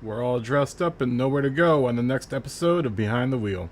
We're all dressed up and nowhere to go on the next episode of Behind the Wheel.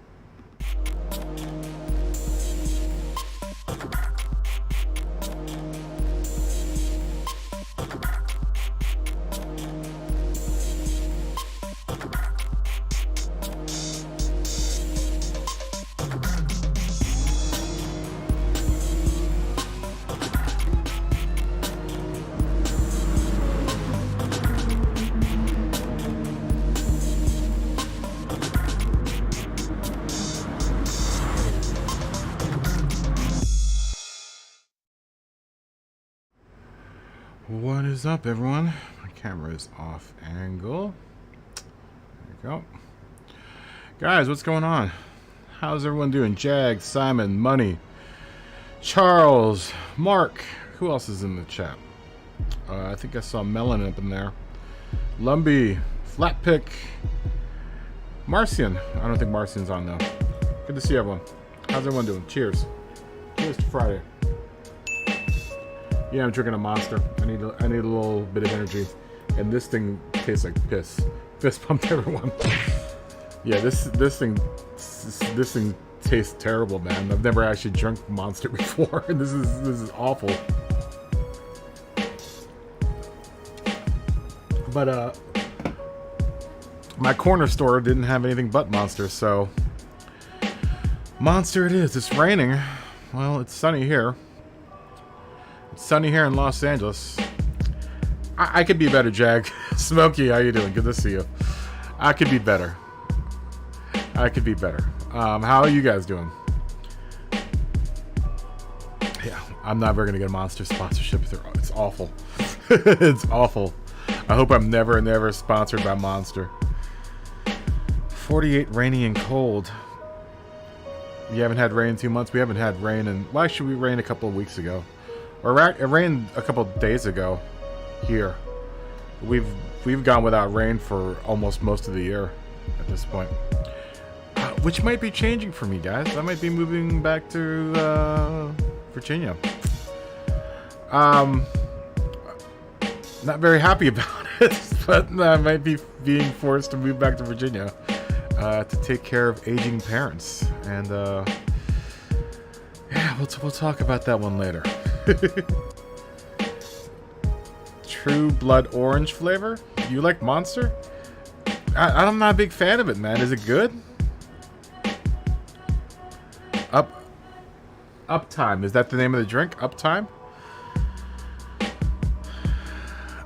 What is up, everyone? My camera is off angle. There we go. Guys, what's going on? How's everyone doing? Jag, Simon, Money, Charles, Mark. Who else is in the chat? I think I saw Melon up in there. Lumby, Flatpick, Marcian. I don't think Marcian's on though. Good to see everyone. How's everyone doing? Cheers. Cheers to Friday. Yeah, I'm drinking a Monster. I need a little bit of energy, and this thing tastes like piss. Fist pumped everyone. Yeah, this thing tastes terrible, man. I've never actually drunk Monster before. This is awful. But my corner store didn't have anything but Monster, so Monster it is. It's raining. Well, it's sunny here. Sunny here in Los Angeles. I could be better, Jag. Smokey, how you doing? Good to see you. I could be better. I could be better. How are you guys doing? Yeah, I'm never gonna get a Monster sponsorship. It's awful. It's awful. I hope I'm never sponsored by Monster. 48 rainy and cold. You haven't had rain in 2 months? We haven't had rain in... Why should we rain a couple of weeks ago? Or it rained a couple of days ago here. We've gone without rain for almost most of the year at this point. Which might be changing for me, guys. I might be moving back to Virginia. Not very happy about it, but I might be being forced to move back to Virginia to take care of aging parents. And yeah, we'll talk about that one later. True Blood Orange flavor? You like Monster? I'm not a big fan of it, man. Is it good? Uptime. Is that the name of the drink? Uptime?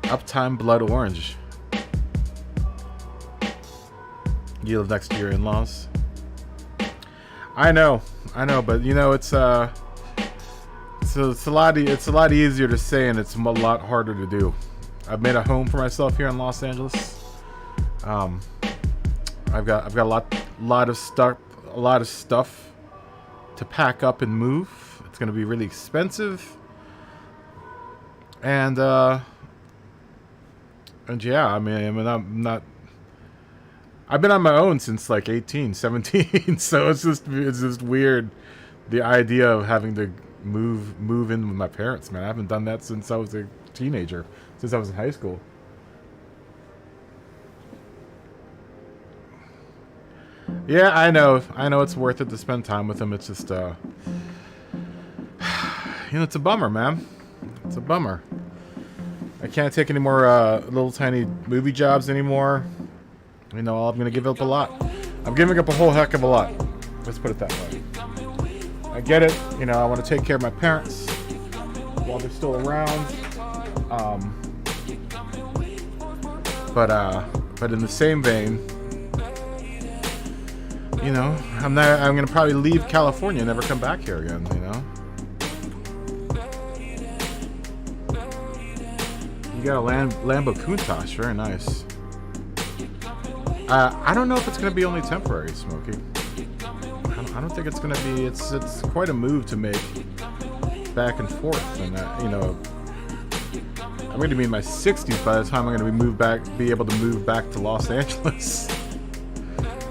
Uptime Blood Orange. You live next to your in-laws? I know, but you know, it's a lot easier to say, and it's a lot harder to do. I've made a home for myself here in Los Angeles. I've got a lot of stuff to pack up and move. It's gonna be really expensive, and yeah, I mean I'm not. I've been on my own since like 18, 17, so it's just weird, the idea of having to move in with my parents, man. I haven't done that since I was a teenager, since I was in high school. Yeah, I know it's worth it to spend time with them. It's just you know, it's a bummer, man. It's a bummer. I can't take any more little tiny movie jobs anymore. You know, I'm gonna give up a lot. I'm giving up a whole heck of a lot. Let's put it that way. I get it. You know, I want to take care of my parents while they're still around. But in the same vein, you know, I'm gonna probably leave California and never come back here again. You know. You got a Lambo Countach, very nice. I don't know if it's going to be only temporary, Smokey. I don't think it's going to be. It's quite a move to make back and forth, and you know, I'm going to be in my 60s by the time I'm going to be able to move back to Los Angeles.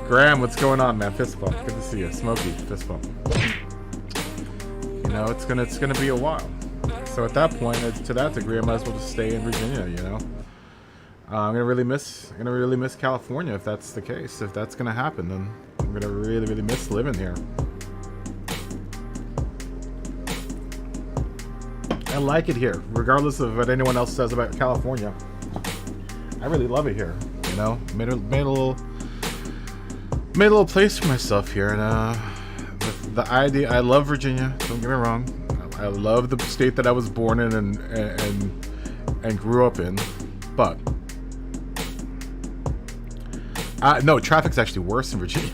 Gran, what's going on, man? Fist bump. Good to see you, Smokey. Fist bump. You know, it's gonna be a while. So at that point, to that degree, I might as well just stay in Virginia. You know. I'm gonna really miss California if that's the case. If that's gonna happen, then I'm gonna really miss living here. I like it here, regardless of what anyone else says about California. I really love it here. You know, made a little place for myself here, and the idea. I love Virginia. Don't get me wrong. I love the state that I was born in and grew up in, but no, traffic's actually worse in Virginia.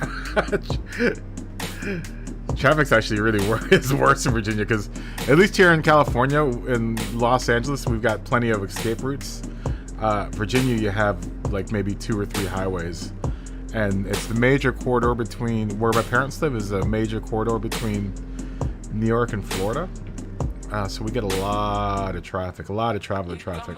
Traffic's actually really worse in Virginia, because at least here in California, in Los Angeles, we've got plenty of escape routes. Virginia, you have like maybe 2 or 3 highways, and it's the major corridor between where my parents live is a major corridor between New York and Florida. So we get a lot of traffic, a lot of traveler traffic.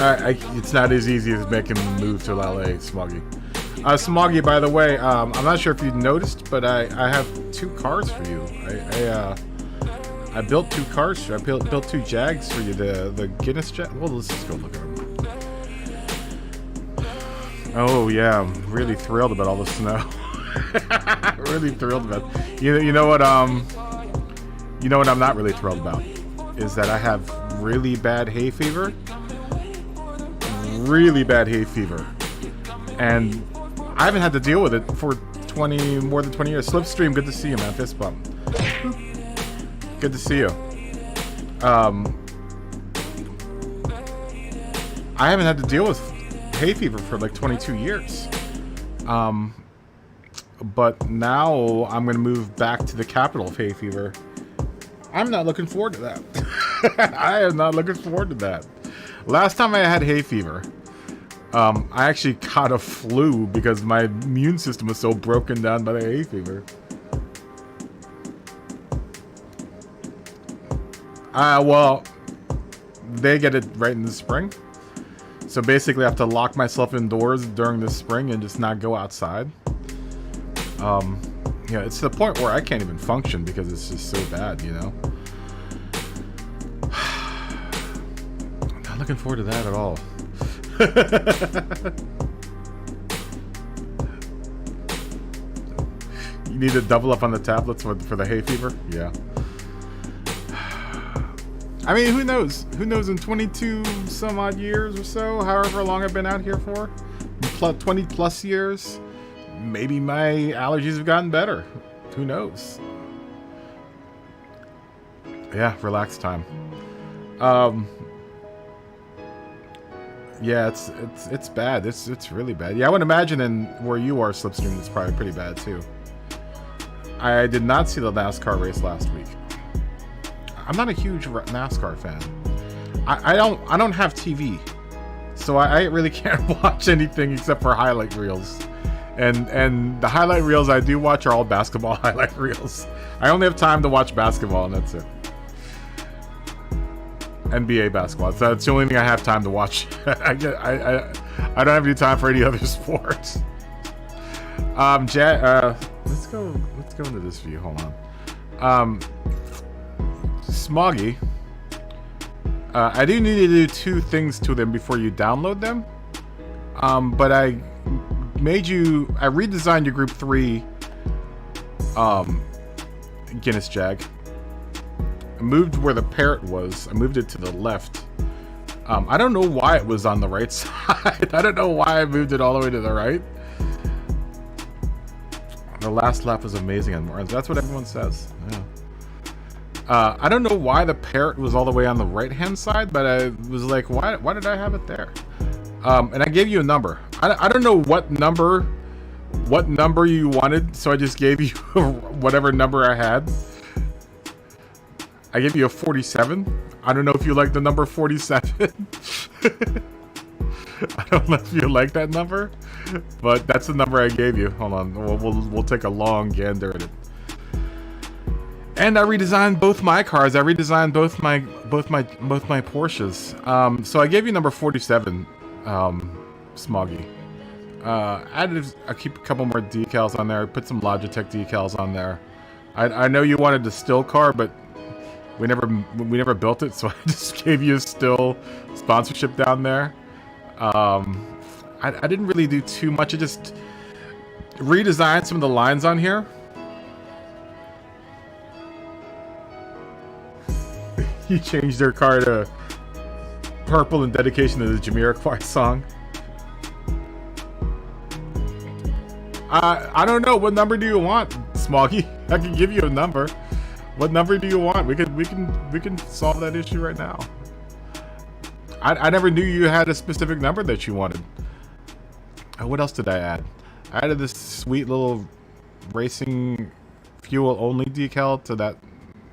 It's not as easy as making a move to LA, Smoggy. Smoggy, by the way, I'm not sure if you noticed, but I have 2 cars for you. I built 2 cars. I built 2 Jags for you. The Guinness Jag. Well, let's just go look at them. Oh yeah, I'm really thrilled about all the snow. Really thrilled about. You know what? You know what I'm not really thrilled about is that I have really bad hay fever. Really bad hay fever, and I haven't had to deal with it for more than 20 years. Slipstream, good to see you, man. Fist bump. Good to see you. I haven't had to deal with hay fever for like 22 years. But now I'm going to move back to the capital of hay fever. I'm not looking forward to that. I am not looking forward to that. Last time I had hay fever, I actually caught a flu because my immune system was so broken down by the hay fever. Well, they get it right in the spring. So basically I have to lock myself indoors during the spring and just not go outside. Yeah, it's to the point where I can't even function because it's just so bad, you know? I'm not looking forward to that at all. You need to double up on the tablets for the hay fever? Yeah. I mean, who knows? Who knows in 22 some odd years or so, however long I've been out here for, 20 plus years, maybe my allergies have gotten better. Who knows? Yeah, relax time. Yeah, it's bad. It's really bad. Yeah, I would imagine in where you are, Slipstream, it's probably pretty bad too. I did not see the NASCAR race last week. I'm not a huge NASCAR fan. I don't have TV, so I really can't watch anything except for highlight reels. And the highlight reels I do watch are all basketball highlight reels. I only have time to watch basketball, and that's it. NBA basketball. So that's the only thing I have time to watch. I don't have any time for any other sports. Let's go into this view. Hold on. Smoggy. I do need to do 2 things to them before you download them. But I redesigned your group 3 Guinness Jag. I moved where the parrot was. I moved it to the left. I don't know why it was on the right side. I don't know why I moved it all the way to the right. The last lap was amazing on Morons. That's what everyone says. Yeah. I don't know why the parrot was all the way on the right-hand side, but I was like, why did I have it there? And I gave you a number. I don't know what number you wanted, so I just gave you whatever number I had. I gave you a 47. I don't know if you like the number 47. I don't know if you like that number, but that's the number I gave you. Hold on, we'll take a long gander at it. And I redesigned both my cars. I redesigned both my Porsches. So I gave you number 47, Smoggy. Added a couple more decals on there. Put some Logitech decals on there. I know you wanted the still car, but we never built it, so I just gave you a still sponsorship down there. I didn't really do too much. I just redesigned some of the lines on here. You changed their car to purple in dedication to the Jamiroquai song. I don't know. What number do you want, Smoggy? I can give you a number. What number do you want? We can solve that issue right now. I never knew you had a specific number that you wanted. What else did I add? I added this sweet little racing fuel only decal to that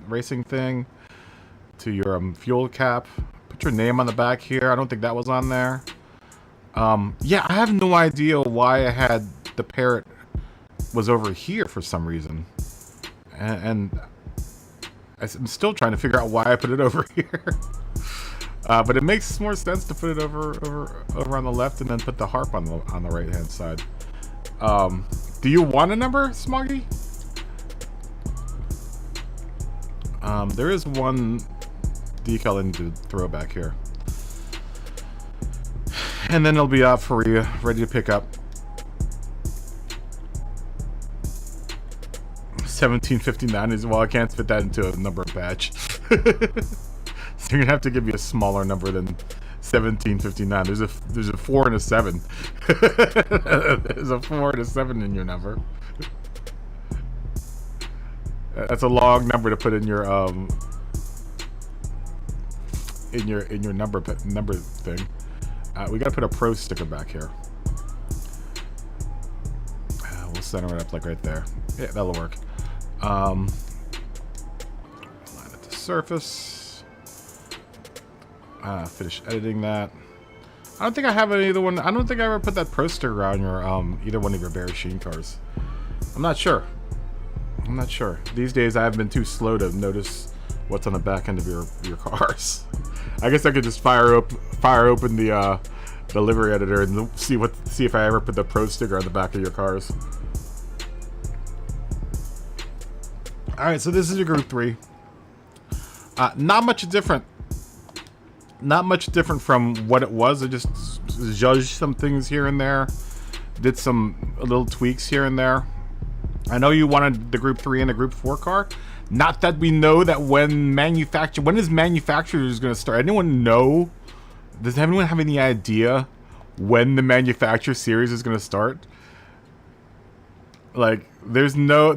racing thing, to your fuel cap. Put your name on the back here. I don't think that was on there. Yeah, I have no idea why I had the parrot was over here for some reason, and I'm still trying to figure out why I put it over here. But it makes more sense to put it over on the left and then put the harp on the right hand side. Do you want a number, Smoggy? There is one decal I need to throw back here, and then it'll be out for you, ready to pick up. 1759 is, well, I can't fit that into a number badge. So you're gonna have to give me a smaller number than 1759. There's a 4 and a 7. There's a 4 and a 7 in your number. That's a long number to put in your number thing. We gotta put a pro sticker back here. We'll center it up like right there. Yeah, that'll work. Line it to surface. Finish editing that. I don't think I have any other one. I don't think I ever put that pro sticker on your either one of your Barry Sheen cars. I'm not sure. These days I've been too slow to notice what's on the back end of your cars. I guess I could just fire open the livery editor and see if I ever put the pro sticker on the back of your cars. All right, so this is your group 3. Not much different from what it was. I just judged some things here and there, did some little tweaks here and there. I know you wanted the group 3 and the group 4 car. Not that we know that when is manufacturers going to start? Anyone know? Does anyone have any idea when the manufacturer series is going to start? Like, there's no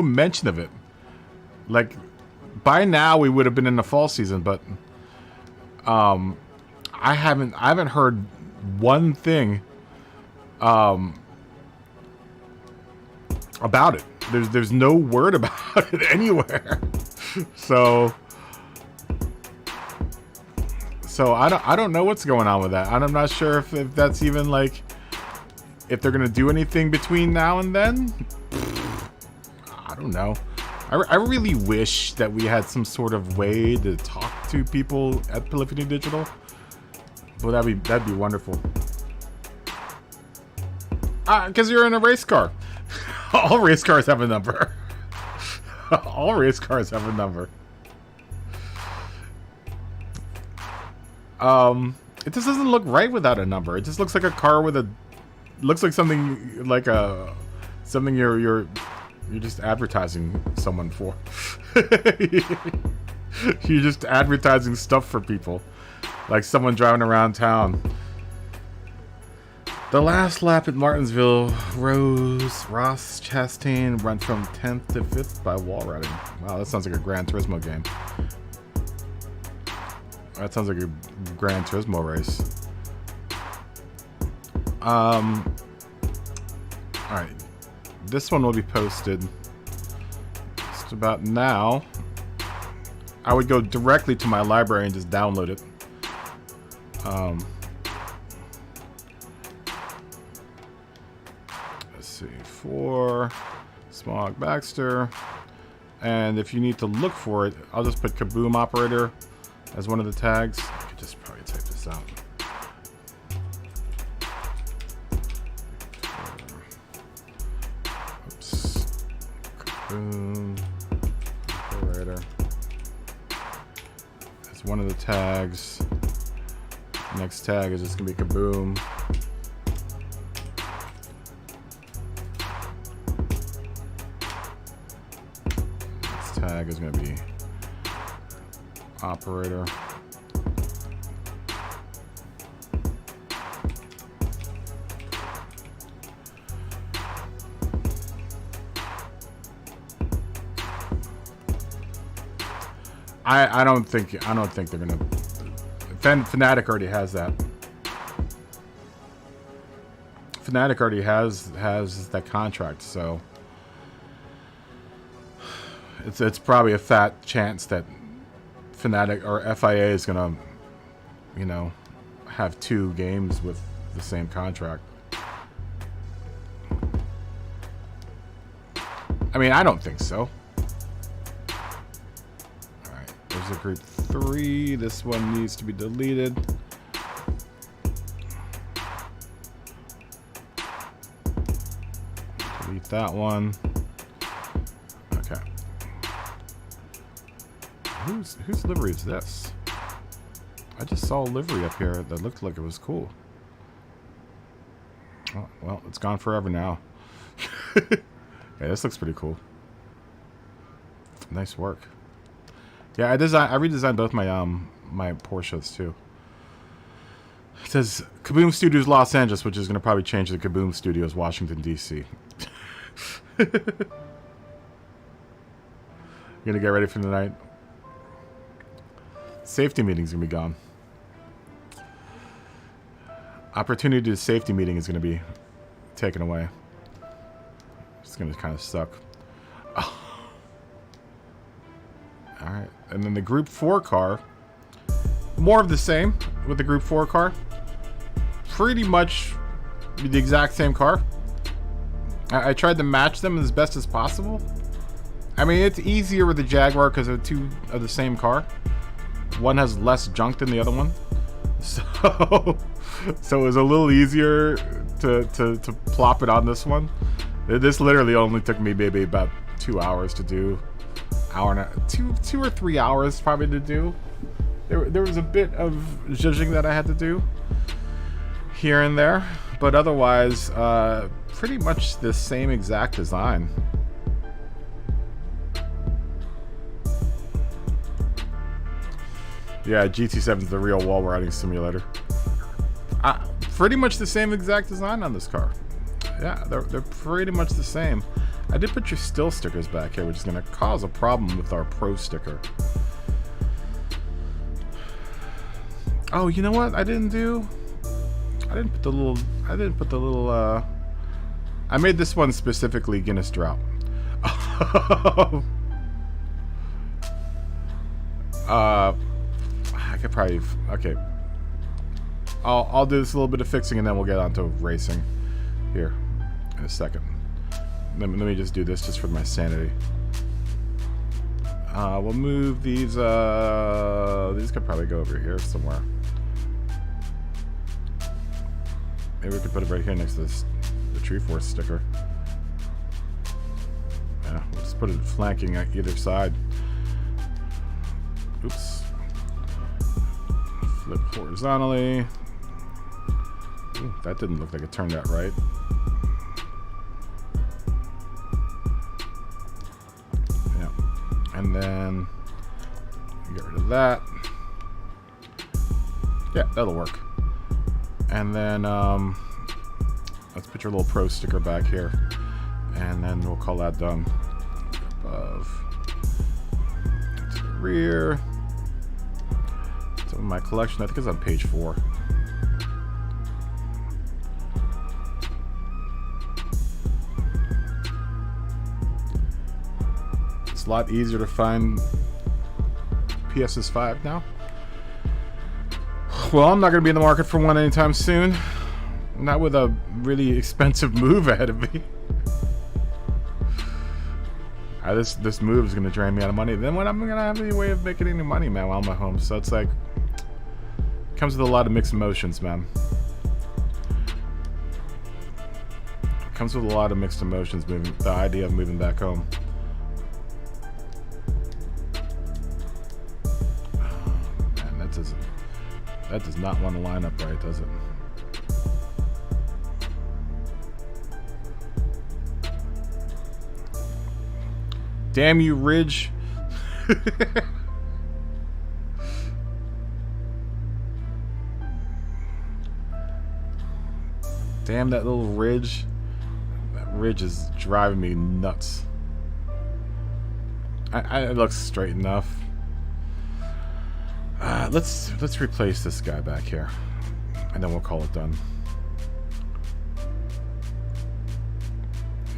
mention of it. Like, by now we would have been in the fall season, but I haven't heard one thing about it. There's no word about it anywhere. So I don't know what's going on with that. I'm not sure if that's even like, if they're gonna do anything between now and then. I don't know. I really wish that we had some sort of way to talk to people at Polyphony Digital. Well, that'd be wonderful. Because you're in a race car. All race cars have a number. All race cars have a number. It just doesn't look right without a number. It just looks like a car with a, looks like something like something you're just advertising someone for. You're just advertising stuff for people, like someone driving around town. The last lap at Martinsville, Ross Chastain went from 10th to 5th by wall riding. Wow, that sounds like a Gran Turismo game. That sounds like a Gran Turismo race. Alright. This one will be posted just about now. I would go directly to my library and just download it. Let's see, for Smog Baxter. And if you need to look for it, I'll just put Kaboom Operator as one of the tags. I could just probably type this out. Oops. Kaboom Operator. one of the tags. Next tag is just gonna be Kaboom. Next tag is gonna be Operator. I don't think they're gonna. Fnatic already has that. Fnatic already has that contract, so it's probably a fat chance that Fnatic or FIA is gonna, you know, have 2 games with the same contract. I mean, I don't think so. There's a group 3. This one needs to be deleted. Delete that one. Okay. Whose livery is this? I just saw a livery up here that looked like it was cool. Oh, well, it's gone forever now. Yeah, this looks pretty cool. Nice work. Yeah, I redesigned both my my Porsches too. It says Kaboom Studios Los Angeles, which is going to probably change to Kaboom Studios Washington D.C. You're gonna get ready for the night. Safety meeting's gonna be gone. Opportunity to safety meeting is gonna be taken away. It's gonna kind of suck. Alright, and then the Group 4 car. More of the same with the Group 4 car. Pretty much the exact same car. I tried to match them as best as possible. I mean, it's easier with the Jaguar because they're 2 of the same car. One has less junk than the other one. So it was a little easier to plop it on this one. This literally only took me maybe about 2 hours to do. Hour and a, two or 3 hours probably to do. There was a bit of zhuzhing that I had to do here and there, but otherwise pretty much the same exact design. Yeah, GT7 is the real wall riding simulator. Pretty much the same exact design on this car. Yeah, they're pretty much the same. I did put your still stickers back here, which is going to cause a problem with our pro sticker. Oh, you know what? I didn't put the little. I made this one specifically Guinness Drought. I could probably. Okay. I'll do this a little bit of fixing and then we'll get on to racing here in a second. Let me just do this just for my sanity. We'll move these. These could probably go over here somewhere. Maybe we could put it right here next to this, the Tree Force sticker. Yeah, we'll just put it flanking at either side. Oops. Flip horizontally. Ooh, that didn't look like it turned out right. Yeah. And then get rid of that. Yeah, that'll work. And then let's put your little pro sticker back here. And then we'll call that done. Above. To the rear. So my collection, I think it's on page 4. It's a lot easier to find PS5 now. Well, I'm not going to be in the market for one anytime soon. Not with a really expensive move ahead of me. This move is going to drain me out of money. Then when I'm going to have any way of making any money, man, while I'm at home. So it's like, it comes with a lot of mixed emotions, man. It comes with a lot of mixed emotions, the idea of moving back home. That does not want to line up right, does it? Damn you, Ridge. Damn that little ridge. That ridge is driving me nuts. It looks straight enough. Let's replace this guy back here, and then we'll call it done.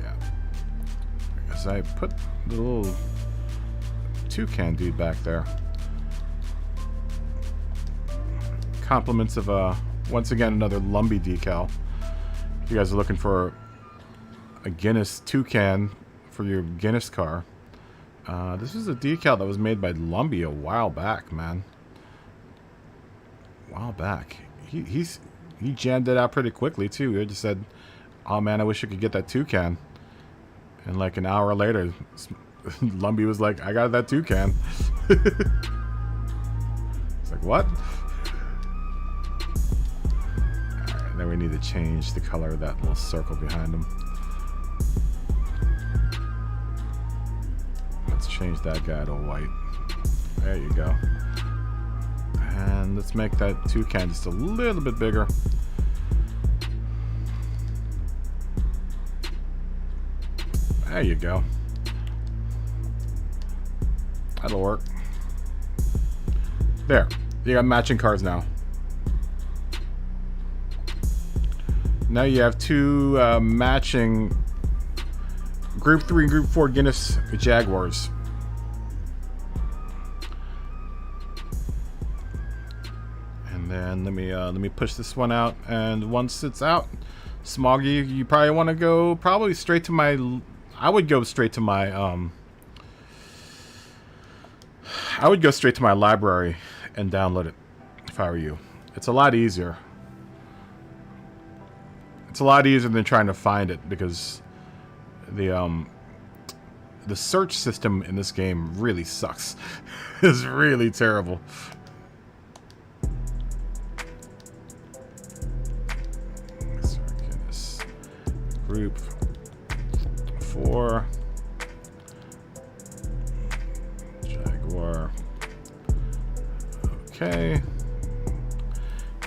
Yeah, because I put the little toucan dude back there. Compliments of once again another Lumbee decal. If you guys are looking for a Guinness toucan for your Guinness car, this is a decal that was made by Lumbee a while back, man. A while back. He jammed it out pretty quickly too. He just said, "Oh man, I wish I could get that toucan." And like an hour later, Lumbee was like, "I got that toucan." It's like, what? Alright, then we need to change the color of that little circle behind him. Let's change that guy to white. There you go. And let's make that toucan just a little bit bigger. There you go. That'll work. There. You got matching cars now. Now you have two matching Group 3 and Group 4 Guinness Jaguars. And then let me push this one out, and once it's out, Smoggy, you probably want to go straight to my. I would go straight to my library and download it if I were you. It's a lot easier. It's a lot easier than trying to find it, because the search system in this game really sucks. It's really terrible. Group 4 Jaguar. Okay.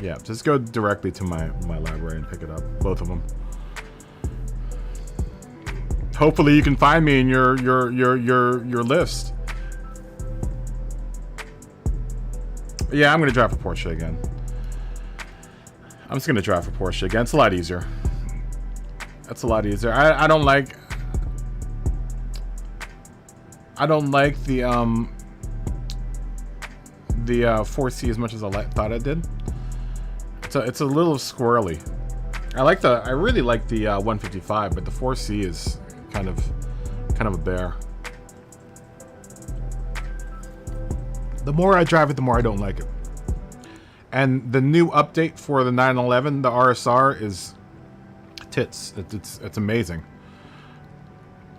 Yeah, just go directly to my library and pick it up. Both of them. Hopefully you can find me in your list. Yeah, I'm gonna drive for Porsche again. I'm just gonna drive for Porsche again. It's a lot easier. That's a lot easier. I don't like the 4C as much as I thought I did. It's a little squirrely. I really like the 155, but the 4C is kind of a bear. The more I drive it, the more I don't like it. And the new update for the 911, the RSR, is tits. It's amazing.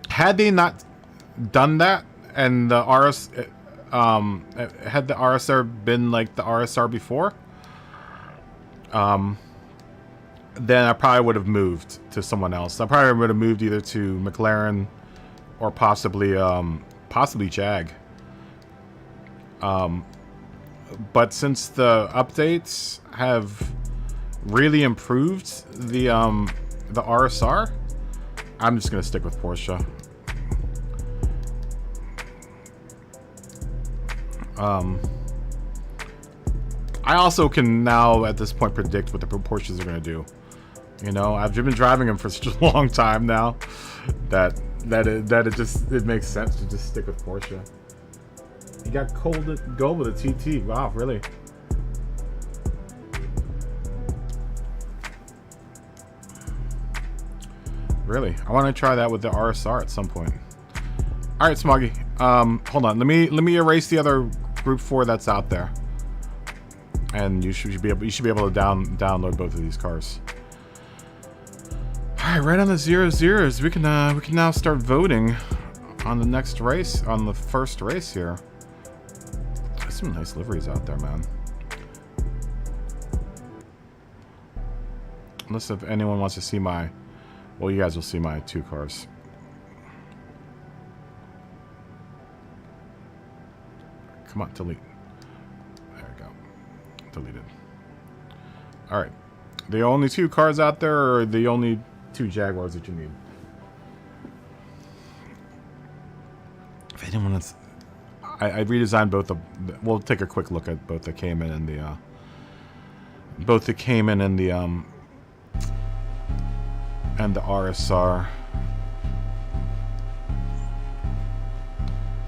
Had they not done that, and the had the RSR been like the RSR before, then I probably would have moved to someone else. I probably would have moved either to McLaren or possibly Jag. But since the updates have really improved the RSR, I'm just gonna stick with Porsche. I also can now at this point predict what the Porsches are gonna do. You know, I've been driving them for such a long time now that it makes sense to just stick with Porsche. You got gold with a TT. Wow, really? Really? I want to try that with the RSR at some point. All right, Smoggy. Hold on. Let me erase the other Group 4 that's out there, and you should be able to download both of these cars. All right, right on the 0-0s. We can now start voting on the next race, on the first race here. There's some nice liveries out there, man. Unless if anyone wants to see my... Well, you guys will see my 2 cars. Come on, delete. There we go. Deleted. Alright. The only 2 cars out there are the only 2 Jaguars that you need. If anyone wants... I redesigned both the... We'll take a quick look at both the Cayman and the... both the Cayman and the RSR.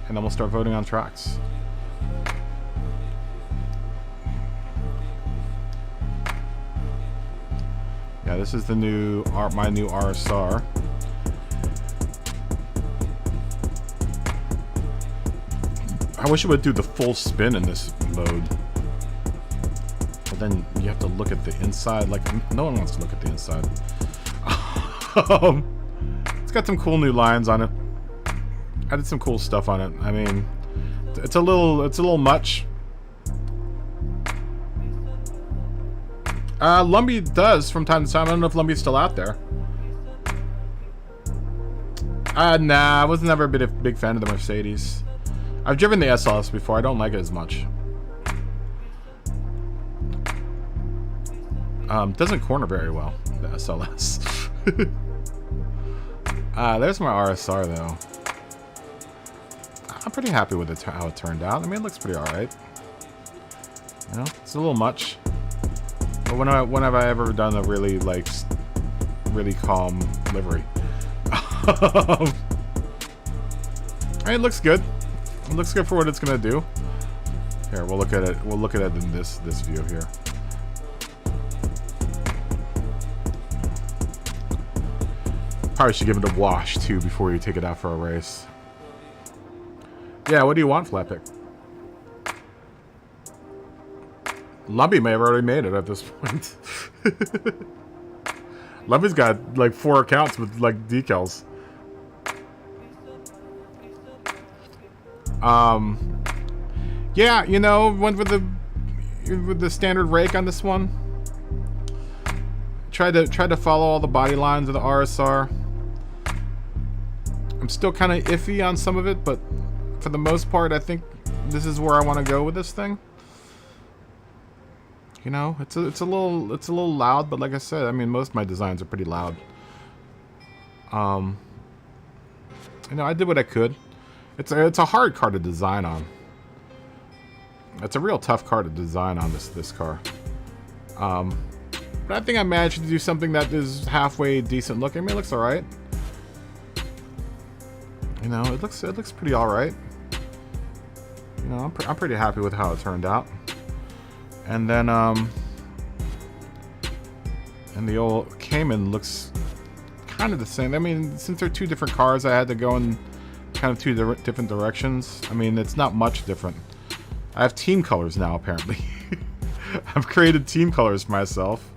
And then we'll start voting on tracks. Yeah, this is the new my new RSR. I wish it would do the full spin in this mode. But then you have to look at the inside. Like, no one wants to look at the inside. It's got some cool new lines on it. I did some cool stuff on it. I mean, it's a little much. Lumbee does from time to time. I don't know if Lumbee's still out there. Nah, I was never a big fan of the Mercedes. I've driven the SLS before. I don't like it as much. Doesn't corner very well, the SLS. There's my RSR though. I'm pretty happy with how it turned out. I mean, it looks pretty alright. You know, it's a little much. But when have I ever done a really, like, really calm livery? I mean, it looks good. It looks good for what it's gonna do. Here, we'll look at it. We'll look at it in this view here. Probably should give it a wash too before you take it out for a race. Yeah, what do you want, Flatpick? Lumbee may have already made it at this point. Lumbee's got like 4 accounts with like decals. Yeah, you know, went with the standard rake on this one. Tried to follow all the body lines of the RSR. I'm still kind of iffy on some of it, but for the most part, I think this is where I want to go with this thing. You know, it's a little loud, but like I said, I mean, most of my designs are pretty loud. You know, I did what I could. It's a hard car to design on. It's a real tough car to design on this car. But I think I managed to do something that is halfway decent looking. I mean, it looks alright. You know, it looks pretty alright. You know, I'm pretty happy with how it turned out. And then, and the old Cayman looks kind of the same. I mean, since they're 2 different cars, I had to go in kind of 2 different directions. I mean, it's not much different. I have team colors now, apparently. I've created team colors for myself.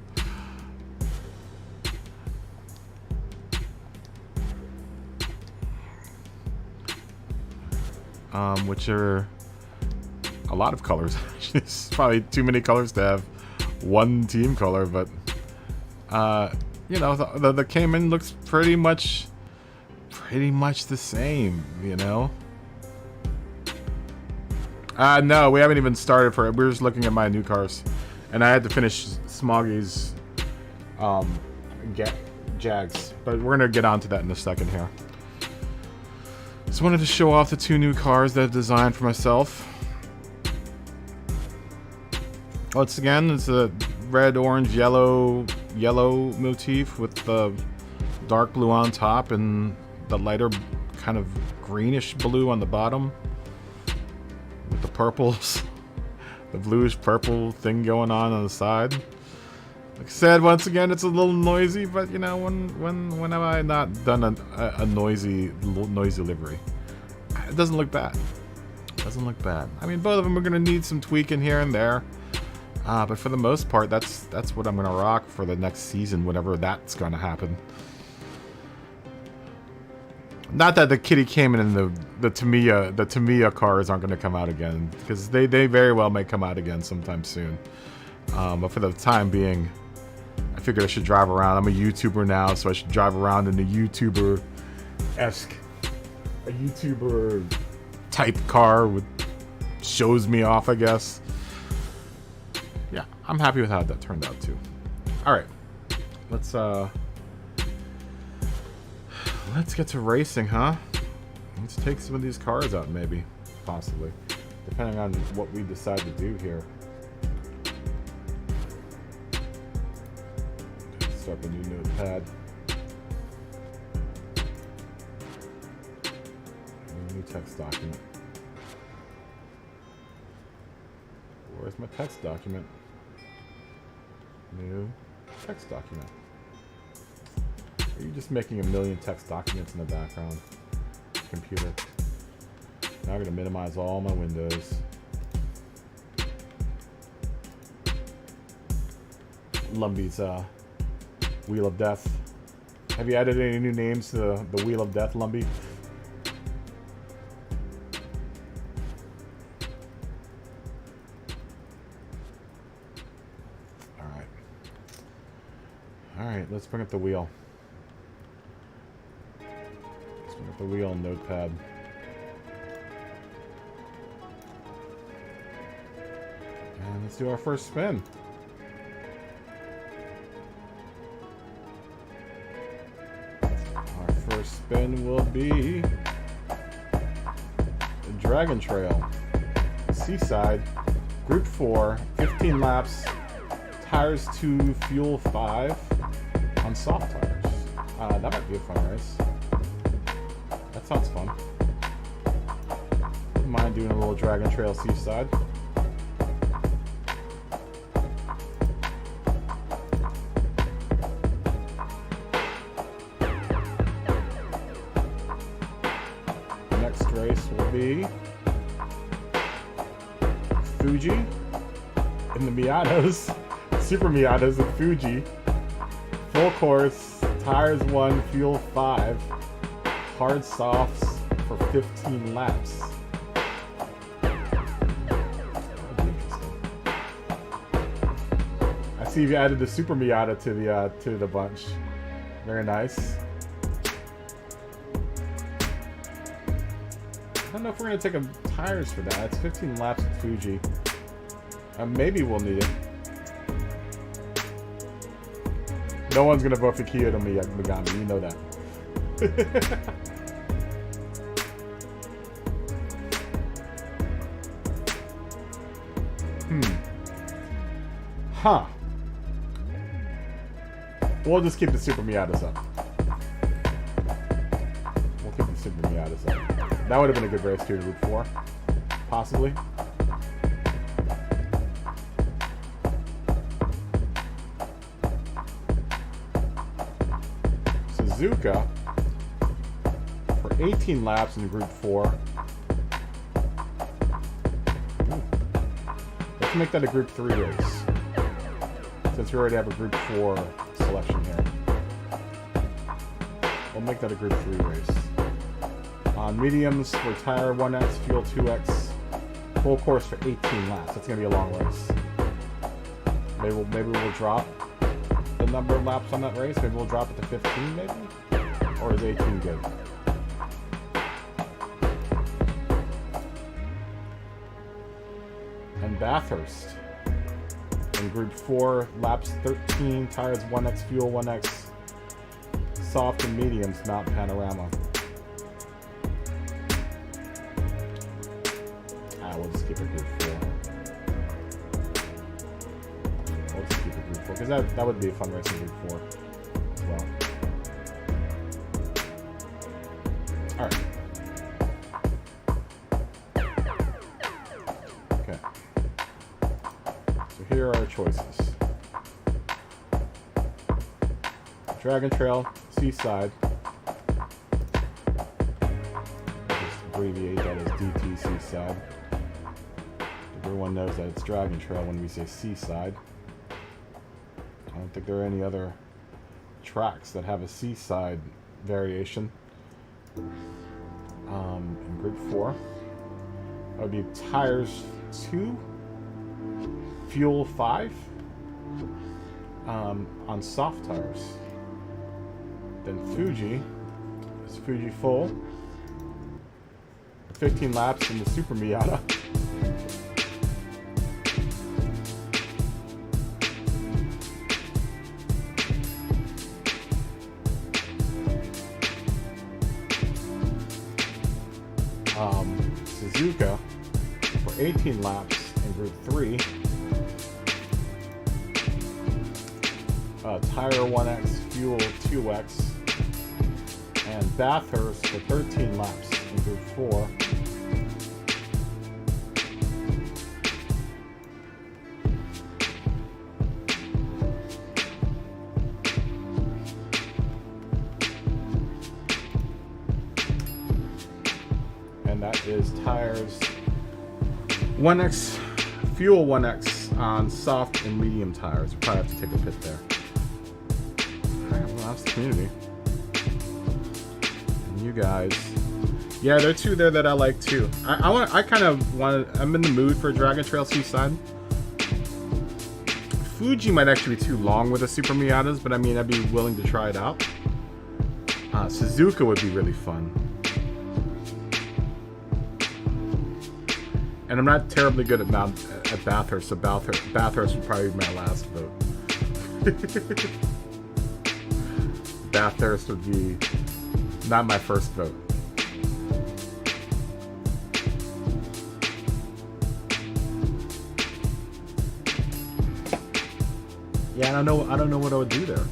Which are a lot of colors. It's probably too many colors to have one team color, but you know, the Cayman looks pretty much the same, you know. No, we haven't even started for it. We're just looking at my new cars, and I had to finish Smoggy's Jags, but we're gonna get onto that in a second here. Just wanted to show off the 2 new cars that I've designed for myself. Once again, it's a red, orange, yellow motif with the dark blue on top and the lighter kind of greenish blue on the bottom. With the purples, the bluish purple thing going on the side. Like I said, once again, it's a little noisy, but you know, when have I not done a noisy livery? It doesn't look bad. It doesn't look bad. I mean, both of them are gonna need some tweaking here and there, but for the most part, that's what I'm gonna rock for the next season, whenever that's gonna happen. Not that the Kitty Cayman and the Tamiya cars aren't gonna come out again, because they very well may come out again sometime soon. But for the time being, I figured I should drive around. I'm a YouTuber now, so I should drive around in a YouTuber-esque, a YouTuber type car with shows me off, I guess. Yeah, I'm happy with how that turned out too. All right, let's get to racing, huh? Let's take some of these cars out, maybe, possibly, depending on what we decide to do here. Start a new notepad. New text document. Where's my text document? New text document. Are you just making a million text documents in the background? Computer. Now I'm going to minimize all my windows. Lumbie's Wheel of Death. Have you added any new names to the Wheel of Death, Lumbie? Alright, let's bring up the wheel. Let's bring up the wheel and notepad. And let's do our first spin. Our first spin will be the Dragon Trail. Seaside. Group 4. 15 laps. Tires 2, fuel 5. On soft tires. That might be a fun race. That sounds fun. Wouldn't mind doing a little Dragon Trail Seaside. The next race will be Fuji in the Miatas. Super Miatas at Fuji. Full course, tires 1, fuel 5, hard softs for 15 laps. That'd be interesting. I see you added the Super Miata to the bunch. Very nice. I don't know if we're gonna take tires for that. It's 15 laps at Fuji. Maybe we'll need it. No one's gonna vote for Kia to Megami, you know that. Huh. We'll just keep the Super Miatas up. We'll keep the Super Miatas up. That would have been a good race too, Route 4. Possibly. Suzuka for 18 laps in Group 4. Let's make that a Group 3 race, since we already have a Group 4 selection here. We'll make that a Group 3 race. On mediums, for tire 1X, fuel 2X, full course for 18 laps. That's going to be a long race. Maybe we'll drop the number of laps on that race. Maybe we'll drop it to 15, maybe? Or is 18 good? And Bathurst in Group 4, laps 13, tires 1X, fuel 1X, soft and mediums, Mount Panorama. We'll just keep it Group 4. We'll just keep it Group 4, because that would be a fun race in Group 4 as well. Alright. Okay. So here are our choices. Dragon Trail, Seaside. Just abbreviate that as DT Seaside. Everyone knows that it's Dragon Trail when we say Seaside. I don't think there are any other tracks that have a Seaside variation. In Group 4, that would be tires 2, fuel 5. on soft tires. Then Fuji is Fuji full. 15 laps in the Super Miata. Suzuka for 18 laps in Group 3. Tire 1X, Fuel 2X, and Bathurst for 13 laps in Group 4. And that is tires 1X, Fuel 1X on soft and medium tires. We'll probably have to take a pit there. Alright, well, that's the community. And you guys. Yeah, there are two there that I like too. I kind of want. I'm in the mood for a Dragon Trail Seaside. Fuji might actually be too long with the Super Miatas, but I mean, I'd be willing to try it out. Suzuka would be really fun. And I'm not terribly good at Bathurst, so Bathurst would probably be my last vote. Bathurst would be not my first vote. Yeah, I don't know what I would do there.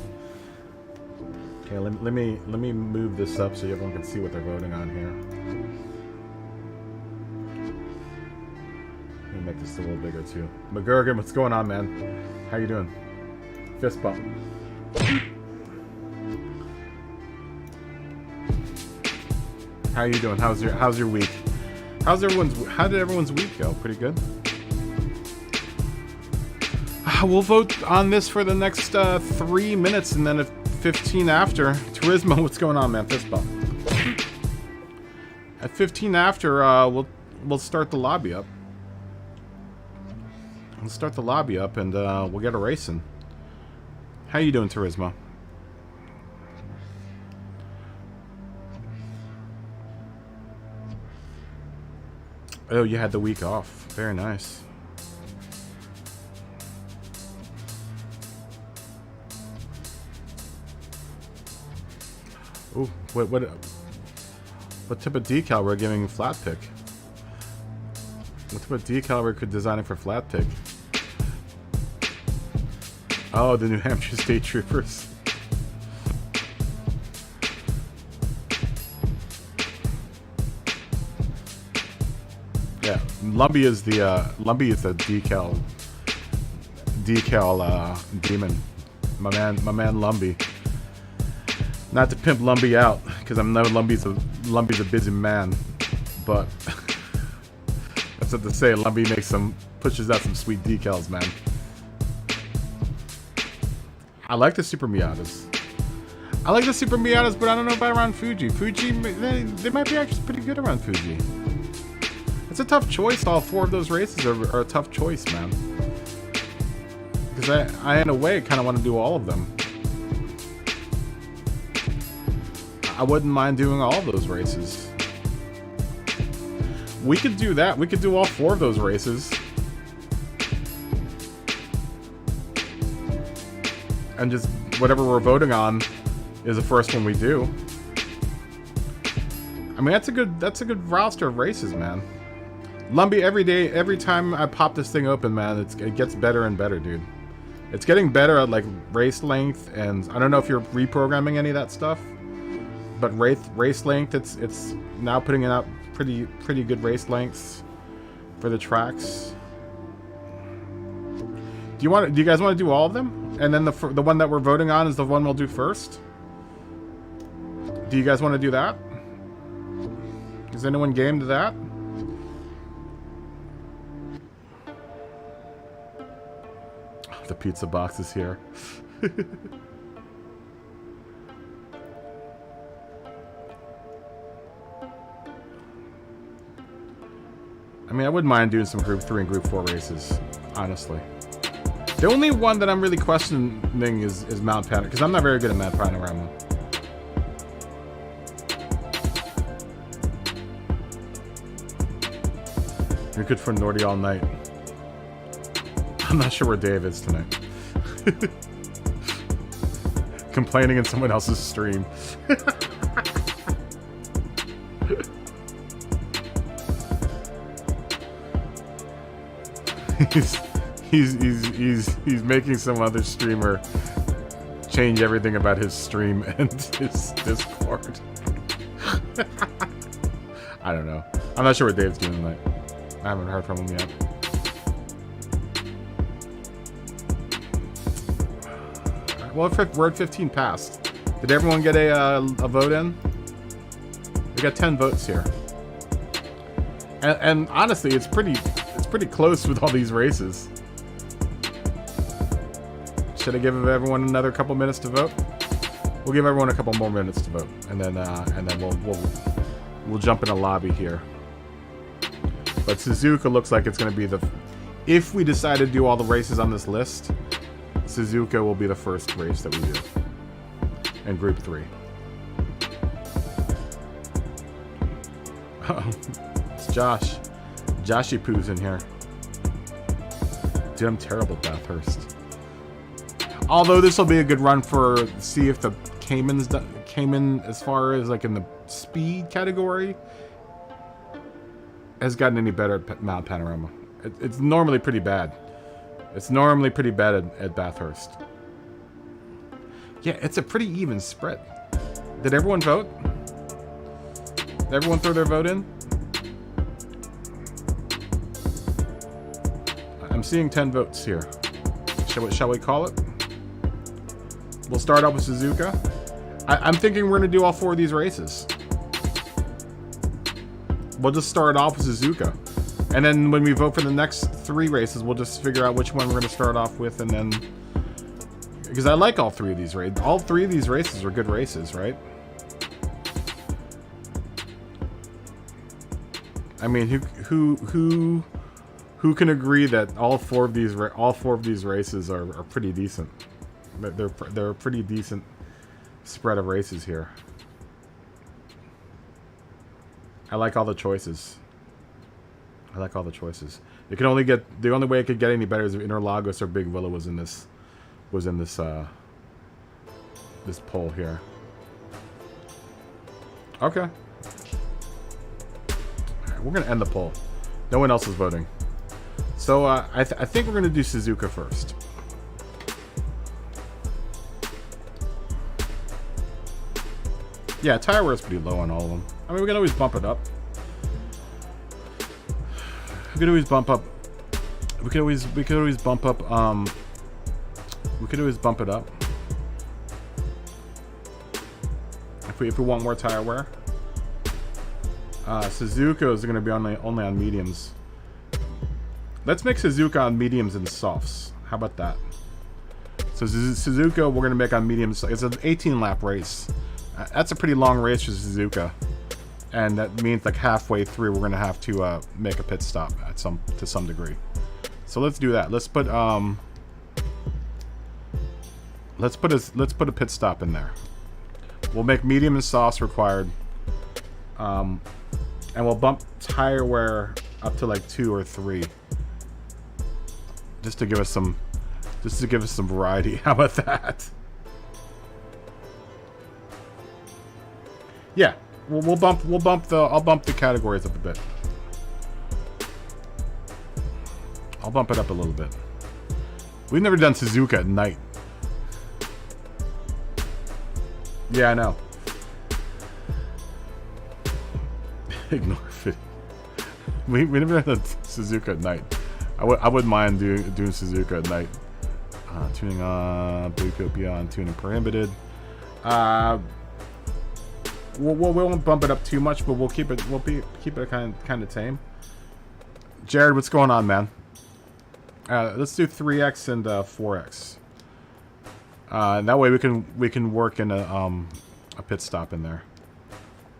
Okay, let me move this up so everyone can see what they're voting on here. Make this a little bigger too. McGurgan, what's going on, man? How you doing? Fist bump. How you doing? How's your week? How did everyone's week go? Pretty good. We'll vote on this for the next 3 minutes, and then at 15 after. Turismo, what's going on, man? Fist bump. At 15 after, we'll start the lobby up. Let's start the lobby up and we'll get a racing. How you doing, Turismo? Oh, you had the week off. Very nice. Ooh, what type of decal we're giving flat pick? What type of decal we're designing for flat pick? Oh, the New Hampshire State Troopers. Yeah, Lumbee is the decal demon. My man Lumbee. Not to pimp Lumbee out, because I know Lumbee's a busy man, but that's what to say. Lumbee pushes out some sweet decals, man. I like the Super Miatas. I like the Super Miatas, but I don't know about around Fuji. Fuji, they might be actually pretty good around Fuji. It's a tough choice. All 4 of those races are a tough choice, man. Because I in a way, kind of want to do all of them. I wouldn't mind doing all of those races. We could do that. We could do all 4 of those races. And just whatever we're voting on is the first one we do. I mean, that's a good roster of races, man. Lumbee, every time I pop this thing open, man, it gets better and better, dude. It's getting better at like race length, and I don't know if you're reprogramming any of that stuff, but race length, it's now putting it out pretty good race lengths for the tracks. Do you guys want to do all of them? And then the one that we're voting on is the one we'll do first? Do you guys want to do that? Is anyone game to that? Oh, the pizza box is here. I mean, I wouldn't mind doing some Group 3 and Group 4 races, honestly. The only one that I'm really questioning is Mount Panorama, because I'm not very good at Mount Panorama. You're good for Nordy all night. I'm not sure where Dave is tonight. Complaining in someone else's stream. He's making some other streamer change everything about his stream and his Discord. I don't know. I'm not sure what Dave's doing tonight. I haven't heard from him yet. Well, we're at 15 past. Did everyone get a vote in? We got 10 votes here. And honestly, it's pretty close with all these races. Should I give everyone another couple minutes to vote? We'll give everyone a couple more minutes to vote, and then we'll jump in a lobby here. But Suzuka looks like it's going to be the... If we decide to do all the races on this list, Suzuka will be the first race that we do. In Group 3. Uh-oh. It's Josh. Joshy Poo's in here. Dude, I'm terrible at Bathurst. Although this will be a good run for... See if the Cayman, as far as like in the speed category, has gotten any better at Mount Panorama. It's normally pretty bad. It's normally pretty bad at Bathurst. Yeah, it's a pretty even spread. Did everyone vote? Did everyone throw their vote in? I'm seeing 10 votes here. Shall we call it? We'll start out with Suzuka. I'm thinking we're going to do all 4 of these races. We'll just start off with Suzuka. And then when we vote for the next 3 races, we'll just figure out which one we're going to start off with, and then... Because I like all 3 of these races. All 3 of these races are good races, right? I mean, who can agree that all 4 of these races are pretty decent? They're a pretty decent spread of races here. I like all the choices. I like all the choices. You can only get... The only way it could get any better is if Interlagos or Big Villa was in this this poll here. Okay. Alright, we're gonna end the poll. No one else is voting. So I think we're gonna do Suzuka first. Yeah, tire wear is pretty low on all of them. I mean, we can always bump it up. We could always bump up. We could always bump up. We could always bump it up if we want more tire wear. Suzuka is going to be only on mediums. Let's make Suzuka on mediums and softs. How about that? So Suzuka we're going to make on mediums. It's an 18-lap race. That's a pretty long race for Suzuka, and that means like halfway through we're going to have to make a pit stop to some degree. So let's do that. Let's put a pit stop in there. We'll make medium and softs required, and we'll bump tire wear up to like 2 or 3, just to give us some variety. How about that? Yeah, I'll bump the categories up a bit. I'll bump it up a little bit. We've never done Suzuka at night. Yeah, I know. Ignore it. We never done Suzuka at night. I wouldn't mind doing Suzuka at night. Tuning on Bluetopia on tuning prohibited. We won't bump it up too much, but we'll keep it kind of tame. Jared, what's going on, man? Let's do 3x and 4x. And that way we can work in a pit stop in there,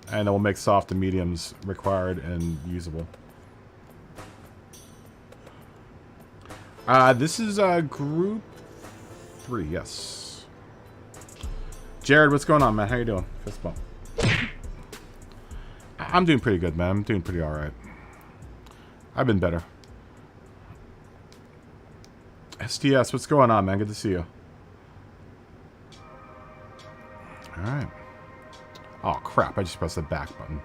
and then we'll make soft and mediums required and usable. This is group 3, yes. Jared, what's going on, man? How you doing? Fist bump. I'm doing pretty good, man. I'm doing pretty alright. I've been better. STS, what's going on, man? Good to see you. Alright. Oh, crap. I just pressed the back button.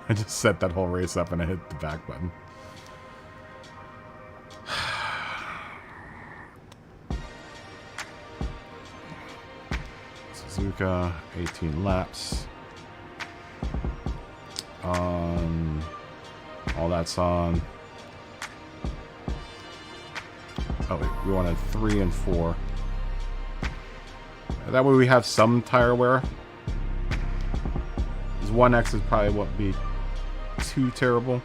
I just set that whole race up and I hit the back button. Suzuka, 18 laps. All that's on. Oh, wait, we wanted 3 and 4. That way we have some tire wear. This 1X is probably won't be too terrible.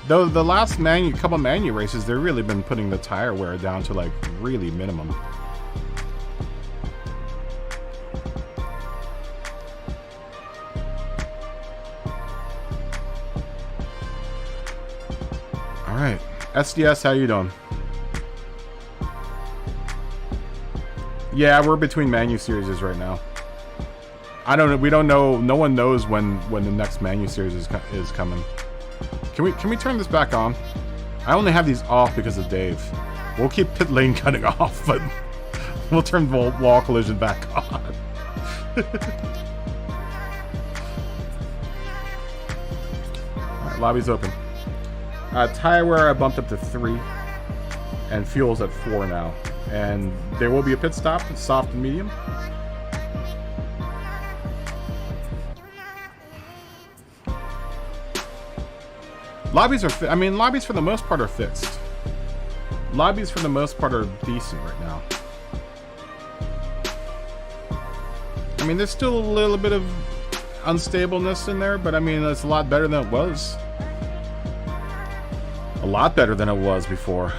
Though the last couple manu races, they've really been putting the tire wear down to like really minimum. Alright. SDS, how you doing? Yeah, we're between manu series right now. I don't know. We don't know. No one knows when the next manu series is coming. Can we turn this back on? I only have these off because of Dave. We'll keep pit lane cutting off, but we'll turn wall collision back on. Alright, lobby's open. Tire wear I bumped up to 3, and fuel's at 4 now. And there will be a pit stop, soft and medium. Lobbies are, lobbies for the most part are fixed. Lobbies for the most part are decent right now. I mean, there's still a little bit of unstableness in there, but I mean, it's a lot better than it was. A lot better than it was before.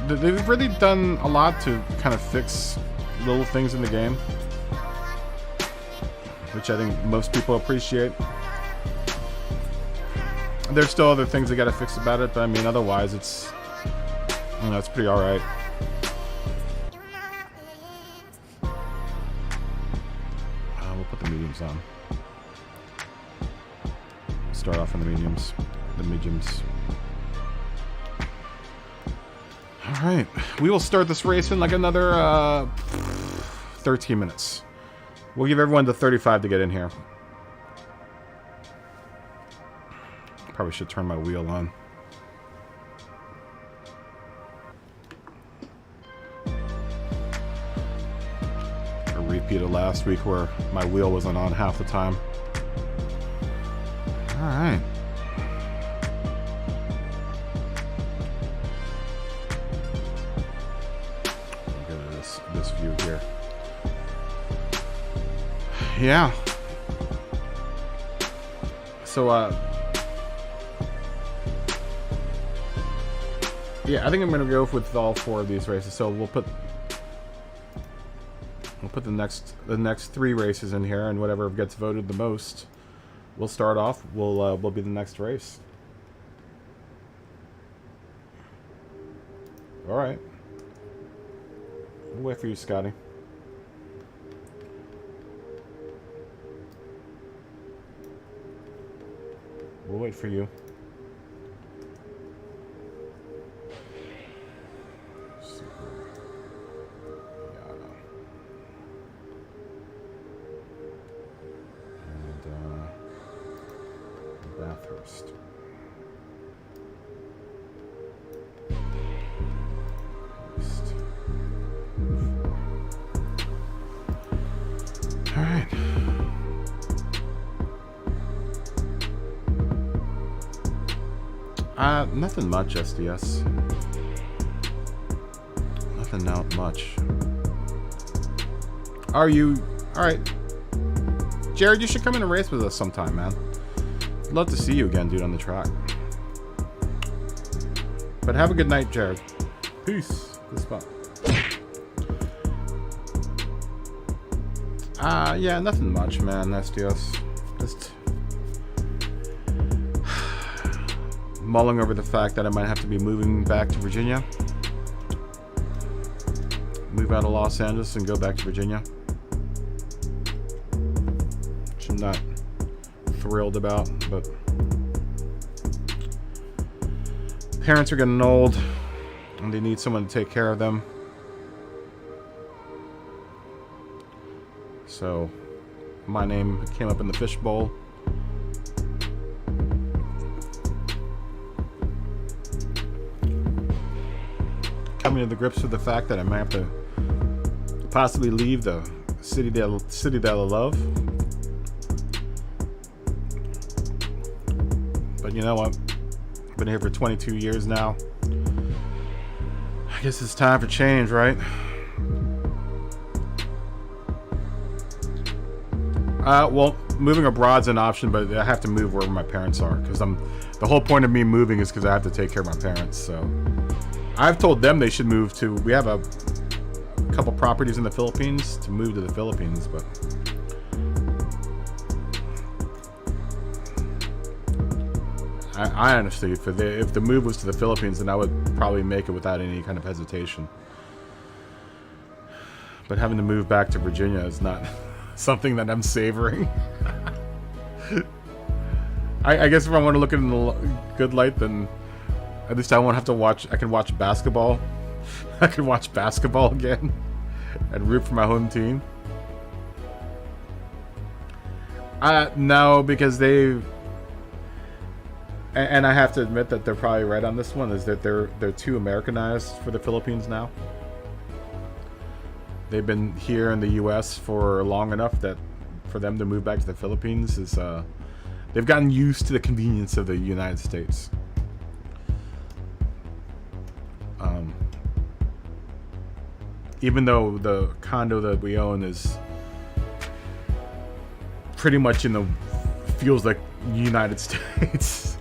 They've really done a lot to kind of fix little things in the game, which I think most people appreciate. There's still other things they gotta fix about it, but I mean, otherwise it's, you know, it's pretty alright. We'll put the mediums on. Start off on the mediums. Alright, we will start this race in like another 13 minutes. We'll give everyone the 35 to get in here. Probably should turn my wheel on. A repeat of last week where my wheel wasn't on half the time. Alright. Look at this view here. Yeah. So, yeah, I think I'm gonna go with all 4 of these races. So we'll put the next 3 races in here, and whatever gets voted the most, we'll start off. Will be the next race. All right. We'll wait for you, Scotty. We'll wait for you. Bathurst. East. All right. Nothing much, SDS. Nothing out much. Are you all right? Jared, you should come in and race with us sometime, man. Love to see you again, dude, on the track. But have a good night, Jared. Peace. Good spot. Yeah, nothing much, man. SDS. Just mulling over the fact that I might have to be moving back to Virginia. Move out of Los Angeles and go back to Virginia. Which I'm not thrilled about, but parents are getting old and they need someone to take care of them. So my name came up in the fishbowl. Coming to the grips with the fact that I might have to possibly leave the city that I love. But you know what? I've been here for 22 years now. I guess it's time for change, right? Well, moving abroad's an option, but I have to move wherever my parents are, because the whole point of me moving is because I have to take care of my parents. So I've told them they should move to. We have a couple properties in the Philippines, to move to the Philippines, but I honestly, if the move was to the Philippines, then I would probably make it without any kind of hesitation. But having to move back to Virginia is not something that I'm savoring. I guess if I want to look at it in a good light, then at least I won't have to watch. I can watch basketball. I can watch basketball again and root for my home team. No, because they. And I have to admit that they're probably right on this one. Is that they're too Americanized for the Philippines now. They've been here in the U.S. for long enough that for them to move back to the Philippines is they've gotten used to the convenience of the United States. Even though the condo that we own is pretty much feels like United States.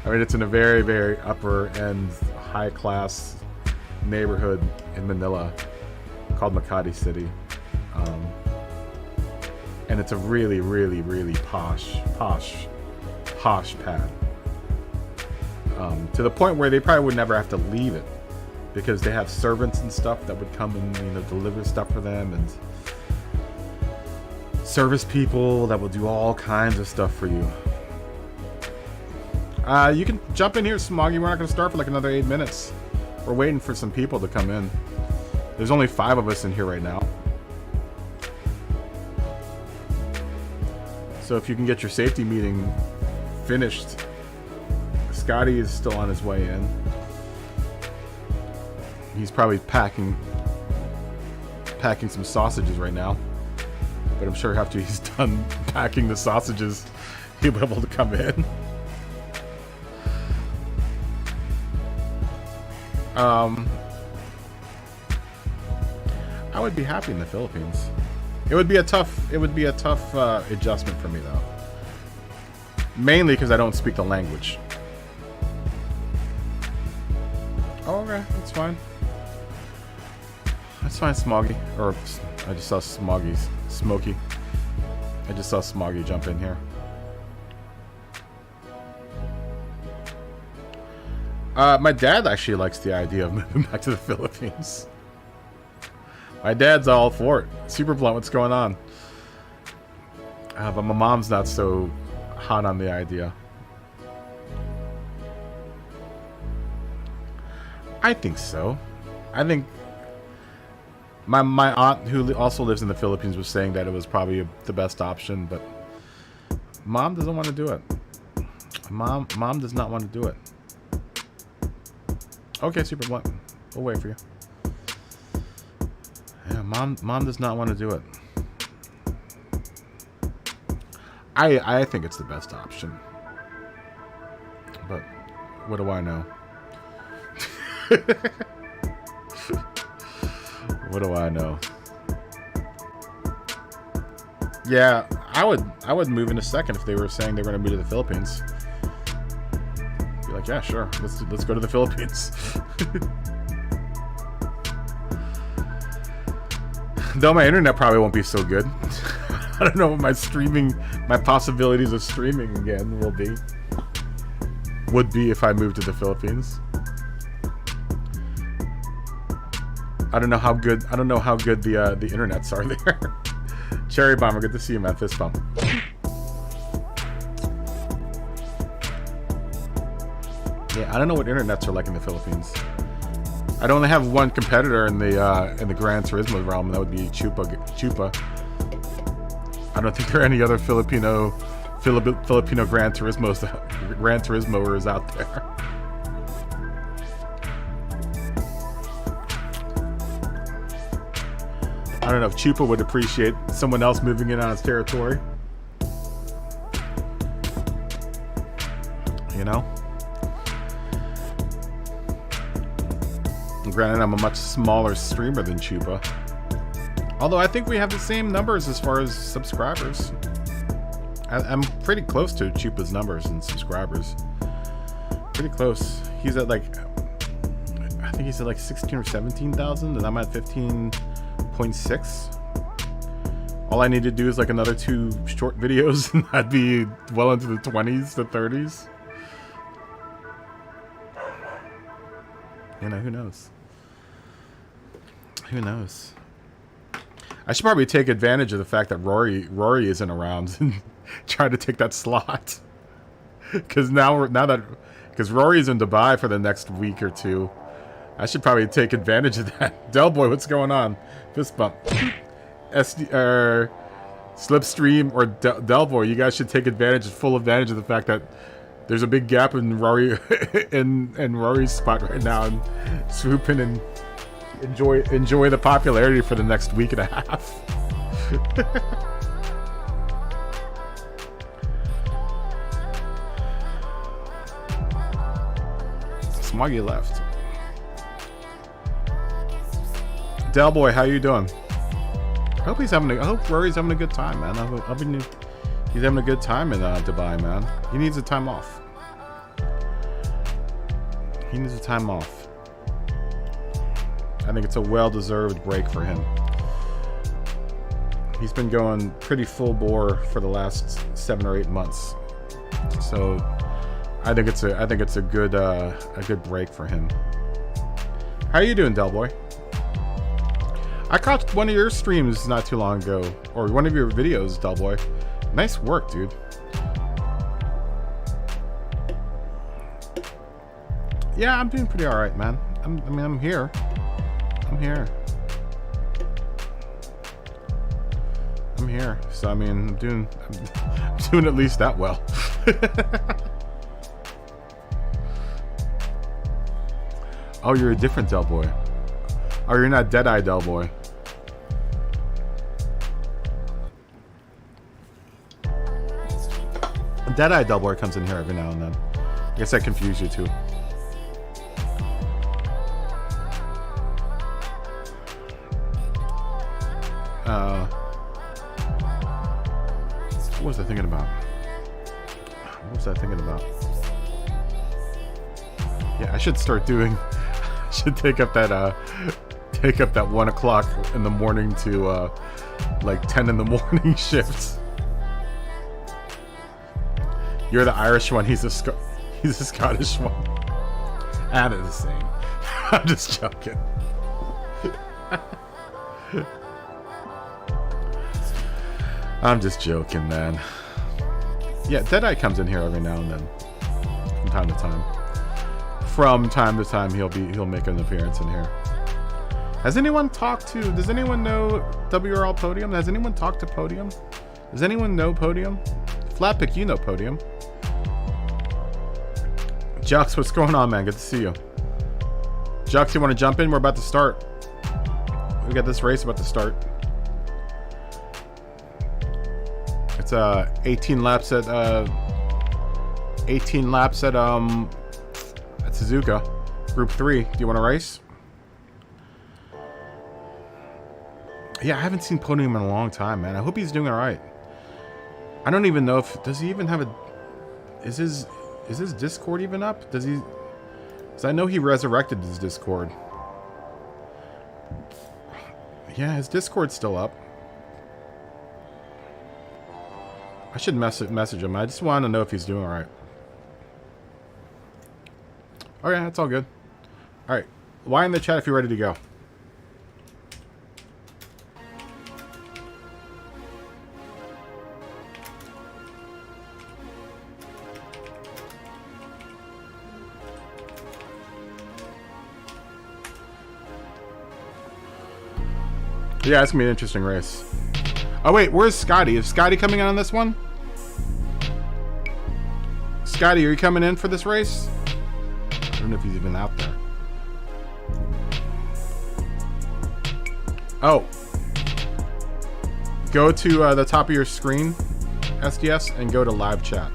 I mean, it's in a very, very upper end, high class neighborhood in Manila called Makati City. And it's a really, really, really posh pad. To the point where they probably would never have to leave it, because they have servants and stuff that would come and deliver stuff for them, and service people that will do all kinds of stuff for you. You can jump in here, Smoggy. We're not going to start for like another 8 minutes. We're waiting for some people to come in. There's only 5 of us in here right now. So if you can get your safety meeting finished. Scotty is still on his way in. He's probably packing some sausages right now. But I'm sure after he's done packing the sausages, he'll be able to come in. I would be happy in the Philippines. It would be a tough adjustment for me though. Mainly because I don't speak the language. Oh, okay, that's fine. That's fine, Smoggy. Or I just saw Smokey. I just saw Smoggy jump in here. My dad actually likes the idea of moving back to the Philippines. My dad's all for it. Super Blunt, what's going on? But my mom's not so hot on the idea. I think so. I think my aunt, who also lives in the Philippines, was saying that it was probably the best option, but Mom doesn't want to do it. Mom does not want to do it. Okay, Super Blunt. We'll wait for you. Yeah, Mom does not want to do it. I think it's the best option. But what do I know? What do I know? Yeah, I would move in a second if they were saying they were going to move to the Philippines. Be like, yeah, sure. Let's go to the Philippines. Though my internet probably won't be so good. I don't know what my possibilities of streaming again will be. would be if I moved to the Philippines. I don't know how good the internets are there. Cherry Bomber, good to see you, man. Fist bump. Yeah, I don't know what internets are like in the Philippines. I'd only have one competitor in the Gran Turismo realm, and that would be Chupa. I don't think there are any other Filipino Gran Turismoers out there. I don't know if Chupa would appreciate someone else moving in on his territory. You know? Granted, I'm a much smaller streamer than Chupa. Although I think we have the same numbers as far as subscribers. I'm pretty close to Chupa's numbers and subscribers. Pretty close. He's at like, I think he's at like 16 or 17,000, and I'm at 15.6. All I need to do is like another 2 short videos, and I'd be well into the 20s to 30s. You know, who knows? Who knows? I should probably take advantage of the fact that Rory isn't around and try to take that slot. Because because Rory's in Dubai for the next week or 2, I should probably take advantage of that. Delboy, what's going on? Fist bump. Slipstream or Delboy, you guys should take full advantage of the fact that there's a big gap in Rory in Rory's spot right now, and swoop in and enjoy the popularity for the next week and a half. Smoggy left. Delboy, how you doing? I hope Rory's having a good time, man. He's having a good time in Dubai, man. He needs a time off. He needs a time off. I think it's a well-deserved break for him. He's been going pretty full bore for the last 7 or 8 months, so I think it's a good break for him. How are you doing, Delboy? I caught one of your streams not too long ago, or one of your videos, Delboy. Nice work, dude. Yeah, I'm doing pretty all right, man. I'm here. I'm here. So I mean, I'm doing at least that well. Oh, you're a different Delboy. Oh, you're not Deadeye Delboy. Deadeye Delboy comes in here every now and then. I guess I confuse you too. What was I thinking about? Yeah, I should start doing. I should take up that 1 o'clock in the morning to like 10 in the morning shifts. You're the Irish one. He's a Scottish one. And it's the same. I'm just joking. I'm just joking, man. Yeah, Deadeye comes in here every now and then, from time to time. From time to time, he'll make an appearance in here. Has anyone talked to? Does anyone know WRL Podium? Has anyone talked to Podium? Does anyone know Podium? Flatpick, you know Podium. Jux, what's going on, man? Good to see you. Jux, you want to jump in? We're about to start. We got this race about to start. It's 18 laps at Suzuka, Group 3. Do you want to race? Yeah, I haven't seen Podium in a long time, man. I hope he's doing all right. I don't even know if does he even have a. Is his Discord even up? Does he? Because I know he resurrected his Discord. Yeah, his Discord's still up. I should message him. I just want to know if he's doing all right. Okay, that's all good. All right. Why in the chat if you're ready to go? Yeah, it's gonna be an interesting race. Oh wait, where's Scotty? Is Scotty coming in on this one? Scotty, are you coming in for this race? I don't know if he's even out there. Oh. Go to the top of your screen, SDS, and go to live chat.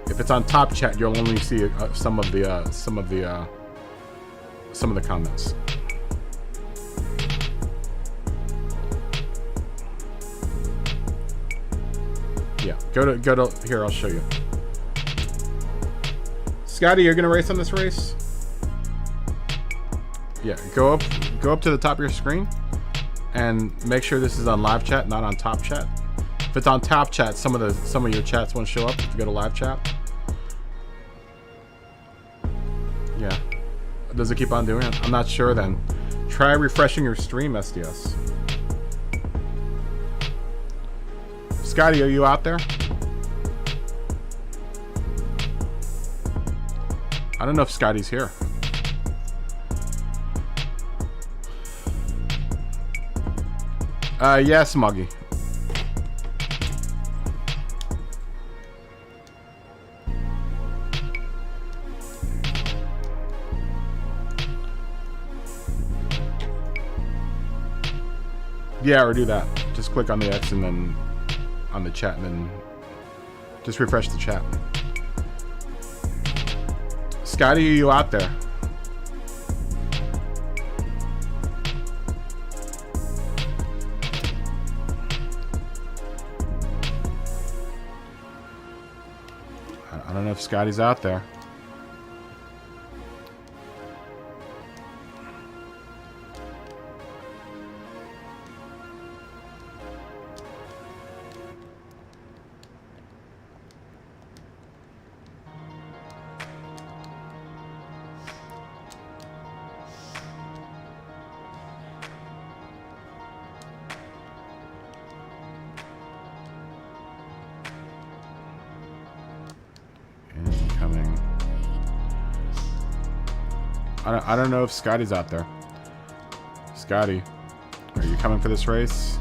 If it's on top chat, you'll only see some of the comments. Yeah, go to here. I'll show you. Scotty, you're gonna race on this race. Yeah, go up to the top of your screen, and make sure this is on live chat, not on top chat. If it's on top chat, some of your chats won't show up if you go to live chat. Yeah, does it keep on doing it? I'm not sure. Then try refreshing your stream, SDS. Scotty, are you out there? I don't know if Scotty's here. Yeah, Smoggy. Yeah, or do that. Just click on the X and then on the chat, and then just refresh the chat. Scotty, are you out there? I don't know if Scotty's out there. I don't know if Scotty's out there. Scotty, are you coming for this race?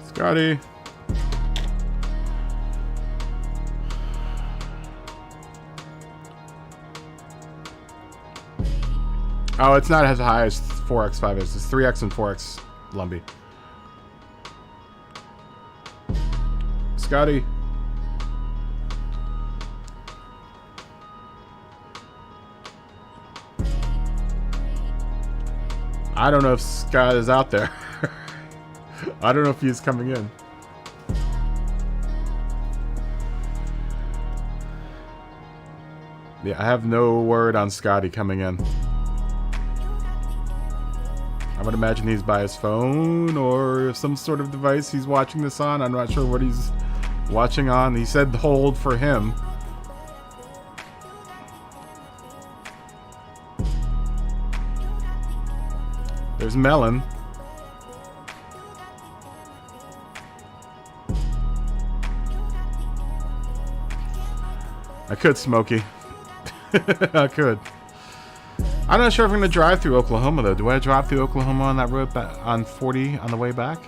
Scotty. Oh, it's not as high as 4x, 5x. It's 3x and 4x, Lumpy. Scotty. I don't know if Scott is out there. I don't know if he's coming in. Yeah, I have no word on Scotty coming in. I would imagine he's by his phone or some sort of device he's watching this on. I'm not sure what he's watching on. He said hold for him. There's Melon. I could, Smokey. I could. I'm not sure if I'm going to drive through Oklahoma, though. Do I drive through Oklahoma on that road on 40 on the way back?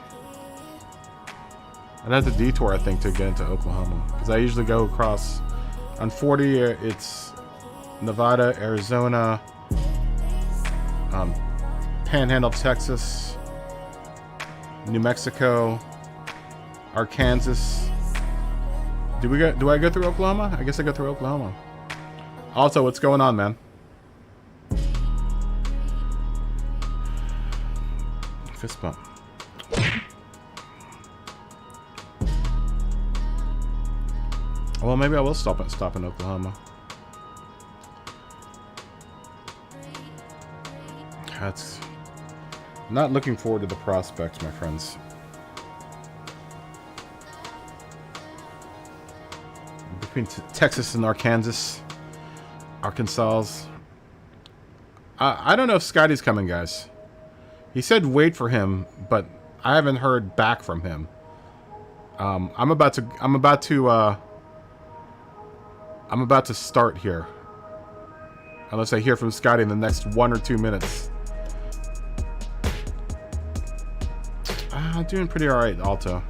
I'd have to detour, I think, to get into Oklahoma. Because I usually go across... On 40, it's Nevada, Arizona, Panhandle, Texas, New Mexico, Arkansas. Do I go through Oklahoma? I guess I go through Oklahoma. Also, what's going on, man? Fist bump. Well, maybe I will stop in Oklahoma. That's not looking forward to the prospects, my friends. Between Texas and Arkansas. I don't know if Scotty's coming, guys. He said wait for him, but I haven't heard back from him. I'm about to start here. Unless I hear from Scotty in the next 1 or 2 minutes. Doing pretty alright, Alto.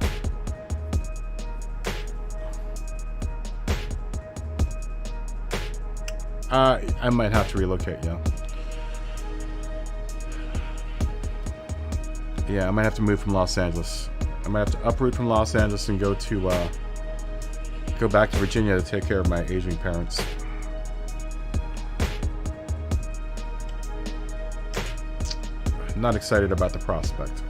I might have to relocate, yeah. Yeah, I might have to move from Los Angeles. I might have to uproot from Los Angeles and go back to Virginia to take care of my aging parents. Not excited about the prospect.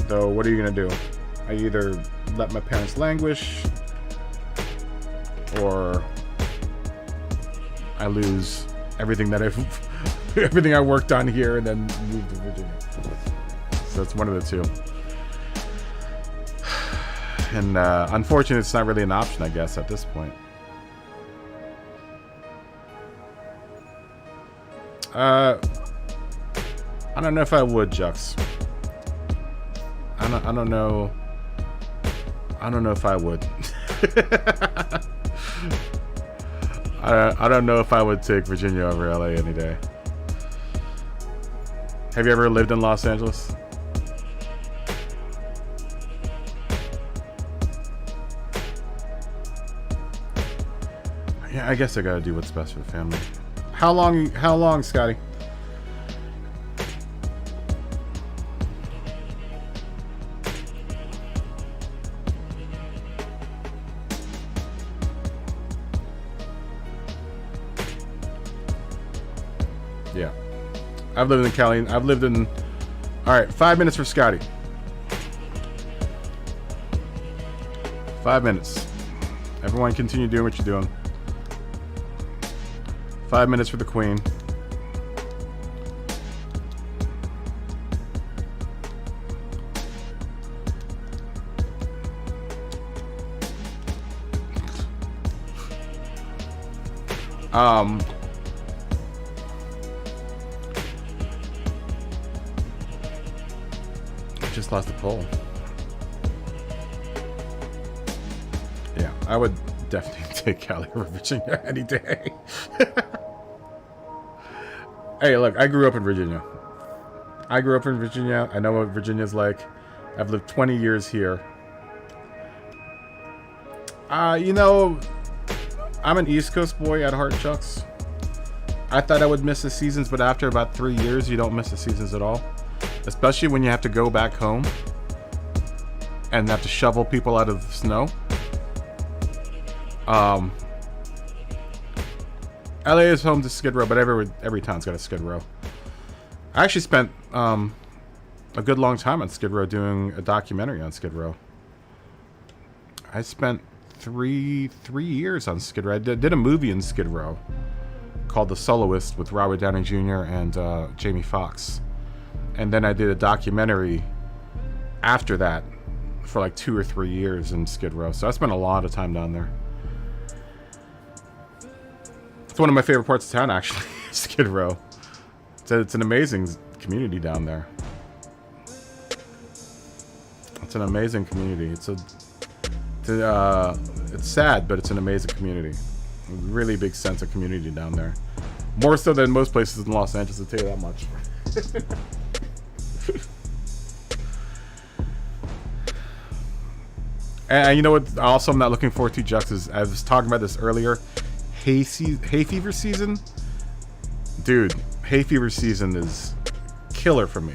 Though, what are you gonna do? I either let my parents languish, or I lose everything that everything I worked on here and then move to Virginia. So it's one of the two. And unfortunately, it's not really an option, I guess, at this point. I don't know if I would, Jux. I don't know. I don't know if I would. I don't know if I would take Virginia over LA any day. Have you ever lived in Los Angeles? Yeah, I guess I gotta do what's best for the family. How long, Scotty? Yeah. I've lived in Cali. I've lived in... Alright, 5 minutes for Scotty. 5 minutes. Everyone continue doing what you're doing. 5 minutes for the Queen. Just lost the poll. Yeah, I would definitely take Cali over Virginia any day. Hey, look, I grew up in Virginia. I know what Virginia's like. I've lived 20 years here. You know, I'm an East Coast boy at heart, Chucks. I thought I would miss the seasons, but after about 3 years, you don't miss the seasons at all. Especially when you have to go back home and have to shovel people out of the snow. LA is home to Skid Row, but every town's got a Skid Row. I actually spent a good long time on Skid Row doing a documentary on Skid Row. I spent three years on Skid Row. I did a movie in Skid Row called The Soloist with Robert Downey Jr. and Jamie Foxx. And then I did a documentary after that for like 2 or 3 years in Skid Row. So I spent a lot of time down there. It's one of my favorite parts of town, actually, Skid Row. It's an amazing community down there. It's an amazing community. It's sad, but it's an amazing community. A really big sense of community down there. More so than most places in Los Angeles, I'll tell you that much. And you know what? Also, I'm not looking forward to, Jux, is I was talking about this earlier. Hay fever season, dude. Hay fever season is killer for me,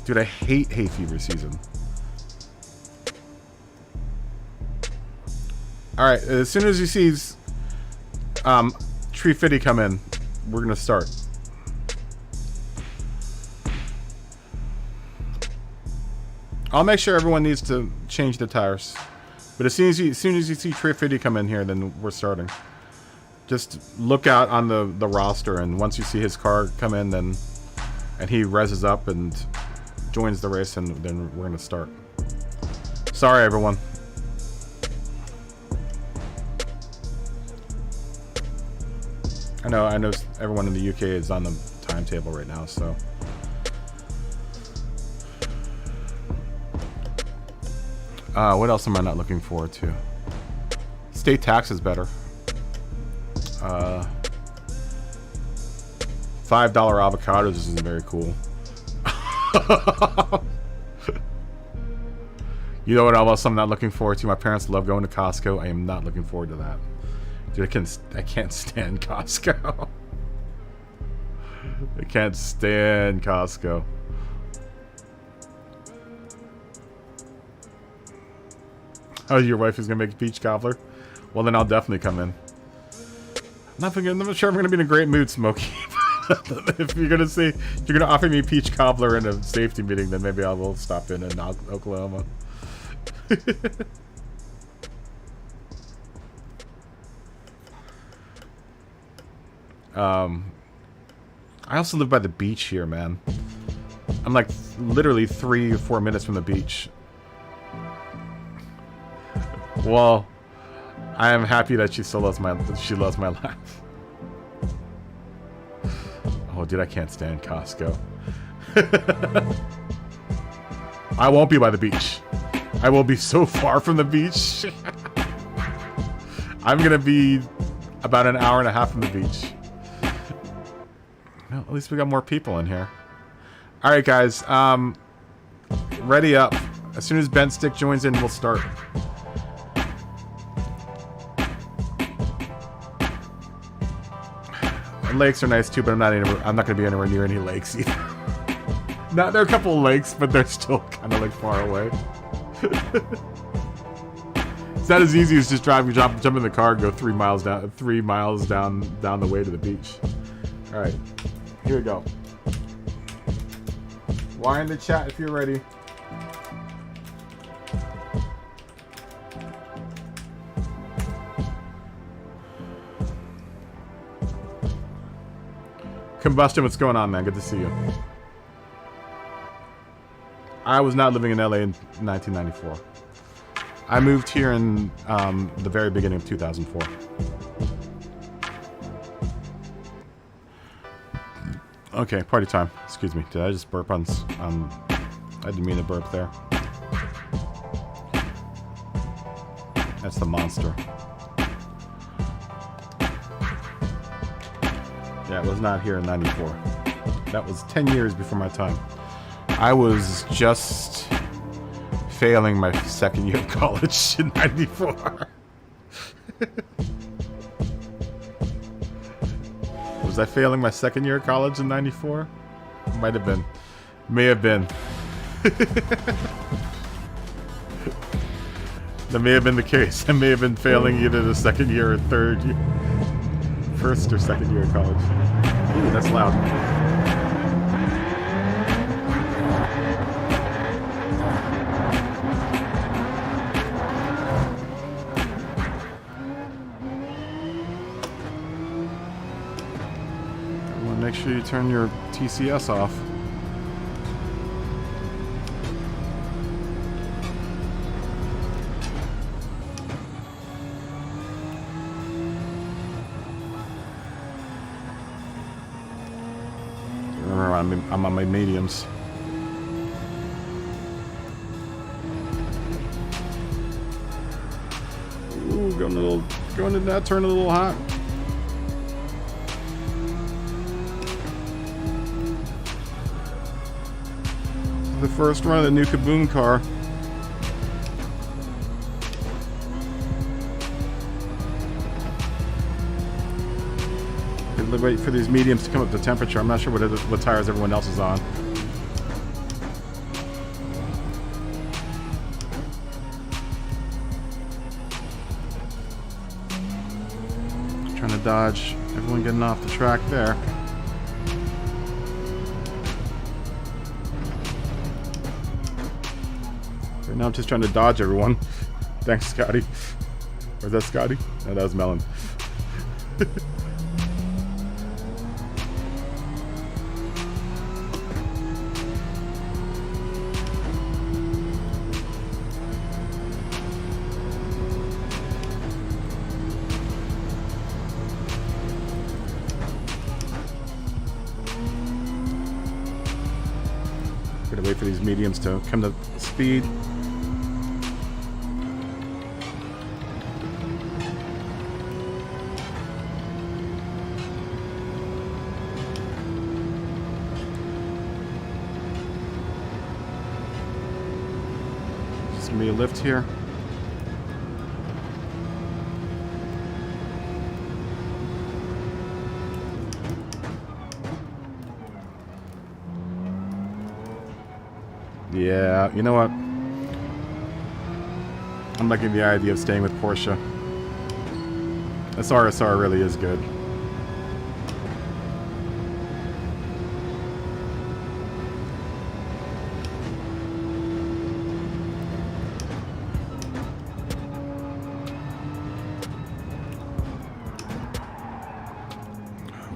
dude. I hate hay fever season. All right, as soon as you see Tree Fitty come in, we're gonna start. I'll make sure everyone needs to change the tires, but as soon as you see Tree Fitty come in here, then we're starting. Just look out on the roster, and once you see his car come in, then and he reses up and joins the race, and then we're gonna start. Sorry, everyone. I know everyone in the UK is on the timetable right now, so. What else am I not looking forward to? State tax is better. $5 avocados isn't very cool. You know what else I'm not looking forward to? My parents love going to Costco. I am not looking forward to that. Dude, I can't stand Costco. I can't stand Costco. Oh, your wife is gonna make a peach cobbler? Well, then I'll definitely come in. I'm not sure I'm gonna be in a great mood, Smokey. If you're gonna offer me peach cobbler in a safety meeting, then maybe I will stop in Oklahoma. I also live by the beach here, man. I'm like literally 3 or 4 minutes from the beach. Well, I am happy that she still loves my life. Oh, dude, I can't stand Costco. I won't be by the beach. I will be so far from the beach. I'm gonna be about an hour and a half from the beach. Well, at least we got more people in here. All right, guys. Ready up. As soon as Ben Stick joins in, we'll start. And lakes are nice too, but I'm not going to be anywhere near any lakes either. There are a couple of lakes, but they're still kind of like far away. It's not as easy as just jump in the car and go 3 miles down the way to the beach. All right, here we go. Why in the chat if you're ready. Combustion, what's going on, man? Good to see you. I was not living in LA in 1994. I moved here in the very beginning of 2004. Okay, party time. Excuse me. Did I just burp on... I didn't mean to burp there. That's the monster. Yeah, it was not here in 94. That was 10 years before my time. I was just failing my second year of college in 94. Was I failing my second year of college in 94? Might have been. May have been. That may have been the case. I may have been failing either the second year or third year. First or second year of college. Ooh, that's loud. Everyone, make sure you turn your TCS off. I'm on my mediums. Ooh, going to that, turn a little hot. The first run of the new Kaboom car. Wait for these mediums to come up to temperature. I'm not sure what tires everyone else is on. Trying to dodge everyone getting off the track there. Right now I'm just trying to dodge everyone. Thanks, Scotty. Or is that Scotty? No, that was Melon. Gotta wait for these mediums to come to speed. There's gonna be a lift here. Yeah, you know what? I'm liking the idea of staying with Porsche. This RSR really is good.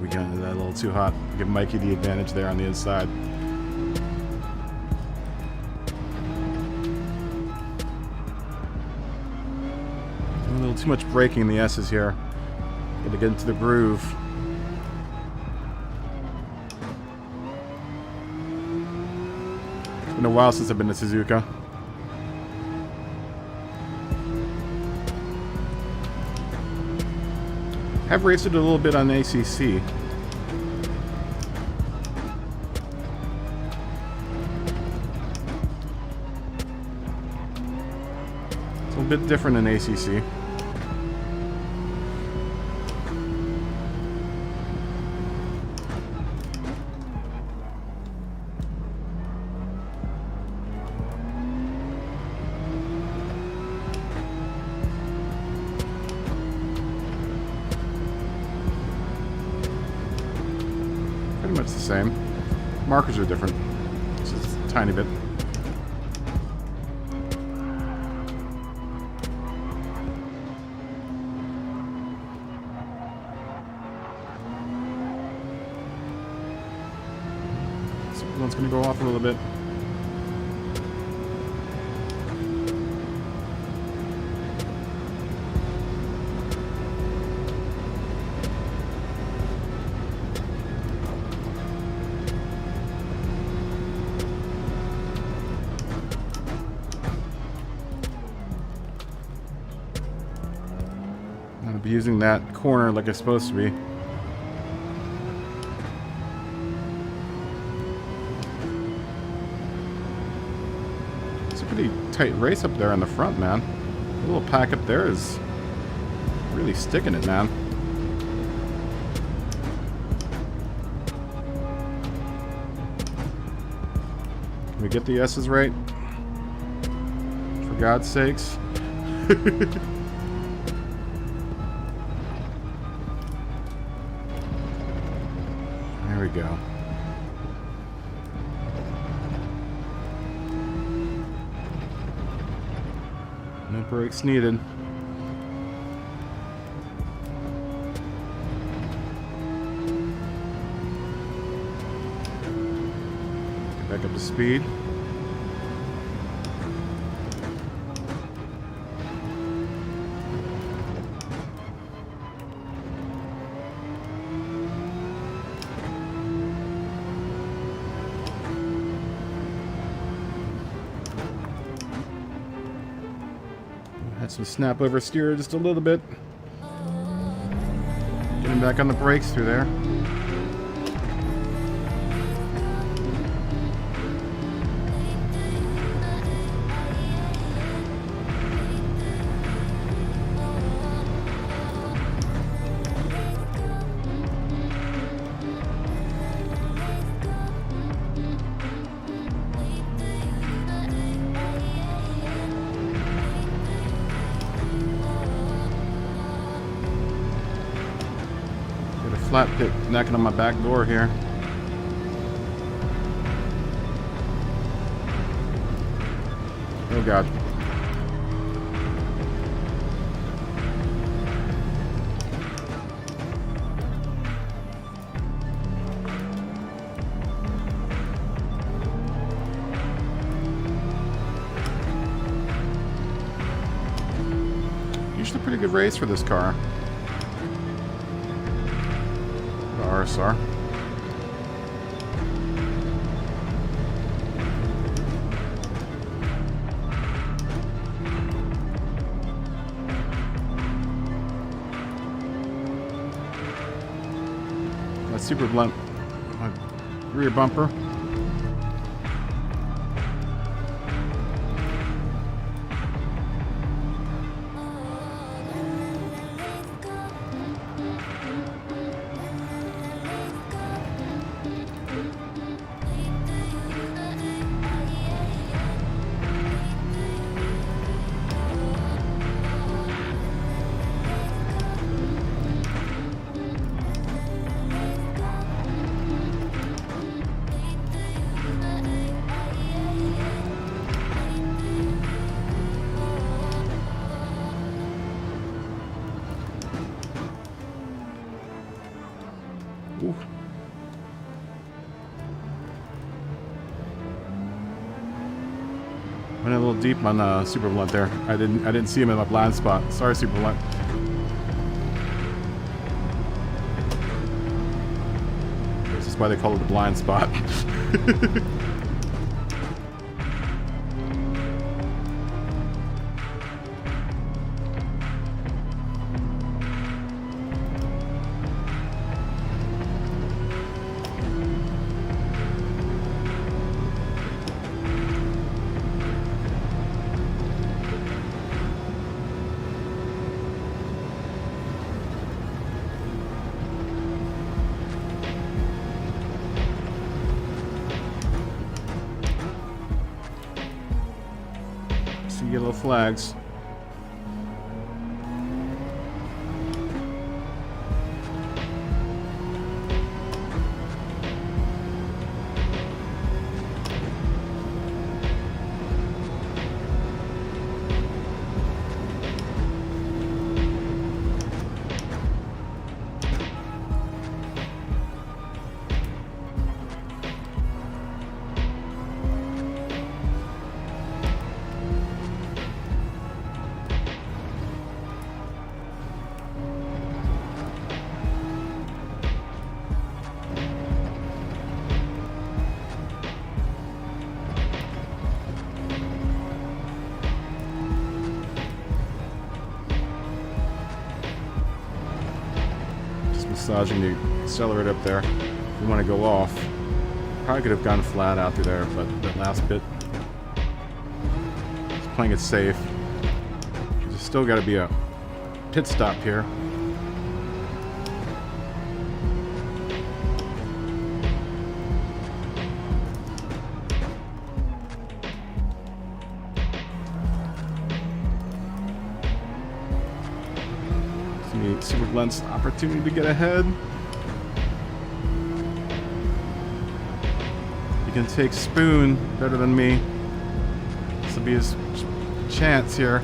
We got into that a little too hot. Give Mikey the advantage there on the inside. Too much braking in the S's here. Gotta get into the groove. It's been a while since I've been to Suzuka. I've raced it a little bit on ACC. It's a little bit different in ACC. Pretty much the same. Markers are different. Just a tiny bit. One's going to go off a little bit. I'm going to be using that corner like it's supposed to be. Pretty tight race up there in the front, man. The little pack up there is really sticking it, man. Can we get the S's right? For God's sakes. There we go. No brakes needed. Get back up to speed. Had some snap over steer just a little bit. Getting back on the brakes through there. Flat pit knocking on my back door here. Oh God. Usually pretty good race for this car. The RSR. That super blunt rear bumper. Ooh. Went a little deep on Super Blunt there. I didn't see him in my blind spot. Sorry, Super Blunt. This is why they call it the blind spot. Yellow flags. Massaging the accelerator up there. We want to go off. Probably could have gone flat out through there, but that last bit, just playing it safe. There's still got to be a pit stop here. Super Blunt's opportunity to get ahead. He can take Spoon better than me. This will be his chance here.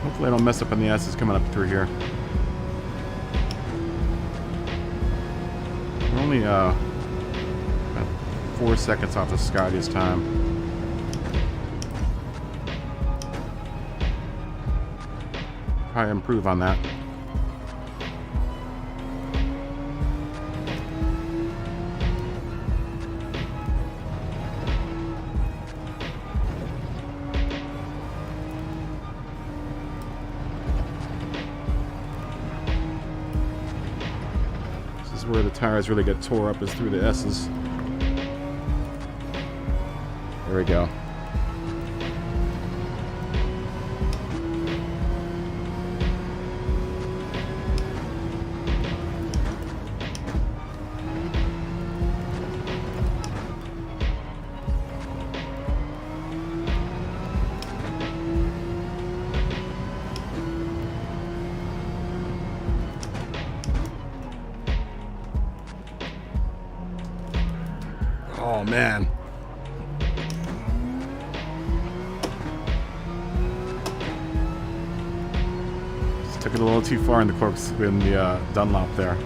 Hopefully I don't mess up on the S's coming up through here. We're only about 4 seconds off of Scotty's time. Probably improve on that. Where the tires really get tore up is through the S's. There we go. Oh, man. Just took it a little too far in the corks in the Dunlop there.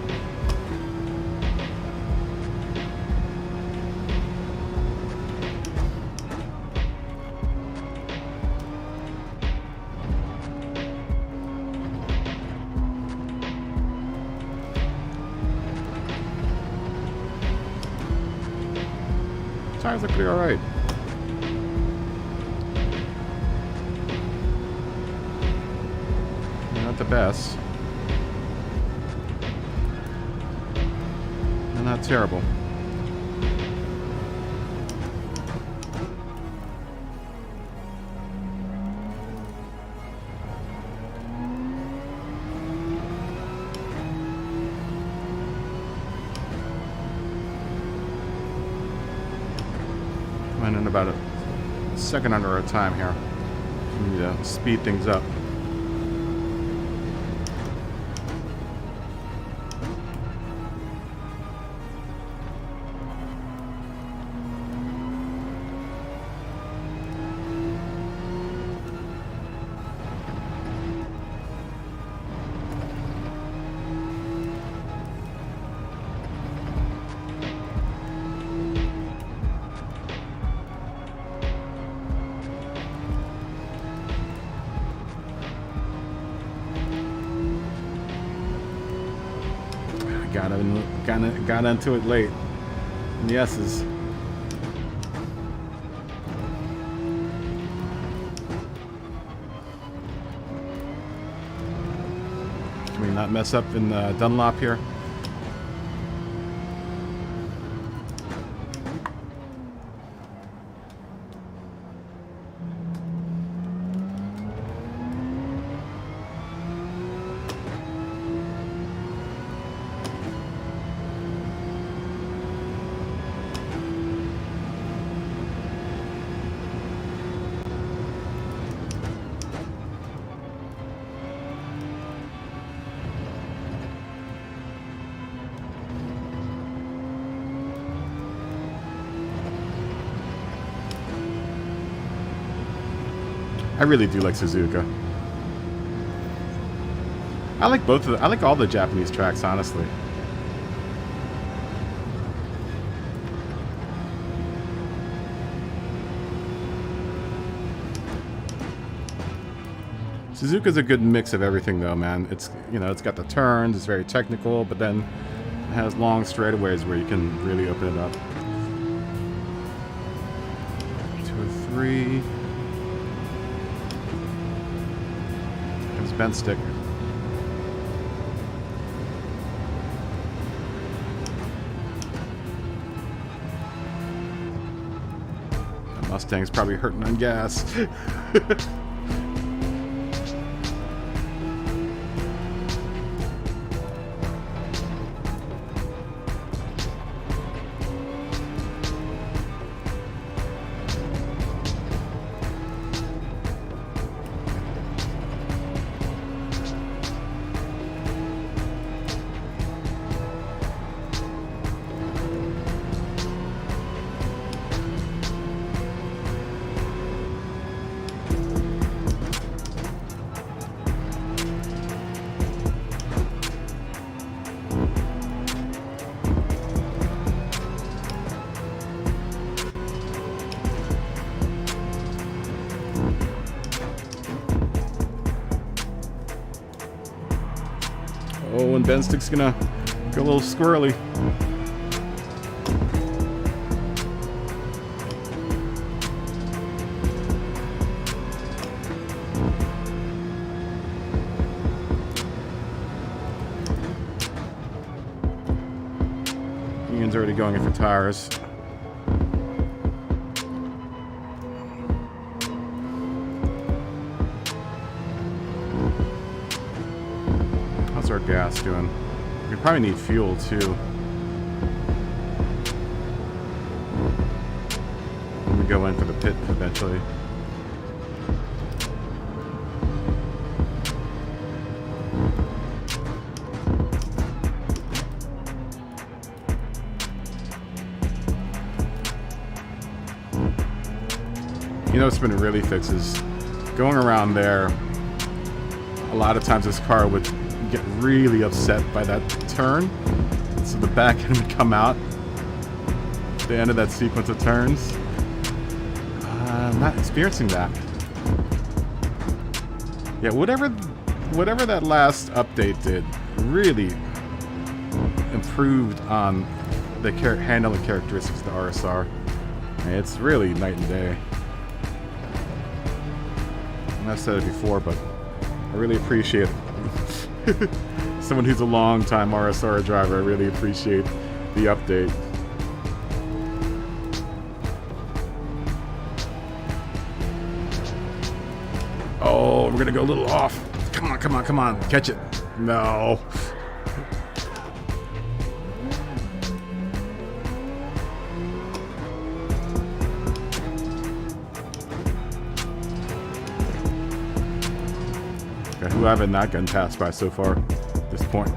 Tires look pretty alright. Not the best. And not terrible. And in about a second under our time here. We need to speed things up. Got into it late. And the S's. Can we not mess up in the Dunlop here? I really do like Suzuka. I like both of the, I like all the Japanese tracks, honestly. Suzuka's a good mix of everything though, man. It's, you know, it's got the turns, it's very technical, but then it has long straightaways where you can really open it up. 2 or 3. Bent stick. The Mustang's probably hurting on gas. Oh, and bend stick's gonna go a little squirrely. Ian's already going in for tires. How's our gas doing? We probably need fuel too. When we go in for the pit eventually. You know what's been really fixed is going around there. A lot of times this car would get really upset by that turn, so the back end would come out at the end of that sequence of turns. I'm not experiencing that. Yeah, whatever that last update did really improved on the handling characteristics of the RSR. It's really night and day. And I've said it before, but I really appreciate it. Someone who's a long-time RSR driver, I really appreciate the update. Oh, we're gonna go a little off. Come on, come on, come on. Catch it. No. Okay, who haven't not gotten passed by so far at this point?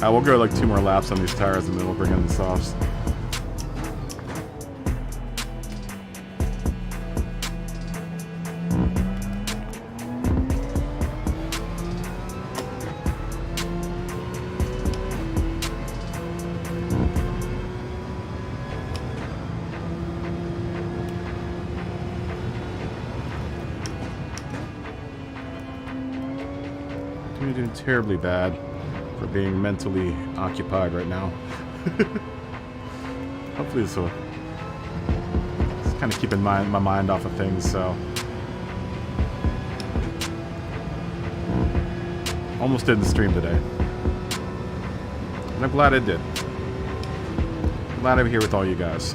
We'll go like 2 more laps on these tires and then we'll bring in the softs. You're doing terribly bad for being mentally occupied right now. Hopefully this will just kind of keeping my mind off of things, so. Almost didn't stream today. And I'm glad I did. I'm glad I'm here with all you guys.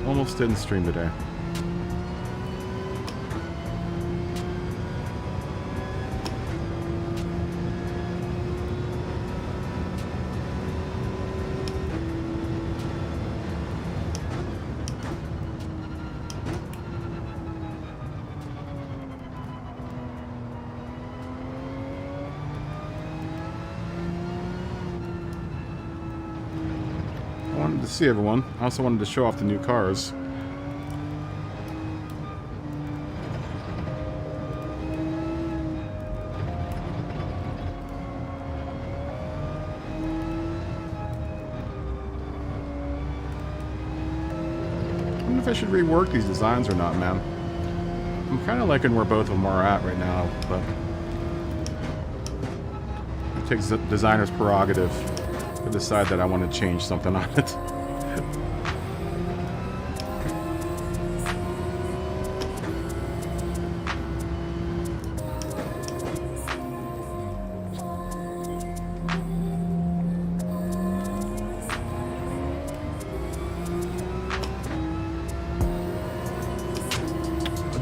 Almost didn't stream today. I wanted to see everyone. I also wanted to show off the new cars. I wonder if I should rework these designs or not, man. I'm kind of liking where both of them are at right now, but it takes the designer's prerogative to decide that I want to change something on it.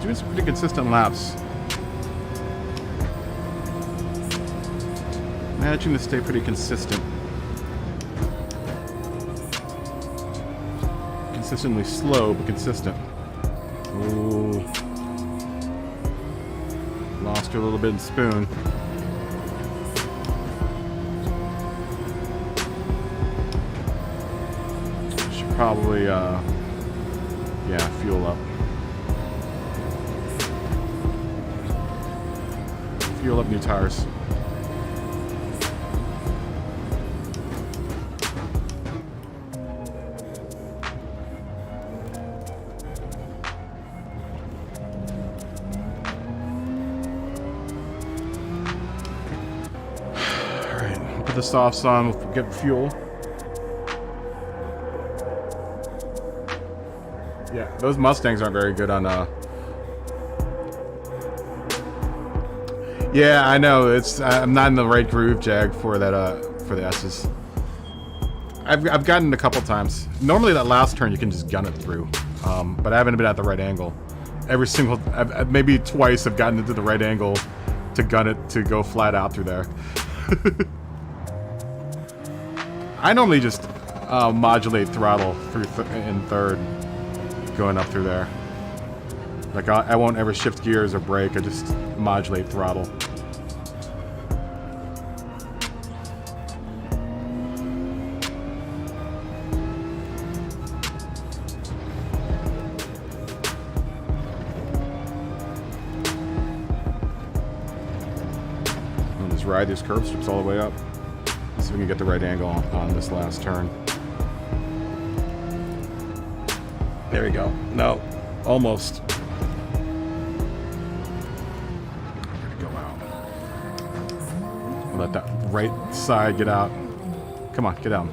Doing some pretty consistent laps. Managing to stay pretty consistent. Consistently slow, but consistent. Ooh. Lost her a little bit in spoon. Should probably, yeah, fuel up. Fuel up new tires. Alright, put the softs on, we'll get fuel. Yeah, those Mustangs aren't very good on yeah, I know. It's I'm not in the right groove, Jag, for that for the S's. I've gotten it a couple times. Normally that last turn you can just gun it through, but I haven't been at the right angle. Every single, maybe twice I've gotten into the right angle to gun it to go flat out through there. I normally just modulate throttle through in third. going up through there. Like, I won't ever shift gears or brake. I just modulate throttle. I'll just ride these curb strips all the way up. See if we can get the right angle on this last turn. There we go. No, almost. Go out. Let that right side get out. Come on, get out.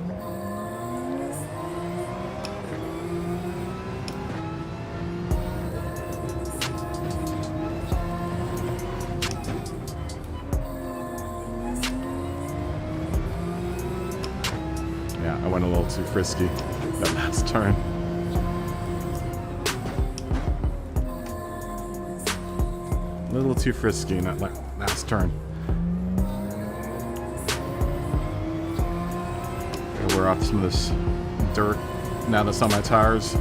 Yeah, I went a little too frisky that last turn. A little too frisky in that last turn. Gotta wear off some of this dirt now that's on my tires.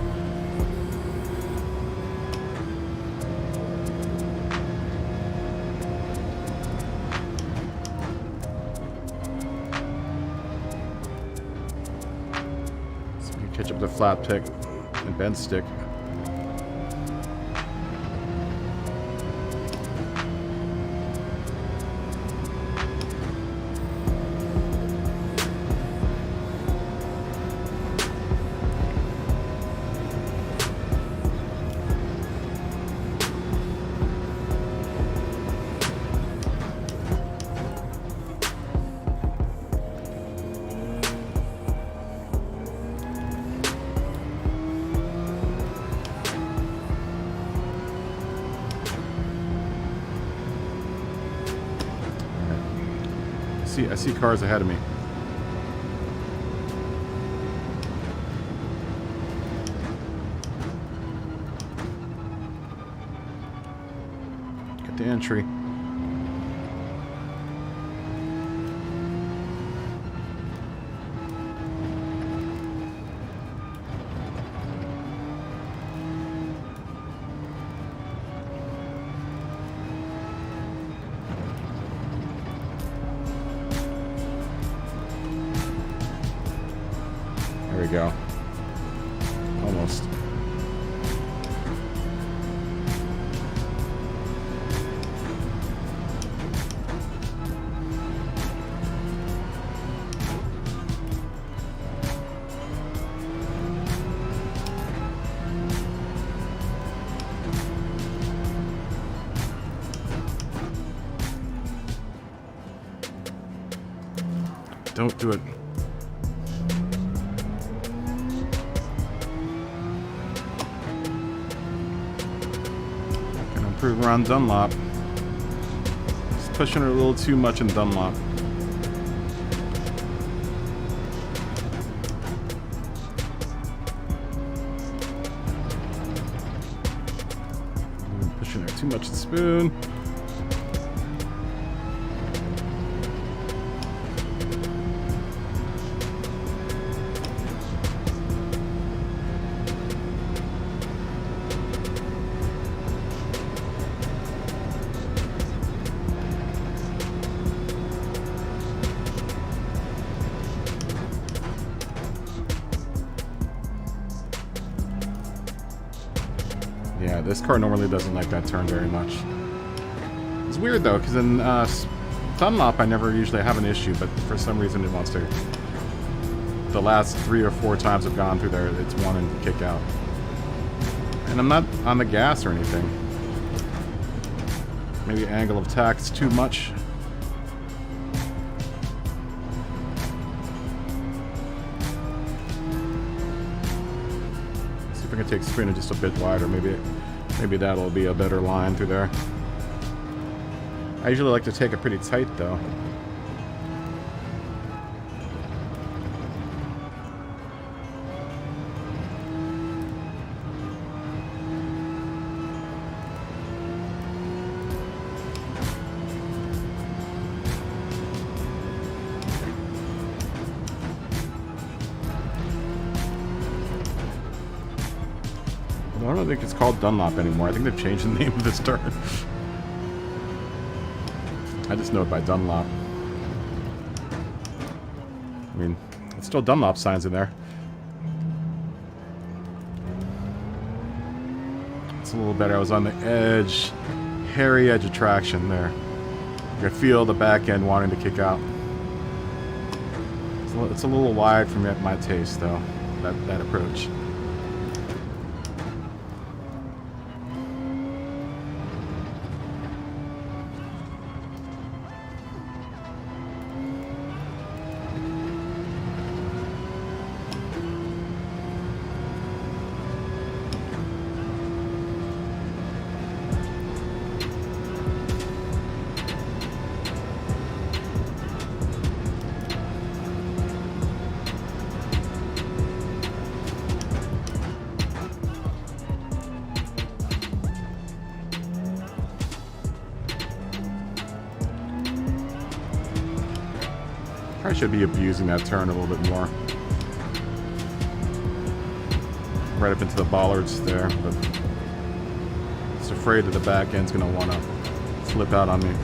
So we can catch up the flat pick and bend stick. I see cars ahead of me. Get the entry. There we go. Almost. Don't do it. Improve around Dunlop. Just pushing her a little too much in Dunlop. Pushing her too much in Spoon. Yeah, this car normally doesn't like that turn very much. It's weird though, because in Dunlop I never usually have an issue, but for some reason it wants to. The last 3 or 4 times I've gone through there, it's wanting to kick out. And I'm not on the gas or anything. Maybe angle of attack's too much. See if I can take Sprinter just a bit wider. Maybe that'll be a better line through there. I usually like to take it pretty tight though. I don't think it's called Dunlop anymore. I think they've changed the name of this turn. I just know it by Dunlop. I mean, it's still Dunlop signs in there. It's a little better. I was on the edge, hairy edge of traction there. I could feel the back end wanting to kick out. It's a little wide for me at my taste, though, that approach. I should be abusing that turn a little bit more. Right up into the bollards there, but just afraid that the back end's going to want to flip out on me.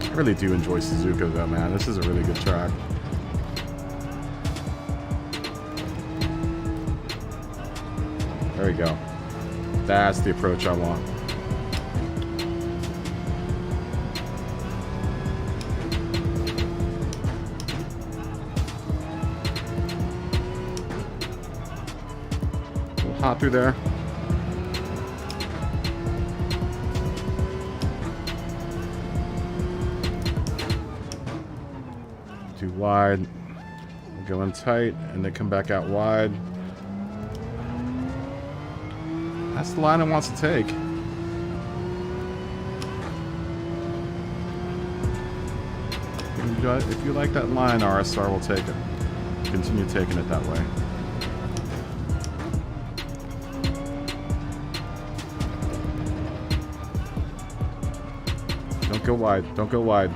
I really do enjoy Suzuka though, man. This is a really good track. There we go. That's the approach I want. A little hot through there. Too wide. Go in tight and then come back out wide. That's the line it wants to take. If you like that line, RSR will take it. Continue taking it that way. Don't go wide. Don't go wide.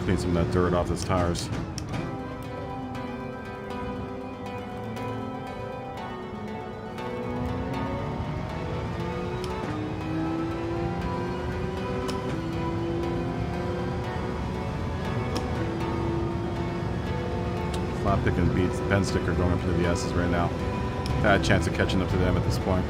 Clean some of that dirt off his tires. Flat picking beats Ben Sticker going up to the S's right now. Bad chance of catching up to them at this point.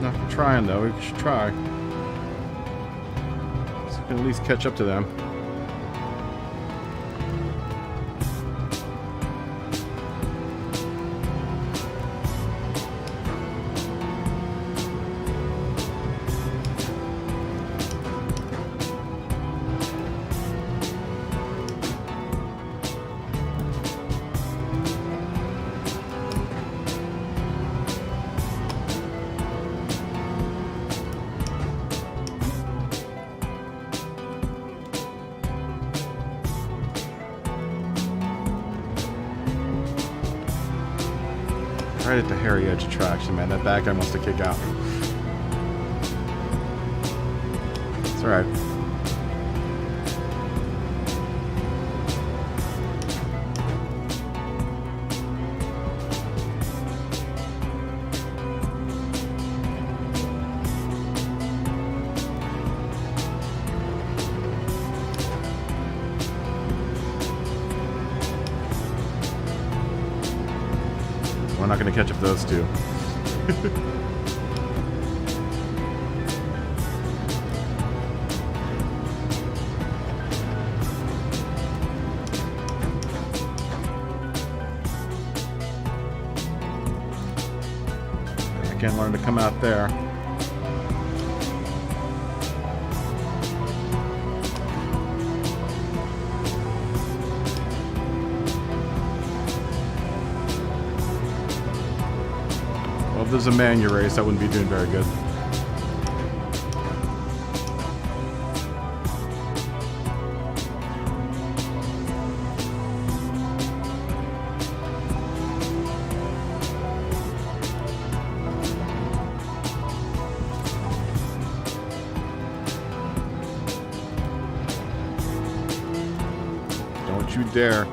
Not for trying though, we should try. So we can at least catch up to them. Right at the hairy edge of traction, man. That back end wants to kick out. It's alright. we're not going to catch up those two. I can't learn to come out there. Well, if there's a Manu race, I wouldn't be doing very good. Don't you dare.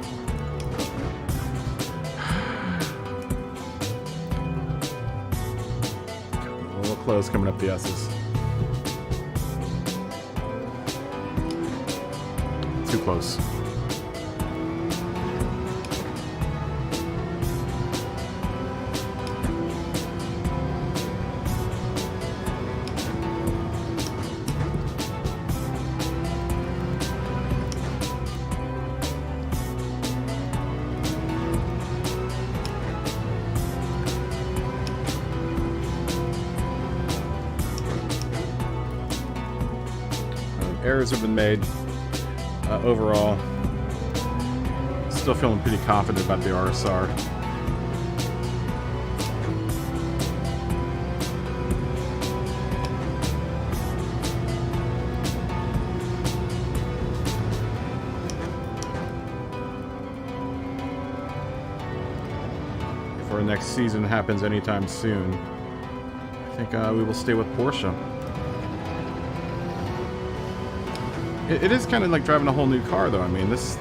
A little close coming up the S's. Too close. Errors have been made overall. Still feeling pretty confident about the RSR. If our next season happens anytime soon, I think we will stay with Porsche. It is kind of like driving a whole new car, though. I mean, this...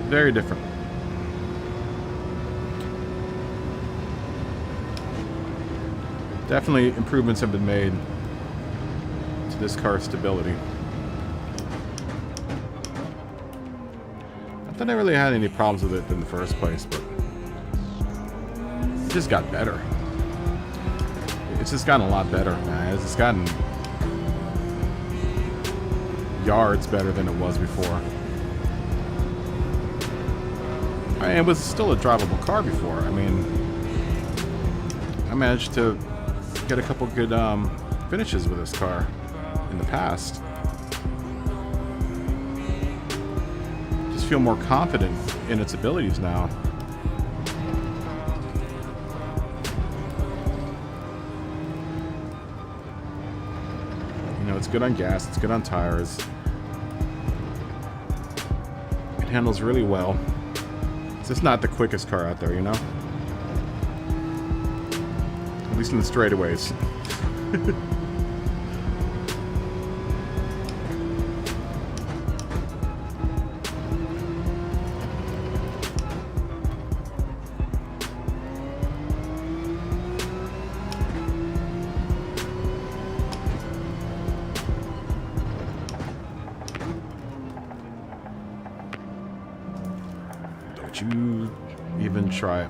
very different. Definitely improvements have been made to this car's stability. Not that I really had any problems with it in the first place, but it just got better. It's just gotten a lot better, man. It's just gotten yards better than it was before. It was still a drivable car before. I mean, I managed to get a couple good finishes with this car in the past. Just feel more confident in its abilities now. You know, it's good on gas, it's good on tires. It handles really well. It's just not the quickest car out there, you know? At least in the straightaways. You even try it.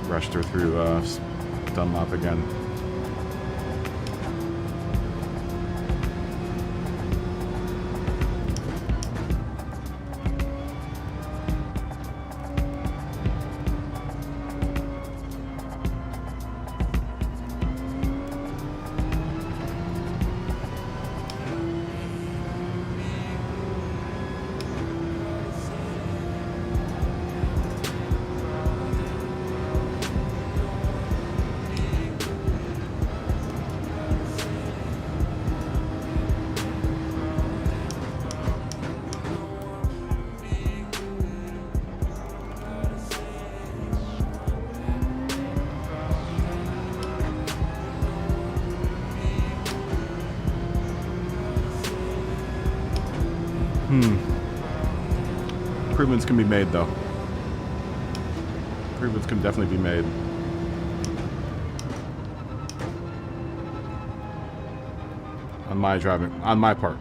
Rushed her through Dunlop again. Improvements can be made, though. Improvements can definitely be made. On my driving, on my part.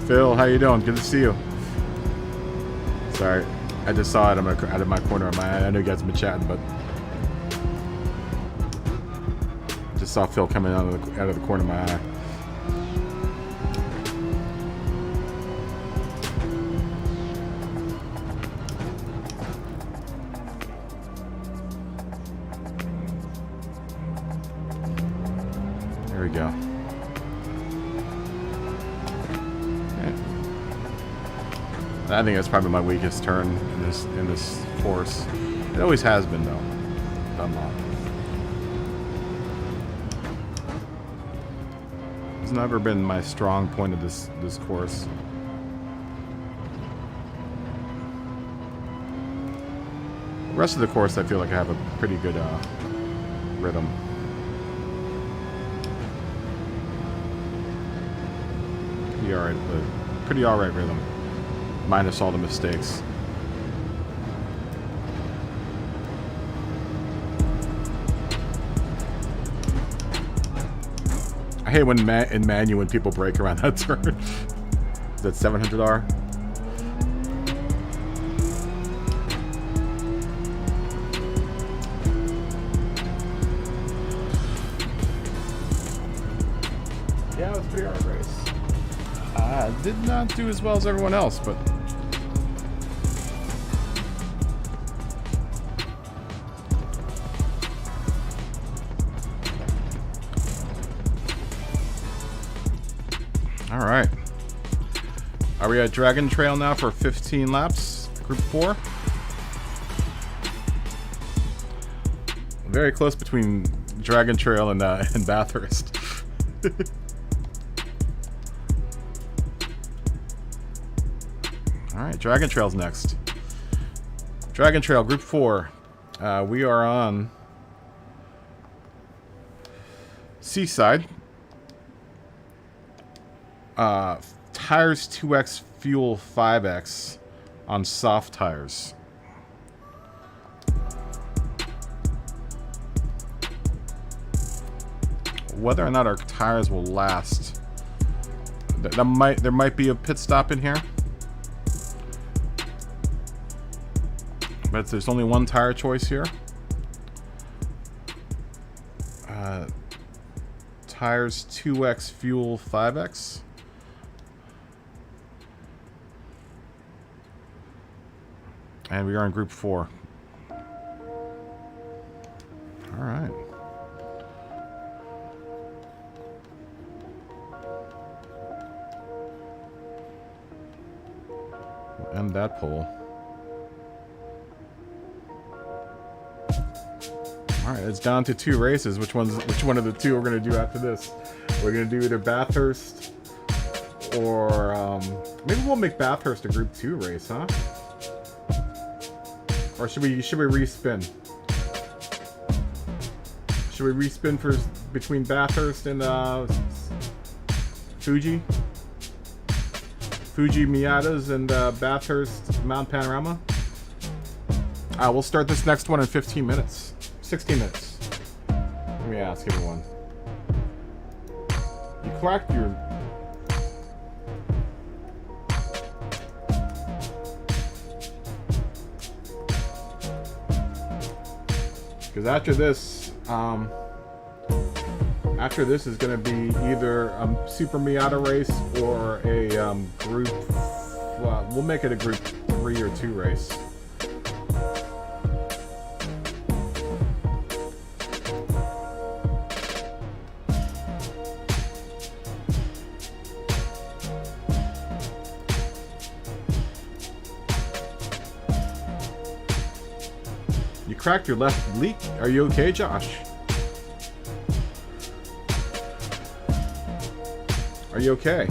Phil, how you doing? Good to see you. Sorry, I just saw it out of my corner of my eye. I know you guys have been chatting, but just saw Phil coming out of the corner of my eye. There we go. I think that's probably my weakest turn in this course. It always has been though. Unlocked. It's never been my strong point of this course. The rest of the course, I feel like I have a pretty good rhythm. Pretty alright rhythm. Minus all the mistakes. I hate when in Manu when people break around that turn. Is that 700R? Yeah, it was a pretty hard race. Did not do as well as everyone else, but all right. Are we at Dragon Trail now for 15 laps? Group 4. Very close between Dragon Trail and Bathurst. Alright, Dragon Trail's next. Dragon Trail, Group 4. We are on Seaside. Tires 2x, fuel 5x on soft tires. Whether or not our tires will last, there might be a pit stop in here. But there's only one tire choice here. Tires 2x, fuel 5x. And we are in Group 4. Alright. We'll end that poll. Alright, it's down to 2 races. Which one of the 2 we're going to do after this? We're going to do either Bathurst or maybe we'll make Bathurst a Group 2 race, huh? Or should we respin? Should we respin for between Bathurst and Fuji Miatas and Bathurst Mount Panorama? We'll start this next one in 15 minutes. 16 minutes. Let me ask everyone. You cracked your... Because after this is going to be either a Super Miata race or a group... Well, we'll make it a Group 3 or 2 race. Cracked your left leak. Are you okay, Josh? Are you okay?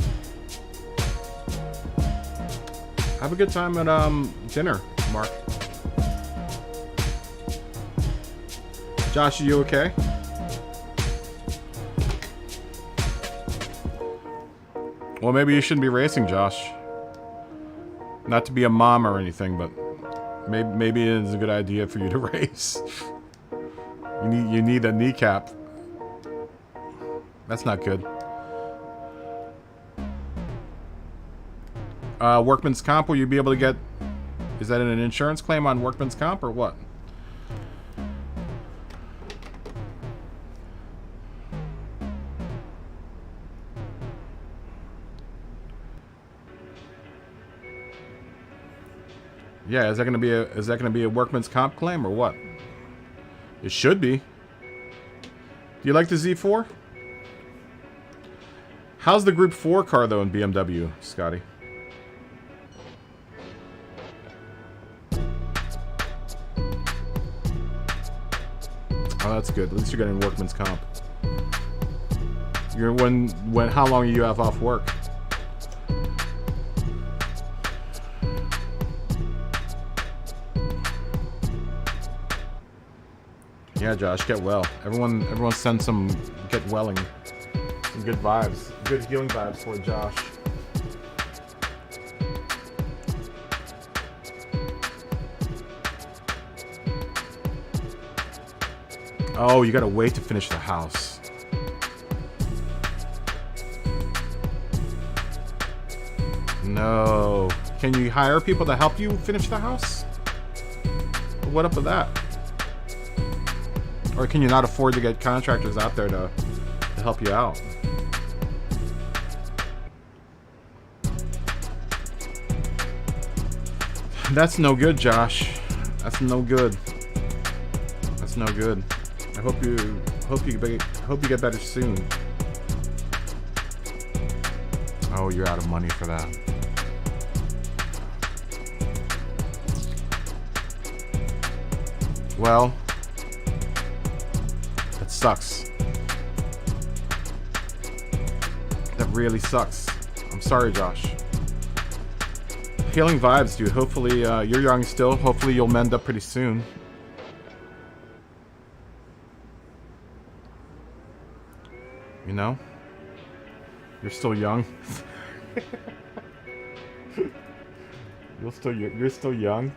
Have a good time at dinner, Mark. Josh, are you okay? Well, maybe you shouldn't be racing, Josh. Not to be a mom or anything, but maybe it is a good idea for you to race. You need a kneecap. That's not good. Workman's comp, will you be able to get... Is that an insurance claim on workman's comp or what? Yeah, is that gonna be a workman's comp claim or what? It should be. Do you like the Z4? How's the Group 4 car though in BMW, Scotty? Oh, that's good. At least you're getting workman's comp. You're how long do you have off work? Yeah, Josh, get well. Everyone send some get welling. Some good vibes. Good healing vibes for Josh. Oh, you gotta wait to finish the house. No. Can you hire people to help you finish the house? What up with that? Or can you not afford to get contractors out there to help you out? That's no good, Josh. That's no good. That's no good. I hope you get better soon. Oh, you're out of money for that. Well, that sucks. That really sucks. I'm sorry, Josh. Healing vibes, dude. Hopefully, you're young still. Hopefully you'll mend up pretty soon. You know? You're still young. You're still young.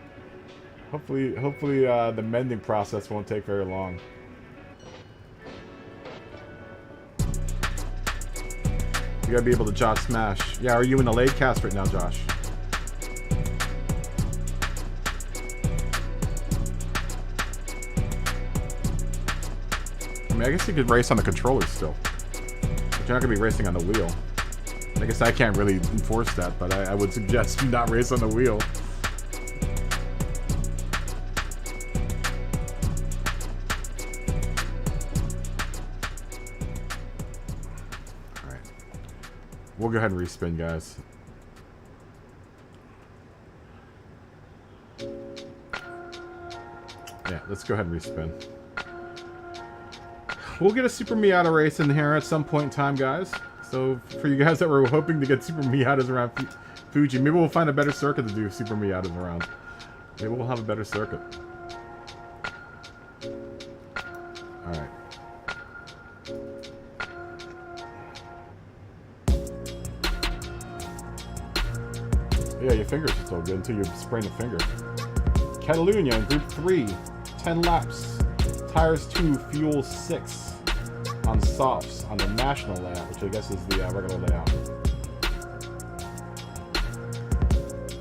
Hopefully, the mending process won't take very long. You gotta be able to Josh smash. Yeah, are you in the late cast right now, Josh? I mean, I guess you could race on the controller still. But you're not gonna be racing on the wheel. I guess I can't really enforce that, but I would suggest you not race on the wheel. Alright. We'll go ahead and respin, guys. Yeah, let's go ahead and respin. We'll get a Super Miata race in here at some point in time, guys. So, for you guys that were hoping to get Super Miatas around Fuji, maybe we'll find a better circuit to do Super Miatas around. Maybe we'll have a better circuit. Alright. Yeah, your finger's still good until you sprain a finger. Catalunya in Group 3. 10 laps. Tires 2, fuel 6. On softs on the national layout, which I guess is the regular layout.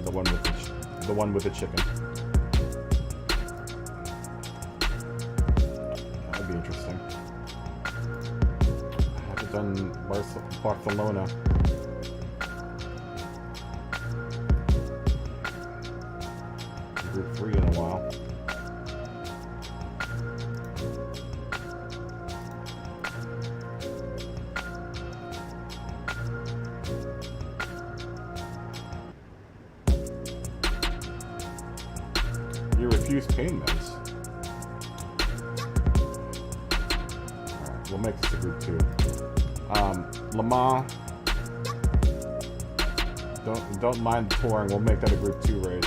The one with the chicken. That'd be interesting. I haven't done Barcelona. Group 3 in a while. Pain meds. Alright, we'll make this a Group 2. Le Mans. Don't mind the touring, we'll make that a Group 2 race.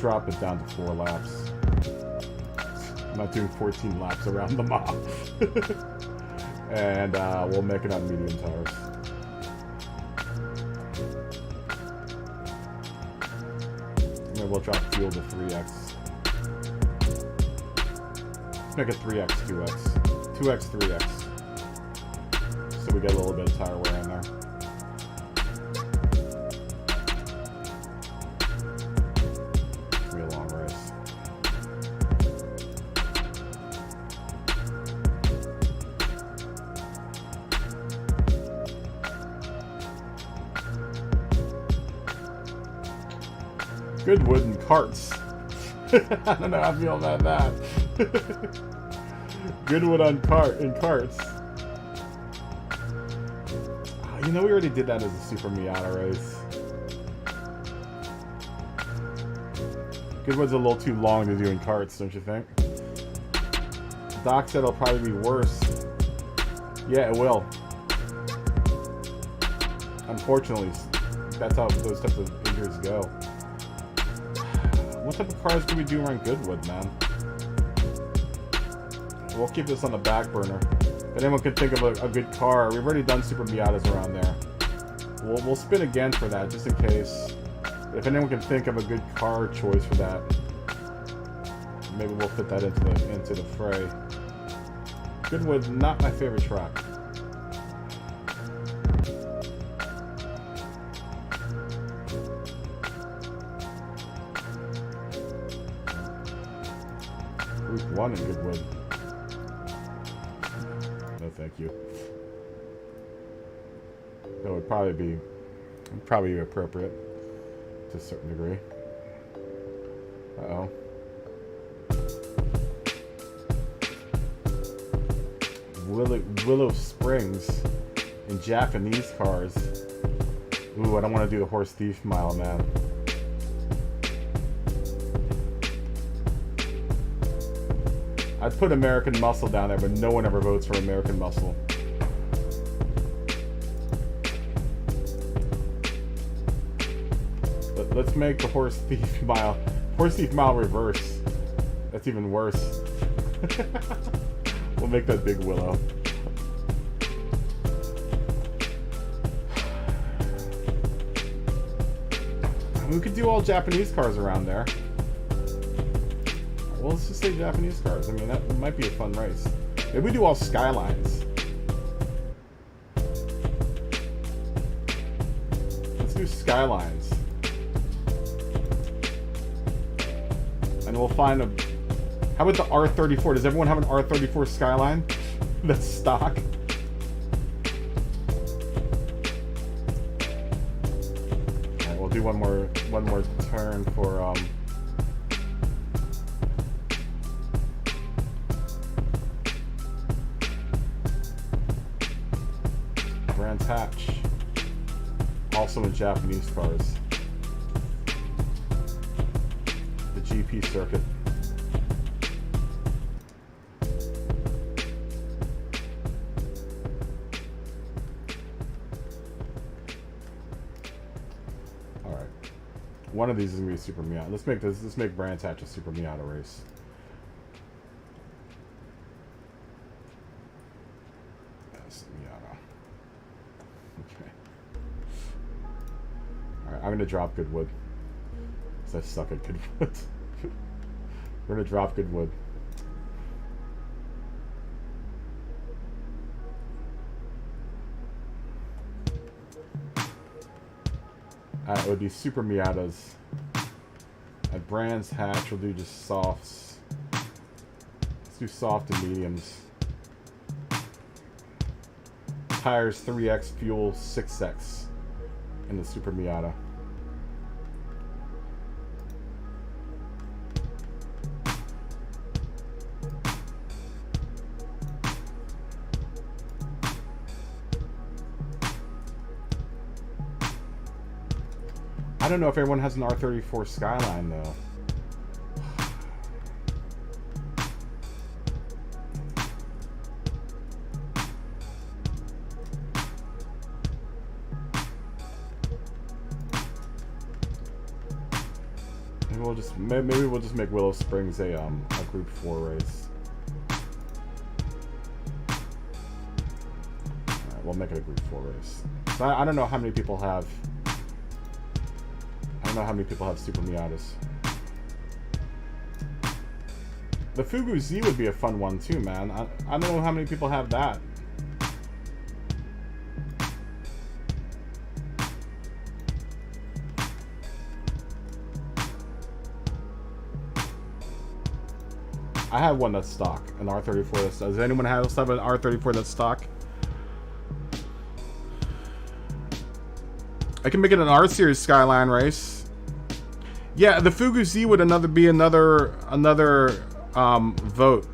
Drop it down to 4 laps. I'm not doing 14 laps around the mall. And we'll make it on medium tires. Maybe we'll drop fuel to 3x. Let's make it 3x, 2x. 2x, 3x. So we get a little bit of tire wear in there. It's gonna be a long race. Good wood and carts. I don't know how I feel about that. Good wood on carts. You know, we already did that as a Super Miata race. Goodwood's a little too long to do in carts, don't you think? Doc said it'll probably be worse. Yeah, it will. Unfortunately, that's how those types of injuries go. What type of cars do we do around Goodwood, man? We'll keep this on the back burner. If anyone can think of a good car, we've already done Super Miatas around there. We'll spin again for that, just in case. If anyone can think of a good car choice for that, maybe we'll fit that into the fray. Goodwood, not my favorite track. Group 1 in Goodwood. No, thank you. That would probably be appropriate to a certain degree. Uh-oh. Willow Springs in Japanese cars. Ooh, I don't want to do the horse thief mile, man. I'd put American Muscle down there, but no one ever votes for American Muscle. But let's make the Horse Thief Mile reverse. That's even worse. We'll make that big Willow. We could do all Japanese cars around there. Well, let's just say Japanese cars. I mean, that might be a fun race. Maybe we do all Skylines. Let's do Skylines. And we'll find a... How about the R34? Does everyone have an R34 Skyline? That's stock. Alright, we'll do one more turn for Brands Hatch. Also in Japanese cars. The GP circuit. Alright. One of these is gonna be a Super Miata. Let's make Brands Hatch a Super Miata race. I'm gonna drop Goodwood. Because I suck at Goodwood. We're gonna drop Goodwood. It would be Super Miatas. At Brands Hatch, we'll do just softs. Let's do soft and mediums. Tires 3x, fuel 6x in the Super Miata. I don't know if everyone has an R34 Skyline though. Maybe we'll just make Willow Springs a Group 4 race. Alright, we'll make it a Group 4 race. So I don't know how many people have don't know how many people have Super Miatas. The Fugu Z would be a fun one too, man. I don't know how many people have that. I have one that's stock, an R34 that's stock. Does anyone else have an R34 that's stock? I can make it an R Series Skyline race. Yeah, the Fugu Z would be another vote.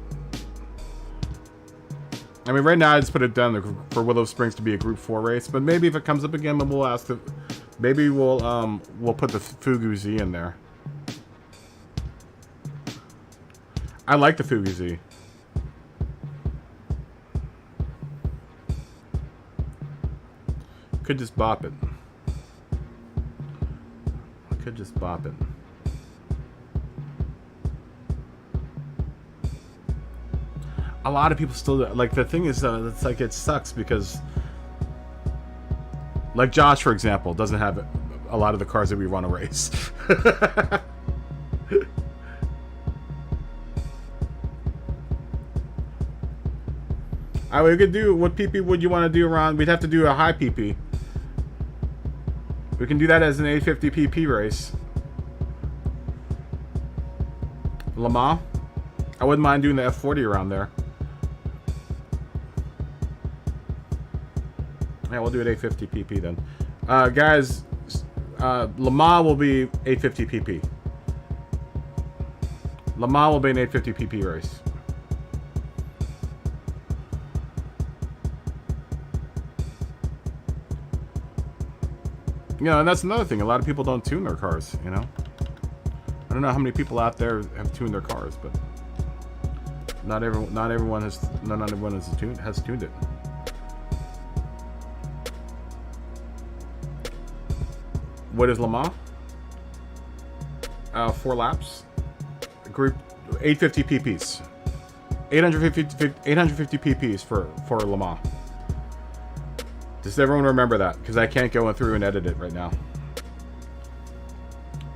I mean, right now I just put it down for Willow Springs to be a Group 4 race, but maybe if it comes up again, then we'll ask the. Maybe we'll put the Fugu Z in there. I like the Fugu Z. Could just bop it. Could just bop it. A lot of people still like. The thing is, it's like it sucks because, like Josh, for example, doesn't have a lot of the cars that we want to race. We could do what PP would you want to do around? We'd have to do a high PP. We can do that as an 850 PP race. Le Mans. I wouldn't mind doing the F40 around there. Yeah, we'll do it 850 PP then. Guys, Le Mans will be 850 PP. Le Mans will be an 850 PP race. You know, and that's another thing. A lot of people don't tune their cars, you know? I don't know how many people out there have tuned their cars, but not everyone has tuned it. What is Le Mans? 4 laps. Group 850 PPs. 850 PPs for Le Mans. Just everyone remember that, because I can't go through and edit it right now.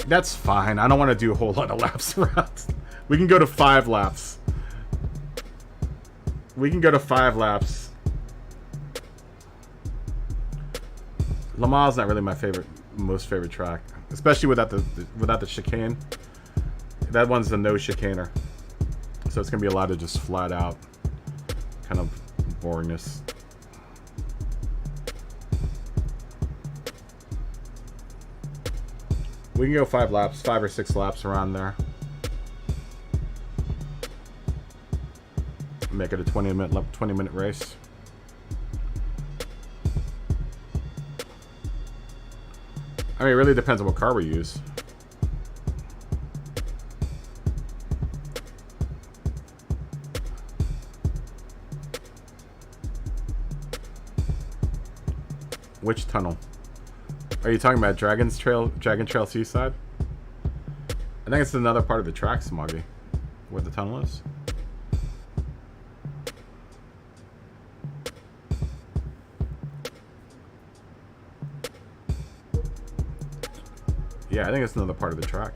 That's fine. I don't want to do a whole lot of laps around. We can go to 5 laps. We can go to 5 laps. Le Mans is not really my most favorite track, especially without the chicane. That one's the no chicaner, so it's gonna be a lot of just flat out kind of boringness. We can go 5 laps, 5 or 6 laps around there. Make it a 20-minute race. I mean, it really depends on what car we use. Which tunnel? Are you talking about Dragon Trail Seaside? I think it's another part of the track, Smoggy, where the tunnel is. Yeah, I think it's another part of the track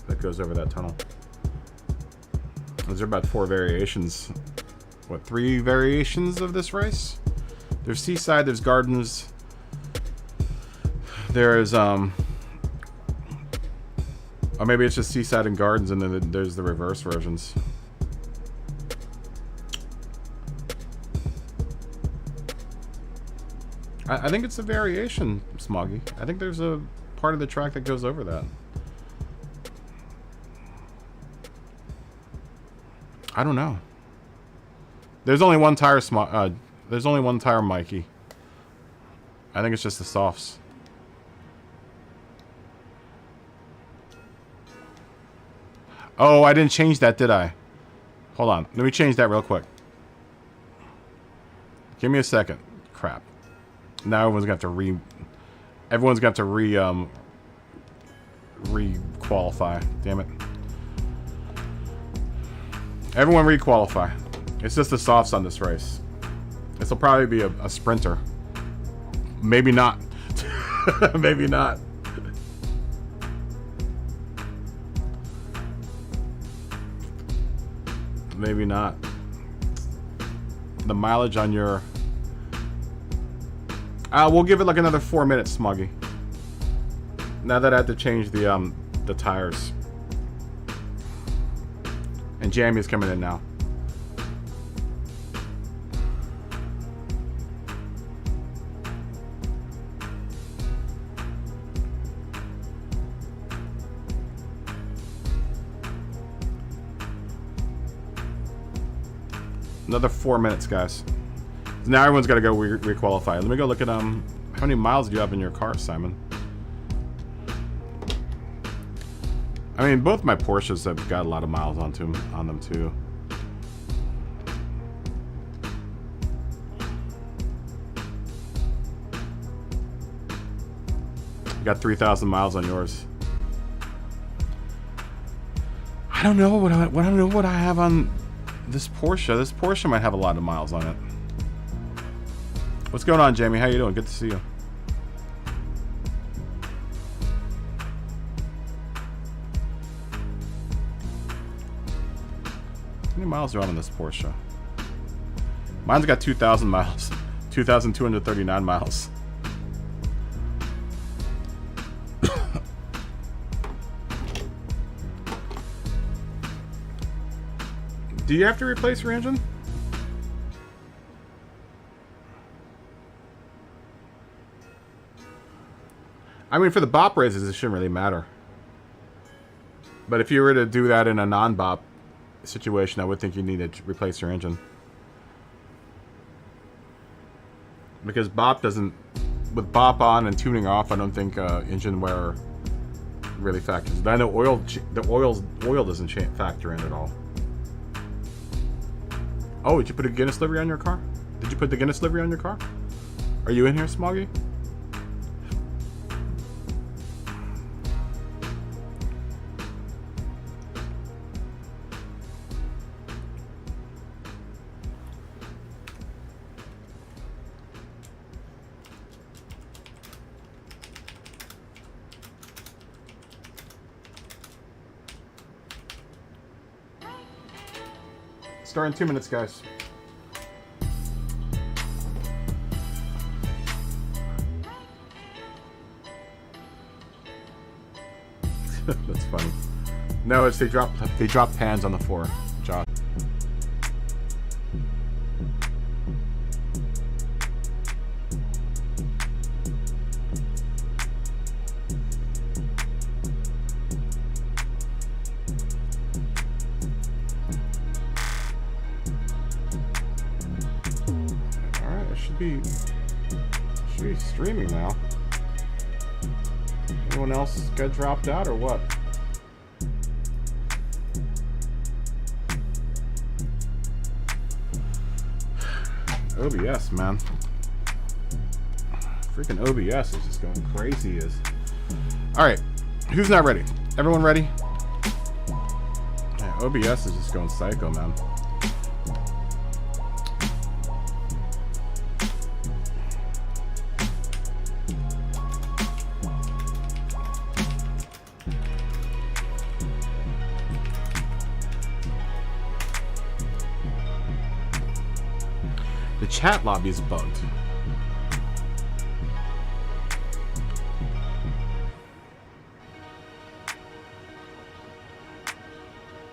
that goes over that tunnel. Those are about 4 variations. What, 3 variations of this race? There's Seaside, there's Gardens. There's, or maybe it's just Seaside and Gardens, and then there's the reverse versions. I think it's a variation, Smoggy. I think there's a part of the track that goes over that. I don't know. There's only one tire, there's only one tire, Mikey. I think it's just the softs. Oh, I didn't change that, did I? Hold on. Let me change that real quick. Give me a second. Crap. Now everyone's gonna have to re-qualify. Damn it. Everyone re-qualify. It's just the softs on this race. This will probably be a sprinter. Maybe not. Maybe not. Maybe not. The mileage on your... we'll give it like another 4 minutes, Smoggy. Now that I have to change the tires. And Jamie's coming in now. Another 4 minutes, guys. Now everyone's got to go requalify. Let me go look at how many miles do you have in your car, Simon? I mean, both my Porsches have got a lot of miles on them too. You got 3,000 miles on yours. I don't know what I have on this Porsche. This Porsche might have a lot of miles on it. What's going on, Jamie? How you doing? Good to see you. How many miles are on this Porsche? Mine's got 2,000 miles. 2,239 miles. Do you have to replace your engine? I mean, for the bop raises, it shouldn't really matter. But if you were to do that in a non-bop situation, I would think you need to replace your engine. Because bop doesn't... With bop on and tuning off, I don't think engine wear really factors. I know oil doesn't factor in at all. Oh, did you put a Guinness livery on your car? Did you put the Guinness livery on your car? Are you in here, Smoggy? Start in 2 minutes, guys. That's funny. No, it's they drop pans on the floor, Josh. Should be streaming now. Anyone else got dropped out or what? OBS, man. Freaking OBS is just going crazy. Alright, who's not ready? Everyone ready? Yeah, OBS is just going psycho, man. Chat lobby is bugged.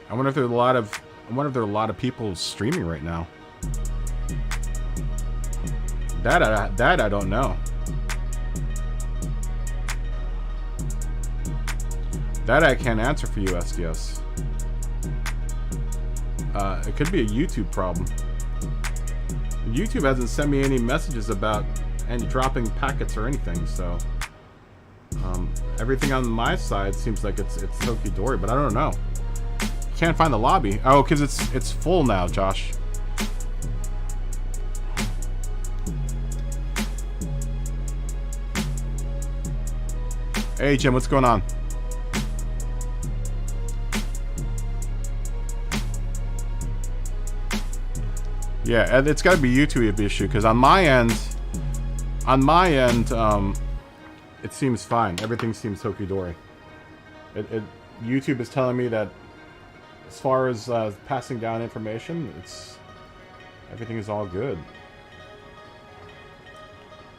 I wonder if there are a lot of people streaming right now. That I don't know. That I can't answer for you, SDS. It could be a YouTube problem. YouTube hasn't sent me any messages about any dropping packets or anything, so everything on my side seems like it's Toki-Dory, but I don't know. Can't find the lobby. Oh, because it's full now, Josh. Hey Jim, what's going on? Yeah, it's got to be YouTube issue because on my end, it seems fine. Everything seems Toki-Dory. YouTube is telling me that as far as passing down information, everything is all good.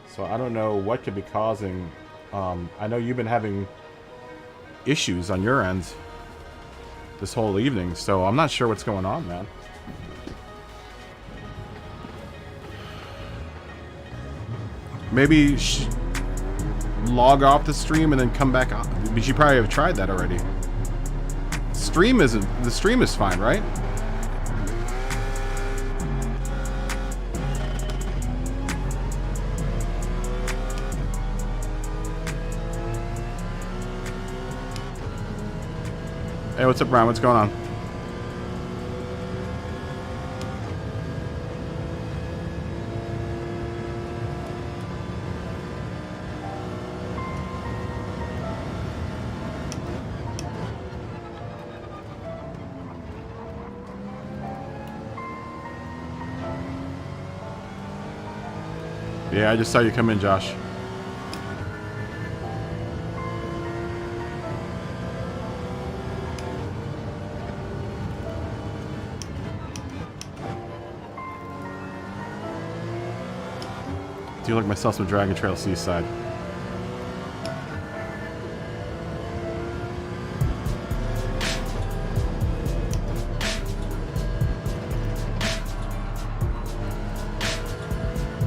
So I don't know what could be causing. I know you've been having issues on your end this whole evening, so I'm not sure what's going on, man. Maybe log off the stream and then come back on. But you probably have tried that already. The stream is fine, right? Hey, what's up, Brian? What's going on? Yeah, I just saw you come in, Josh. Do you like myself some Dragon Trail Seaside?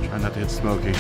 Try not to hit Smokey.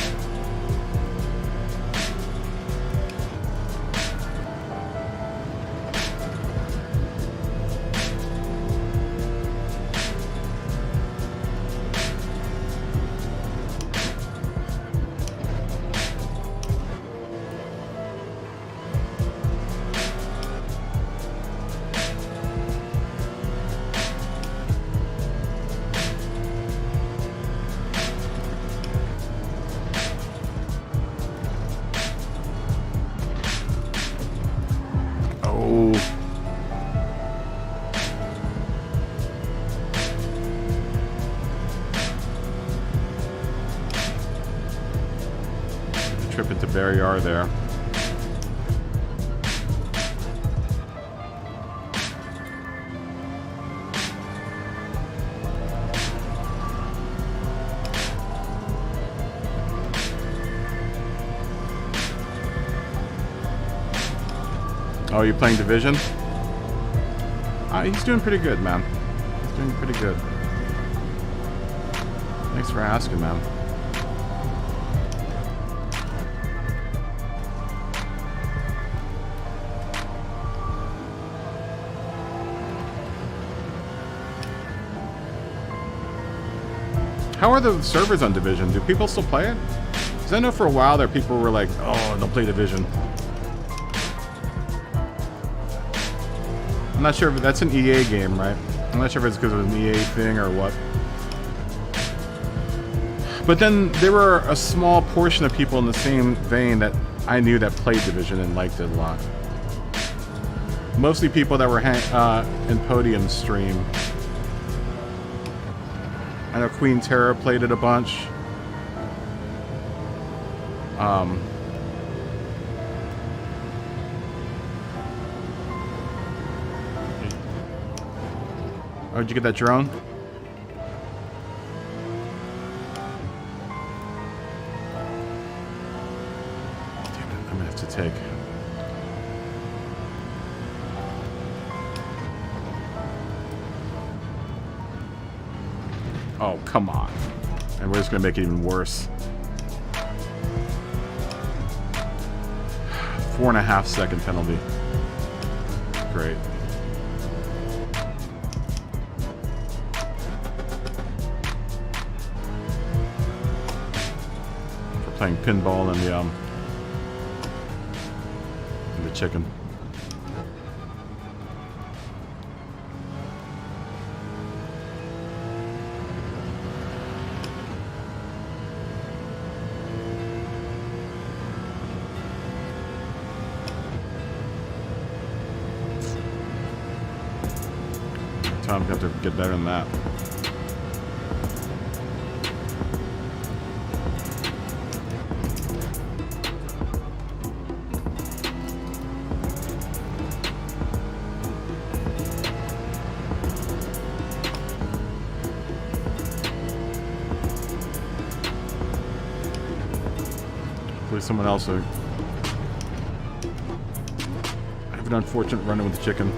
Trip into Barrier there. Oh, you're playing Division? He's doing pretty good, man. He's doing pretty good. Thanks for asking, man. How are the servers on Division? Do people still play it? Because I know for a while there people were like, oh, don't play Division. I'm not sure if that's an EA game, right? I'm not sure if it's because of an EA thing or what. But then there were a small portion of people in the same vein that I knew that played Division and liked it a lot. Mostly people that were in Podium stream. I know Queen Terra played it a bunch. Oh, did you get that drone? Damn it, I'm gonna have to take. Oh, come on. And we're just gonna make it even worse. 4.5 second penalty. Great. For playing pinball in the chicken. I'm gonna have to get better than that. There's someone else. I have an unfortunate run-in with the chicken.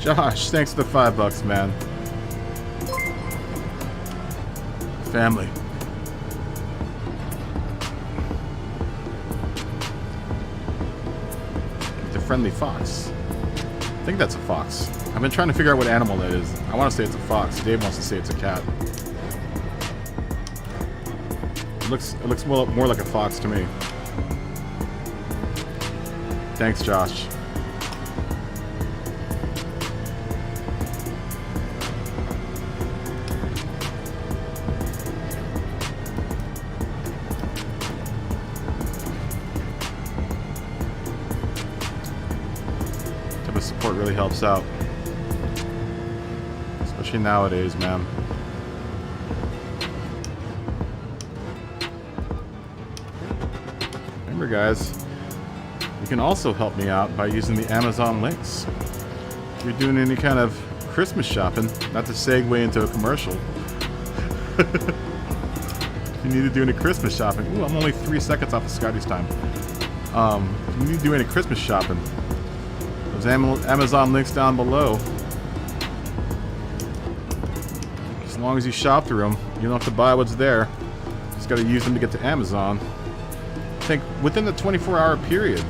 Josh, thanks for the $5, man. Family. The friendly fox. I think that's a fox. I've been trying to figure out what animal that is. I want to say it's a fox. Dave wants to say it's a cat. It looks more like a fox to me. Thanks, Josh. Support really helps out, especially nowadays, man. Remember, guys, you can also help me out by using the Amazon links. If you're doing any kind of Christmas shopping, not to segue into a commercial. If you need to do any Christmas shopping, ooh, I'm only 3 seconds off of Scotty's time. If you need to do any Christmas shopping, there's Amazon links down below. As long as you shop through them, you don't have to buy what's there. Just got to use them to get to Amazon. I think within the 24-hour period,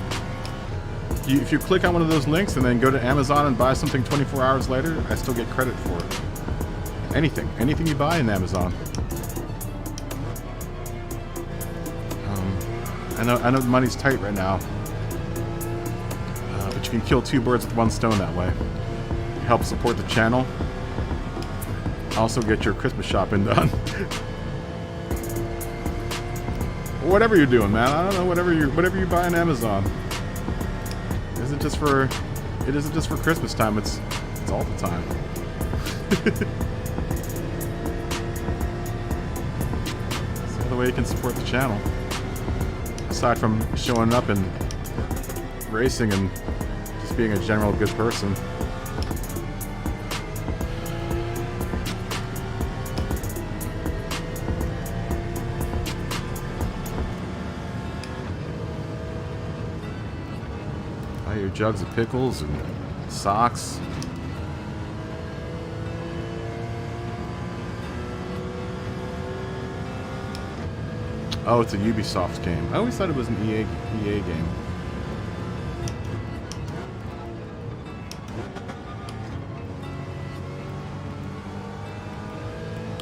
if you click on one of those links and then go to Amazon and buy something 24 hours later, I still get credit for it. Anything you buy in Amazon. I know money's tight right now. But you can kill 2 birds with 1 stone that way. You help support the channel. Also get your Christmas shopping done. Whatever you're doing, man. I don't know, whatever you buy on Amazon. It isn't just for Christmas time, it's all the time. It's the other way you can support the channel. Aside from showing up and racing and being a general good person. Buy your jugs of pickles and socks. Oh, it's a Ubisoft game. I always thought it was an EA game.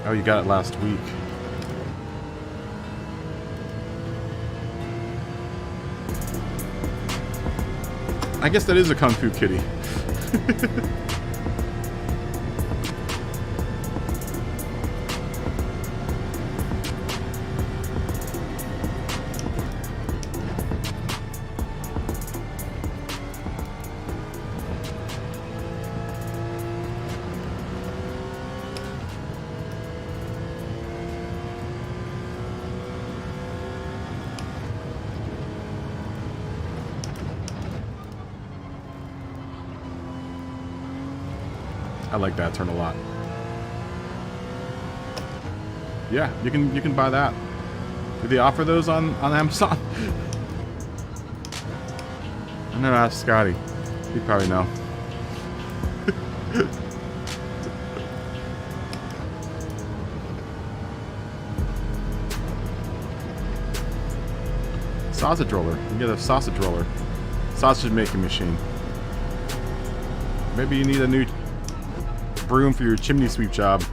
Oh, you got it last week. I guess that is a Kung Fu Kitty. I like that turn a lot. Yeah, you can buy that. Do they offer those on Amazon? I'm gonna ask Scotty. He'd probably know. Sausage roller. You can get a sausage roller. Sausage making machine. Maybe you need a new broom for your chimney sweep job.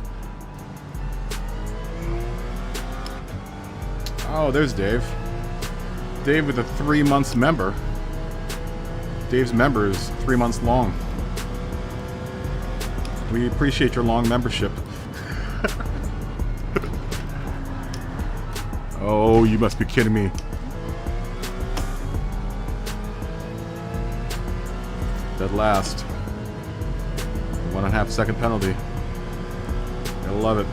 Oh, there's Dave. Dave with a 3 months member. Dave's member is 3 months long. We appreciate your long membership. Oh, you must be kidding me. Dead last. 1.5 second penalty. I love it.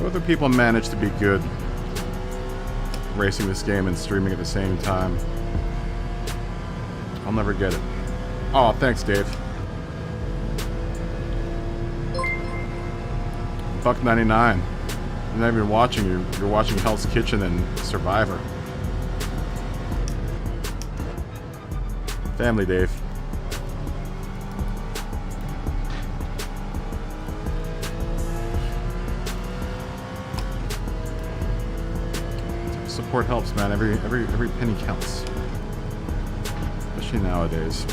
Other people manage to be good racing this game and streaming at the same time. I'll never get it. Oh, thanks, Dave. $1.99. You're not even watching. You're watching Hell's Kitchen and Survivor. Family, Dave. Support helps, man. Every penny counts, especially nowadays.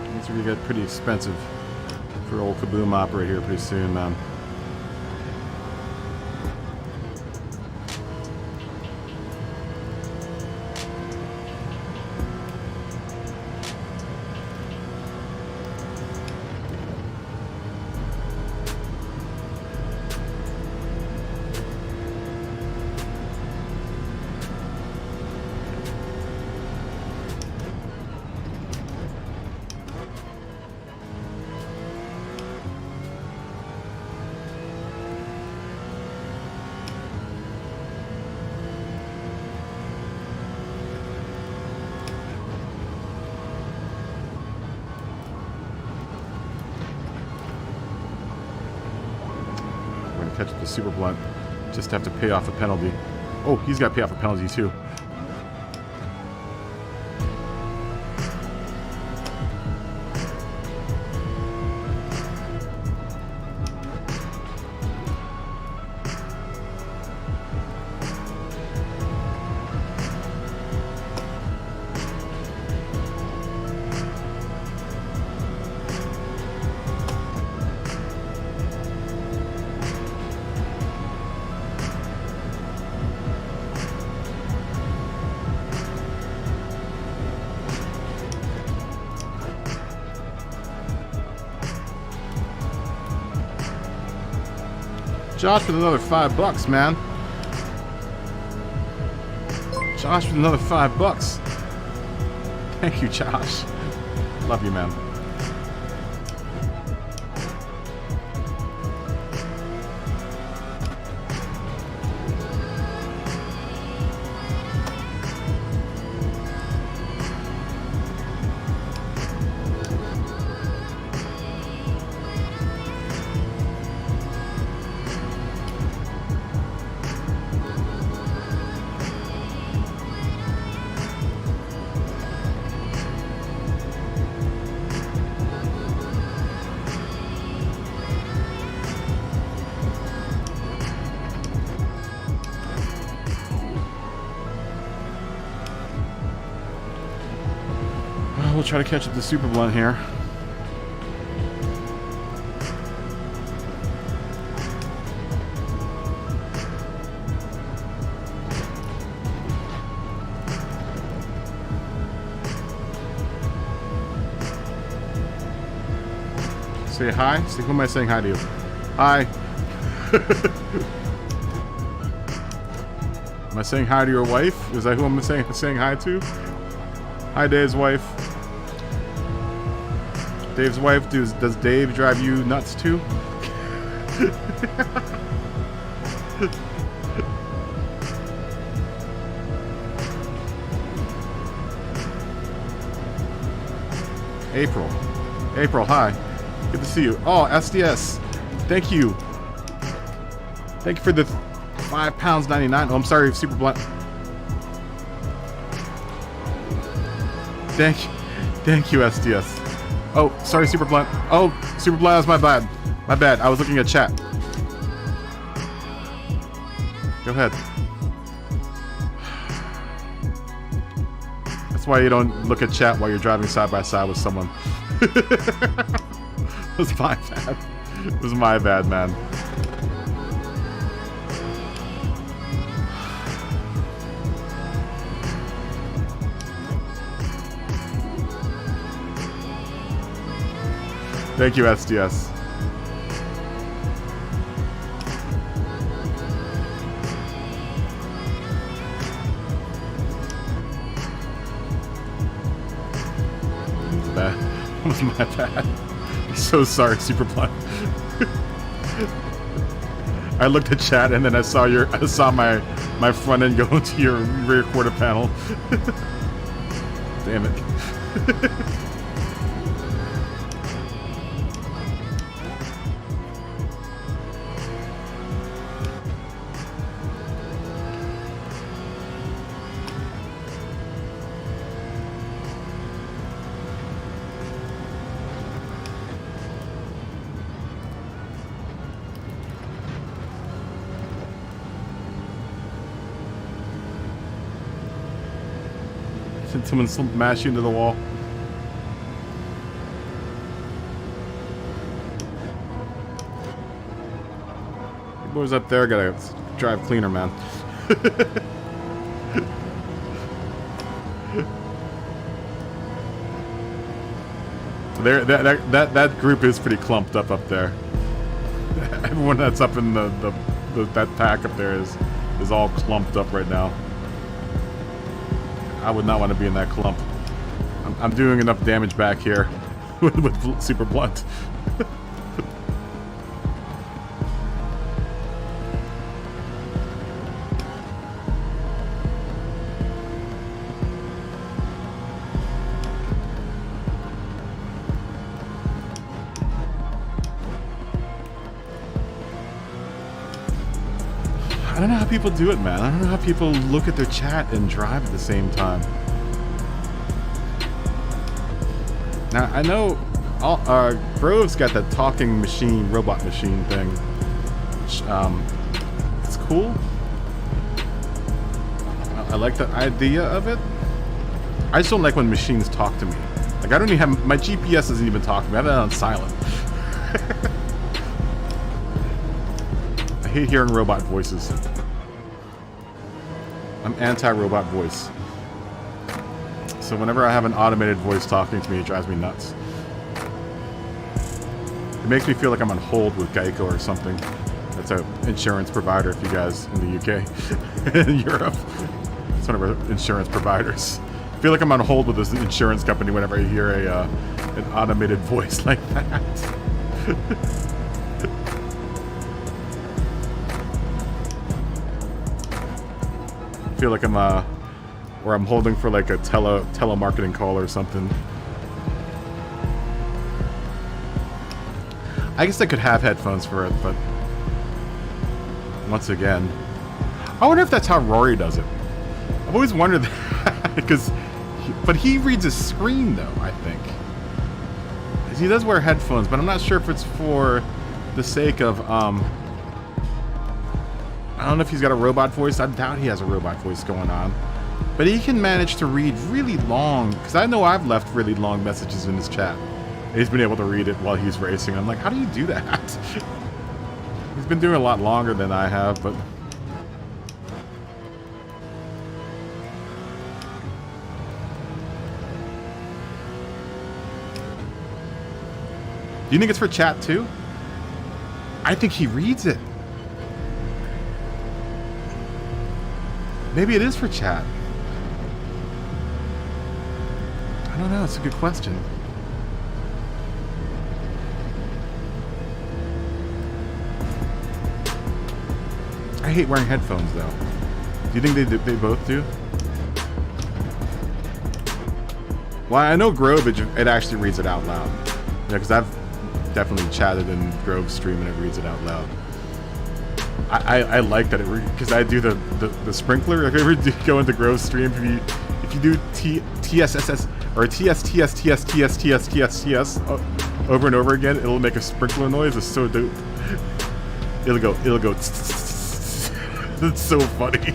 Things are gonna get pretty expensive for old Kaboom Operator here pretty soon, man. Catch up the super blunt. Just have to pay off a penalty. Oh, he's got to pay off a penalty too. Josh with another $5, man. Josh with another $5. Thank you, Josh. Love you, man. We'll try to catch up the super blunt here. Say hi. Say, who am I saying hi to? Hi. Am I saying hi to your wife? Is that who I'm saying hi to? Hi, Dave's wife. Dave's wife, does Dave drive you nuts too? April. April, hi. Good to see you. Oh, SDS. Thank you. Thank you for the £5.99. Oh, I'm sorry, super blunt. Thank you, SDS. Oh, sorry, super blunt. Oh, super blunt, that's my bad. My bad. I was looking at chat. Go ahead. That's why you don't look at chat while you're driving side by side with someone. It was my bad. It was my bad, man. Thank you, SDS. I'm was my bad. So sorry, Super Blunt. I looked at chat and then I saw my front end go into your rear quarter panel. Damn it. Someone smash you into the wall. The boys up there gotta drive cleaner, man. There, that group is pretty clumped up there. Everyone that's up in that pack up there is all clumped up right now. I would not want to be in that clump. I'm doing enough damage back here with Super Blunt. I don't know how people do it, man. I don't know how people look at their chat and drive at the same time. Now, I know Grove's got that talking machine, robot machine thing. Which, it's cool. I like the idea of it. I just don't like when machines talk to me. Like, I don't even have... My GPS doesn't even talk to me. I have that on silent. I hate hearing robot voices. I'm anti-robot voice. So whenever I have an automated voice talking to me, it drives me nuts. It makes me feel like I'm on hold with Geico or something. That's an insurance provider if you guys in the UK. In Europe. It's one of our insurance providers. I feel like I'm on hold with this insurance company whenever I hear an automated voice like that. I feel like I'm holding for like a telemarketing call or something. I guess I could have headphones for it, but once again, I wonder if that's how Rory does it. I've always wondered that because, but he reads a screen though. I think he does wear headphones, but I'm not sure if it's for the sake of I don't know if he's got a robot voice. I doubt he has a robot voice going on. But he can manage to read really long, because I know I've left really long messages in his chat. He's been able to read it while he's racing. I'm like, how do you do that? He's been doing it a lot longer than I have, but... Do you think it's for chat too? I think he reads it. Maybe it is for chat. I don't know, it's a good question. I hate wearing headphones though. Do you think they both do? Well, I know Grove, it actually reads it out loud. Yeah, because I've definitely chatted in Grove's stream and it reads it out loud. I like that it because I do the sprinkler. Like, if you ever go into Grove's stream, if you do TSSS or TS over and over again, it'll make a sprinkler noise. It's so dope. It'll go. It's so funny.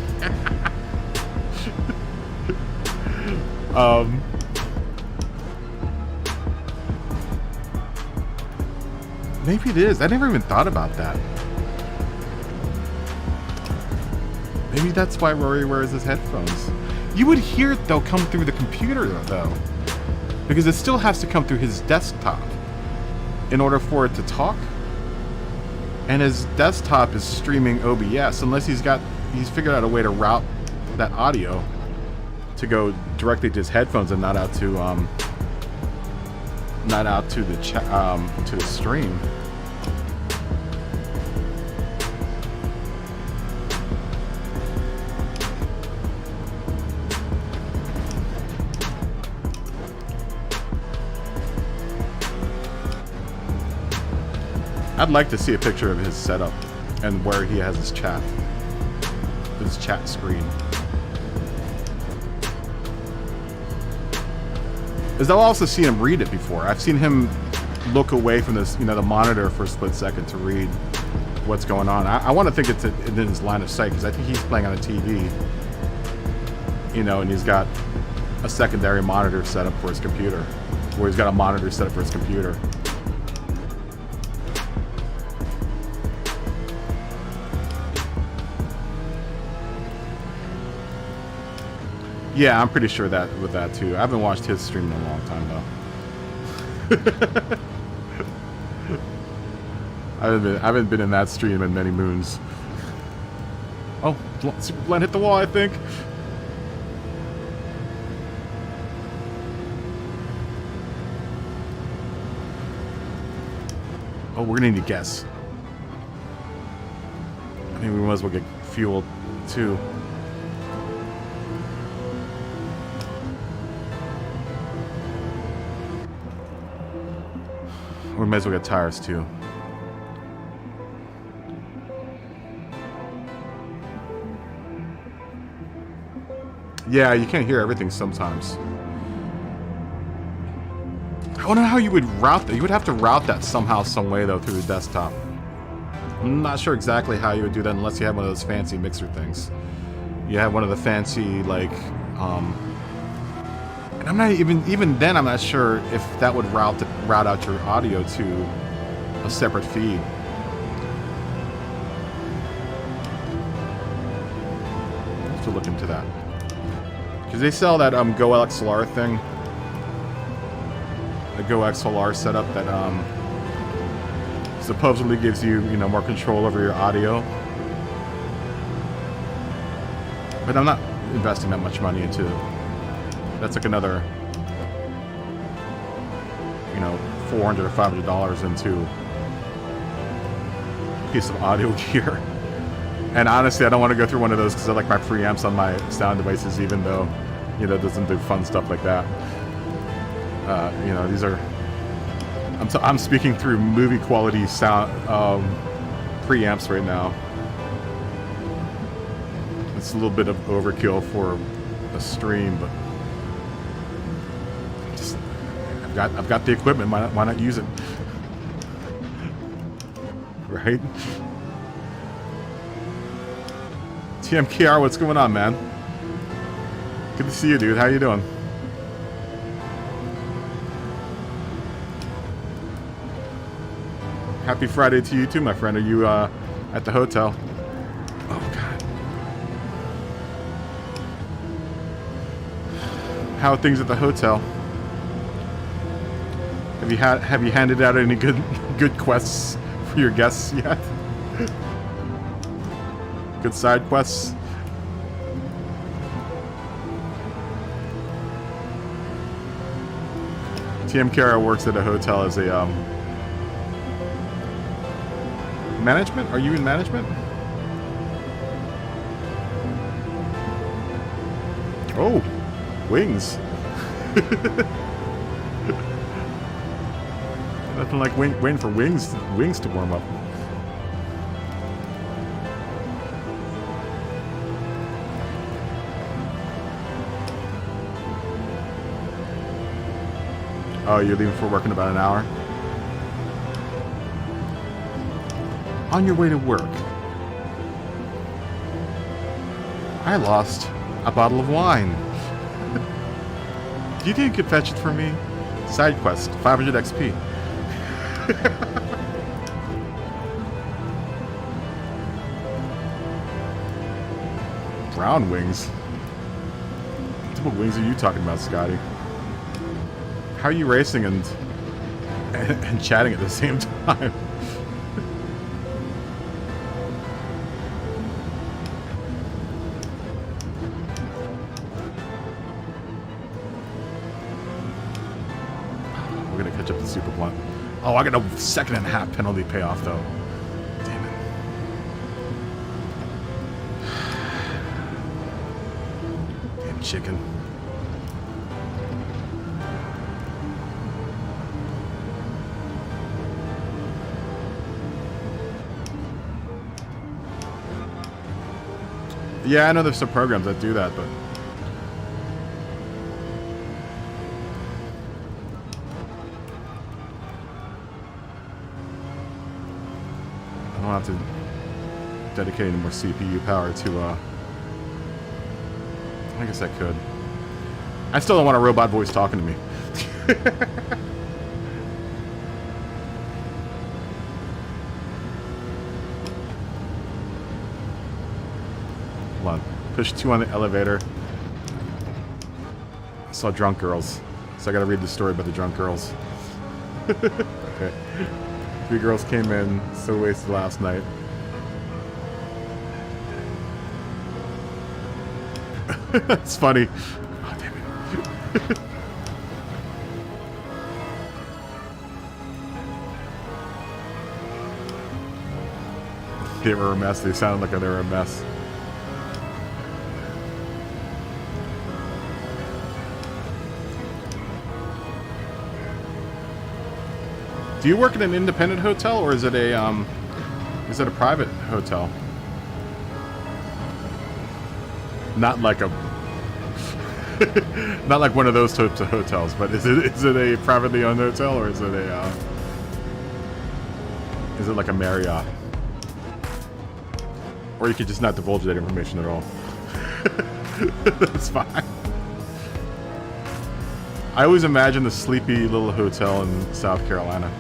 Maybe it is. I never even thought about that. Maybe that's why Rory wears his headphones. You would hear it though come through the computer though, because it still has to come through his desktop in order for it to talk. And his desktop is streaming OBS, unless he's figured out a way to route that audio to go directly to his headphones and not out to not out to the to the stream. I'd like to see a picture of his setup and where he has his chat screen. Because I've also seen him read it before. I've seen him look away from this, the monitor for a split second to read what's going on. I want to think it's in his line of sight because I think he's playing on a TV, and he's got a secondary monitor set up for his computer, or he's got a monitor set up for his computer. Yeah, I'm pretty sure that with that too. I haven't watched his stream in a long time though. I haven't been in that stream in many moons. Oh, Super Blend hit the wall, I think. Oh, we're gonna need to guess. I think we might as well get fueled too. We might as well get tires too. Yeah, you can't hear everything sometimes. I wonder how you would route that. You would have to route that somehow, some way though, through the desktop. I'm not sure exactly how you would do that unless you have one of those fancy mixer things. You have one of the fancy, like, and I'm not even then I'm not sure if that would route out your audio to a separate feed. I have to look into that. Because they sell that Go XLR thing. The Go XLR setup that supposedly gives you, more control over your audio. But I'm not investing that much money into it. That's like another, $400 or $500 into a piece of audio gear. And honestly, I don't want to go through one of those because I like my preamps on my sound devices, even though, it doesn't do fun stuff like that. These are, I'm speaking through movie quality sound preamps right now. It's a little bit of overkill for a stream, but I've got the equipment. Why not use it? Right? TMKR, what's going on, man? Good to see you, dude. How you doing? Happy Friday to you too, my friend. Are you at the hotel? Oh God. How are things at the hotel? Have you handed out any good quests for your guests yet? Good side quests. TM Kara works at a hotel as a management? Are you in management? Oh, wings. Nothing like waiting for wings to warm up. Oh, you're leaving for work in about an hour? On your way to work. I lost a bottle of wine. Do you think you could fetch it for me? Side quest, 500 XP. Brown wings? What type of wings are you talking about, Scotty? How are you racing and chatting at the same time? We're gonna catch up super blunt. Oh, I got a 2.5 penalty payoff, though. Damn it. Damn chicken. Yeah, I know there's some programs that do that, but... I don't have to dedicate any more CPU power to, I guess I could. I still don't want a robot voice talking to me. Hold on. Push 2 on the elevator. I saw drunk girls. So I gotta read the story about the drunk girls. Okay. 3 girls came in, so wasted last night. That's funny. Oh, damn it. They were a mess. They sounded like they were a mess. Do you work in an independent hotel, or is it a private hotel? Not like a, not like one of those types of hotels, but is it a privately owned hotel, or is it like a Marriott? Or you could just not divulge that information at all. That's fine. I always imagine the sleepy little hotel in South Carolina.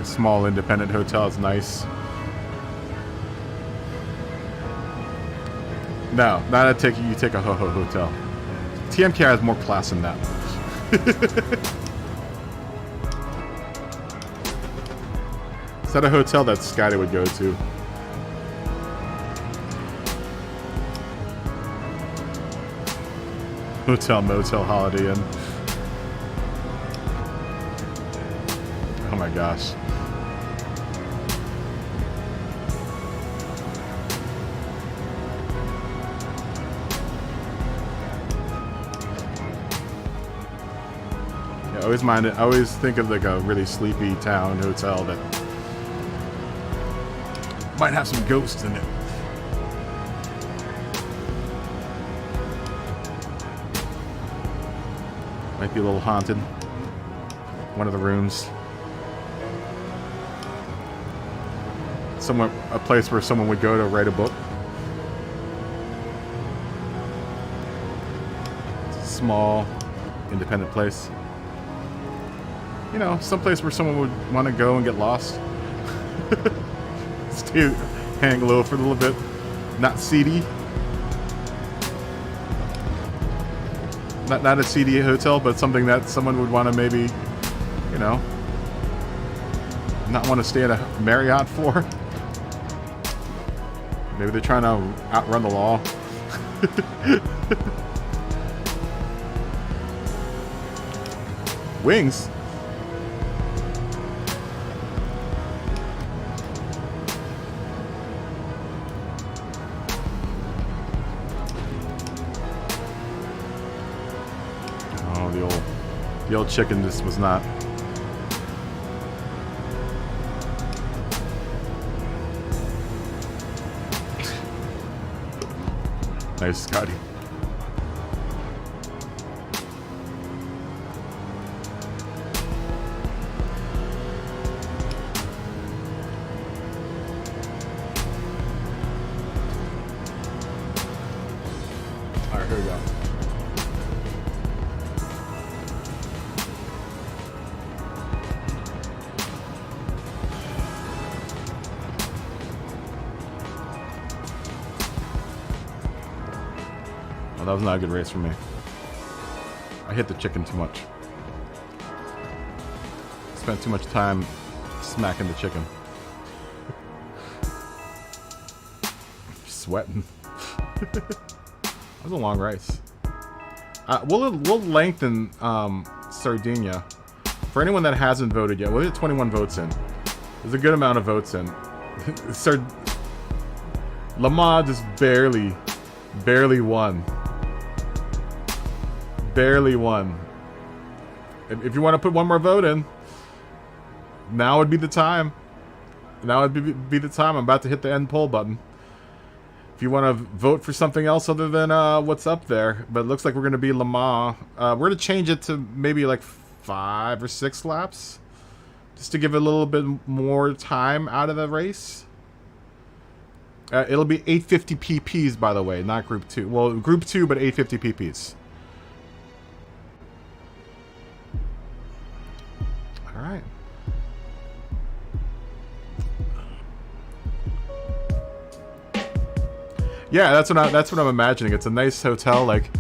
A small independent hotel is nice. No, not a take. You take a ho-ho hotel. TMK has more class than that. Is that a hotel that Scotty would go to? Hotel, motel, Holiday Inn. Oh my gosh. Yeah, I always think of like a really sleepy town hotel that might have some ghosts in it. Might be a little haunted. One of the rooms. A place where someone would go to write a book. It's a small, independent place. You know, someplace where someone would want to go and get lost. Stay, hang low for a little bit. Not seedy. Not a seedy hotel, but something that someone would want to maybe, you know, not want to stay at a Marriott for. Maybe they're trying to outrun the law. Wings? The old chicken just was not. Nice, Scotty. Alright, here we go. That was not a good race for me. I hit the chicken too much. Spent too much time smacking the chicken. Sweating. was a long race. We'll lengthen Sardinia. For anyone that hasn't voted yet, we'll get 21 votes in. There's a good amount of votes in. Le Mans just barely won. Barely won. If you want to put one more vote in, now would be the time. Now would be the time. I'm about to hit the end poll button. If you want to vote for something else other than what's up there, but it looks like we're going to be Le Mans. We're going to change it to maybe like 5 or 6 laps, just to give it a little bit more time out of the race. It'll be 850 PPs, by the way, not Group 2. Well, Group 2, but 850 PPs. All right. Yeah, that's what I'm imagining. It's a nice hotel. Like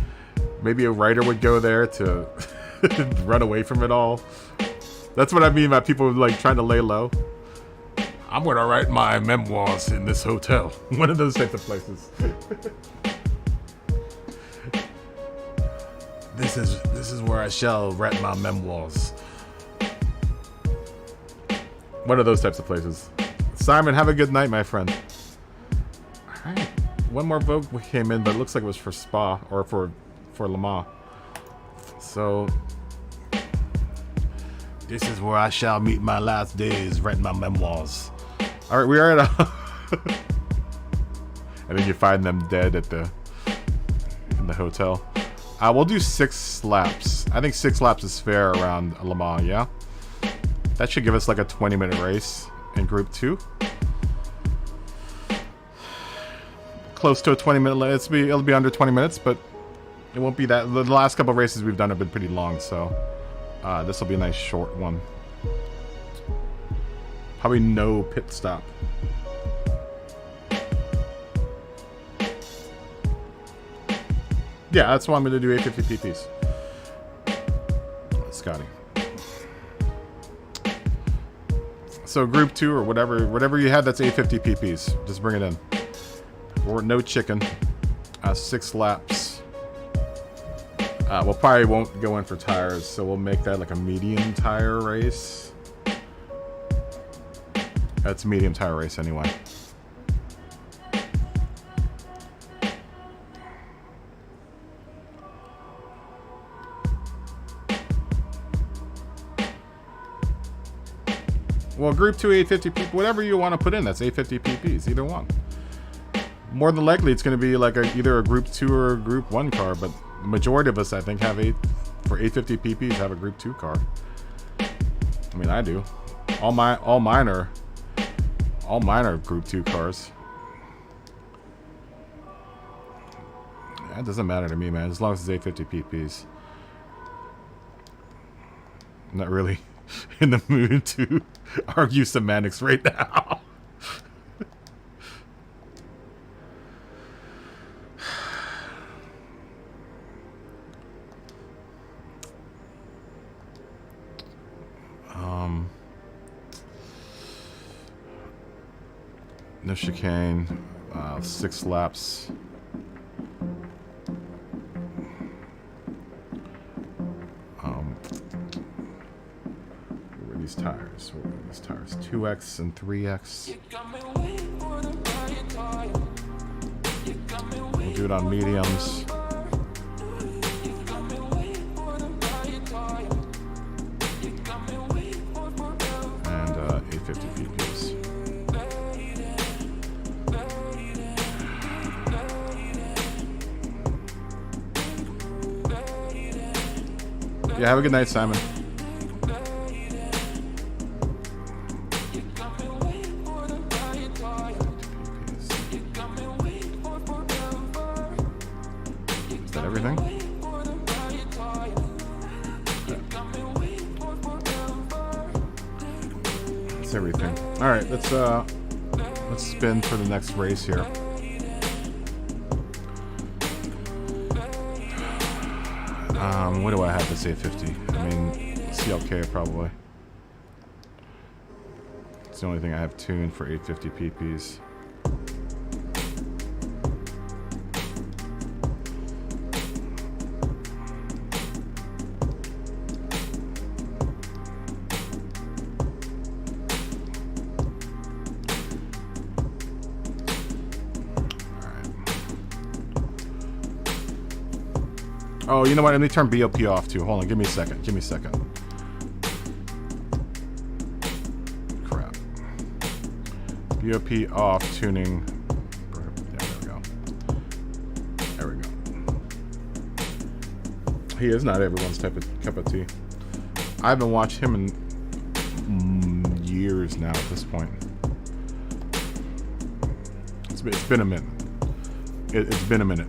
maybe a writer would go there to run away from it all. That's what I mean by people like trying to lay low. I'm gonna write my memoirs in this hotel. One of those types of places. This is where I shall write my memoirs. One of those types of places. Simon, have a good night, my friend. All right. One more vote came in, but it looks like it was for Spa or for Le Mans. So this is where I shall meet my last days, writing my memoirs. All right, we are at and then you find them dead at in the hotel. We'll do 6 laps. I think 6 laps is fair around Le Mans. Yeah, that should give us like a 20-minute race in Group 2. Close to a 20-minute. It'll be under 20 minutes, but it won't be that. The last couple of races we've done have been pretty long, so this will be a nice short one. Probably no pit stop. Yeah, that's why I'm going to do 850 PPs. Scotty. So Group 2 or whatever you had that's 850 PPs, just bring it in. Or no chicken. 6 laps. We'll probably won't go in for tires, so we'll make that like a medium tire race. That's a medium tire race anyway. Well, Group 2 850 PP, whatever you want to put in, that's 850 PPs, either one. More than likely, it's going to be like either a Group 2 or a Group 1 car, but the majority of us, I think, have 850 PPs have a Group 2 car. I mean, I do. All mine are Group 2 cars. That doesn't matter to me, man, as long as it's 850 PPs. I'm not really in the mood to argue semantics right now. No chicane. 6 laps. Where are these tires? 2X and 3X. We'll do it on mediums. And 850 PPs. Yeah, have a good night, Simon. Is that everything? That's everything. All right, let's spin for the next race here. What do I have to say 50? I mean, CLK probably. It's the only thing I have tuned for 850 PPs. Oh, you know what? Let me turn BOP off too. Hold on, give me a second. Give me a second. Crap. BOP off, tuning. There we go. There we go. He is not everyone's cup of tea. I haven't watched him in years now at this point. It's been a minute. It's been a minute.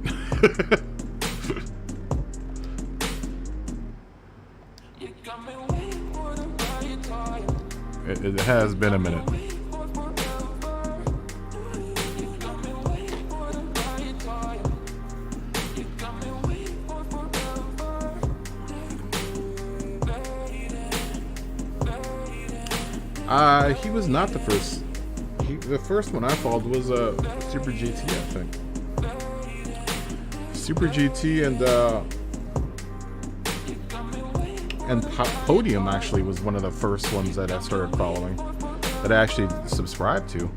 It has been a minute. He was not the first. The first one I followed was Super GT, I think. Super GT and Podium actually was one of the first ones that I started following, that I actually subscribed to.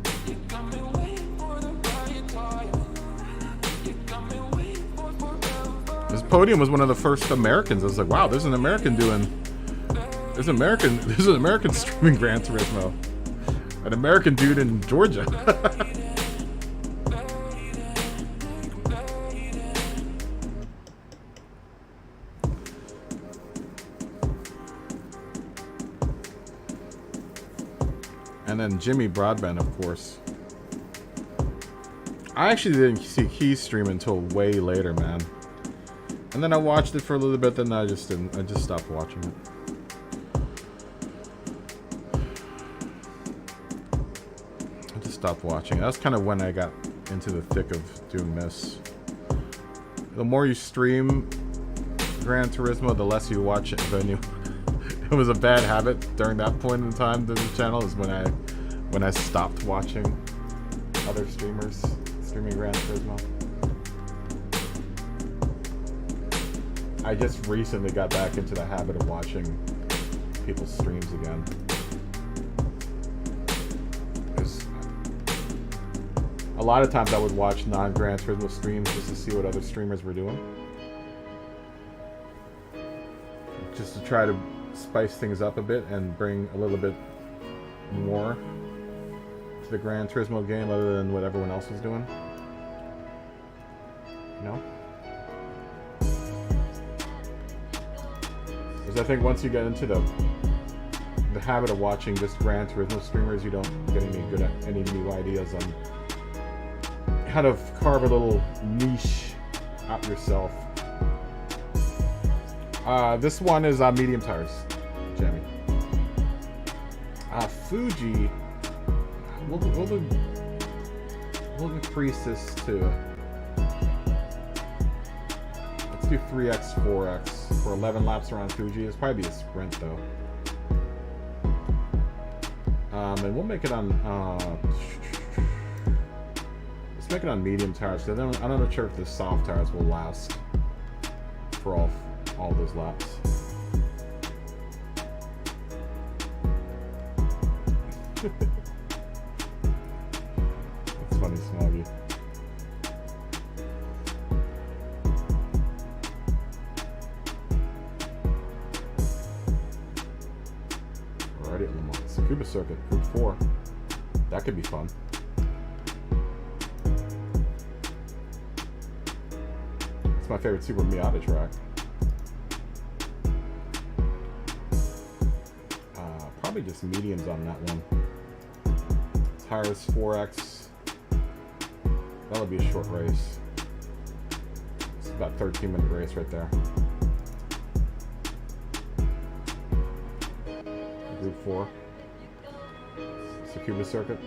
This Podium was one of the first Americans. I was like, wow, there's an American streaming Gran Turismo. An American dude in Georgia. And then Jimmy Broadbent, of course. I actually didn't see Keys stream until way later, man. And then I watched it for a little bit, then I just stopped watching it. Stopped watching. That's kind of when I got into the thick of doing this. The more you stream Gran Turismo, the less you watch it. It was a bad habit during that point in time to the channel, is when I stopped watching other streamers streaming Gran Turismo. I just recently got back into the habit of watching people's streams again. A lot of times I would watch non-Gran Turismo streams just to see what other streamers were doing. Just to try to spice things up a bit and bring a little bit more to the Gran Turismo game other than what everyone else was doing. You know? Because I think once you get into the habit of watching just Gran Turismo streamers, you don't get any new ideas on how to carve a little niche out yourself. This one is medium tires, Jamie. Fuji. We'll increase this to. Let's do 3x, 4x for 11 laps around Fuji. It's probably be a sprint though. And we'll make it on. Make it on medium tires. I'm not sure if the soft tires will last for all those laps. That's funny, Smoggy. Alrighty, at Le Mans. Tsukuba Circuit, Group 4. That could be fun. My favorite Super Miata track. Probably just mediums on that one. Tires 4x. That'll be a short race. It's about a 13-minute race right there. Group 4. Tsukuba Circuit.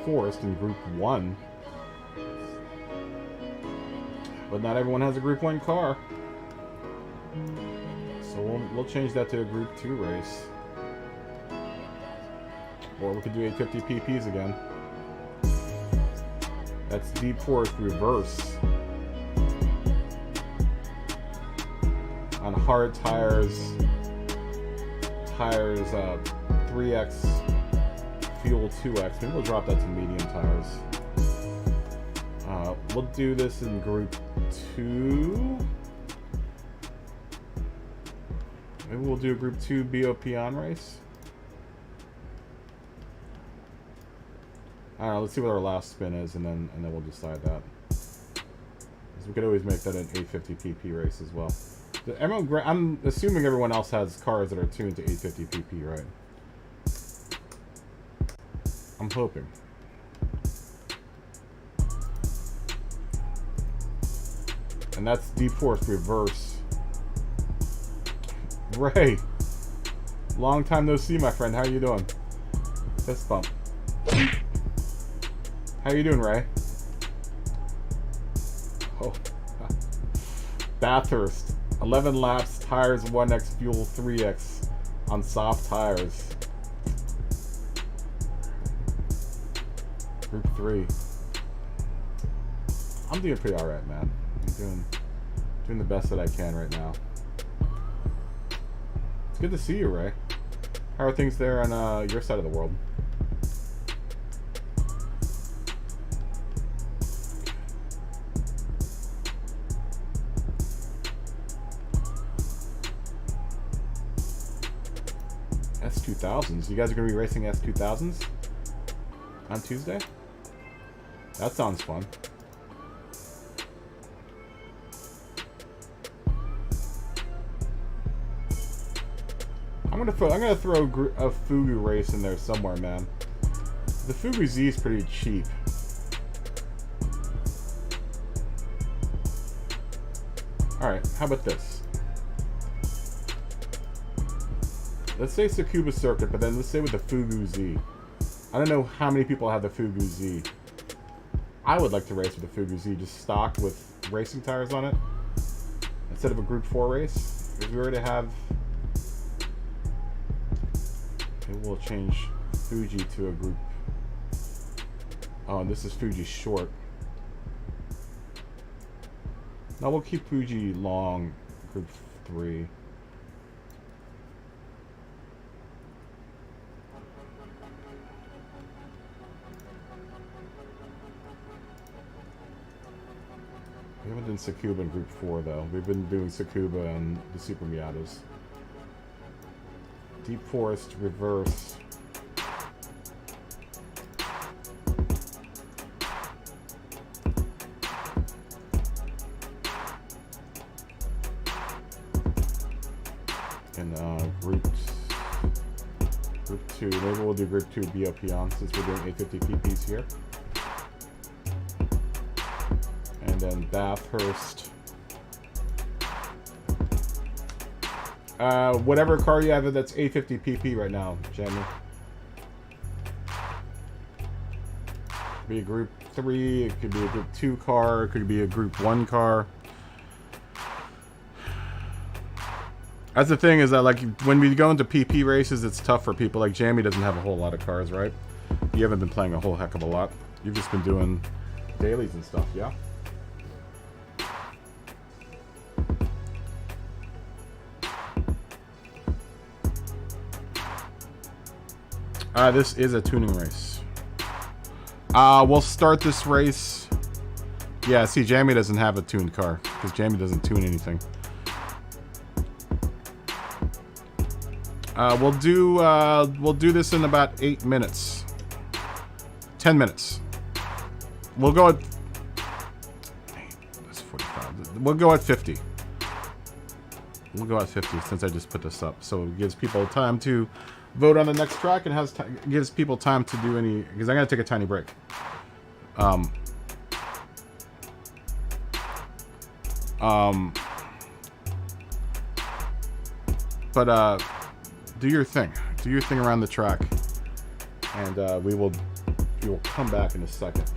Forest in Group 1. But not everyone has a Group 1 car. So we'll change that to a Group 2 race. Or we could do 850 PPs again. That's Deep Forest Reverse. On hard tires. tires 3x, fuel 2x. Maybe we'll drop that to medium tires. We'll do this in group 2. Maybe we'll do a group 2 BOP on race. I don't know, let's see what our last spin is, and then we'll decide that. Because we could always make that an 850 PP race as well. I'm assuming everyone else has cars that are tuned to 850 PP, right? I'm hoping. And that's Deep Forest Reverse. Ray! Long time no see, my friend. How you doing? Fist bump. How you doing, Ray? Oh. Bathurst. 11 laps, tires 1x, fuel 3x on soft tires. Group 3. I'm doing pretty alright, man. I'm doing the best that I can right now. It's good to see you, Ray. How are things there on your side of the world? S2000s. You guys are going to be racing S2000s on Tuesday? That sounds fun. I'm gonna throw a Fugu race in there somewhere, man. The Fugu Z is pretty cheap. Alright, how about this? Let's say Tsukuba Circuit, but then let's say with the Fugu Z. I don't know how many people have the Fugu Z. I would like to race with the Fugu Z, just stock with racing tires on it. Instead of a Group 4 race. Because we already have... Maybe we'll change Fuji to a Group... Oh, and this is Fuji Short. No, we'll keep Fuji Long, Group 3. We haven't done Tsukuba in Group 4, though. We've been doing Tsukuba and the Super Miatas. Deep Forest Reverse. And Group 2. Maybe we'll do Group 2 BOP on, since we're doing 850 PPs here. And then Bathurst. Whatever car you have that's 850 PP right now, Jamie. Could be a Group 3, it could be a Group 2 car, it could be a Group 1 car. That's the thing, is that like when we go into PP races, it's tough for people. Like Jamie doesn't have a whole lot of cars, right? You haven't been playing a whole heck of a lot. You've just been doing dailies and stuff, yeah? This is a tuning race. We'll start this race. Yeah, see, Jamie doesn't have a tuned car because Jamie doesn't tune anything. We'll do this in about 8 minutes. 10 minutes. We'll go at... That's 45. We'll go at 50. We'll go at 50 since I just put this up. So it gives people time to vote on the next track and gives people time to do any... Because I'm going to take a tiny break. Do your thing. Do your thing around the track. And we will come back in a second.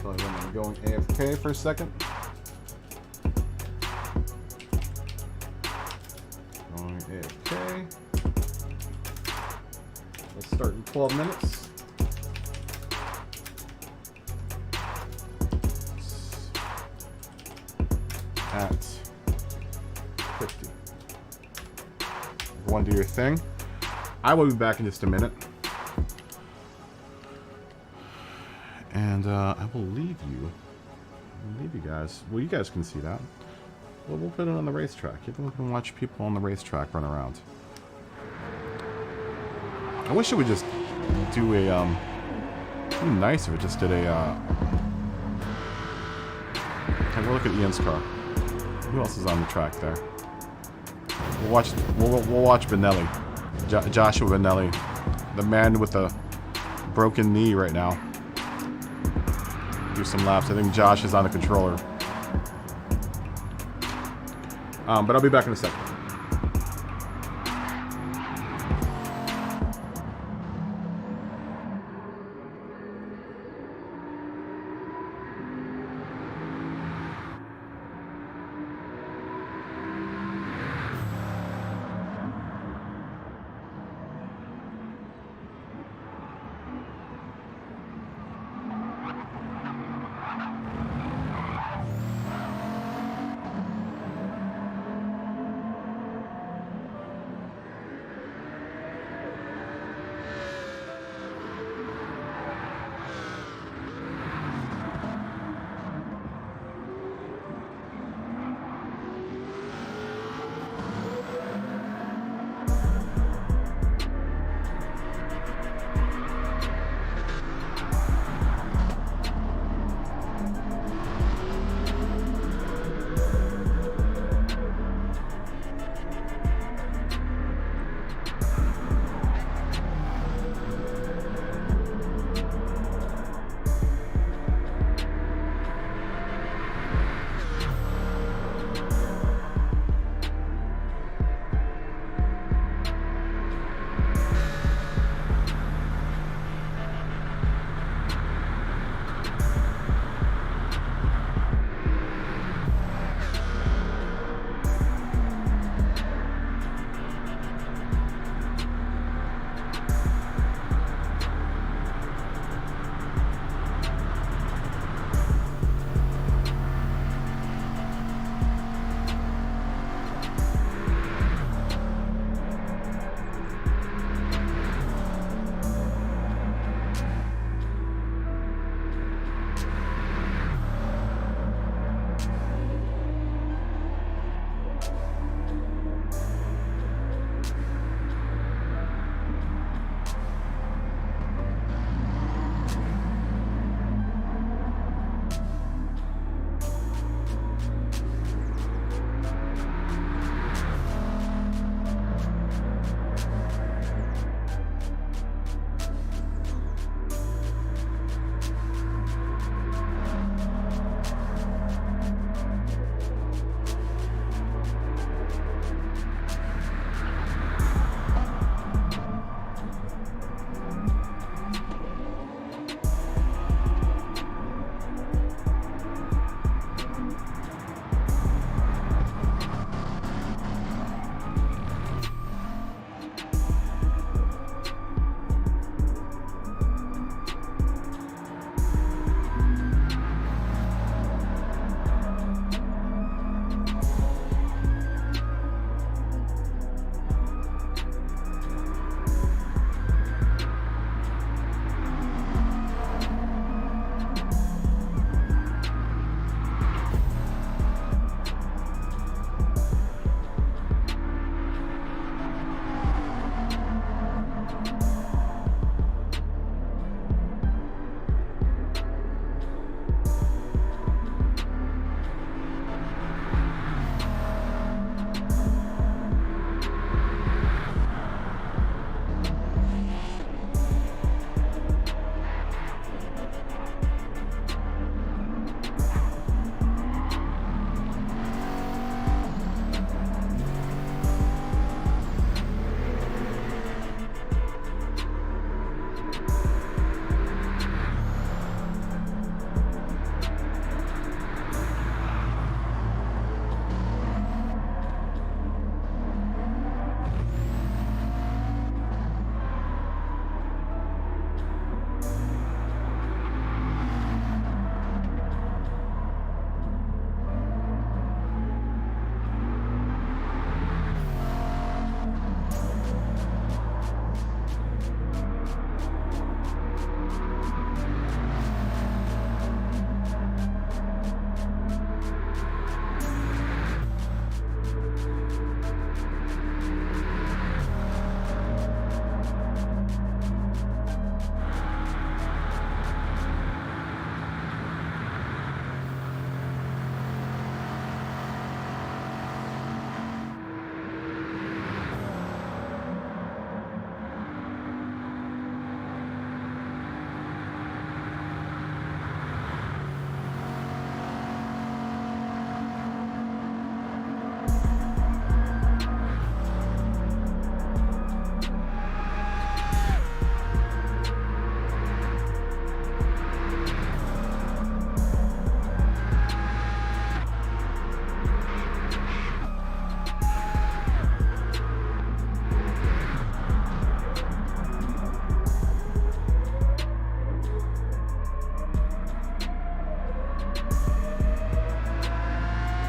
So I'm going AFK for a second. Going AFK. Let's start in 12 minutes. at 50. Everyone do your thing. I will be back in just a minute. And I will leave you. I'll leave you guys. Well, you guys can see that. Well, we'll put it on the racetrack. Everyone can watch people on the racetrack run around. I wish it would just do a, it'd be nice if it just did a, have a look at Ian's car. Who else is on the track there? We'll watch Benelli. Joshua Benelli. The man with the broken knee right now. Do some laps. I think Josh is on the controller. But I'll be back in a second.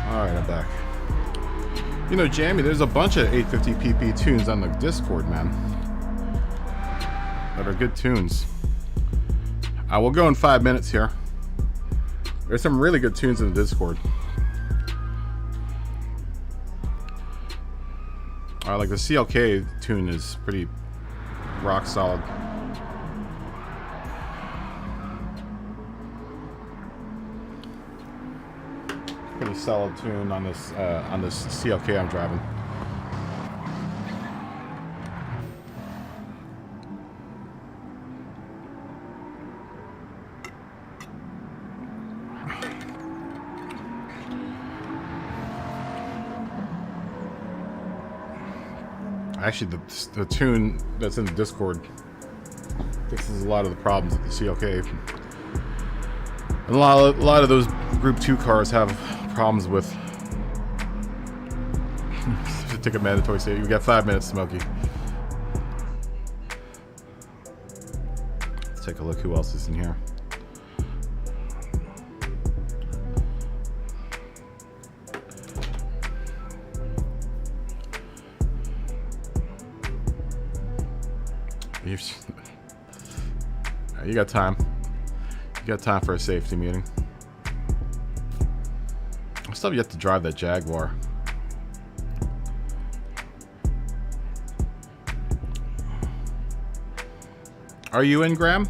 Alright, I'm back. You know, Jamie, there's a bunch of 850 pp tunes on the Discord, man. That are good tunes. We'll go in 5 minutes here. There's some really good tunes in the Discord. Like the CLK tune is pretty rock solid. Pretty solid tune on this CLK I'm driving. Actually, the tune that's in the Discord fixes a lot of the problems with the CLK. And a lot of those Group 2 cars have problems with. Take a mandatory save. You got 5 minutes, Smokey. Let's take a look who else is in here. You got time. You got time for a safety meeting. I still have yet to drive that Jaguar. Are you in, Graham?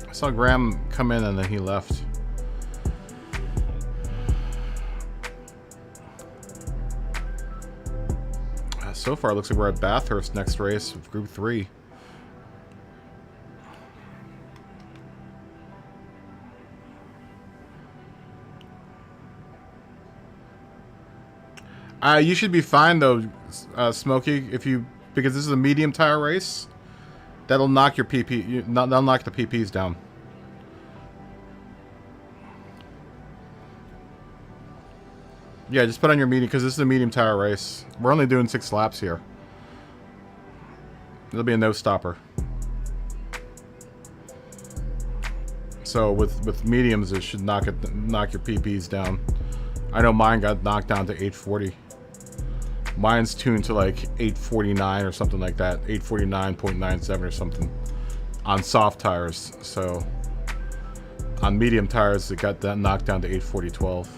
I saw Graham come in and then he left. So far, it looks like we're at Bathurst next race with Group 3. You should be fine though, Smokey. Because this is a medium tire race, that'll knock your PP. That'll knock the PPs down. Yeah, just put on your medium because this is a medium tire race. We're only doing 6 laps here. It'll be a no stopper. So with mediums, it should knock your PPs down. I know mine got knocked down to 840. Mine's tuned to like 849 or something like that. 849.97 or something on soft tires. So on medium tires, it got that knocked down to 840.12.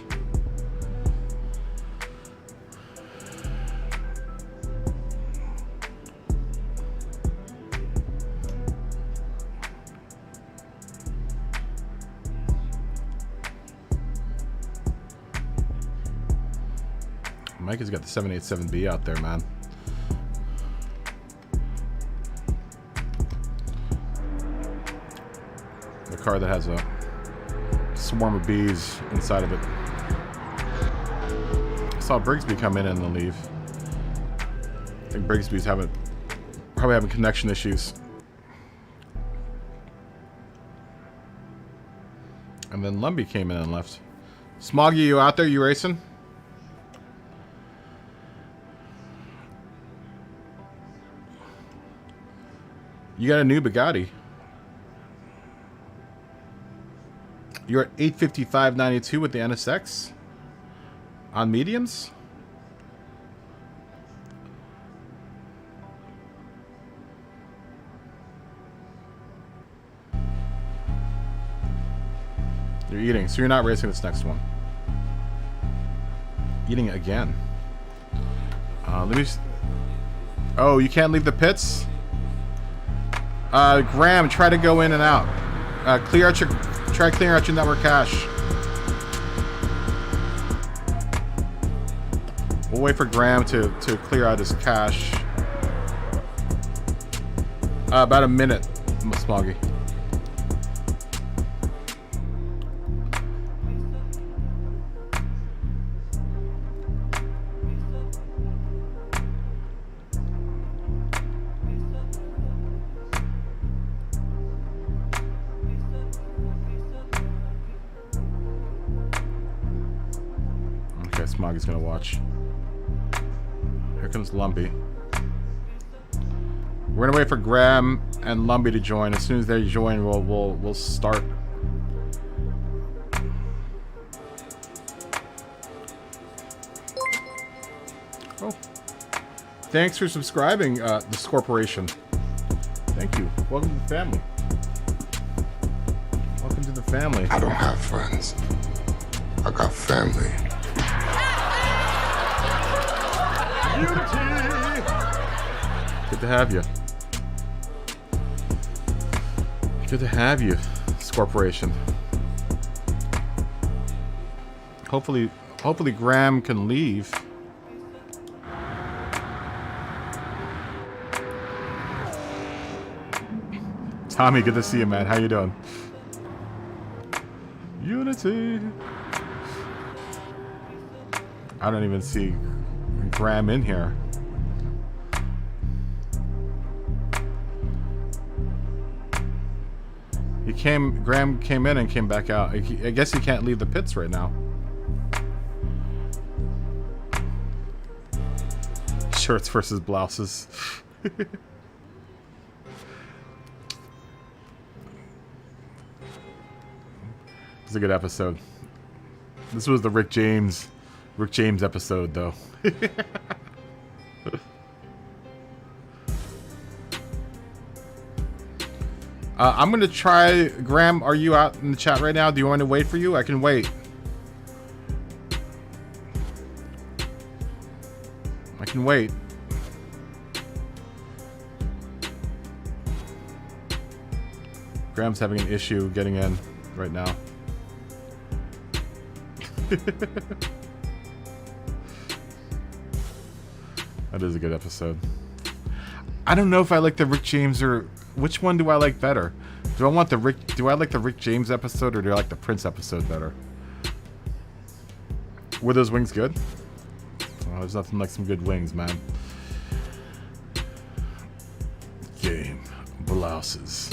Mike has got the 787B out there, man. The car that has a swarm of bees inside of it. I saw Brigsby come in and then leave. I think Brigsby's probably having connection issues. And then Lumbee came in and left. Smoggy, you out there? You racing? You got a new Bugatti. You're at 855.92 with the NSX on mediums. You're eating, so you're not racing this next one. Eating again. Let me. Oh, you can't leave the pits. Graham, try to go in and out. Try clearing out your network cache. We'll wait for Graham to clear out his cache. About a minute, Smoggy. Smoggy's gonna watch. Here comes Lumbee. We're gonna wait for Graham and Lumbee to join. As soon as they join, we'll start. Oh. Thanks for subscribing, this corporation. Thank you. Welcome to the family. Welcome to the family. I don't have friends. I got family. Good to have you. Good to have you, this corporation. Hopefully Graham can leave. Tommy, good to see you, man. How you doing? Unity. I don't even see Graham in here. Graham came in and came back out. I guess he can't leave the pits right now. Shirts versus blouses. It's a good episode. This was the Rick James episode, though. I'm gonna try. Graham, are you out in the chat right now? Do you want me to wait for you? I can wait. I can wait. Graham's having an issue getting in right now. That is a good episode. I don't know if I like the Rick James or which one do I like better? Do I like the Rick James episode or do I like the Prince episode better? Were those wings good? Oh, there's nothing like some good wings, man. Game blouses.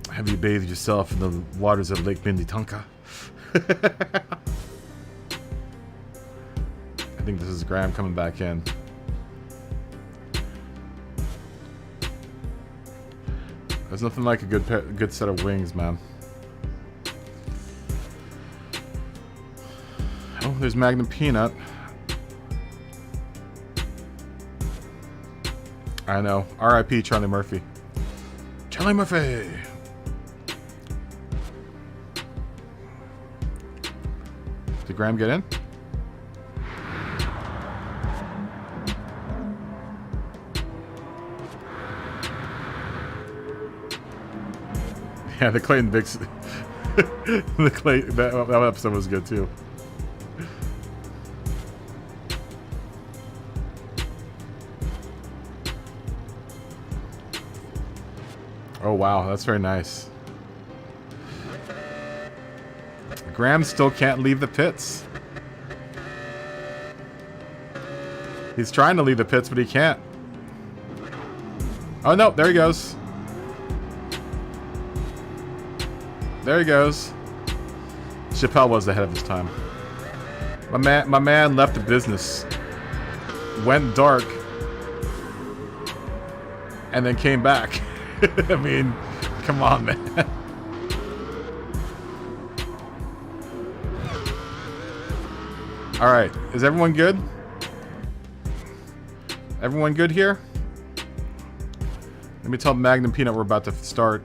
Have you bathed yourself in the waters of Lake Minnetonka? I think this is Graham coming back in. There's nothing like a good set of wings, man. Oh, there's Magnum Peanut. I know. R.I.P. Charlie Murphy. Charlie Murphy! Did Graham get in? Yeah, the Clayton Bix. That episode was good too. Oh wow, that's very nice. Graham still can't leave the pits. He's trying to leave the pits, but he can't. Oh no, there he goes. There he goes. Chappelle was ahead of his time. My man left the business, went dark, and then came back. I mean, come on, man. All right, is everyone good? Everyone good here? Let me tell Magnum Peanut we're about to start.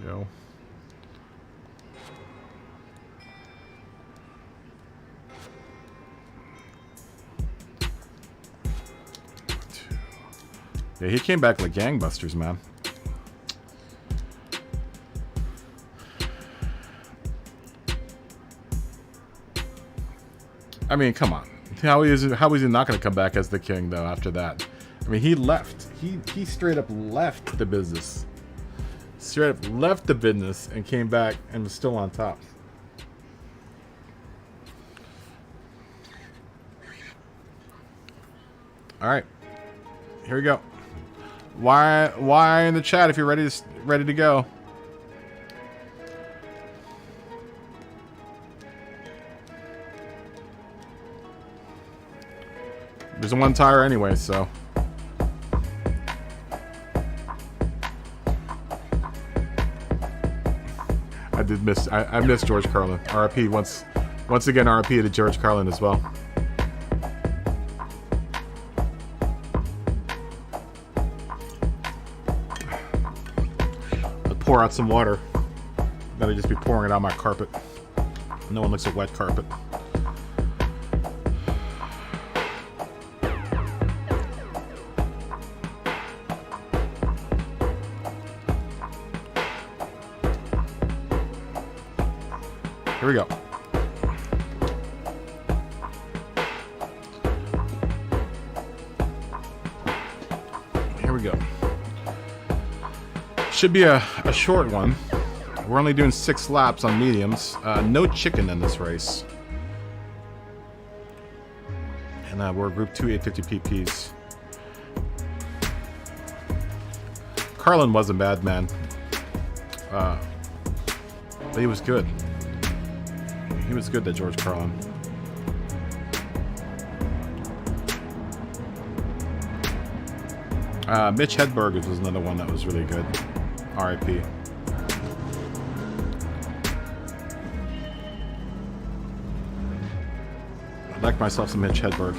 Yo. Yeah, he came back like gangbusters, man. I mean, come on. How is he not going to come back as the king, though, after that? I mean, he left. He straight up left the business. Straight up left the business and came back and was still on top. All right. Here we go. Why in the chat if you're ready to go? There's one tire anyway, so. did miss. I missed George Carlin. RIP once again. RIP to George Carlin as well. I'll pour out some water. Better just be pouring it on my carpet. No one likes a wet carpet. Here we go. Here we go. Should be a short one. We're only doing 6 laps on mediums. No chicken in this race. And we're Group 2 850 PPs. Carlin wasn't bad, man. But he was good. He was good, that George Carlin. Mitch Hedberg was another one that was really good. R.I.P. I like myself some Mitch Hedberg.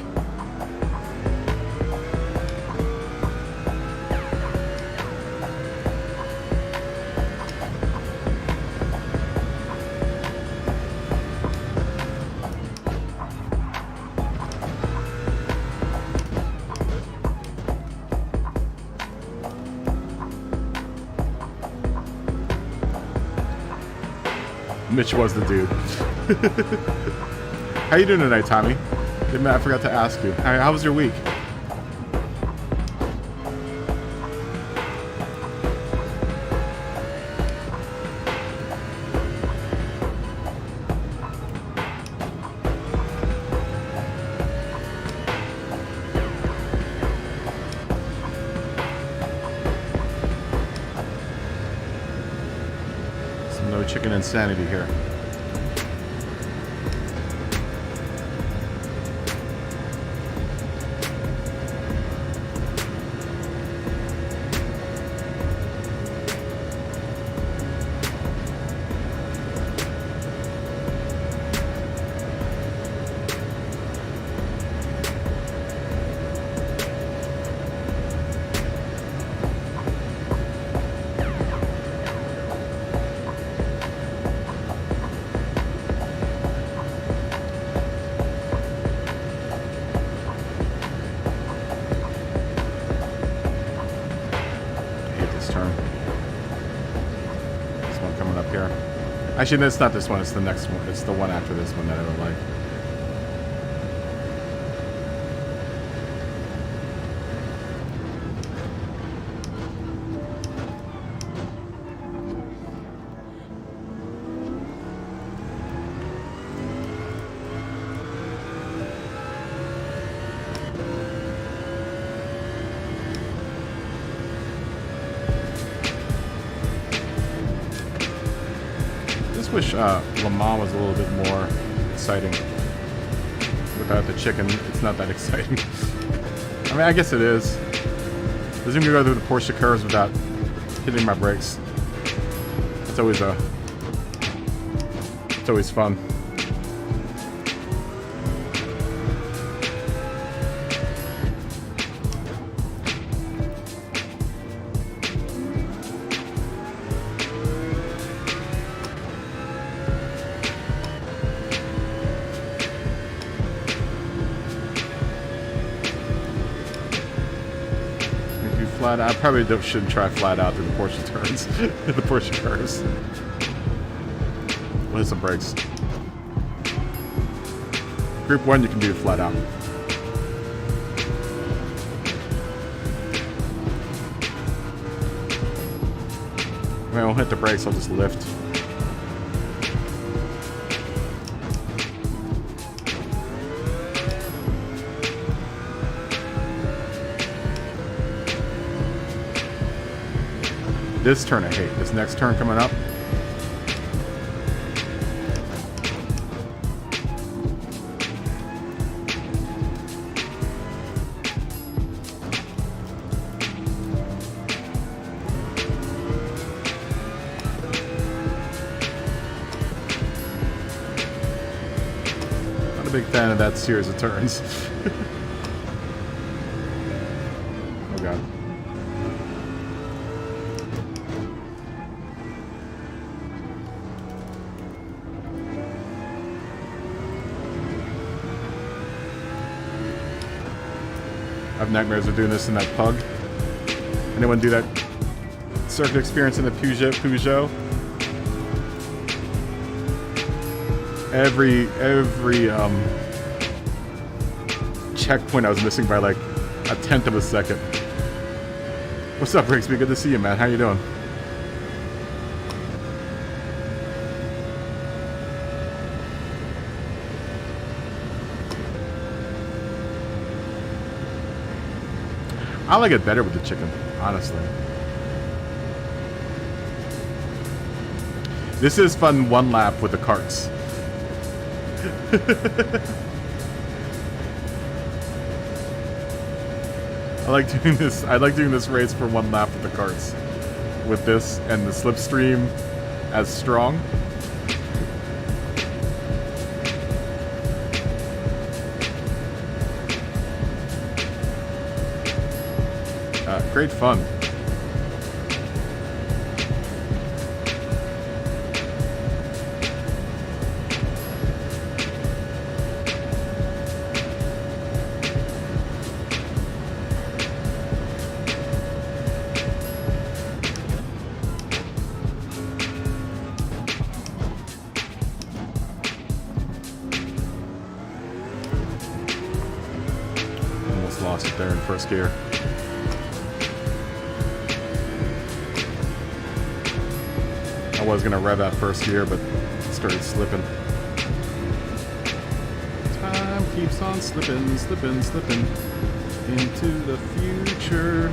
Mitch was the dude. How you doing tonight, Tommy? I forgot to ask you. How was your week? Chicken insanity here. Actually, it's not this one. It's the next one. It's the one after this one that I don't like. I wish Le Mans was a little bit more exciting. Without the chicken, it's not that exciting. I mean, I guess it is. Doesn't even go through the Porsche curves without hitting my brakes. It's always fun. I probably shouldn't try flat out through the Porsche turns, the Porsche curves. We'll hit some brakes. Group 1, you can do flat out. I won't hit the brakes, I'll just lift. This turn I hate. This next turn coming up. big fan of that series of turns. Oh god. I have nightmares of doing this in that Pug. Anyone do that circuit experience in the Peugeot? Every checkpoint I was missing by like a tenth of a second. What's up, Rigsby? Good to see you, man. How you doing? I like it better with the chicken, honestly. This is fun one lap with the carts. I like doing this. I like doing this race for one lap with the carts, with this and the slipstream as strong. Great fun. Almost lost it there in first gear. I was gonna rev that first gear, but it started slipping. Time keeps on slipping, slipping, slipping into the future.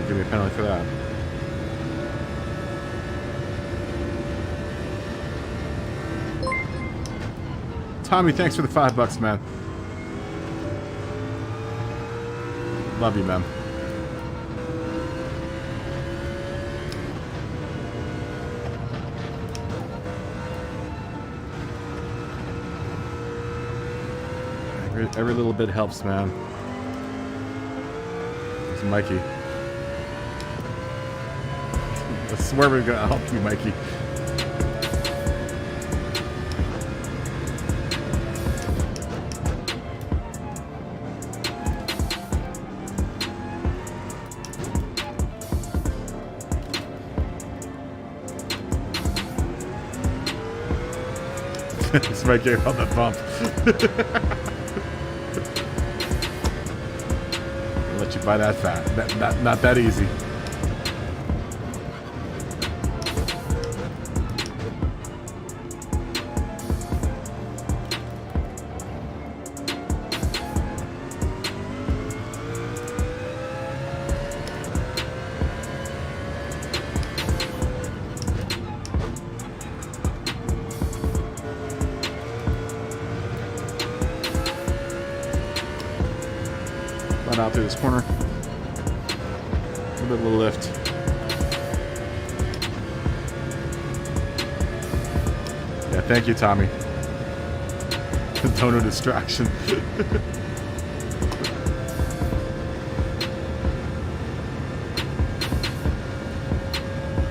Give me a penalty for that. Tommy, thanks for the $5, man. Love you, man. Every little bit helps, man. It's Mikey. I swear we're gonna help you, Mikey. This might get on the bump. I'll let you buy that fat. Not that easy. Out through this corner. A little lift. Yeah, thank you, Tommy. Tono distraction.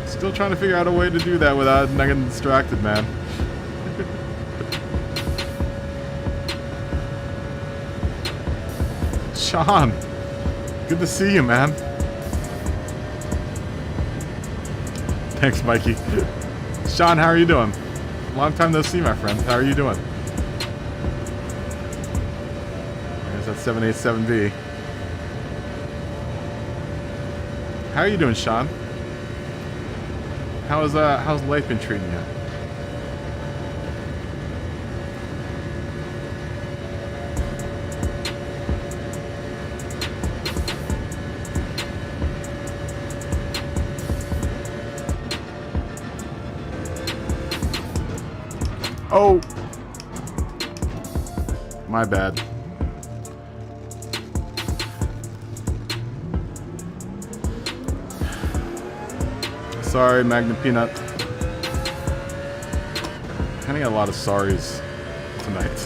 Still trying to figure out a way to do that without not getting distracted, man. Sean, good to see you, man. Thanks, Mikey. Sean, how are you doing? Long time no see, my friend. How are you doing? There's that 787B. How are you doing, Sean? How's life been treating you? Oh! My bad. Sorry, Magnum Peanut. I got a lot of sorries tonight.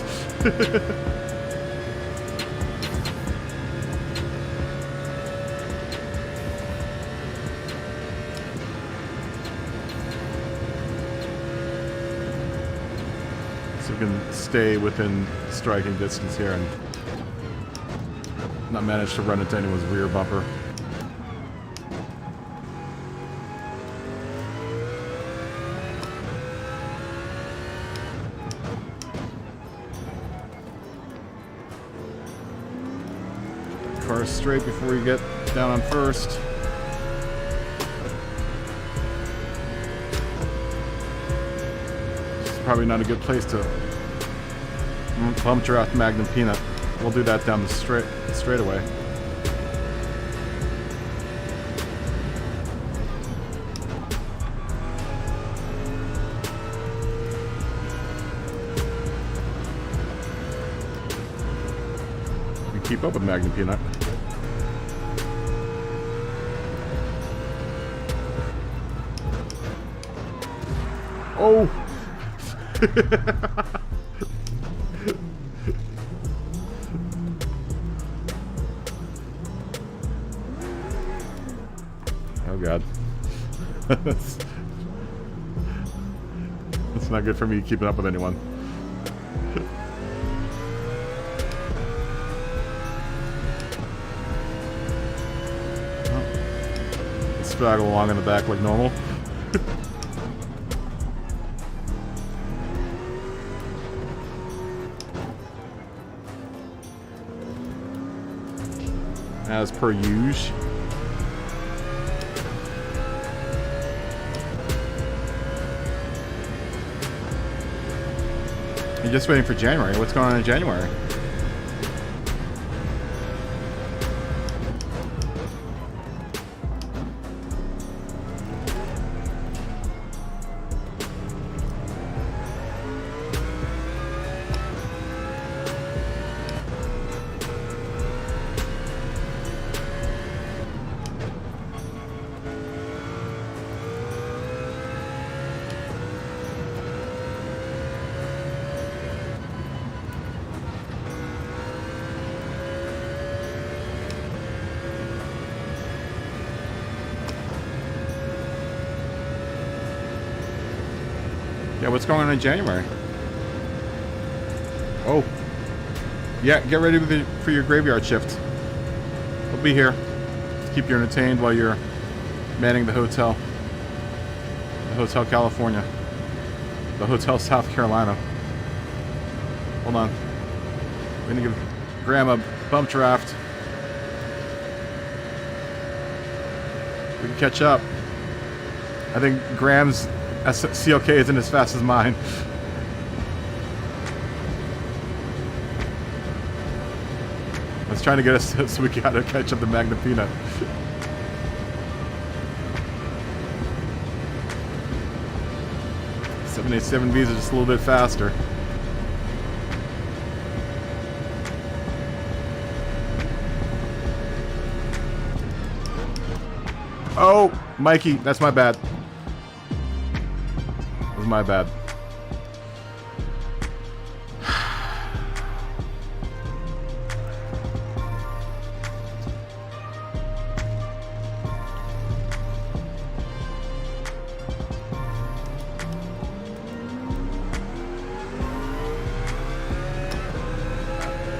So we can stay within striking distance here and not manage to run into anyone's rear bumper. Car straight before you get down on first. Probably not a good place to bump draft Magnum Peanut. We'll do that down the straightaway. We keep up with Magnum Peanut. Oh! Oh god. That's not good for me keeping up with anyone. Oh. Straggle along in the back like normal. As per usual. You're just waiting for January. What's going on in January? Yeah, what's going on in January? Oh. Yeah, get ready for your graveyard shift. We'll be here. Keep you entertained while you're manning the hotel. The Hotel California. The Hotel South Carolina. Hold on. We're gonna give Graham a bump draft. We can catch up. I think Graham's CLK isn't as fast as mine. I was trying to get us so we gotta catch up to Magnum Peanut. .787Bs are just a little bit faster. Oh, Mikey, that's my bad. My bad.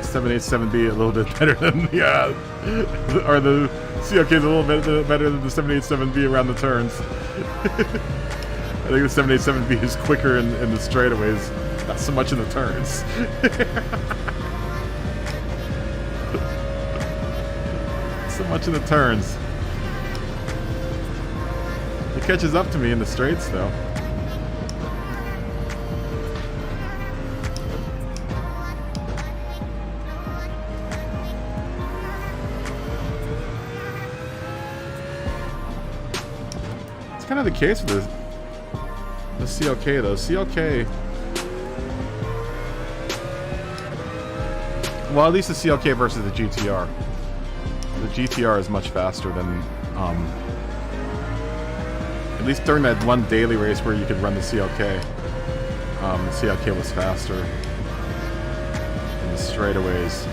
.787B a little bit better than the or the CLK is a little bit better than the .787B around the turns. I think the 787B is quicker in the straightaways, not so much in the turns. So much in the turns. It catches up to me in the straights, though. It's kind of the case with this. The CLK though, CLK Well, at least the CLK versus the GTR. The GTR is much faster than, at least during that one daily race where you could run the CLK. The CLK was faster in the straightaways.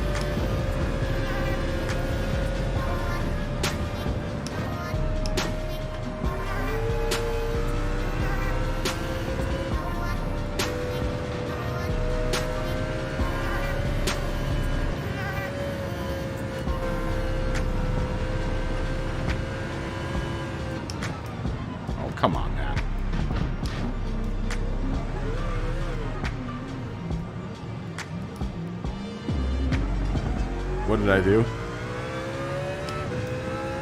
Come on, man. What did I do?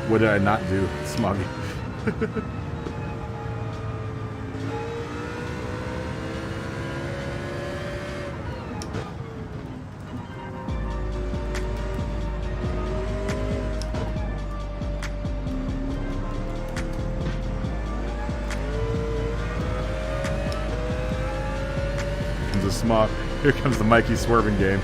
What did I not do, Smoggy? Here comes the Mikey swerving game.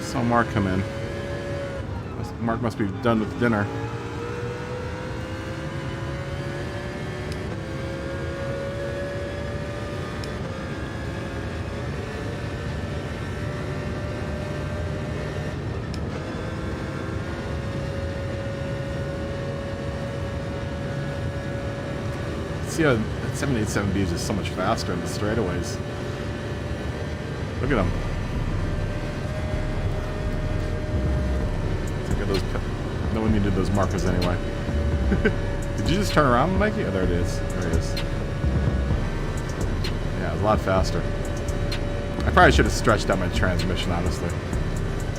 Saw Mark come in. Mark must be done with dinner. See how that 787B is just so much faster in the straightaways. Look at him. No one needed those markers anyway. Did you just turn around, Mikey? Oh, there it is. There it is. Yeah, it was a lot faster. I probably should have stretched out my transmission, honestly.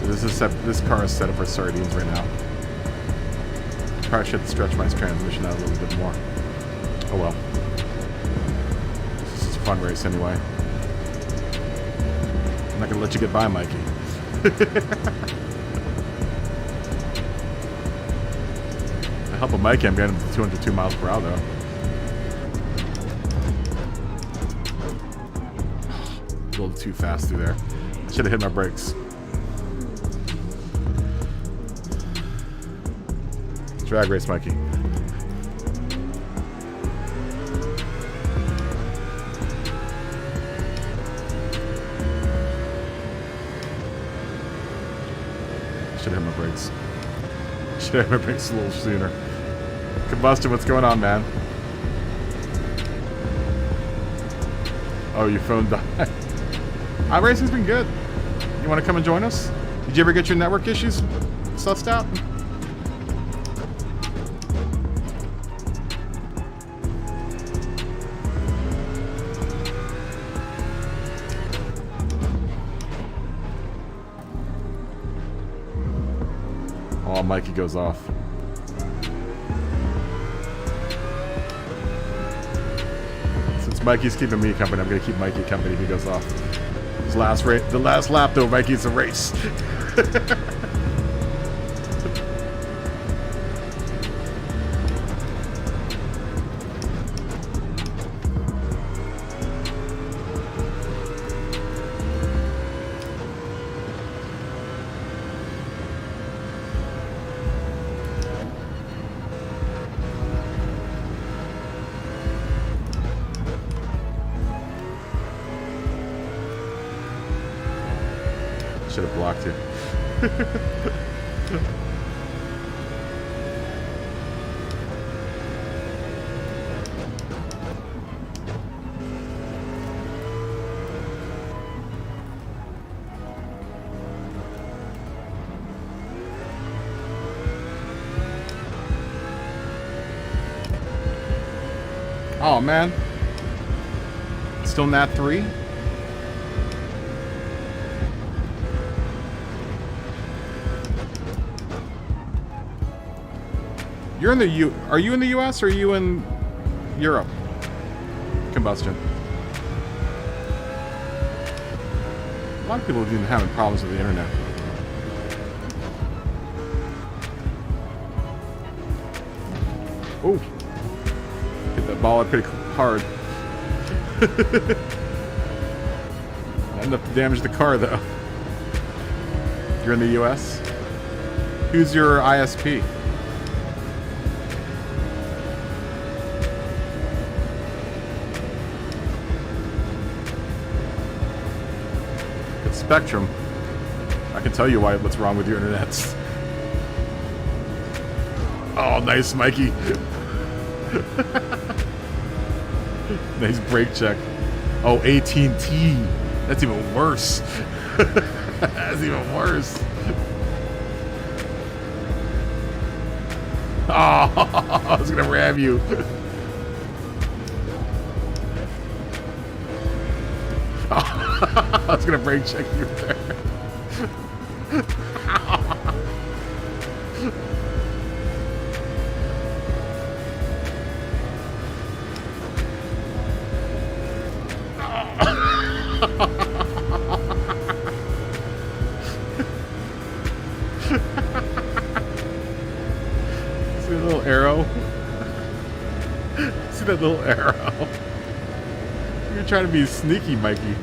This car is set up for sardines right now. Probably should stretch my transmission out a little bit more. Oh well. This is a fun race anyway. I'm not gonna let you get by, Mikey. I help a Mikey, I'm getting him to 202 miles per hour though. A little too fast through there. I should have hit my brakes. Drag race, Mikey. Should have hit my brakes. Should have hit my brakes a little sooner. Combustion, what's going on, man? Oh, your phone died. iRacing's been good. You want to come and join us? Did you ever get your network issues sussed out? Oh, Mikey goes off. Since Mikey's keeping me company, I'm going to keep Mikey company if he goes off. His last race, the last lap though, Mikey's a race. Should have blocked you. Oh man. Still Nat 3? You're in the Are you in the U.S. or are you in Europe? Combustion. A lot of people have been having problems with the internet. Oh, hit that ball up pretty hard. Not enough to damage the car, though. You're in the U.S. Who's your ISP? It's Spectrum. I can tell you what's wrong with your internet. Oh, nice, Mikey. Nice brake check. Oh, AT&T. That's even worse. That's even worse. Oh, I was gonna ram you. Oh, I was gonna brake check you there. See the little arrow? See that little arrow? You're trying to be sneaky, Mikey.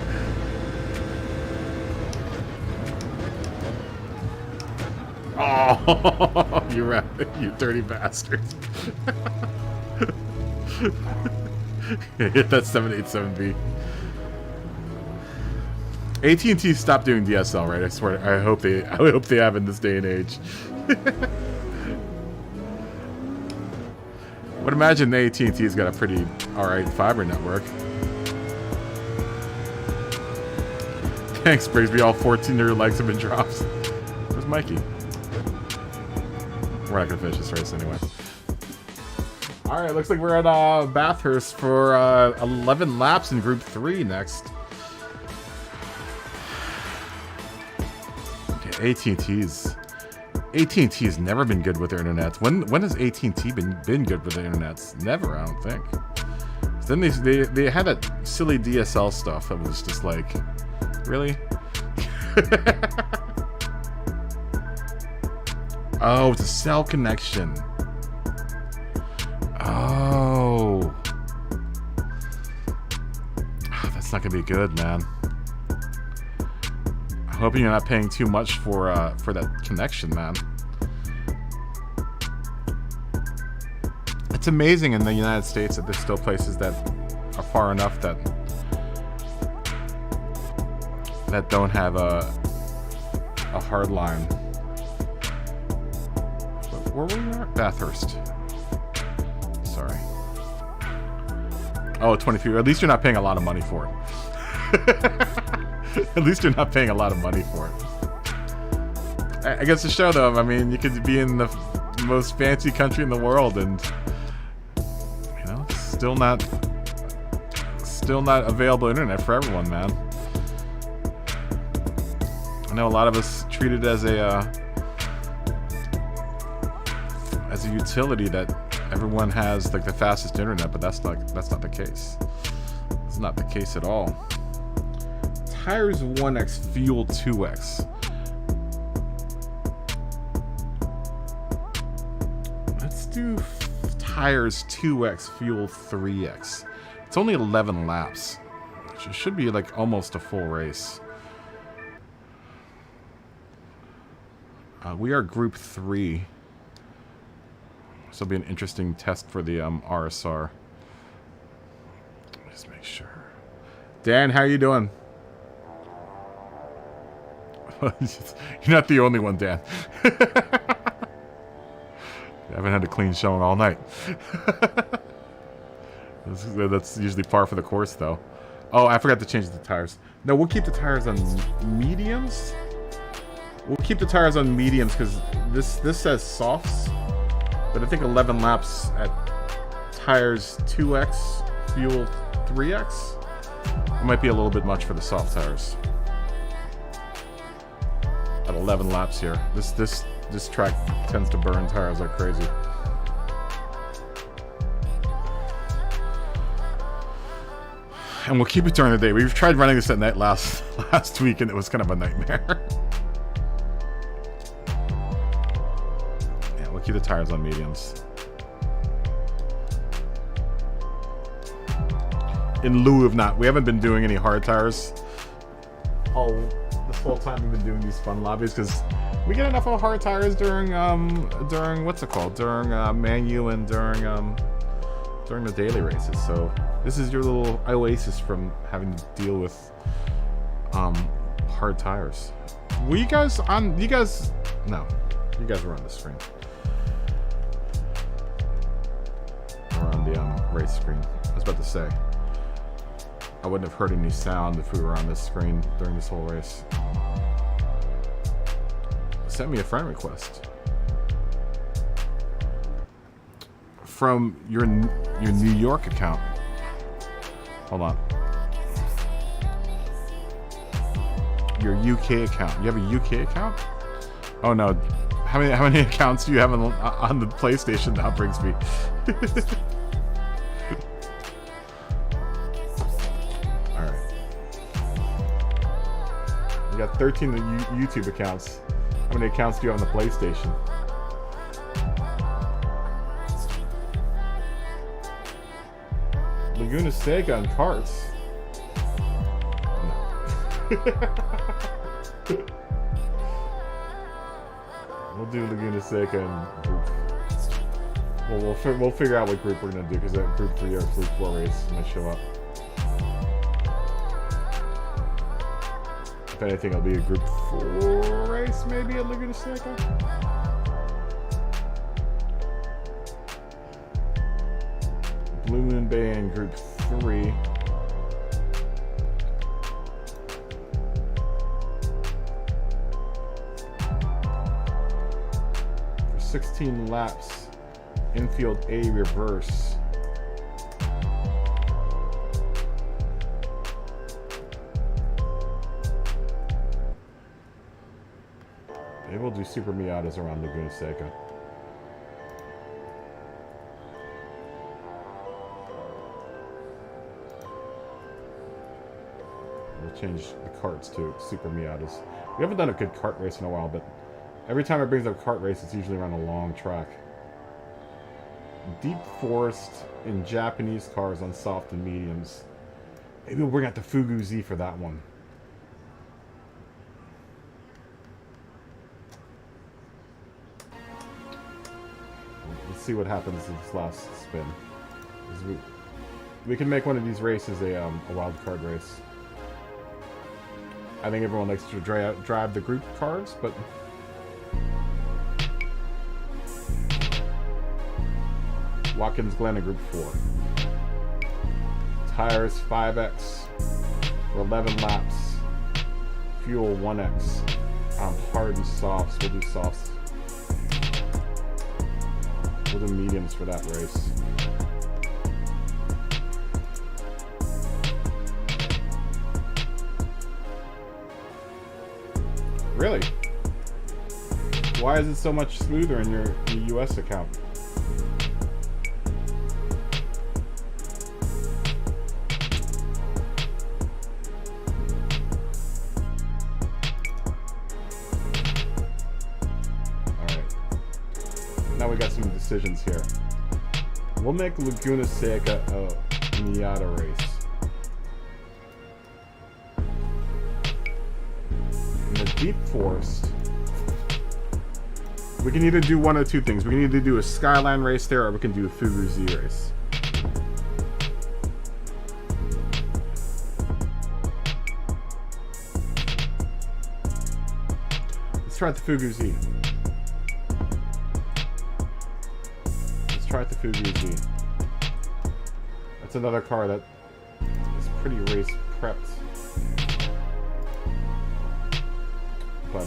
Oh, you dirty bastard. Hit that 787B. AT&T stopped doing DSL, right? I swear. I hope they have in this day and age. But imagine AT&T's got a pretty alright fiber network. Thanks, Brigsby. All 14 of your legs have been dropped. Where's Mikey? We're not gonna finish this race anyway. Alright, looks like we're at Bathurst for 11 laps in Group 3 next. AT&T's never been good with their internets. When has AT&T been good with their internets? Never, I don't think. Then they had that silly DSL stuff that was just like, really? Oh, it's a cell connection. Oh. That's not gonna be good, man. I'm hoping you're not paying too much for that connection, man. It's amazing in the United States that there's still places that are far enough that don't have a hard line. But where were we at? Bathurst. Sorry. Oh, 23. At least you're not paying a lot of money for it. At least you're not paying a lot of money for it. I guess to show though, I mean, you could be in the most fancy country in the world and, you know, still not available internet for everyone, man. I know a lot of us treat it as a utility that everyone has like the fastest internet, but that's not the case. It's not the case at all. Tires 1x, fuel 2x. Let's do tires 2x, fuel 3x. It's only 11 laps. It should be like almost a full race. We are Group 3. This will be an interesting test for the RSR. Just make sure. Dan, how you doing? You're not the only one, Dan. I haven't had a clean showing all night. That's usually par for the course, though. Oh, I forgot to change the tires. No, we'll keep the tires on mediums. We'll keep the tires on mediums because this says softs. But I think 11 laps at tires 2x, fuel 3x. It might be a little bit much for the soft tires. At 11 laps here. This track tends to burn tires like crazy. And we'll keep it during the day. We've tried running this at night last week, and it was kind of a nightmare. Yeah, we'll keep the tires on mediums. In lieu of not, we haven't been doing any hard tires this whole time we've been doing these fun lobbies, because we get enough of hard tires during what's it called, during Manu and during the daily races. So this is your little oasis from having to deal with hard tires. Were you guys on? You guys? No, you guys were on the screen. Or on the race screen. I was about to say, I wouldn't have heard any sound if we were on this screen during this whole race. Sent me a friend request from your New York account. Hold on. Your UK account. You have a UK account? Oh no. How many accounts do you have on the PlayStation? That brings me. Alright. You got 13 YouTube accounts. How many accounts do you have on the PlayStation? Laguna Seca and carts. No. We'll do Laguna Seca and group. We'll figure out what group we're gonna do, because that group 3 or group 4 race might show up. If anything, it'll be a group 4 race, maybe at Laguna Seca. Blue Moon Bay in group 3. For 16 laps, infield A reverse. Maybe we'll do Super Miatas around Laguna Seca. We'll change the karts to Super Miatas. We haven't done a good kart race in a while, but every time it brings up kart race, it's usually around a long track. Deep forest in Japanese cars on soft and mediums. Maybe we'll bring out the Fugu Z for that one. Let's see what happens in this last spin. We can make one of these races a wild card race. I think everyone likes to drive the group cars, but Watkins Glen in group 4. Tires 5x for 11 laps. Fuel 1x. Hard and softs. We'll do softs. We'll do mediums for that race. Really? Why is it so much smoother in your US account? We got some decisions here. We'll make Laguna Seca a Miata race. In the deep forest, we can either do one of two things. We can either do a Skyline race there, or we can do a Fugu Z race. Let's try the Fugu Z. Try the Fugu Z. That's another car that is pretty race prepped. But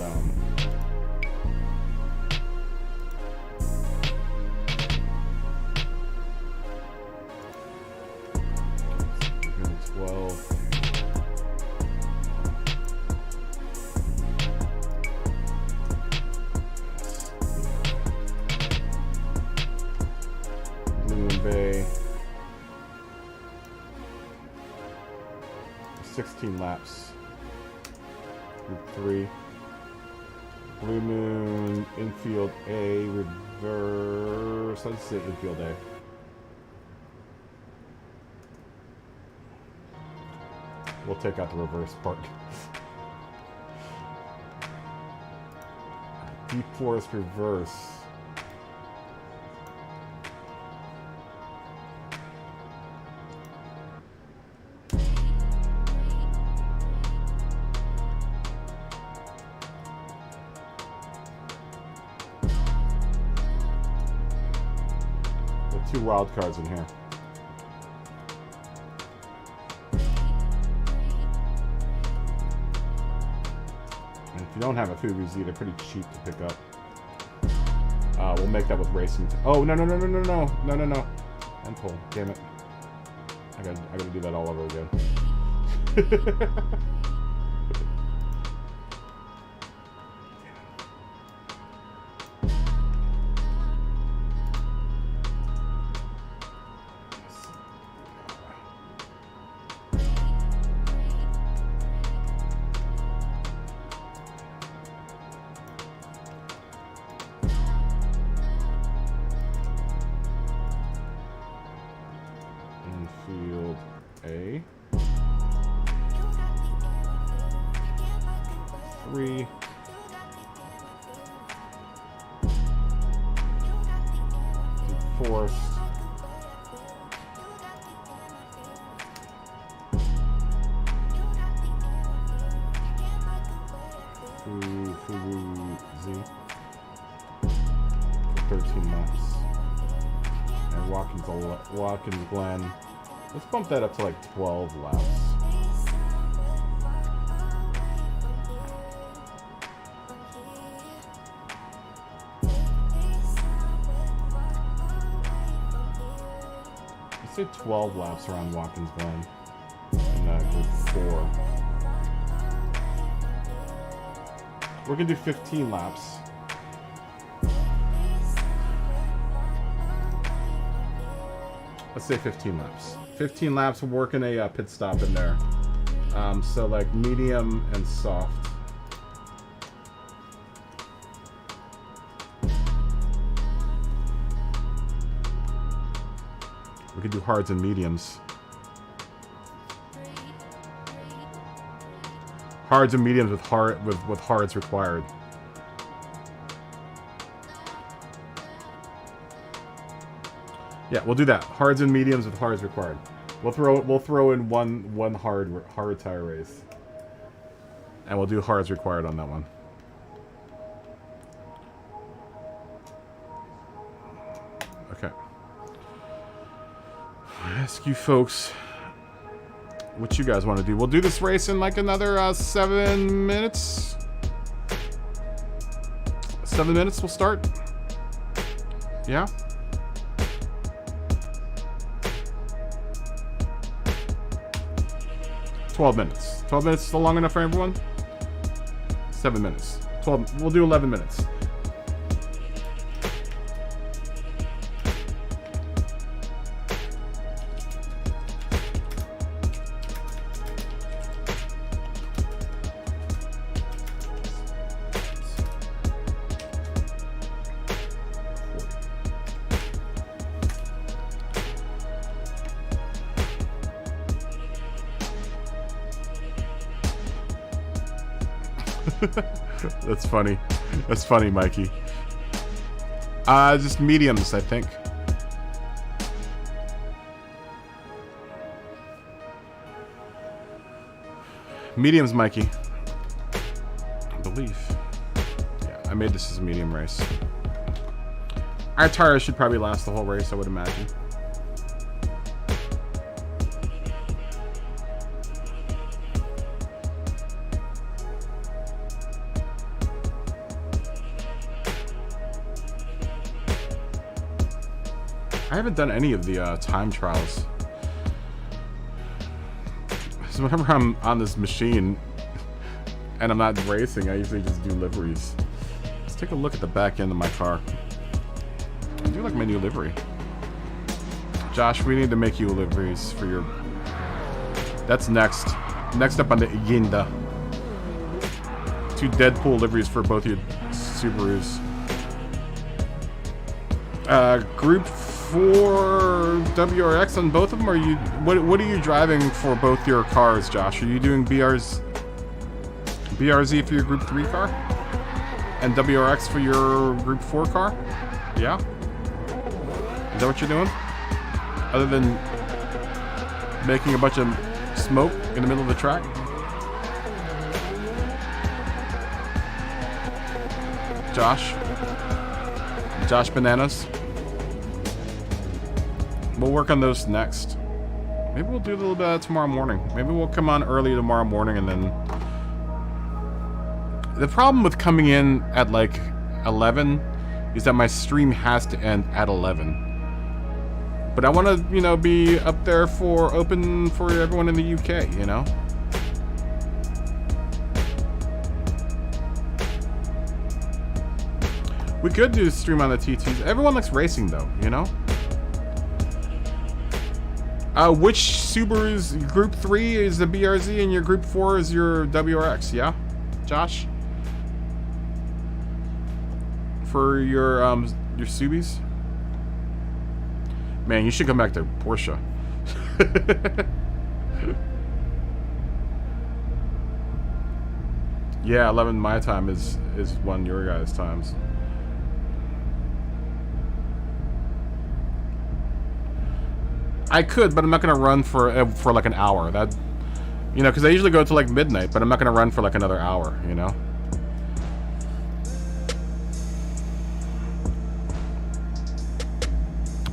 16 laps. Group 3. Blue Moon, infield A, reverse. Let's say infield A. We'll take out the reverse part. Deep Forest reverse. There are 2 wild cards in here. If you don't have a Fubuzi, they're pretty cheap to pick up. We'll make that with racing. Oh, no. End pull. Damn it. I gotta do that all over again. Infield A. 3. Forest. Fubuzi. 13 laps. And Watkins Glen. Let's bump that up to like 12 laps. Let's say 12 laps around Watkins Glen in group 4. We're gonna do 15 laps. Let's say 15 laps. 15 laps, working a pit stop in there. So like medium and soft. We could do hards and mediums. Hards and mediums with hards required. Yeah, we'll do that. Hards and mediums with hards required. We'll throw in one hard tire race, and we'll do hards required on that one. Okay. I ask you folks what you guys want to do. We'll do this race in like another 7 minutes. 7 minutes. We'll start. Yeah. 12 minutes. 12 minutes still long enough for everyone? 7 minutes. 12. We'll do 11 minutes. That's funny. That's funny, Mikey. Just mediums, I think. Mediums, Mikey. I believe. Yeah, I made this as a medium race. Our tires should probably last the whole race, I would imagine. I haven't done any of the time trials. So whenever I'm on this machine and I'm not racing, I usually just do liveries. Let's take a look at the back end of my car. I do like my new livery. Josh, we need to make you liveries for your... That's next. Next up on the agenda, 2 Deadpool liveries for both your Subarus. Group 4 WRX on both of them? Are you what are you driving for both your cars, Josh? Are you doing BRZ for your Group 3 car? And WRX for your Group 4 car? Yeah? Is that what you're doing? Other than making a bunch of smoke in the middle of the track? Josh Bananas. We'll work on those next. Maybe we'll do a little bit of that tomorrow morning. Maybe we'll come on early tomorrow morning and then... The problem with coming in at like 11 is that my stream has to end at 11. But I want to, you know, be up there for open for everyone in the UK, you know? We could do a stream on the TTs. Everyone likes racing though, you know? Which Subaru's Group 3 is the BRZ and your Group 4 is your WRX, yeah? Josh? For your Subis? Man, you should come back to Porsche. Yeah, 11 my time is 1 your guys' times. I could, but I'm not gonna run for like an hour. That, you know, because I usually go to like midnight, but I'm not gonna run for like another hour, you know.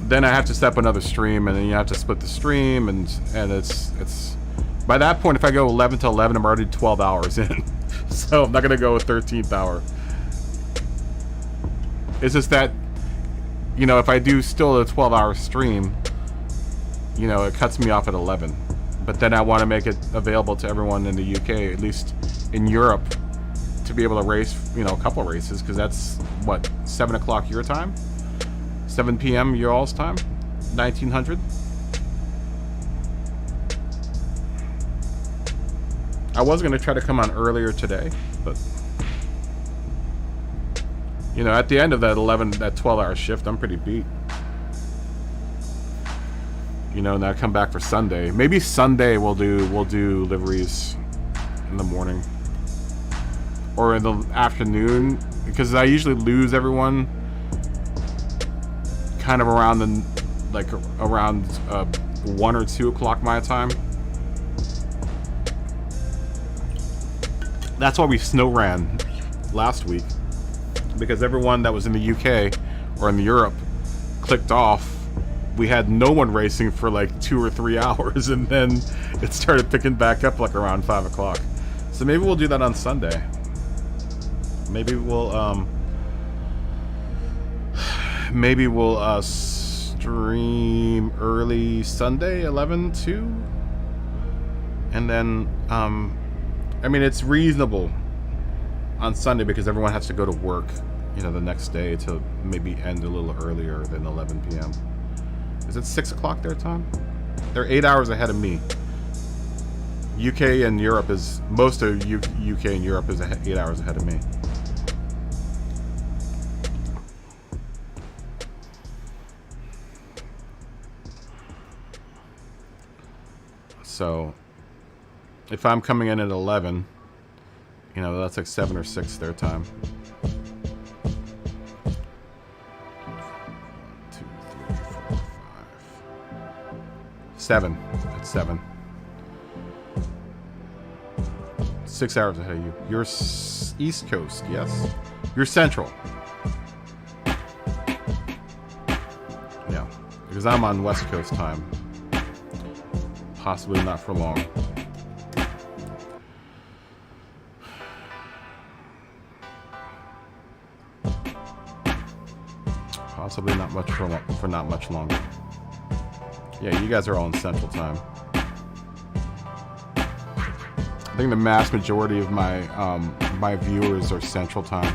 Then I have to set up another stream, and then you have to split the stream, and it's by that point, if I go 11 to 11, I'm already 12 hours in, so I'm not gonna go a 13th hour. It's just that, you know, if I do still a 12-hour stream, you know, it cuts me off at 11. But then I want to make it available to everyone in the UK, at least in Europe, to be able to race, you know, a couple races, because that's, what, 7 o'clock your time? 7 p.m. your all's time? 1900? I was going to try to come on earlier today, but... You know, at the end of that 12-hour shift, I'm pretty beat. You know, and I come back for Sunday. Maybe Sunday we'll do liveries in the morning or in the afternoon, because I usually lose everyone kind of around around 1 or 2 o'clock my time. That's why we snow ran last week, because everyone that was in the UK or in Europe clicked off. We had no one racing for like 2 or 3 hours, and then it started picking back up like around 5 o'clock. So maybe we'll do that on Sunday. Maybe we'll stream early Sunday, 11 to, and then I mean, it's reasonable on Sunday because everyone has to go to work, you know, the next day, to maybe end a little earlier than 11 p.m. Is it 6 o'clock their time? They're 8 hours ahead of me. UK and Europe is, most of UK and Europe is 8 hours ahead of me. So, if I'm coming in at 11, you know, that's like 7 or 6 their time. 7. It's 7. 6 hours ahead of you. You're East Coast, yes? You're Central. Yeah, because I'm on West Coast time. Possibly not for long. Possibly not much for not much longer. Yeah, you guys are all in Central Time. I think the mass majority of my my viewers are Central Time.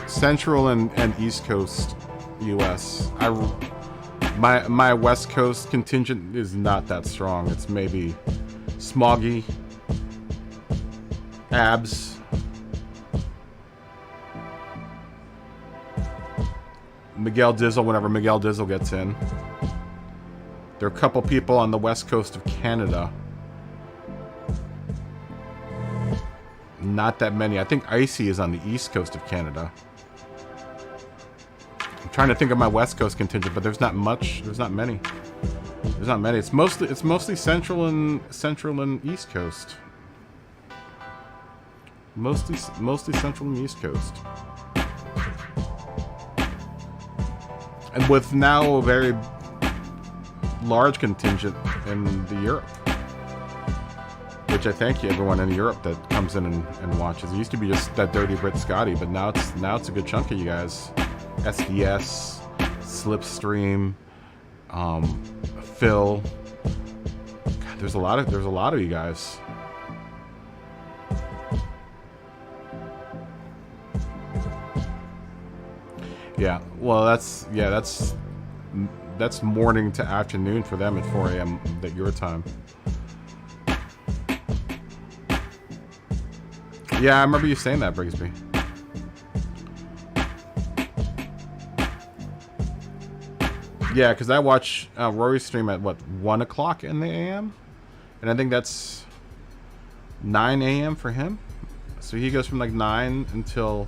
Central and East Coast US. My West Coast contingent is not that strong. It's maybe Smoggy. Abs. Miguel Dizzle whenever Miguel Dizzle gets in. There are a couple people on the west coast of Canada. Not that many. I think Icy is on the east coast of Canada. I'm trying to think of my west coast contingent, but there's not much. There's not many. There's not many. It's mostly central and east coast. Mostly central and east coast. And with now a very large contingent in the Europe. Which I thank you everyone in Europe that comes in and watches. It used to be just that dirty Brit Scotty, but now it's a good chunk of you guys. SDS, Slipstream, Phil. God, there's a lot of you guys. Yeah, well that's morning to afternoon for them at 4 a.m. at your time. Yeah, I remember you saying that, Brigsby. Yeah, because I watch Rory's stream at, what, 1 o'clock in the a.m.? And I think that's 9 a.m. for him. So he goes from, like, 9 until...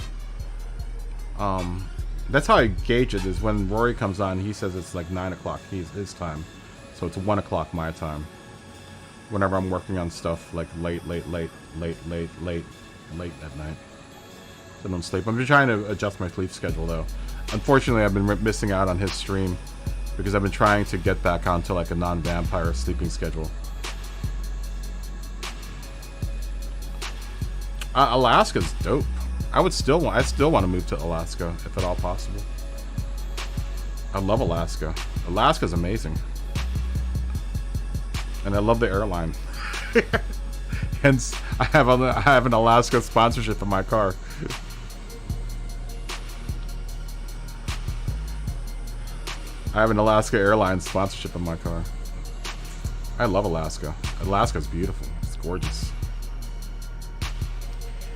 that's how I gauge it, is when Rory comes on, he says it's, like, 9 o'clock his time. So it's 1 o'clock my time. Whenever I'm working on stuff, like, late at night. So I don't sleep. I'm just trying to adjust my sleep schedule, though. Unfortunately, I've been missing out on his stream because I've been trying to get back onto like a non-vampire sleeping schedule. Alaska's dope. I still want to move to Alaska if at all possible. I love Alaska. Alaska's amazing, and I love the airline. Hence, I have an Alaska sponsorship in my car. I have an Alaska Airlines sponsorship in my car. I love Alaska. Alaska's beautiful. It's gorgeous.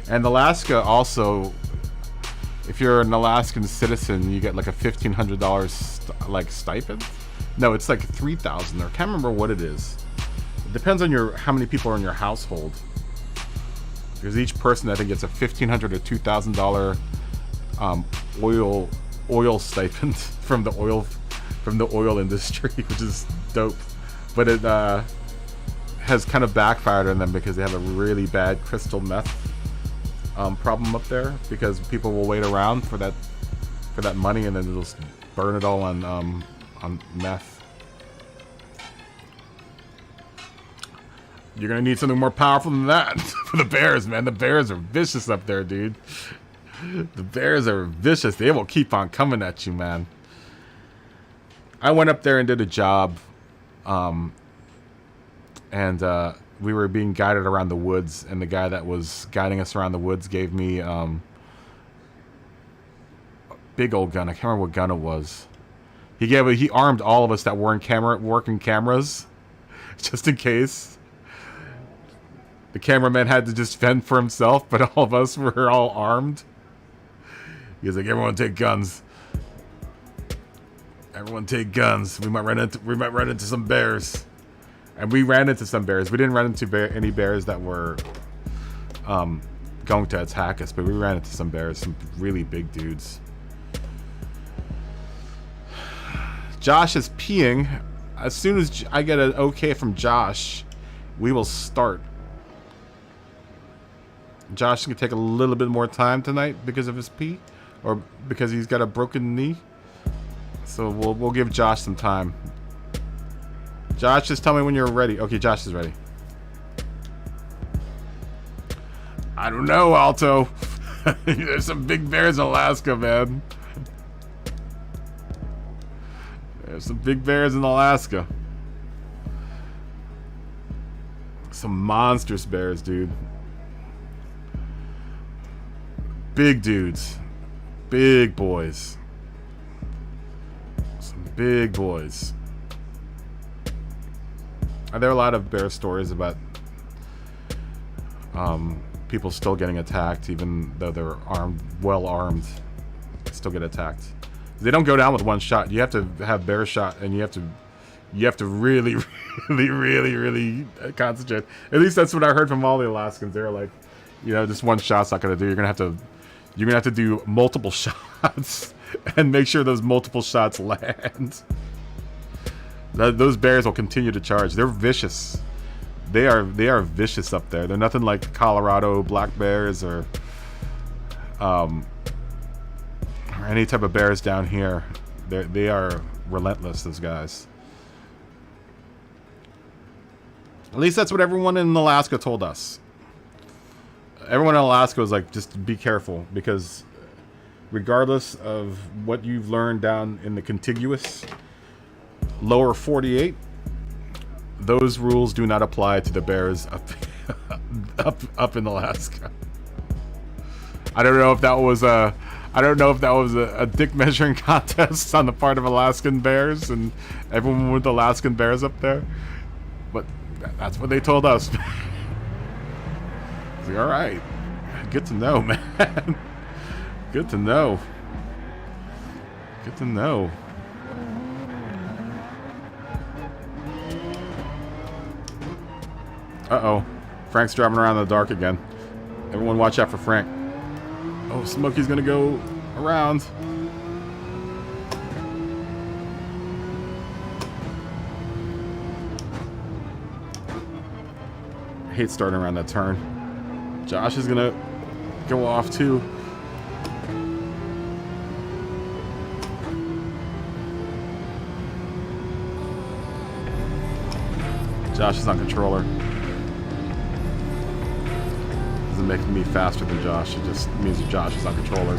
And Alaska also, if you're an Alaskan citizen, you get like a $1,500 like stipend. No, it's like $3,000. I can't remember what it is. It depends on how many people are in your household. Because each person I think gets a $1,500 or $2,000 oil stipend from the oil industry, which is dope. But it has kind of backfired on them because they have a really bad crystal meth problem up there, because people will wait around for that money and then they'll just burn it all on meth. You're gonna need something more powerful than that for the bears, man. The bears are vicious up there, dude. The bears are vicious. They will keep on coming at you, man. I went up there and did a job, and we were being guided around the woods, and the guy that was guiding us around the woods gave me a big old gun. I can't remember what gun it was. He armed all of us that were working cameras, just in case. The cameraman had to just fend for himself, but all of us were all armed. He was like, "Everyone take guns. Everyone take guns. We might run into some bears." And we ran into some bears. We didn't run into any bears that were going to attack us, but we ran into some bears, some really big dudes. Josh is peeing. As soon as I get an okay from Josh, we will start. Josh is going to take a little bit more time tonight because of his pee, or because he's got a broken knee. So we'll give Josh some time. Josh, just tell me when you're ready. Okay, Josh is ready. I don't know, Alto. There's some big bears in Alaska, man. There's some big bears in Alaska. Some monstrous bears, dude. Big dudes. Big boys. Some big boys. Are there a lot of bear stories about People still getting attacked, even though they're armed, well armed, still get attacked. They don't go down with one shot. You have to have bear shot, and you have to really, really concentrate. At least that's what I heard from all the Alaskans. They're like, you know, just one shot's not gonna do. You're gonna have to do multiple shots and make sure those multiple shots land. Those bears will continue to charge. They're vicious. They are vicious up there. They're nothing like Colorado black bears or any type of bears down here. They are relentless, those guys. At least that's what everyone in Alaska told us. Everyone in Alaska was like, just be careful, because regardless of what you've learned down in the contiguous lower 48, those rules do not apply to the bears up in Alaska. I don't know if that was a dick measuring contest on the part of Alaskan bears and everyone with Alaskan bears up there, but that's what they told us. Like, all right, good to know, man. Good to know. Good to know. Uh-oh. Frank's driving around in the dark again. Everyone watch out for Frank. Oh, Smokey's gonna go around. I hate starting around that turn. Josh is gonna go off too. Josh is on controller. Doesn't make me faster than Josh. It just means that Josh is on controller.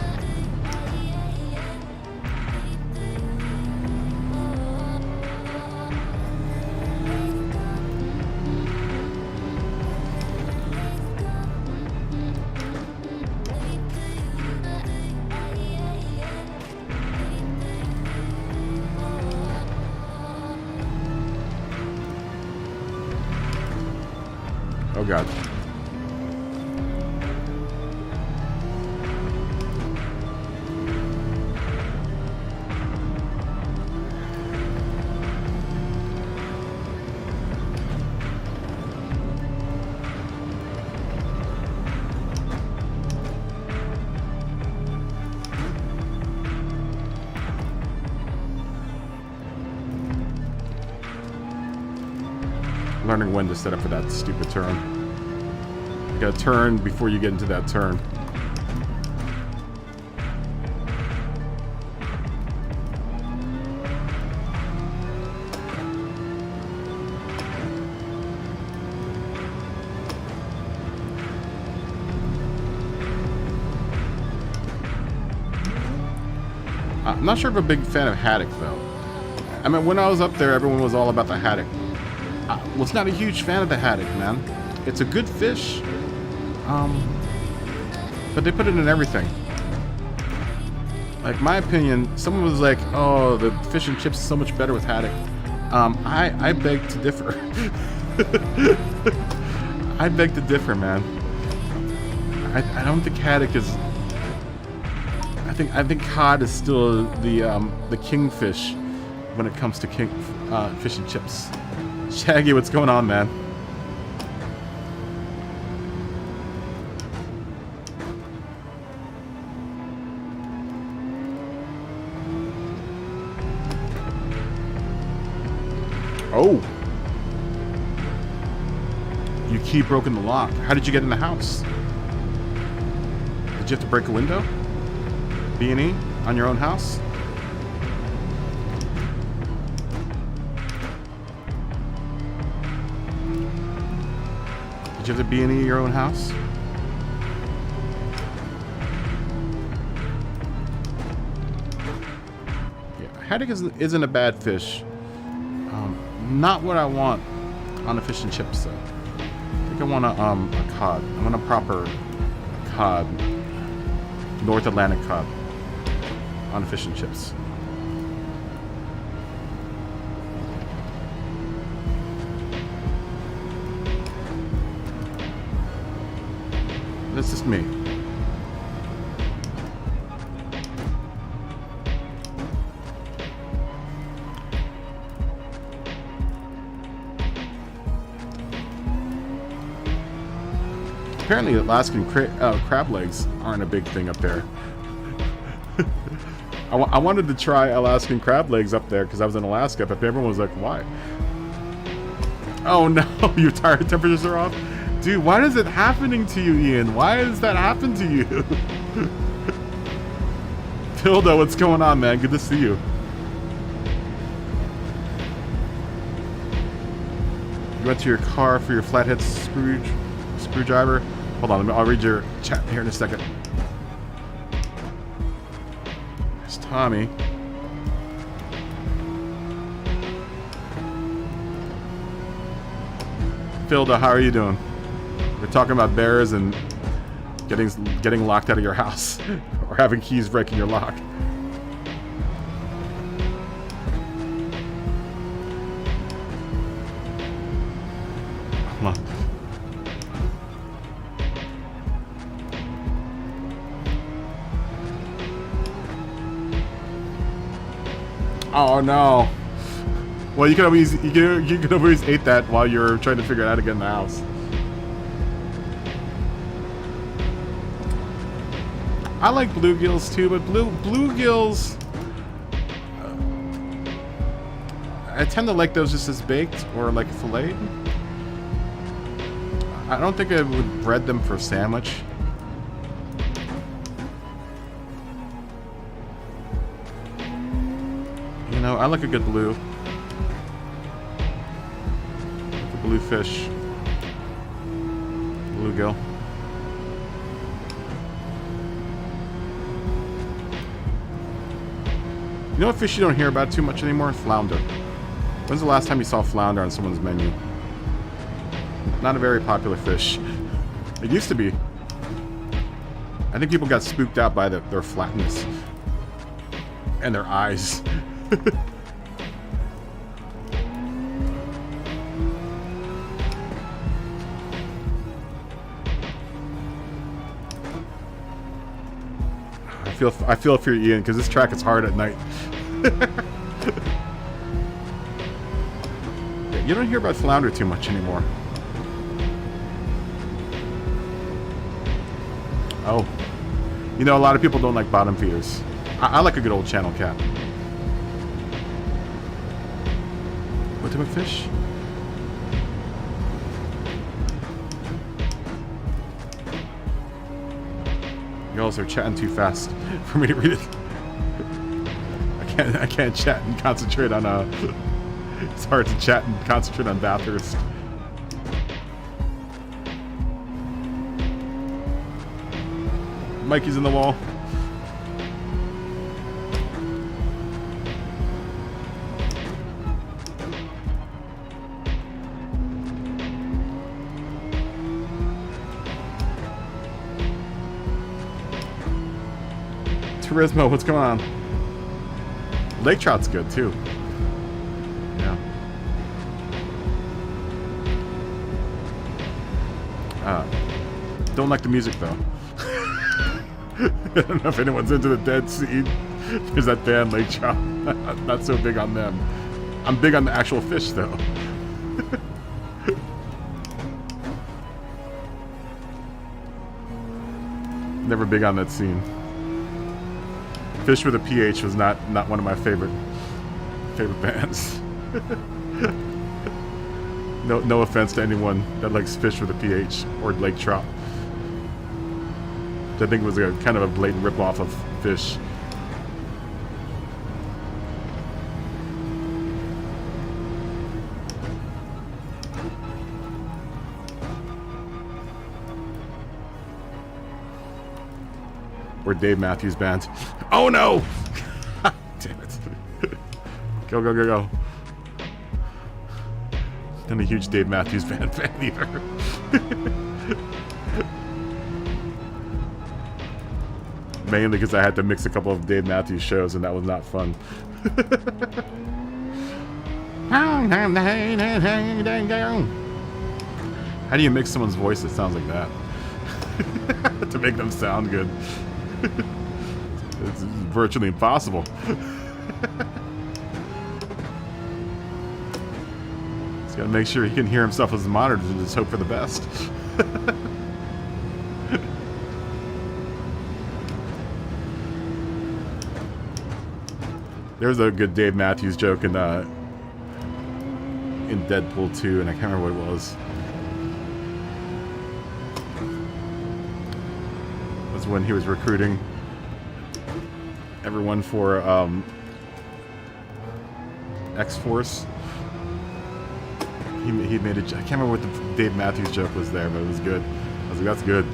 Oh God. Learning when to set up for that stupid turn. You gotta turn before you get into that turn. I'm not sure if I'm a big fan of haddock though. I mean, when I was up there, everyone was all about the haddock. I was not a huge fan of the haddock, man. It's a good fish, but they put it in everything. Like, my opinion, someone was like, "Oh, the fish and chips is so much better with haddock." I beg to differ. I beg to differ, man. I don't think haddock is. I think cod is still the kingfish when it comes to fish and chips. Shaggy, what's going on, man? Oh! You key broken the lock. How did you get in the house? Did you have to break a window? B&E on your own house? Did you have to B&E your own house? Yeah, haddock isn't a bad fish. Not what I want on a fish and chips though. I think I want a cod. I want a proper cod, North Atlantic cod on fish and chips. That's just me. Apparently Alaskan crab legs aren't a big thing up there. I wanted to try Alaskan crab legs up there because I was in Alaska, but everyone was like, why? Oh no, your tire temperatures are off? Dude, why is it happening to you, Ian? Why does that happen to you? Tilda, what's going on, man? Good to see you. You went to your car for your flathead screwdriver? Hold on, I'll read your chat here in a second. There's Tommy. Tilda, how are you doing? We're talking about bears and getting locked out of your house or having keys breaking your lock. Come on. Oh no. Well, you could always eat that while you're trying to figure it out to get in the house. I like bluegills too, but bluegills, I tend to like those just as baked or like filleted. I don't think I would bread them for a sandwich. You know, I like a good blue. Like a blue fish. Bluegill. You know what fish you don't hear about too much anymore? Flounder. When's the last time you saw flounder on someone's menu? Not a very popular fish. It used to be. I think people got spooked out by their flatness. And their eyes. I feel for you, Ian, because this track is hard at night. Yeah, you don't hear about flounder too much anymore. Oh. You know, a lot of people don't like bottom feeders. I like a good old channel cat. What type of fish? You all are chatting too fast for me to read it. I can't chat and concentrate on it's hard to chat and concentrate on Bathurst. Mikey's in the wall. Turismo, what's going on? Lake trout's good too. Yeah. Don't like the music though. I don't know if anyone's into the Dead Sea. There's that band Lake Trout. Not so big on them. I'm big on the actual fish though. Never big on that scene. Fish with a PH was not one of my favorite bands. No offense to anyone that likes Fish with a PH or Lake Trout. I think it was a kind of a blatant ripoff of Fish. Or Dave Matthews Band. Oh no! Damn it. Go, go, go, go. I'm a huge Dave Matthews Band fan either. Mainly because I had to mix a couple of Dave Matthews shows and that was not fun. How do you mix someone's voice that sounds like that? to make them sound good. It's virtually impossible. He's got to make sure he can hear himself as a monitor and just hope for the best. There's a good Dave Matthews joke in Deadpool 2, and I can't remember what it was. It was when he was recruiting everyone for X-Force. He made a... I can't remember what the Dave Matthews joke was there, but it was good. I was like, that's good.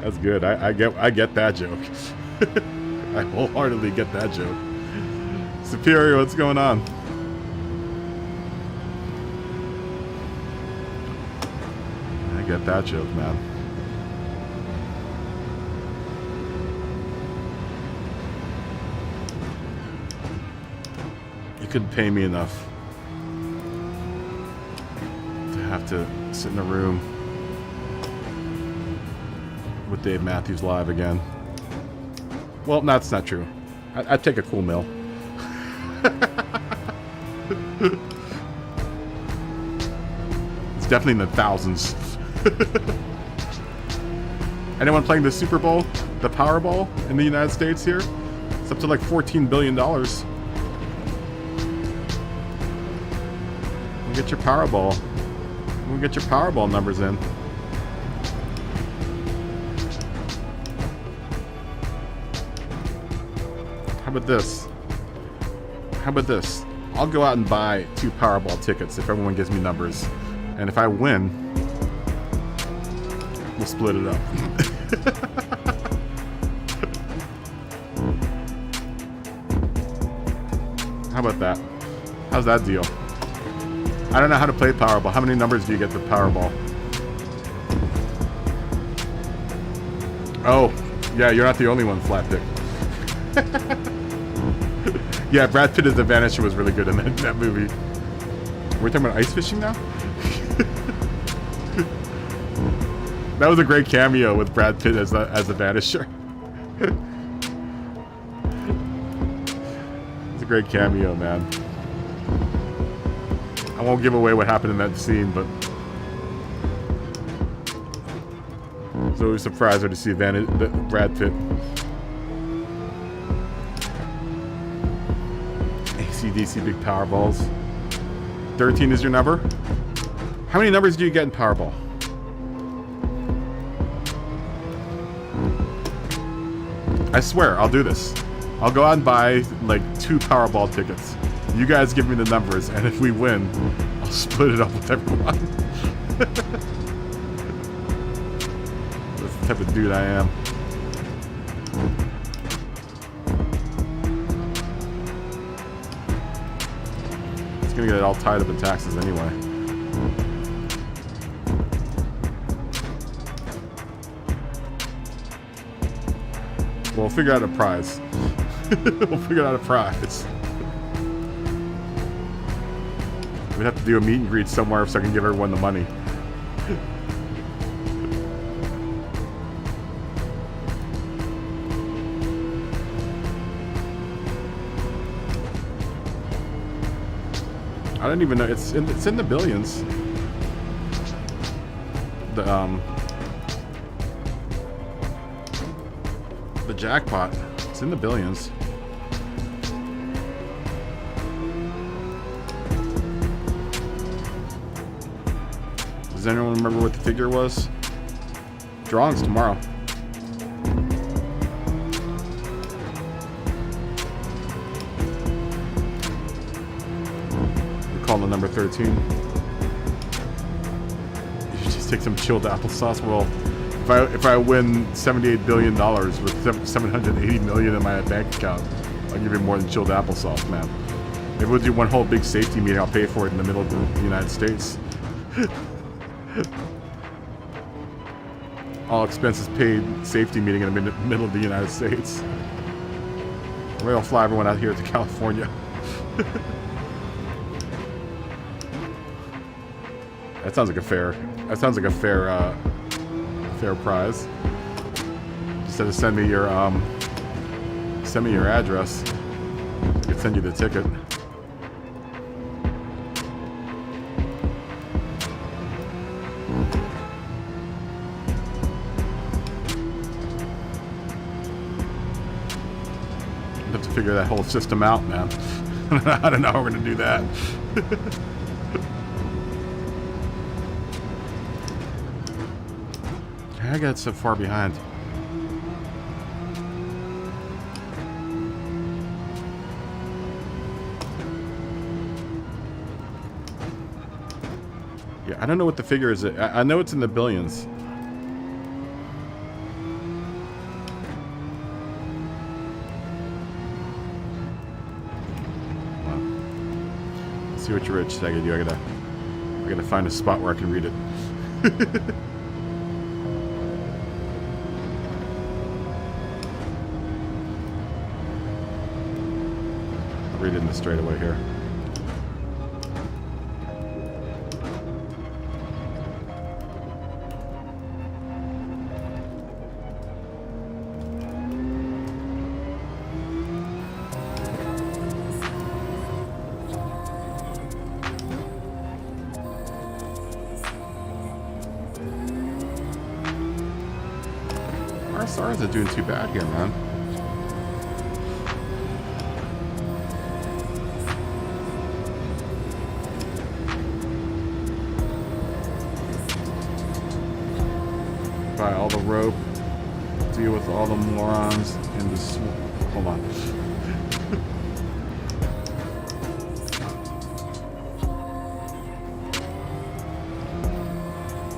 That's good. I get that joke. I wholeheartedly get that joke. Superior, what's going on? I get that joke, man. You couldn't pay me enough to have to sit in a room with Dave Matthews live again. Well, no, that's not true. I'd take a cool meal. It's definitely in the thousands. Anyone playing the Super Bowl, the Powerball in the United States here? It's up to like $14 billion. We'll get your Powerball. We'll get your Powerball numbers in. How about this? How about this? I'll go out and buy 2 Powerball tickets if everyone gives me numbers. And if I win, we'll split it up. How about that? How's that deal? I don't know how to play Powerball. How many numbers do you get the Powerball? Oh, yeah, you're not the only one, Flatpick. Yeah, Brad Pitt as the Vanisher was really good in that movie. We're talking about ice fishing now? That was a great cameo with Brad Pitt as the Vanisher. It's a great cameo, man. I won't give away what happened in that scene, but it's always a surprise to see Brad Pitt. ACDC big Powerballs. 13 is your number? How many numbers do you get in Powerball? I swear, I'll do this. I'll go out and buy like 2 Powerball tickets. You guys give me the numbers, and if we win, I'll split it up with everyone. That's the type of dude I am. It's gonna get it all tied up in taxes anyway. We'll figure out a prize. We'll figure out a prize. We'd have to do a meet and greet somewhere so I can give everyone the money. I don't even know. It's in the billions. The jackpot. It's in the billions. Does anyone remember what the figure was? Drawing's tomorrow. We call the number 13. You should just take some chilled applesauce. Well, if I win $78 billion with $780 million in my bank account, I'll give you more than chilled applesauce, man. Maybe we'll do one whole big safety meeting. I'll pay for it in the middle of the United States. All expenses paid safety meeting in the middle of the United States. Maybe I'll fly everyone out here to California. That sounds like a fair That sounds like a fair prize. Just had to send me your address. I could send you the ticket. I'd have to figure that whole system out, man. I don't know how we're gonna do that. I got so far behind. Yeah, I don't know what the figure is. I know it's in the billions. Well, let's see what your rich I gotta do. I gotta find a spot where I can read it. Read it in the straightaway here. Our stars are doing too bad here, man. Buy all the rope, deal with all the morons in the hold on.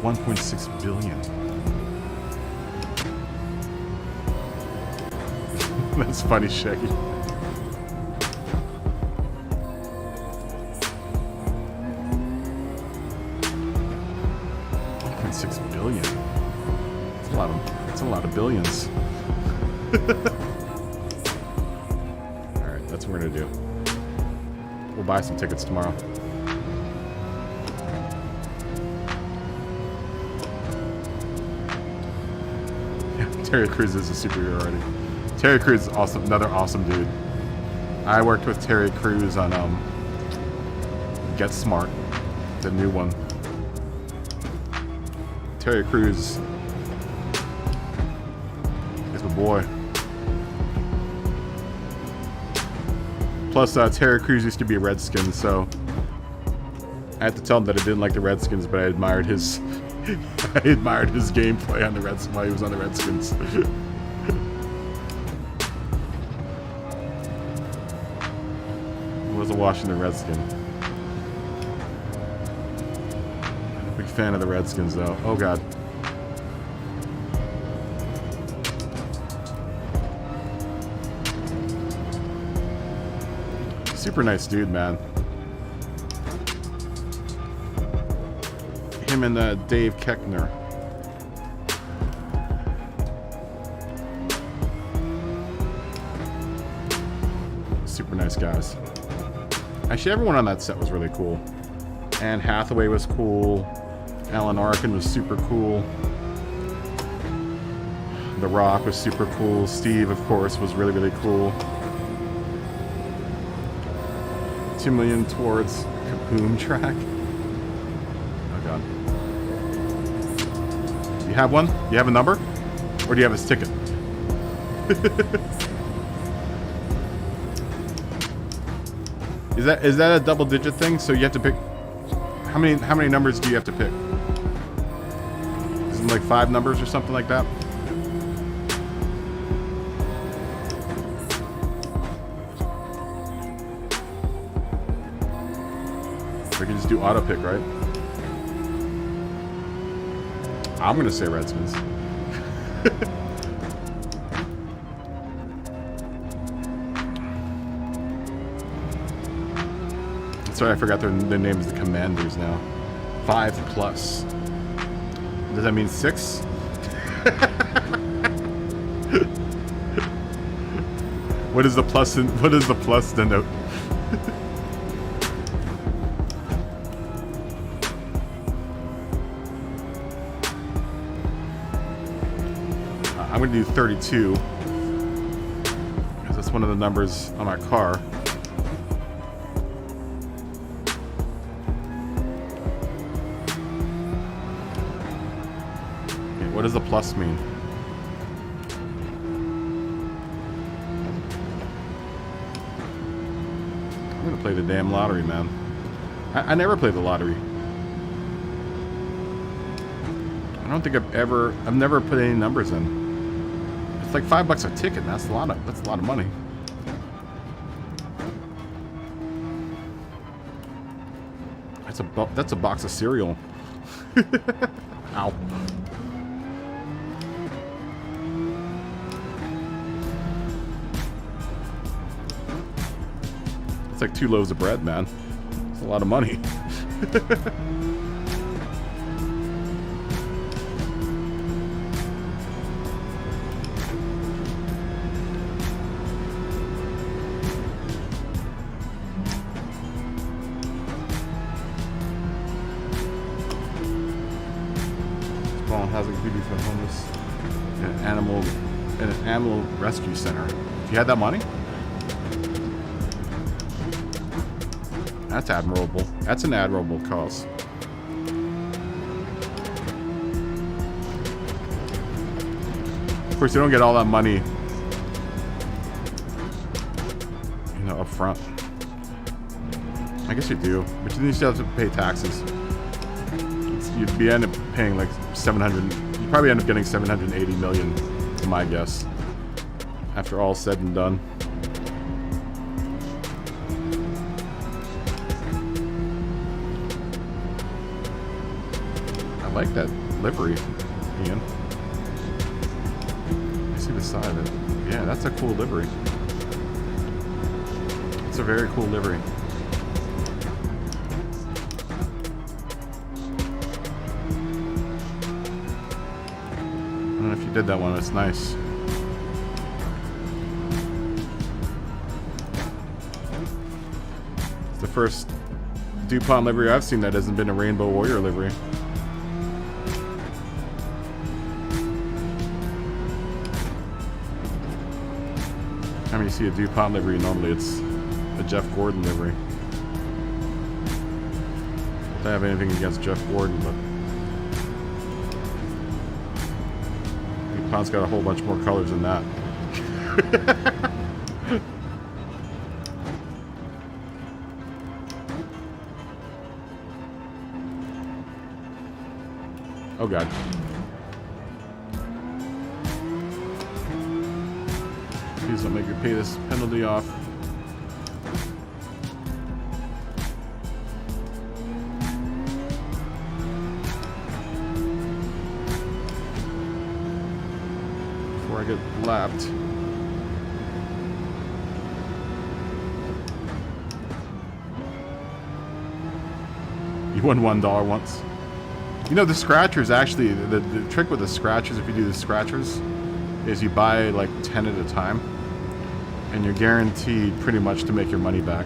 1.6 billion. That's funny, Shaggy. $1.6 billion. That's a lot of billions. Alright, that's what we're gonna do. We'll buy some tickets tomorrow. Yeah, Terry Crews is a superhero already. Terry Crews is awesome, another awesome dude. I worked with Terry Crews on Get Smart, the new one. Terry Crews is my boy. Plus, Terry Crews used to be a Redskin, so I had to tell him that I didn't like the Redskins, but I admired his gameplay on the Redskins while he was on the Redskins. He was a Washington Redskin. Big fan of the Redskins, though. Oh God. Super nice dude, man. Him and Dave Keckner. Super nice guys. Actually, everyone on that set was really cool. Anne Hathaway was cool. Alan Arkin was super cool. The Rock was super cool. Steve, of course, was really, really cool. 2 million towards Kaboom track. Oh God. Do you have one? Do you have a number? Or do you have his ticket? Is that a double digit thing? So you have to pick how many numbers do you have to pick? Is it like 5 numbers or something like that? We can just do auto pick, right? I'm gonna say Redskins. Sorry, I forgot their name is the Commanders now. 5+. Does that mean 6? What is the plus denote? going to do 32. Because that's one of the numbers on my car. Okay, what does the plus mean? I'm going to play the damn lottery, man. I never play the lottery. I don't think I've never put any numbers in. It's like $5 a ticket. That's a lot of money. That's a box of cereal. Ow. It's like 2 loaves of bread, man. It's a lot of money. Housing duty for homeless in an animal rescue center. If you had that money, that's admirable. That's an admirable cause. Of course, you don't get all that money, you know, up front. I guess you do, but you still have to pay taxes. You'd be end up paying like 700. You probably end up getting 780 million, to my guess, after all said and done. I like that livery, Ian. I see the side of it. Yeah, that's a cool livery. It's a very cool livery. I don't know if you did that one. It's nice. It's the first DuPont livery I've seen that hasn't been a Rainbow Warrior livery. I mean, you see a DuPont livery, normally it's a Jeff Gordon livery. I don't have anything against Jeff Gordon, but DuPont's got a whole bunch more colors than that. Oh god. Please don't make me pay this penalty off. Before I get lapped. You won $1 once. You know, the scratchers actually, the trick with the scratchers, if you do the scratchers, is you buy like 10 at a time, and you're guaranteed pretty much to make your money back.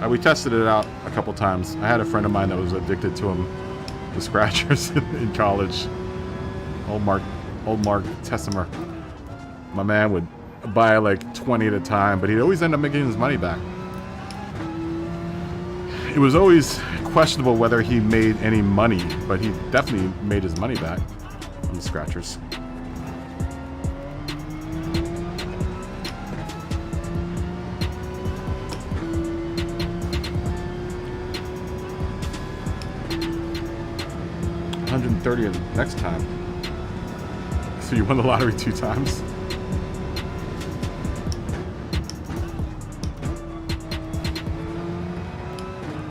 We tested it out a couple times. I had a friend of mine that was addicted to them, the scratchers, in college. Old Mark Tessimer. My man would buy like 20 at a time, but he'd always end up making his money back. It was always questionable whether he made any money, but he definitely made his money back on the scratchers. $130 next time. So you won the lottery 2 times?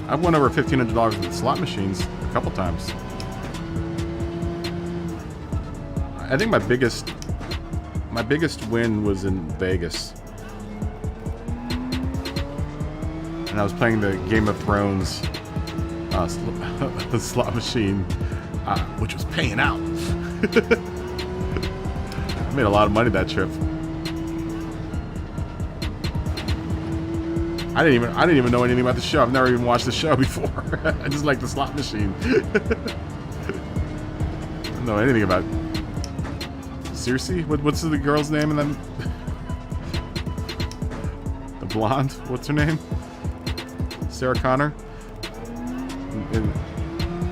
I've won over $1,500 with slot machines a couple times. I think my biggest win was in Vegas. And I was playing the Game of Thrones slot machine, which was paying out. I made a lot of money that trip. I didn't even know anything about the show. I've never even watched the show before. I just like the slot machine. I don't know anything about Circe. What's the girl's name in that? The blonde. What's her name? Sarah Connor.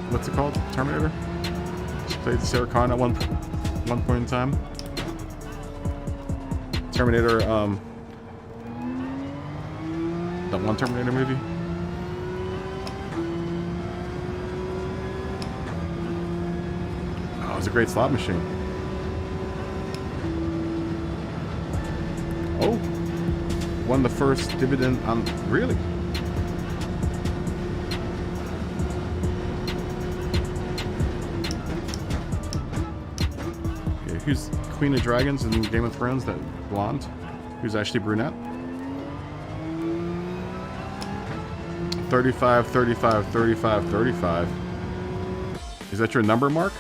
What's it called? Terminator. She played Sarah Connor at one point in time. Terminator. That one Terminator movie. Oh, it was a great slot machine. Oh, won the first dividend on really. Okay, who's Queen of Dragons in Game of Thrones? That blonde, who's actually brunette. 35, 35, 35, 35. Is that your number, Mark?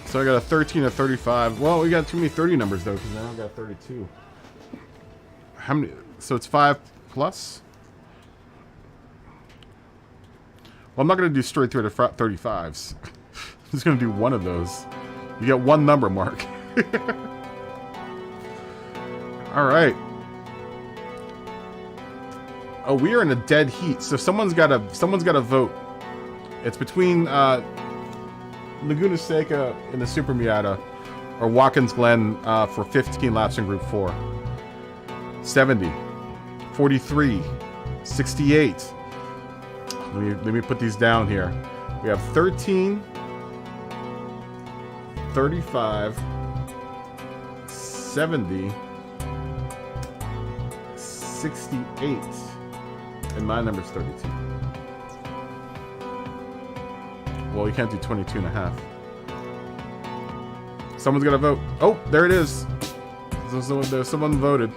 So I got a 13, a 35. Well, we got too many 30 numbers though, because now I got 32. How many? So it's 5 plus? Well, I'm not going to do straight through to 35s. I'm just going to do one of those. You get one number, Mark. All right. Oh, we are in a dead heat. So someone's got to vote. It's between Laguna Seca in the Super Miata or Watkins Glen for 15 laps in Group 4. 70, 43, 68. Let me put these down here. We have 13, 35, 70, 68. And my number's 32. Well, you can't do 22 and a half. Someone's got to vote. Oh, there it is. Someone voted.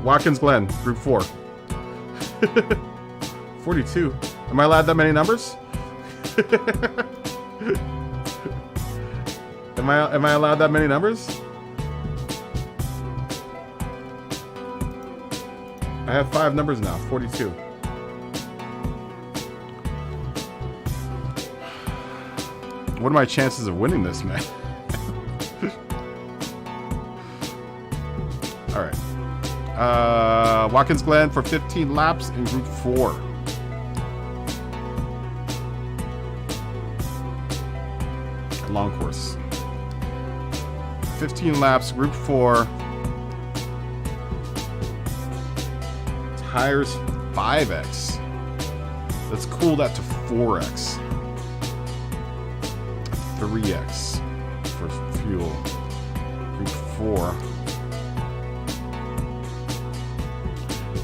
Watkins Glen, Group 4. 42. Am I allowed that many numbers? Am I allowed that many numbers? I have 5 numbers now. 42. What are my chances of winning this, man? All right. Watkins Glen for 15 laps in Group 4. Long course. 15 laps, Group 4. Tires 5x. Let's cool that to 4x. 3x for fuel. Group 4.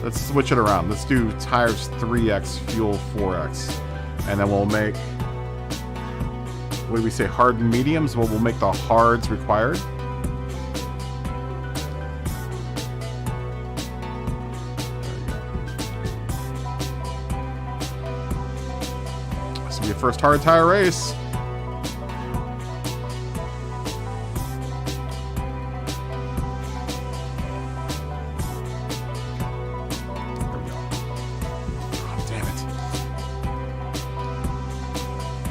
Let's switch it around. Let's do tires 3x, fuel 4x. And then we'll make, what do we say, hard and mediums? Well, we'll make the hards required. This will be a first hard tire race.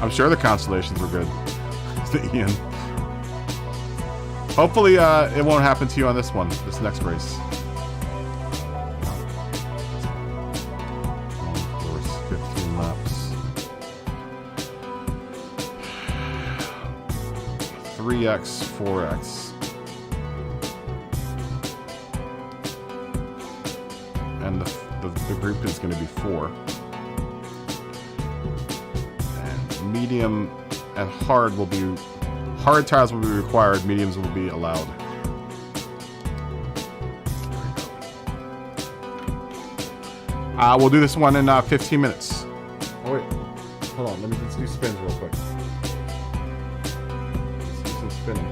I'm sure the constellations were good. Ian. Hopefully, it won't happen to you on this one, this next race. Of course, 15 laps. 3x, 4x. And the group is going to be 4. Medium and hard will be, hard tires will be required, mediums will be allowed. We'll do this one in 15 minutes. Oh wait, hold on, let's do spins real quick. Let's do some spinning.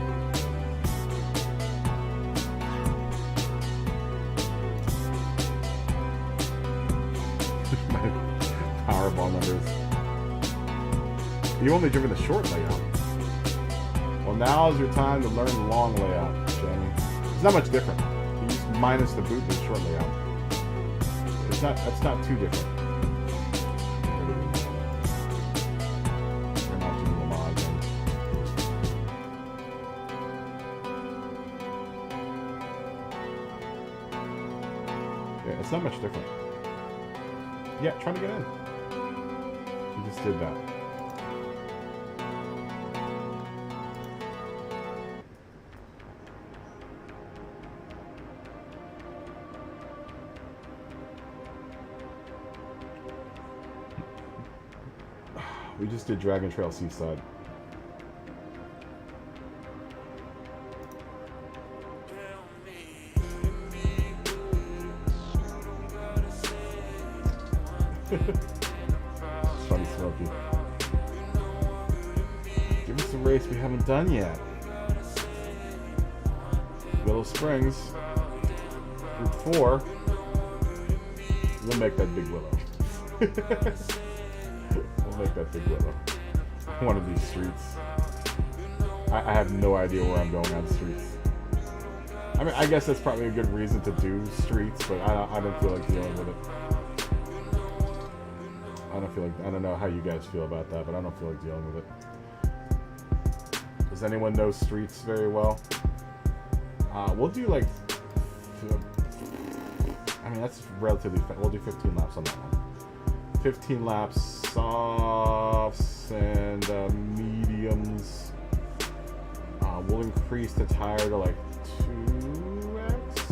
My Powerball numbers. You only driven the short layout. Well, now is your time to learn the long layout, Jamie. It's not much different. You just minus the boot that's short layout. That's not too different. We're not doing the mod then. Yeah, it's not much different. Yeah, trying to get in. You just did that. We just did Dragon Trail Seaside. It's funny, Smokey. Give us a race we haven't done yet. Willow Springs. Group 4. We'll make that big Willow. Make that big Willow. One of these streets. I have no idea where I'm going on streets. I mean, I guess that's probably a good reason to do streets, but I don't feel like dealing with it. I don't know how you guys feel about that, but I don't feel like dealing with it. Does anyone know streets very well? We'll do like, I mean, that's relatively fast. We'll do 15 laps on that one. 15 laps, softs and mediums. We'll increase the tire to like 2x.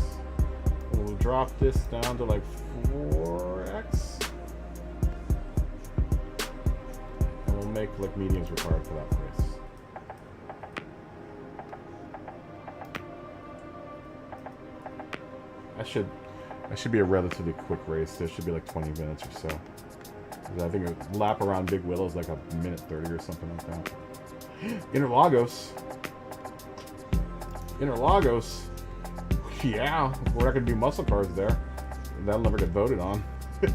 We'll drop this down to like 4x. And we'll make like mediums required for that race. That should be a relatively quick race. There should be like 20 minutes or so. I think a lap around Big Willow is like a minute 30 or something like that. Interlagos. Yeah, we're not going to do muscle cars there. That'll never get voted on. I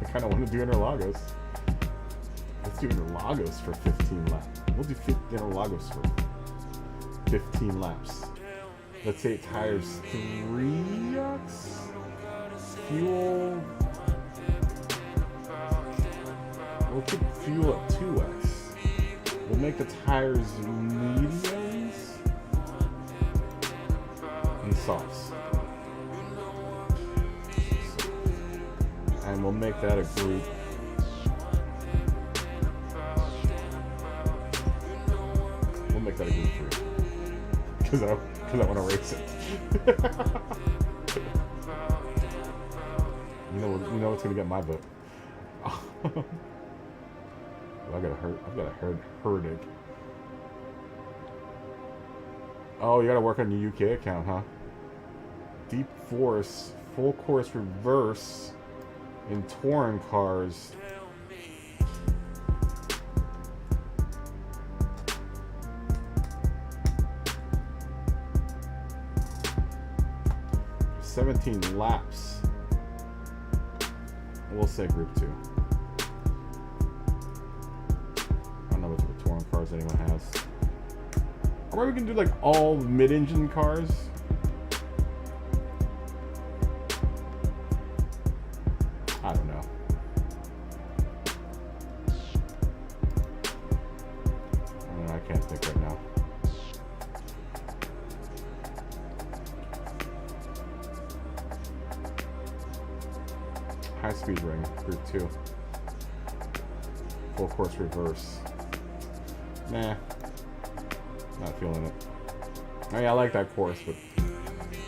kind of want to do Interlagos. Let's do Interlagos for 15 laps. We'll do Interlagos for 15 laps. Let's say it tires 3x. Fuel. We'll keep fuel at 2x. We'll make the tires mediums and softs. And we'll make that a group. We'll make that a group 3. Because I want to race it. You know what's going to get my vote. I've got a herd. Oh, you got to work on your UK account, huh? Deep Force, full course reverse in touring cars. $17 laps. We'll say group 2. Touring cars anyone has. Or maybe we can do like all mid-engine cars. I don't know. I can't think right now. High speed ring, group 2. Full course reverse. Nah, not feeling it. I mean, I like that course, but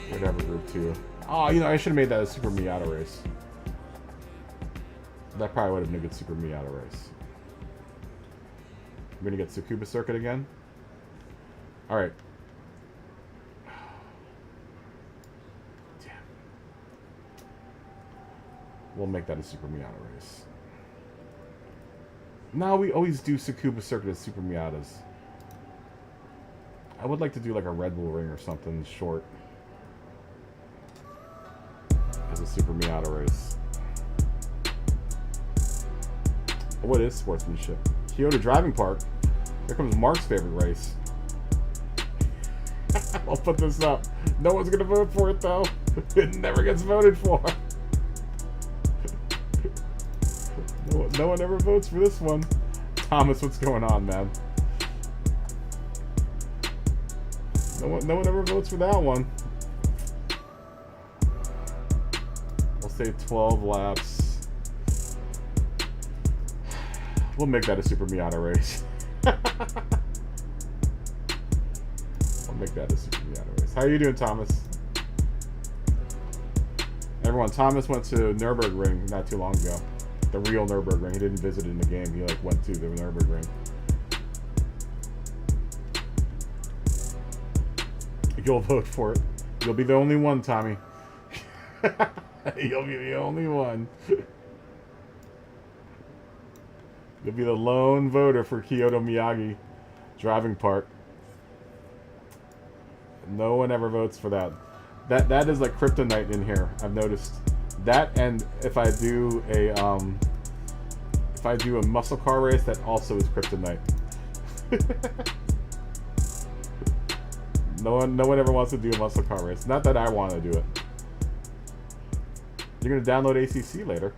whatever, group 2. Oh, you know, I should have made that a Super Miata race. That probably would have been a good Super Miata race. We're gonna get Tsukuba Circuit again. All right. Damn. We'll make that a Super Miata race. No, we always do Tsukuba Circuit as Super Miatas. I would like to do like a Red Bull Ring or something short as a Super Miata race. What is sportsmanship? Kyoto Driving Park. Here comes Mark's favorite race. I'll put this up. No one's gonna vote for it though. It never gets voted for. No one ever votes for this one. Thomas, what's going on, man? No one ever votes for that one. I'll say 12 laps. We'll make that a Super Miata race. I'll make that a Super Miata race. How are you doing, Thomas? Everyone, Thomas went to Nürburgring not too long ago. The real Nürburgring. He didn't visit it in the game. He like went to the Nürburgring. You'll vote for it. You'll be the only one, Tommy. You'll be the only one. You'll be the lone voter for Kyoto Miyagi driving park. No one ever votes for that. That is like kryptonite in here. I've noticed that, and if I do a muscle car race, that also is kryptonite. No one ever wants to do a muscle car race. Not that I want to do it. You're gonna download ACC later.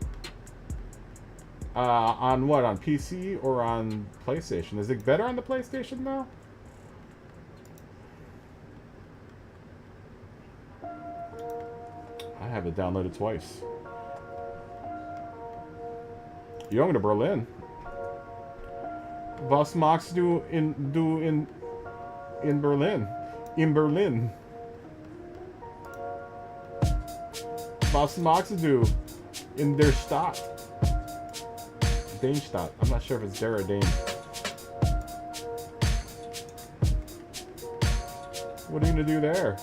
On what? On PC or on PlayStation? Is it better on the PlayStation now? I have it downloaded twice. You're going to Berlin. Was magst du in Berlin? In Berlin. Was magst du in der Stadt? Danestadt. I'm not sure if it's there or Dane. What are you going to do there?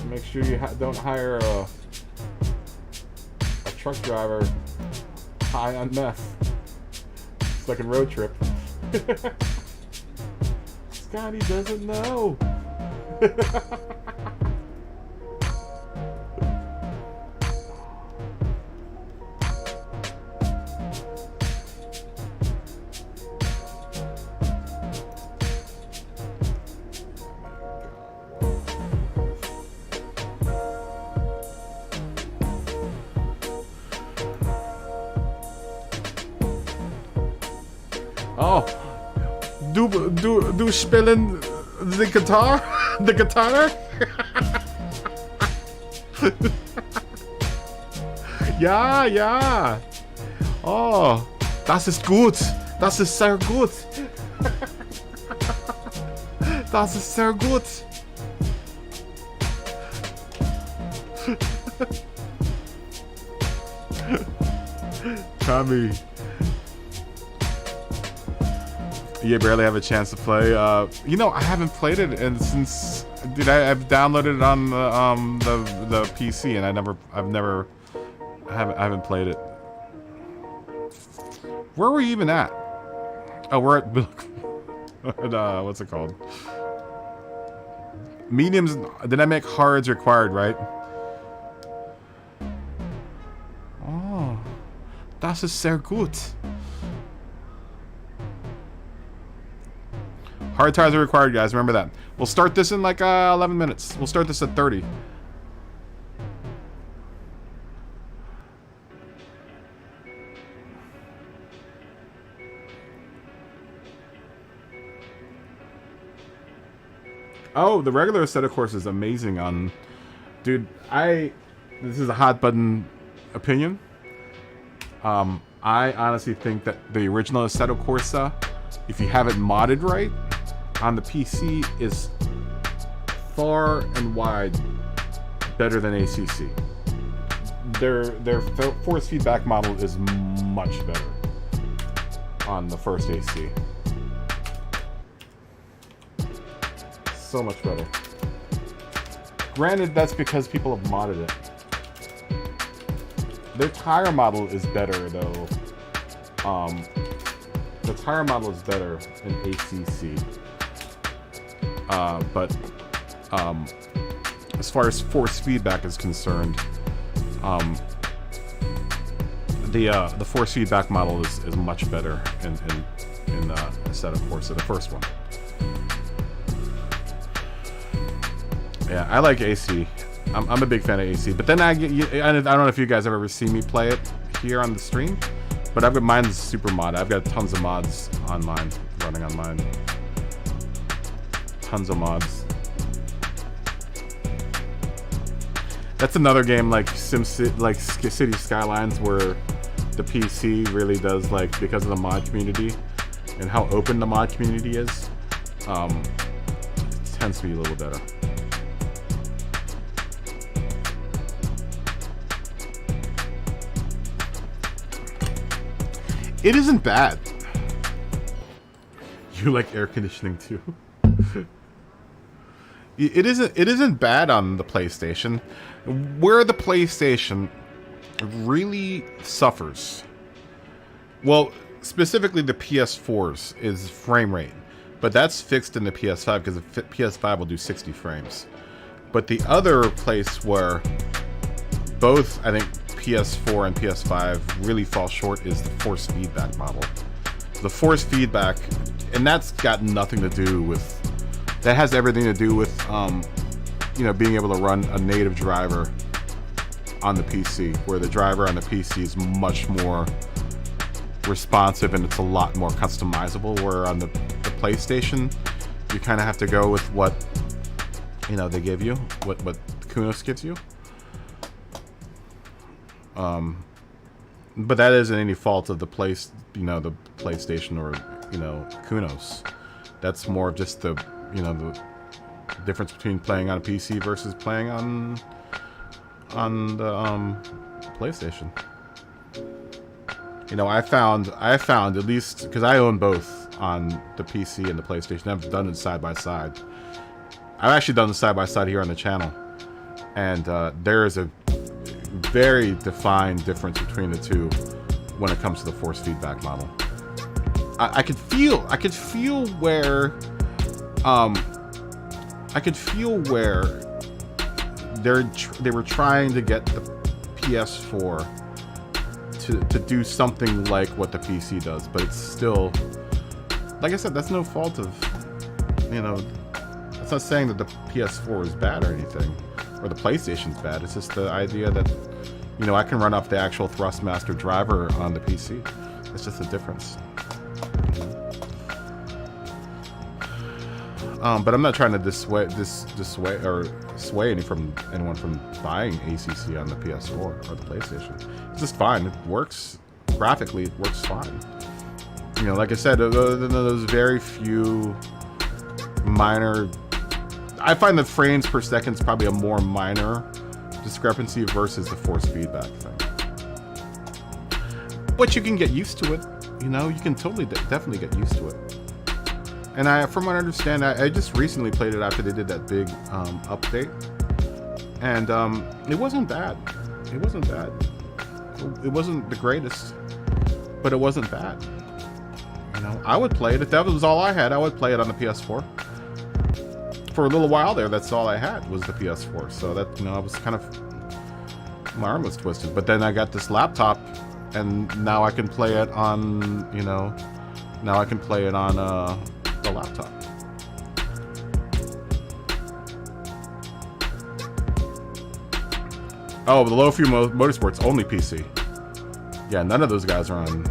Make sure you don't hire a truck driver high on meth. It's like a road trip. Scotty doesn't know. Oh, du spielen the guitar? The guitar? Ja, ja. Oh, das ist gut. Das ist sehr gut. Das ist sehr gut. Tommy. You barely have a chance to play. You know, I haven't played it since. Dude, I've downloaded it on the PC, and I haven't played it. Where were you even at? Oh, we're at what's it called? Mediums. Did I make hards required, right? Oh, das ist sehr gut. Hard tires are required, guys. Remember that. We'll start this in like 11 minutes. We'll start this at 30. Oh, the regular set of course is amazing on... Dude, this is a hot button opinion. I honestly think that the original Assetto Corsa, if you have it modded right, on the PC is far and wide better than ACC. Their force feedback model is much better on the first AC. So much better. Granted, that's because people have modded it. Their tire model is better though. The tire model is better in ACC. But as far as force feedback is concerned, The force feedback model is much better in Assetto Corsa, the first one. Yeah, I like AC. I'm a big fan of AC. But then I don't know if you guys have ever seen me play it here on the stream, but I've got mine's super mod. I've got tons of mods on mine, running on mine. Tons of mods. That's another game like SimCity, like City Skylines, where the PC really does, like, because of the mod community and how open the mod community is, it tends to be a little better. It isn't bad. You like air conditioning too. It isn't bad on the PlayStation. Where the PlayStation really suffers, well, specifically the PS4's, is frame rate, but that's fixed in the PS5 because the PS5 will do 60 frames. But the other place where both, I think, PS4 and PS5 really fall short is the force feedback model. The force feedback, and that's got nothing to do with, that has everything to do with you know, being able to run a native driver on the PC, where the driver on the PC is much more responsive and it's a lot more customizable, where on the PlayStation you kind of have to go with what, you know, they give you, what Kunos gives you. But that isn't any fault of the the PlayStation or, you know, Kunos. That's more of just the, you know, the difference between playing on a PC versus playing on the PlayStation. You know, I found at least, because I own both on the PC and the PlayStation. I've done it side by side. I've actually done the side by side here on the channel, and there is a very defined difference between the two when it comes to the force feedback model. I could feel where they were trying to get the PS4 to do something like what the PC does, but it's still, like I said, that's no fault of, you know, that's not saying that the PS4 is bad or anything, or the PlayStation's bad. It's just the idea that, you know, I can run off the actual Thrustmaster driver on the PC. It's just a difference. But I'm not trying to dissuade sway anyone from buying ACC on the PS4 or the PlayStation. It's just fine. It works graphically. It works fine. You know, like I said, those very few minor. I find the frames per second is probably a more minor discrepancy versus the force feedback thing. But you can get used to it. You know, you can totally, definitely get used to it. And from what I understand, I just recently played it after they did that big update, and it wasn't bad. It wasn't bad. It wasn't the greatest, but it wasn't bad. You know, I would play it if that was all I had. I would play it on the PS4. For a little while there, that's all I had was the PS4. So that, you know, I was kind of, my arm was twisted. But then I got this laptop, and now I can play it on, you know, now I can play it on the laptop. Oh, the Low Fuel Motorsports only PC. Yeah, none of those guys are on.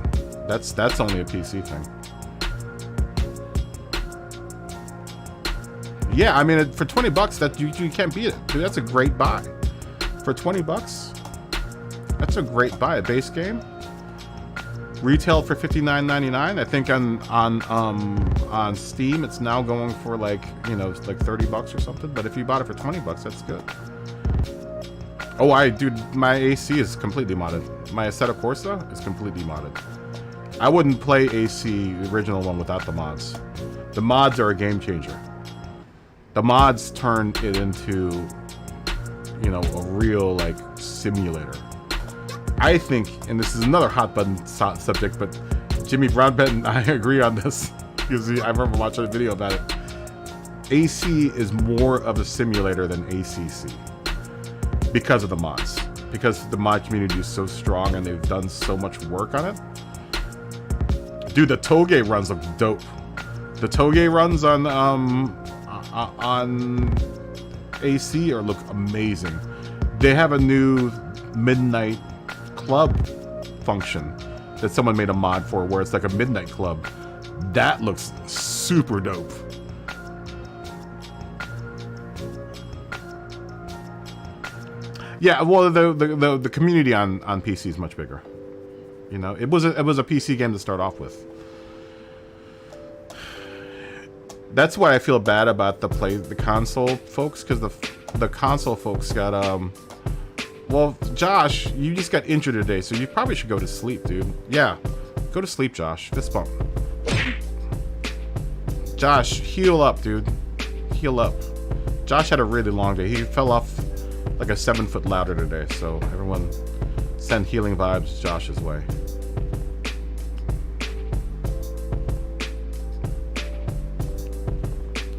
That's only a PC thing. Yeah, I mean, for 20 bucks, that you can't beat it. Dude, that's a great buy. For 20 bucks, that's a great buy. A base game, retail for $59.99. I think on Steam, it's now going for like, you know, like 30 bucks or something. But if you bought it for 20 bucks, that's good. Oh, dude, my AC is completely modded. My Assetto Corsa is completely modded. I wouldn't play AC, the original one, without the mods. The mods are a game changer. The mods turn it into, you know, a real, like, simulator. I think, and this is another hot button subject, but Jimmy Brownbent and I agree on this, because I remember watching a video about it. AC is more of a simulator than ACC because of the mods. because the mod community is so strong and they've done so much work on it. Dude, the Toge runs look dope. The Toge runs on AC look amazing. They have a new midnight club function that someone made a mod for, where it's like a midnight club. That looks super dope. Yeah, well, the community on PC is much bigger. You know, it was a PC game to start off with. That's why I feel bad about the console folks, because the console folks got well, Josh, you just got injured today, so you probably should go to sleep, dude. Yeah, go to sleep, Josh. Fist bump. Josh, heal up, dude. Heal up. Josh had a really long day. He fell off like a 7-foot ladder today, so everyone send healing vibes Josh's way.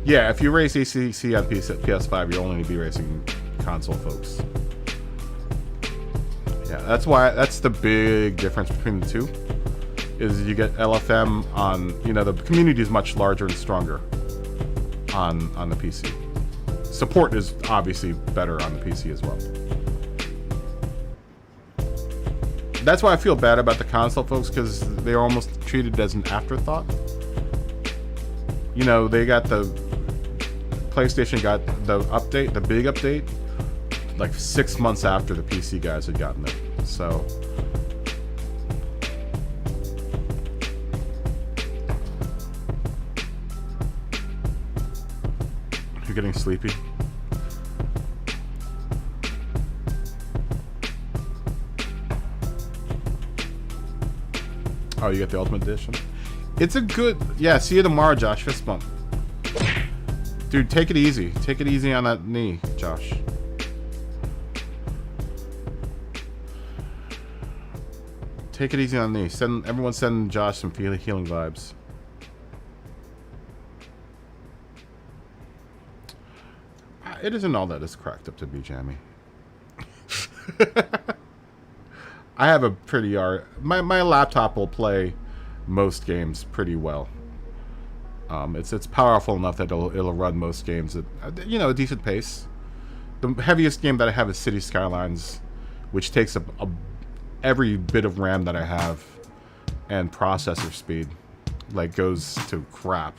Yeah, if you race ACC on PS5, you'll only be racing console folks. Yeah, that's the big difference between the two. Is you get LFM on, you know, the community is much larger and stronger on the PC. Support is obviously better on the PC as well. That's why I feel bad about the console folks, because they're almost treated as an afterthought. You know, they got the PlayStation got the update, the big update, like 6 months after the PC guys had gotten it. So you're getting sleepy. Oh, you get the Ultimate Edition? It's a good... Yeah, see you tomorrow, Josh. Fist bump. Dude, take it easy. Take it easy on that knee, Josh. Take it easy on the knee. Everyone send Josh some healing vibes. It isn't all that it's cracked up to be, Jammy. I have a pretty... My laptop will play most games pretty well. It's powerful enough that it'll run most games at, you know, a decent pace. The heaviest game that I have is City Skylines, which takes up every bit of RAM that I have, and processor speed like goes to crap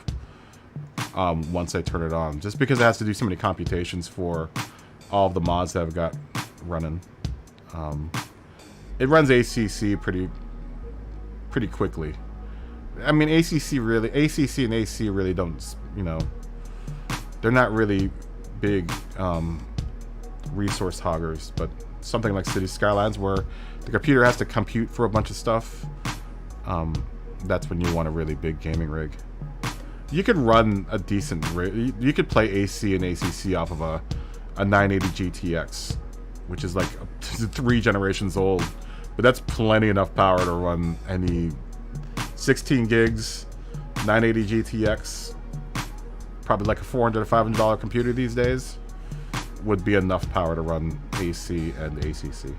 once I turn it on, just because it has to do so many computations for all of the mods that I've got running. It runs ACC pretty quickly. I mean, ACC and AC really don't, you know, they're not really big resource hoggers, but something like City Skylines, where the computer has to compute for a bunch of stuff, that's when you want a really big gaming rig. You could run a decent rig. You could play AC and ACC off of a 980 GTX, which is like 3 generations old, but that's plenty enough power to run any 16 gigs, 980 GTX, probably like a $400 or $500 computer these days, would be enough power to run AC and ACC.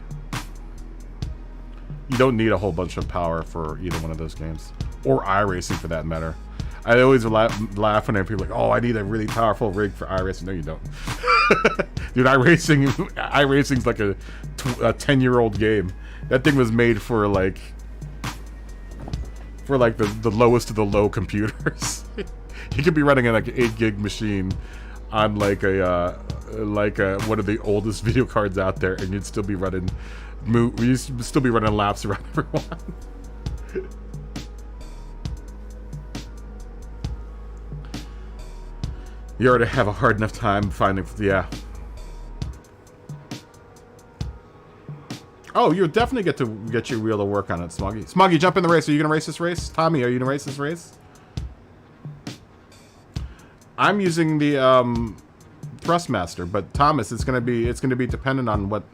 You don't need a whole bunch of power for either one of those games, or iRacing for that matter. I always laugh when people are like, "Oh, I need a really powerful rig for iRacing." No, you don't. Dude, iRacing's like a 10-year-old game. That thing was made for like the lowest of the low computers. You could be running like an 8-gig machine on like a one of the oldest video cards out there, and you'd still be running laps around everyone. You already have a hard enough time finding, yeah. Oh, you'll definitely get your wheel to work on it, Smoggy. Smoggy, jump in the race. Are you gonna race this race? Tommy, are you gonna race this race? I'm using the Thrustmaster, but Thomas, it's gonna be dependent on what.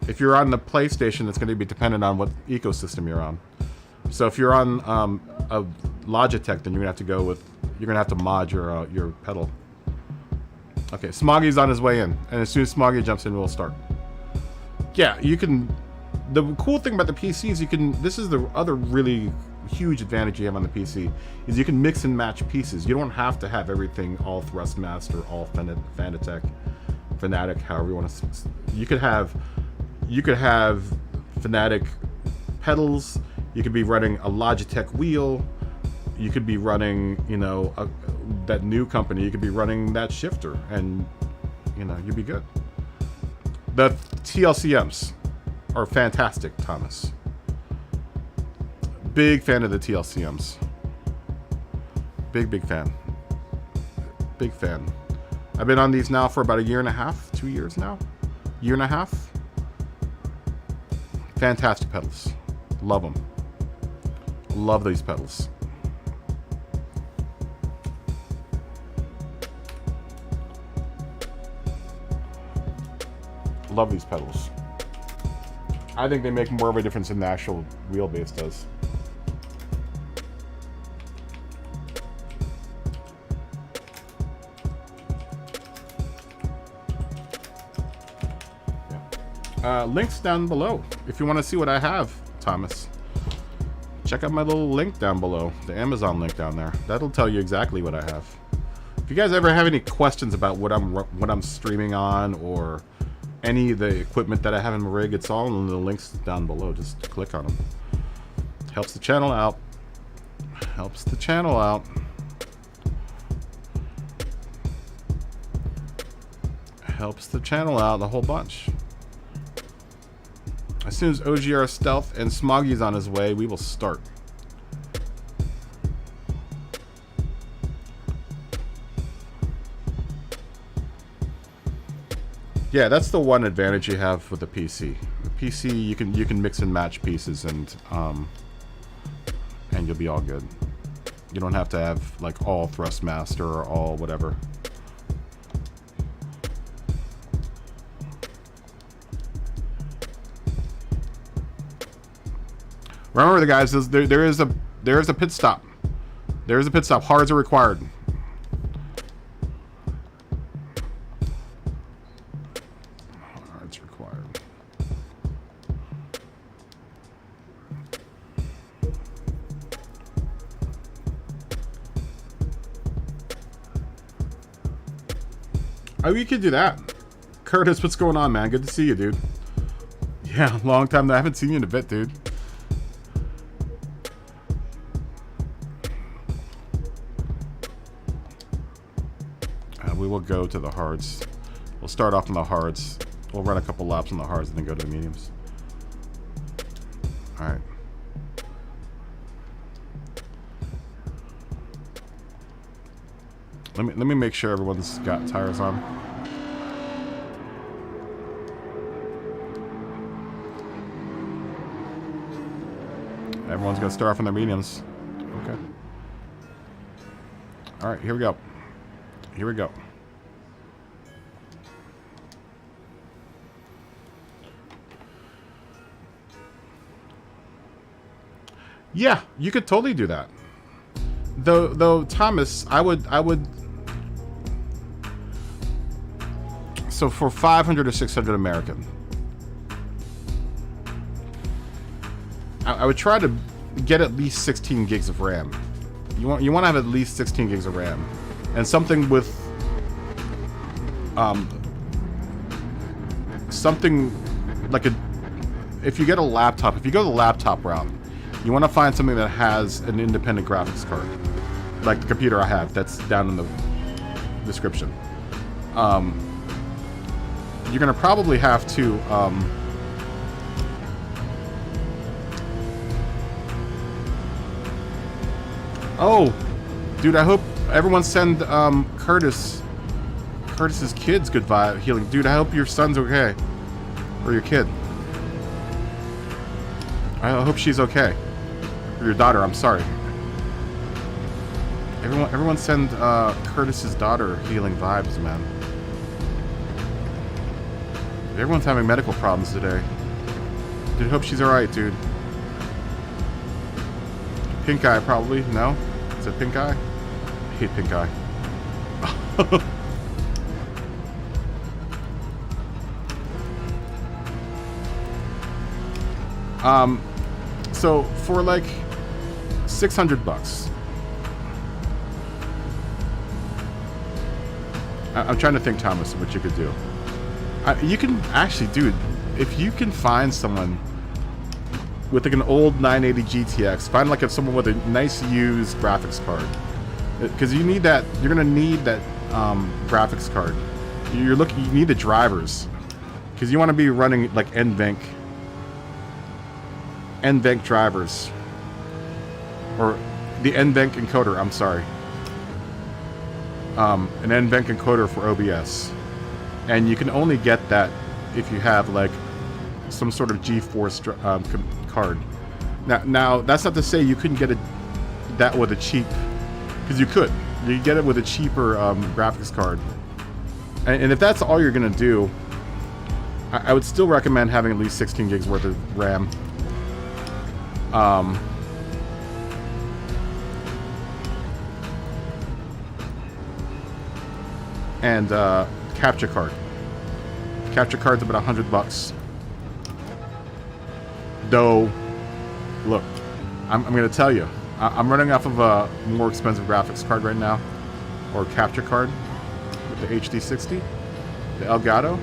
If you're on the PlayStation, it's gonna be dependent on what ecosystem you're on. So if you're on a Logitech, then you're gonna have to mod your pedal. Okay, Smoggy's on his way in, and as soon as Smoggy jumps in, we'll start. yeah, you can. The cool thing about the PC is you can. This is the other really huge advantage you have on the PC is you can mix and match pieces. You don't have to have everything all Thrustmaster, all Fanatic, however you want to. You could have Fanatic pedals. You could be running a Logitech wheel. You could be running, you know, that new company. You could be running that shifter, and you know, you'd be good. The TLCMs are fantastic, Thomas. Big fan of the TLCMs. Big fan. Big fan. I've been on these now for about a year and a half, 2 years now. Year and a half. Fantastic pedals. Love them. Love these pedals. Love these pedals. I think they make more of a difference than the actual wheelbase does. Links down below if you want to see what I have, Thomas. Check out my little link down below, the Amazon link down there. That'll tell you exactly what I have. If you guys ever have any questions about what I'm streaming on or any of the equipment that I have in my rig, it's all in the links down below. Just click on them. Helps the channel out. Helps the channel out. Helps the channel out a whole bunch. As soon as OGR Stealth and Smoggy's on his way, we will start. Yeah, that's the one advantage you have with the PC. The PC, you can mix and match pieces, and you'll be all good. You don't have to have like all Thrustmaster or all whatever. Remember, the guys, there is a pit stop. There is a pit stop. Hards are required. Hards required. Oh, you could do that. Curtis, what's going on, man? Good to see you, dude. Yeah, long time. I haven't seen you in a bit, dude. We will go to the hards. We'll start off on the hards. We'll run a couple laps on the hards and then go to the mediums. Alright. Let me make sure everyone's got tires on. Everyone's gonna start off on their mediums. Okay. Alright, here we go. Here we go. Yeah, you could totally do that. Though Thomas, I would so for 500 or 600 American, I would try to get at least 16 gigs of RAM. You want to have at least 16 gigs of RAM, and something with something like a. If you get a laptop, if you go the laptop route, you want to find something that has an independent graphics card, like the computer I have. That's down in the description. You're gonna probably have to. Oh, dude! I hope everyone send Curtis's kids good vibe healing. Dude, I hope your son's okay, or your kid. I hope she's okay. Or your daughter. I'm sorry. Everyone send Curtis's daughter healing vibes, man. Everyone's having medical problems today. Dude, hope she's all right, dude. Pink eye, probably. No? Is it pink eye? I hate pink eye. So for like $600, I'm trying to think, Thomas, what you could do. You can actually, dude, if you can find someone with like an old 980 GTX, find like someone with a nice used graphics card, because you need that. You're gonna need that graphics card. You need the drivers, because you want to be running like NVENC drivers, or the NVENC encoder. I'm sorry. An NVENC encoder for OBS, and you can only get that if you have like some sort of GeForce card. Now that's not to say you couldn't get that with a cheap, because you could get it with a cheaper graphics card, and if that's all you're gonna do, I would still recommend having at least 16 gigs worth of RAM. And capture card. Capture card's about $100. Though, look, I'm gonna tell you, I'm running off of a more expensive graphics card right now, or capture card, with the HD60, the Elgato.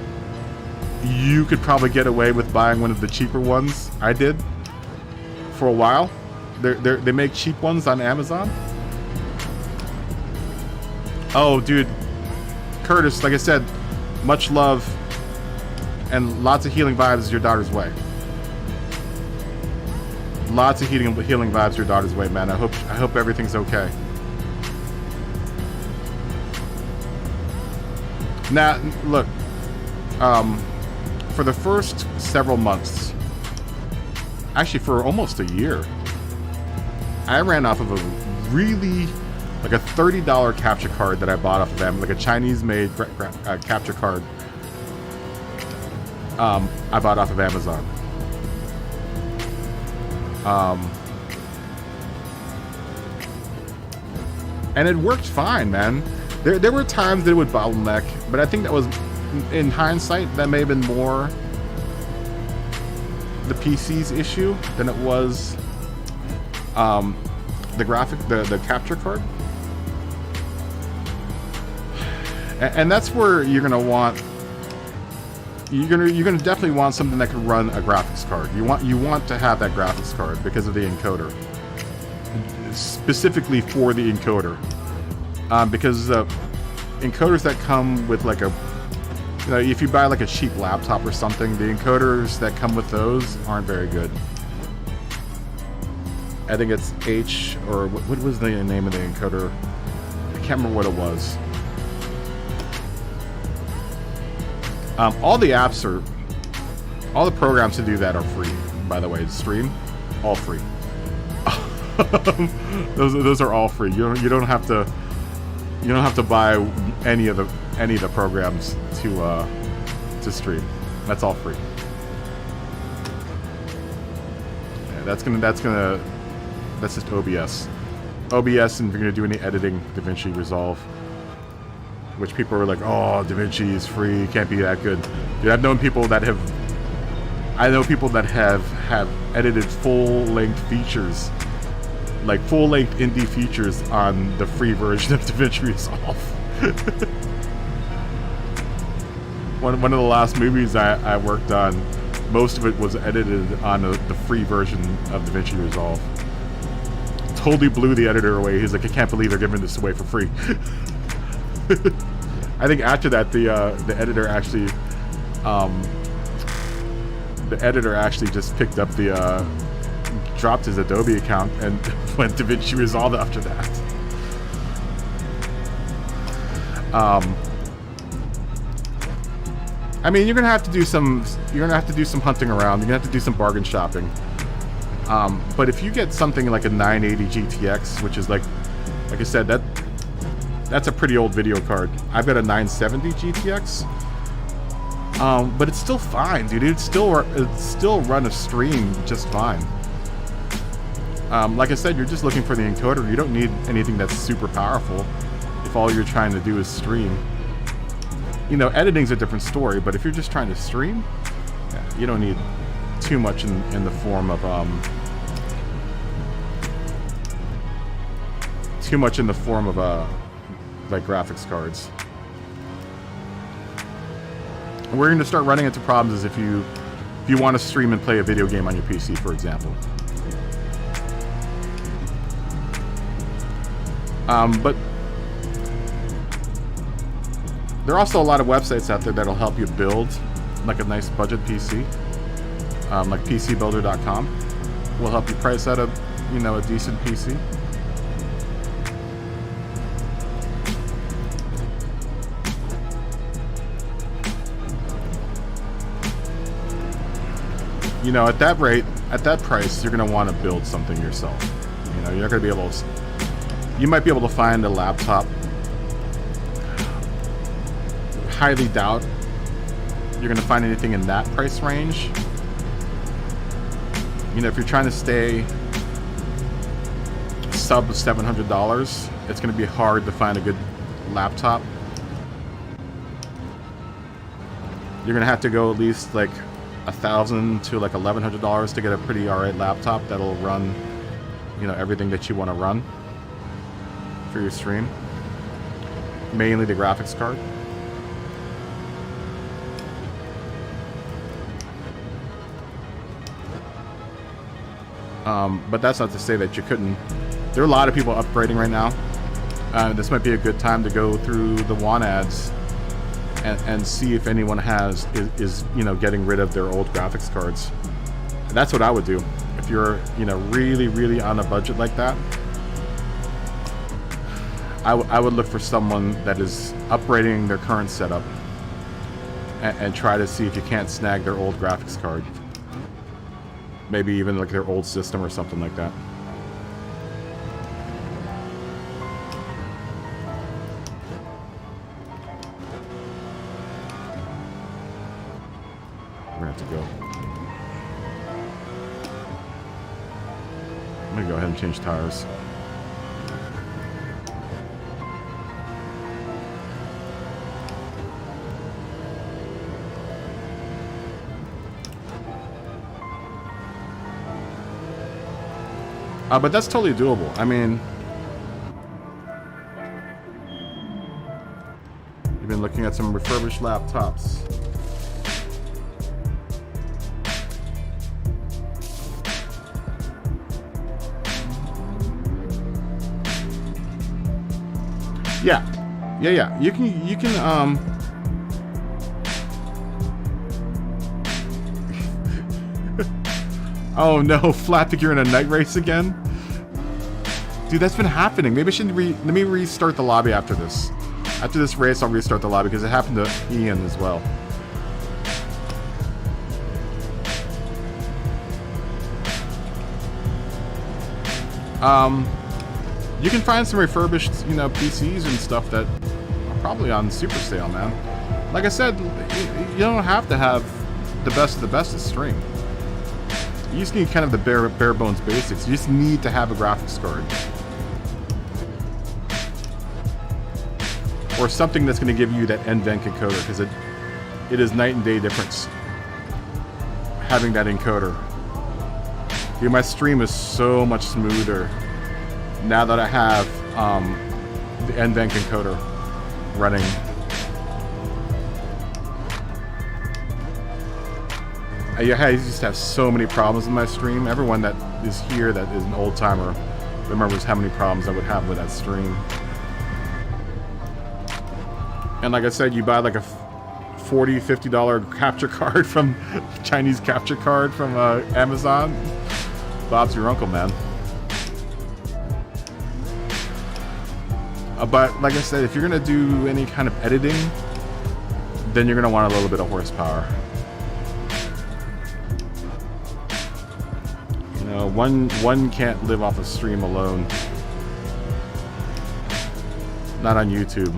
You could probably get away with buying one of the cheaper ones. I did for a while. They make cheap ones on Amazon. Oh, dude. Curtis, like I said, much love and lots of healing vibes your daughter's way. Lots of healing vibes your daughter's way, man. I hope everything's okay. Now, look, for the first several months, actually for almost a year, I ran off of a really, like a $30 capture card that I bought off of them, like a Chinese-made capture card. I bought off of Amazon. And it worked fine, man. There were times that it would bottleneck, but I think that was, in hindsight, that may have been more the PC's issue than it was the capture card. And that's where you're gonna want. You're gonna definitely want something that can run a graphics card. You want to have that graphics card because of the encoder, specifically for the encoder, because the encoders that come with like a, you know, if you buy like a cheap laptop or something, the encoders that come with those aren't very good. I think it's what was the name of the encoder? I can't remember what it was. All the apps all the programs to do that are free, by the way. To stream, all free. those are all free. You don't have to buy any of the programs to stream. That's all free. Yeah, that's just OBS. OBS, and if you're gonna do any editing, DaVinci Resolve. Which people are like, oh, DaVinci is free, can't be that good. Dude, I know people that have edited full-length features, like full-length indie features on the free version of DaVinci Resolve. one of the last movies I worked on, most of it was edited on the free version of DaVinci Resolve. Totally blew the editor away. He's like, I can't believe they're giving this away for free. I think after that, the editor actually just picked up dropped his Adobe account and went to DaVinci Resolve after that. I mean, you're gonna have to do some hunting around. You're gonna have to do some bargain shopping. But if you get something like a 980 GTX, which is like I said, that's a pretty old video card. I've got a 970 GTX, but it's still fine, dude. It's still run a stream just fine. Like I said, you're just looking for the encoder. You don't need anything that's super powerful if all you're trying to do is stream. You know, editing's a different story, but if you're just trying to stream, yeah, you don't need too much in the form of like graphics cards. We're going to start running into problems if you want to stream and play a video game on your PC, for example. But there are also a lot of websites out there that'll help you build like a nice budget PC, like PCbuilder.com will help you price out a decent PC. At that rate, at that price, you're going to want to build something yourself. You're not going to be able to... You might be able to find a laptop. Highly doubt you're going to find anything in that price range. If you're trying to stay sub $700, it's going to be hard to find a good laptop. You're going to have to go at least like $1,000 to like $1,100 to get a pretty alright laptop that'll run, everything that you want to run for your stream. Mainly the graphics card. But that's not to say that you couldn't. There are a lot of people upgrading right now. This might be a good time to go through the want ads and see if anyone is getting rid of their old graphics cards. That's what I would do if you're really on a budget like that. I would look for someone that is upgrading their current setup and try to see if you can't snag their old graphics card. Maybe even like their old system or something like that. We're gonna have to go. I'm gonna go ahead and change tires. But that's totally doable. I mean, you've been looking at some refurbished laptops. Yeah. You can Oh no, Flappy, you're in a night race again? Dude, that's been happening. Maybe I should let me restart the lobby after this. After this race, I'll restart the lobby because it happened to Ian as well. You can find some refurbished, PCs and stuff that are probably on super sale, man. Like I said, you don't have to have the best of the best to stream. You just need kind of the bare bones basics. You just need to have a graphics card. Or something that's going to give you that NVENC encoder, because it is night and day difference having that encoder. Dude, my stream is so much smoother now that I have the NVENC encoder running. I used to have so many problems in my stream. Everyone that is here that is an old timer remembers how many problems I would have with that stream. And like I said, you buy like a $40, $50 capture card from Chinese capture card from Amazon. Bob's your uncle, man. But like I said, if you're gonna do any kind of editing, then you're gonna want a little bit of horsepower. One can't live off a stream alone. Not on YouTube.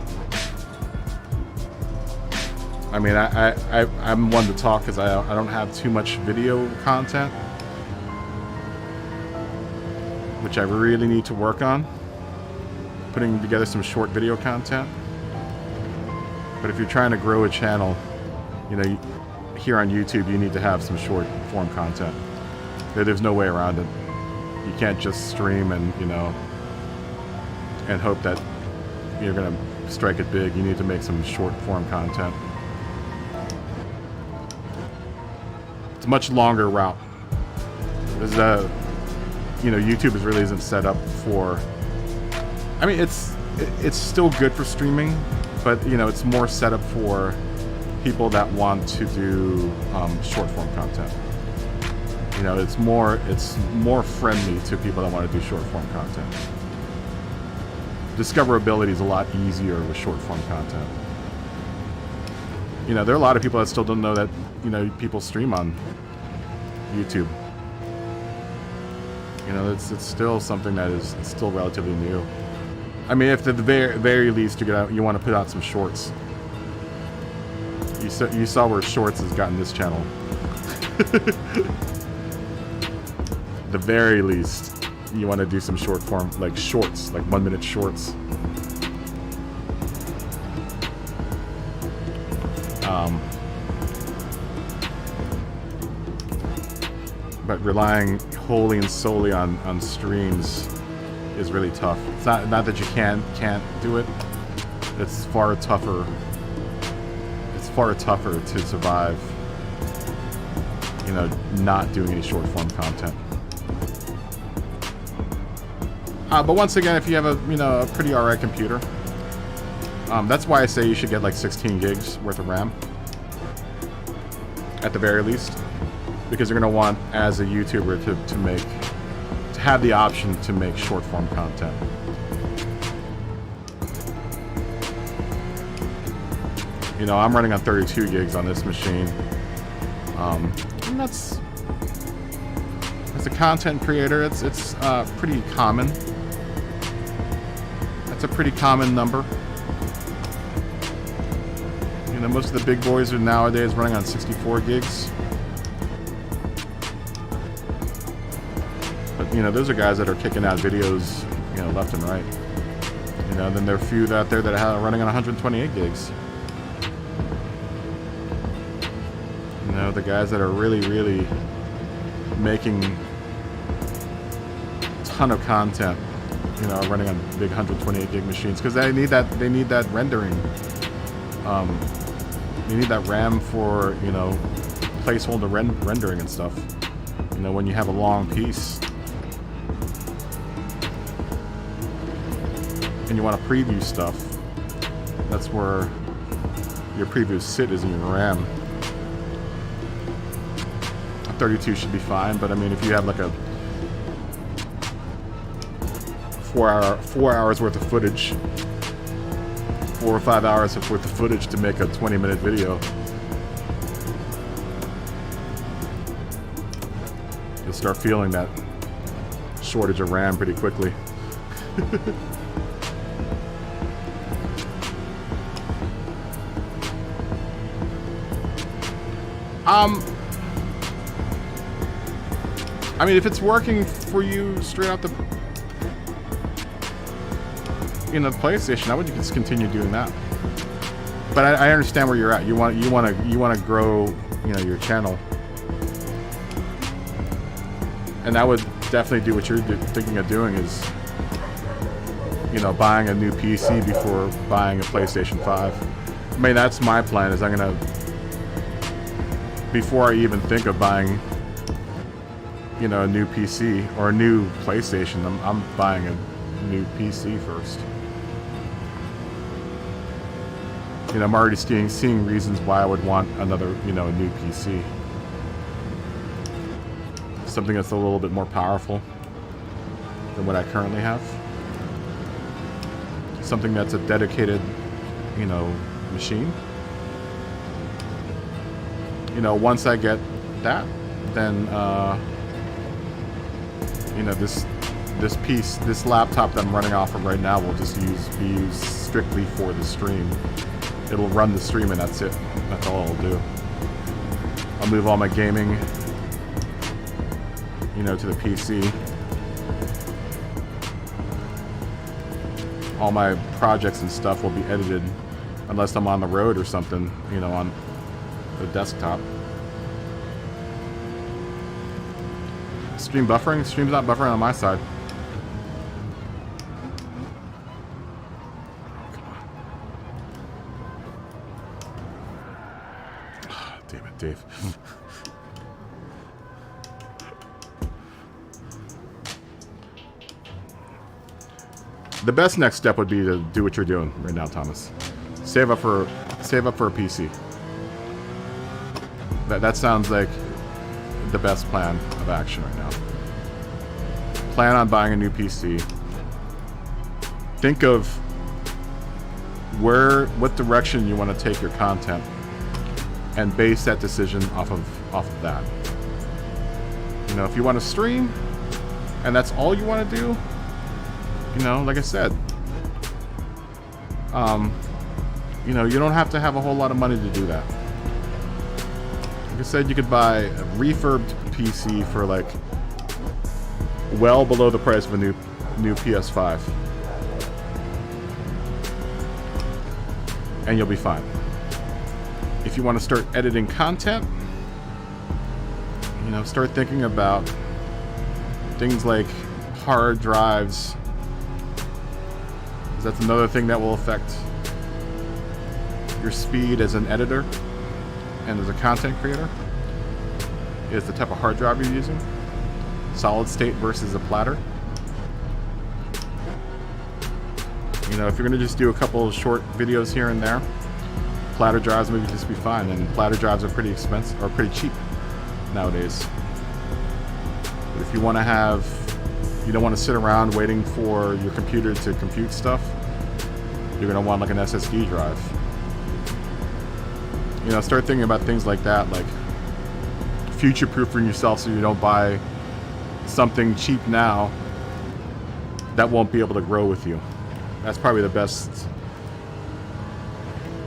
I mean, I'm one to talk because I don't have too much video content, which I really need to work on. Putting together some short video content. But if you're trying to grow a channel, here on YouTube, you need to have some short form content. There's no way around it. You can't just stream and, you know, and hope that you're gonna strike it big. You need to make some short form content. It's a much longer route. There's you know, YouTube really isn't set up for. I mean, it's still good for streaming, but you know, it's more set up for people that want to do short form content. You know, it's more friendly to people that want to do short form content. Discoverability is a lot easier with short form content. You know, there are a lot of people that still don't know that, you know, people stream on YouTube. You know, it's still something that is still relatively new. I mean, if at the very least you want to put out some shorts. You saw where shorts has gotten this channel. The very least, you want to do some short form, like shorts, like 1 minute shorts. But relying wholly and solely on streams is really tough. It's not that you can't do it. It's far tougher. It's far tougher to survive, you know, not doing any short form content. But once again, if you have a pretty alright computer, that's why I say you should get like 16 gigs worth of RAM at the very least, because you're gonna want, as a YouTuber, to have the option to make short form content. You know, I'm running on 32 gigs on this machine, and that's, as a content creator, it's pretty common. That's a pretty common number. You know, most of the big boys are nowadays running on 64 gigs. But, you know, those are guys that are kicking out videos, you know, left and right. You know, then there are a few out there that are running on 128 gigs. You know, the guys that are really, really making a ton of content, you know, running on big 128 gig machines, because they need that rendering. You need that RAM for, you know, placeholder rendering and stuff. You know, when you have a long piece and you want to preview stuff, that's where your previews sit, is in your RAM. A 32 should be fine, but I mean, if you have like a 4 hours worth of footage, 4 or 5 hours worth of footage to make a 20-minute video, you'll start feeling that shortage of RAM pretty quickly. I mean, if it's working for you straight out the, you know, PlayStation, I would just continue doing that. But I understand where you're at. You want to grow, you know, your channel, and I would definitely do what you're thinking of doing, is, you know, buying a new PC before buying a PlayStation 5. I mean, that's my plan. Is I'm gonna, before I even think of buying, you know, a new PC or a new PlayStation, I'm buying a new PC first. You know, I'm already seeing reasons why I would want another, you know, a new PC. Something that's a little bit more powerful than what I currently have. Something that's a dedicated, you know, machine. You know, once I get that, then, you know, this laptop that I'm running off of right now will just be used strictly for the stream. It'll run the stream and that's it. That's all I'll do. I'll move all my gaming, you know, to the PC. All my projects and stuff will be edited, unless I'm on the road or something, you know, on the desktop. Stream buffering? Stream's not buffering on my side. Oh, damn it, Dave. The best next step would be to do what you're doing right now, Thomas. Save up for a PC. That sounds like the best plan of action right now. Plan on buying a new PC. Think of what direction you want to take your content, and base that decision off of that. You know, if you want to stream, and that's all you want to do, you know, like I said, you know, you don't have to have a whole lot of money to do that. Like I said, you could buy a refurbed PC for like well below the price of a new PS5, and you'll be fine. If you want to start editing content, you know, start thinking about things like hard drives. That's another thing that will affect your speed as an editor and as a content creator, is the type of hard drive you're using. Solid state versus a platter. You know, if you're going to just do a couple of short videos here and there, platter drives maybe just be fine. And platter drives are pretty expensive, or pretty cheap nowadays. But if you want to have, you don't want to sit around waiting for your computer to compute stuff, you're going to want like an SSD drive. You know, start thinking about things like that, like future-proofing yourself so you don't buy something cheap now that won't be able to grow with you. That's probably the best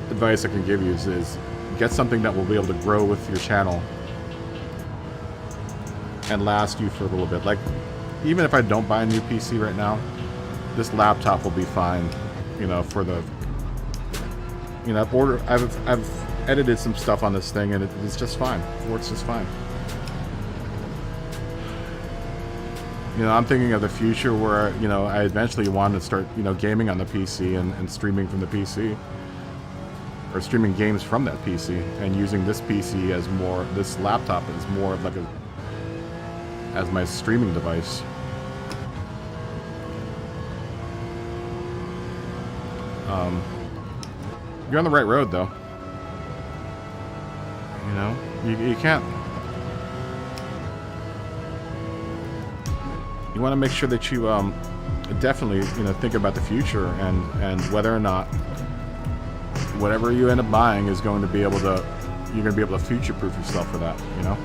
advice I can give you is get something that will be able to grow with your channel and last you for a little bit. Like, even if I don't buy a new PC right now, this laptop will be fine, you know, for the, you know, I've edited some stuff on this thing and it's just fine. It works just fine. You know, I'm thinking of the future where, you know, I eventually want to start, you know, gaming on the PC and streaming from the PC, or streaming games from that PC, and using this PC as more, this laptop as more of like as my streaming device. You're on the right road, though. You know, you can't. You want to make sure that you definitely, you know, think about the future and whether or not whatever you end up buying is going to be able to, you're going to be able to future-proof yourself for that. You know.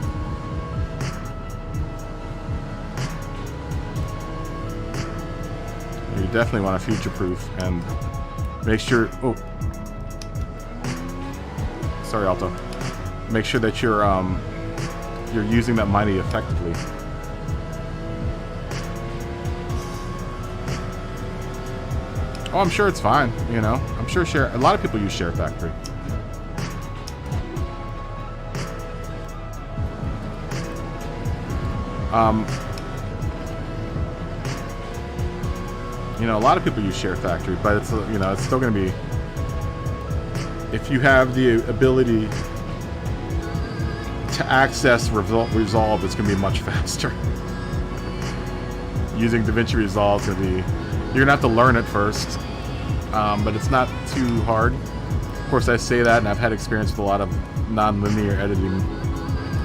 You definitely want to future-proof and make sure. Oh, sorry, Alto. Make sure that you're using that money effectively. Oh, I'm sure it's fine. You know, I'm sure a lot of people use Share Factory. You know, a lot of people use Share Factory, but it's, you know, it's still going to be, if you have the ability to access Resolve, it's going to be much faster. Using DaVinci Resolve is going to be, you're going to have to learn it first, but it's not too hard. Of course, I say that, and I've had experience with a lot of non-linear editing,